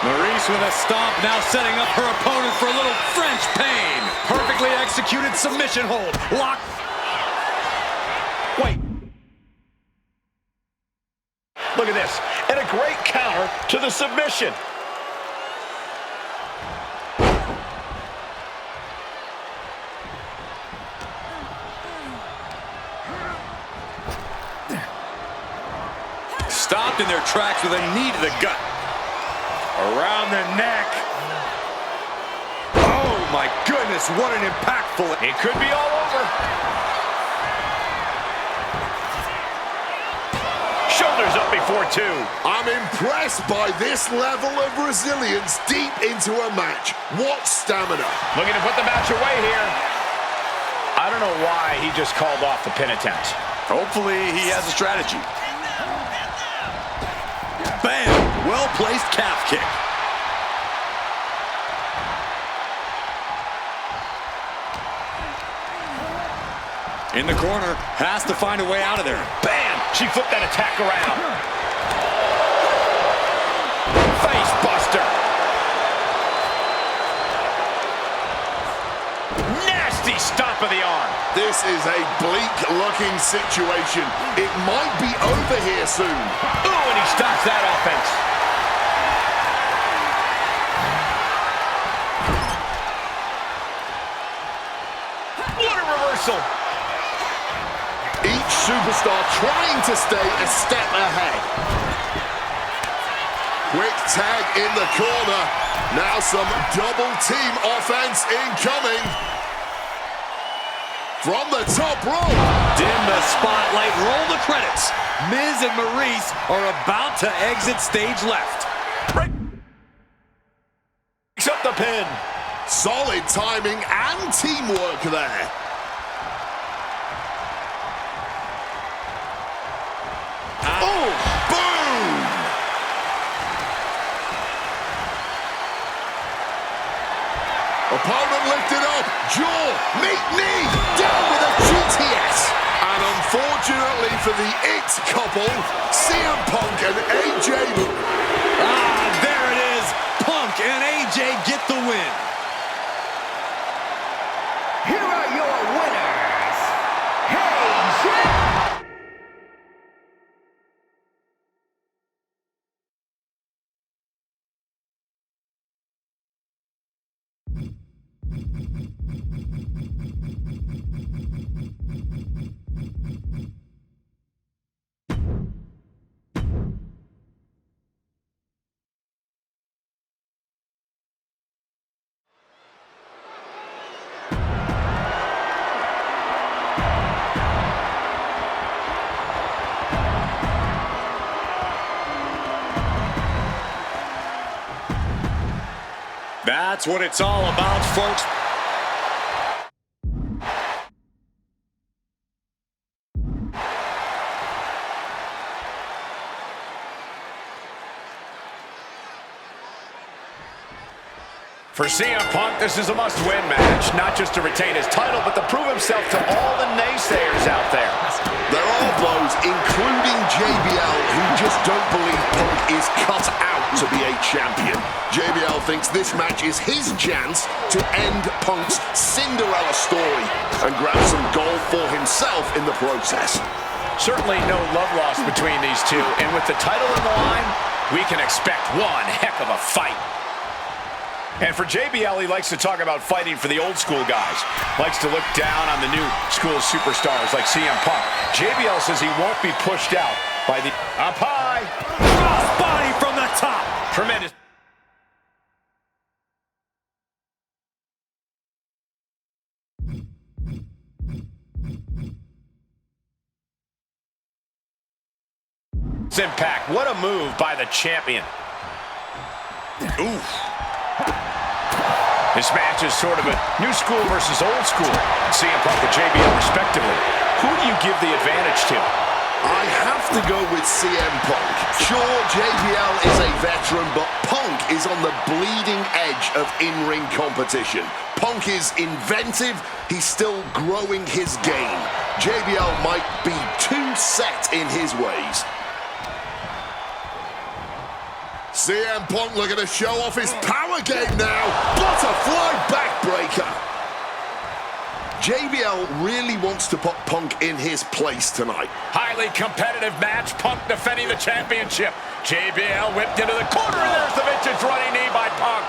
Maurice with a stomp, now setting up her opponent for a little French pain. Perfectly executed submission hold. Lock. Wait. Look at this. And a great counter to the submission. Stopped in their tracks with a knee to the gut. Around the neck. Oh my goodness, what an impactful. It could be all over. Shoulders up before two. I'm impressed by this level of resilience deep into a match. What stamina. Looking to put the match away here. I don't know why he just called off the pin attempt. Hopefully he has a strategy. Bam! Well-placed calf kick. In the corner, has to find a way out of there. Bam! She flipped that attack around. Face buster. Nasty stomp of the arm. This is a bleak-looking situation. It might be over here soon. Ooh, and he stops that offense. What a reversal. Each superstar trying to stay a step ahead. Quick tag in the corner. Now some double team offense incoming. From the top rope. Dim the spotlight, roll the credits. Miz and Maurice are about to exit stage left. Breaks up the pin. Solid timing and teamwork there. Oh, boom! Opponent lifted up, jaw, meet knee, down with a GTS. And unfortunately for the It Couple, CM Punk and AJ. There it is. Punk and AJ get the win. Here are your winners, AJ. That's what it's all about, folks. For CM Punk, this is a must-win match, not just to retain his title, but to prove himself to all the naysayers out there. There are those, including JBL, who just don't believe Punk is cut out to be a champion. JBL thinks this match is his chance to end Punk's Cinderella story and grab some gold for himself in the process. Certainly no love lost between these two, and with the title on the line, we can expect one heck of a fight. And for JBL, he likes to talk about fighting for the old school guys. Likes to look down on the new school superstars like CM Punk. JBL says he won't be pushed out by the up high. Cross body from the top. Tremendous. Impact. What a move by the champion. Oof. This match is sort of a new school versus old school. CM Punk and JBL respectively. Who do you give the advantage to? I have to go with CM Punk. Sure, JBL is a veteran, but Punk is on the bleeding edge of in-ring competition. Punk is inventive. He's still growing his game. JBL might be too set in his ways. CM Punk looking to show off his power game now. Butterfly backbreaker. JBL really wants to put Punk in his place tonight. Highly competitive match. Punk defending the championship. JBL whipped into the corner, and there's the vintage running knee by Punk.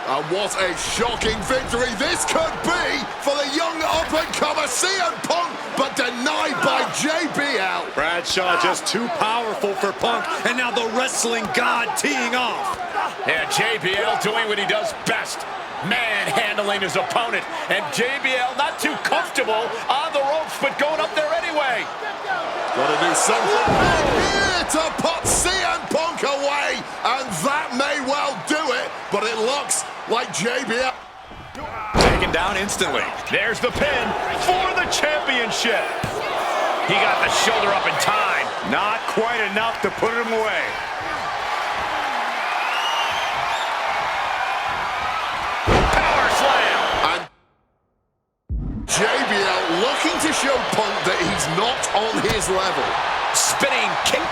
And what a shocking victory this could be for the young up-and-comer CM Punk, but denied by JBL. Bradshaw just too powerful for Punk, and now the wrestling god teeing off. Yeah, JBL doing what he does best. Manhandling his opponent. And JBL not too comfortable on the ropes, but going up there anyway. Gotta do something here to put CM Punk away, and that may well do it, but it looks like JBL Taken down instantly. There's the pin for the championship. He got the shoulder up in time. Not quite enough to put him away. Power slam. And JBL looking to show Punk that he's not on his level. Spinning kick.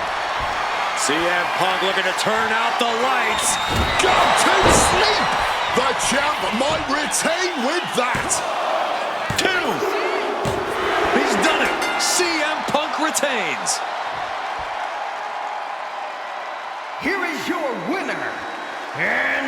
CM Punk looking to turn out the lights. Go to sleep. The champ might retain with that. 2. He's done it. CM Punk retains. Here is your winner, and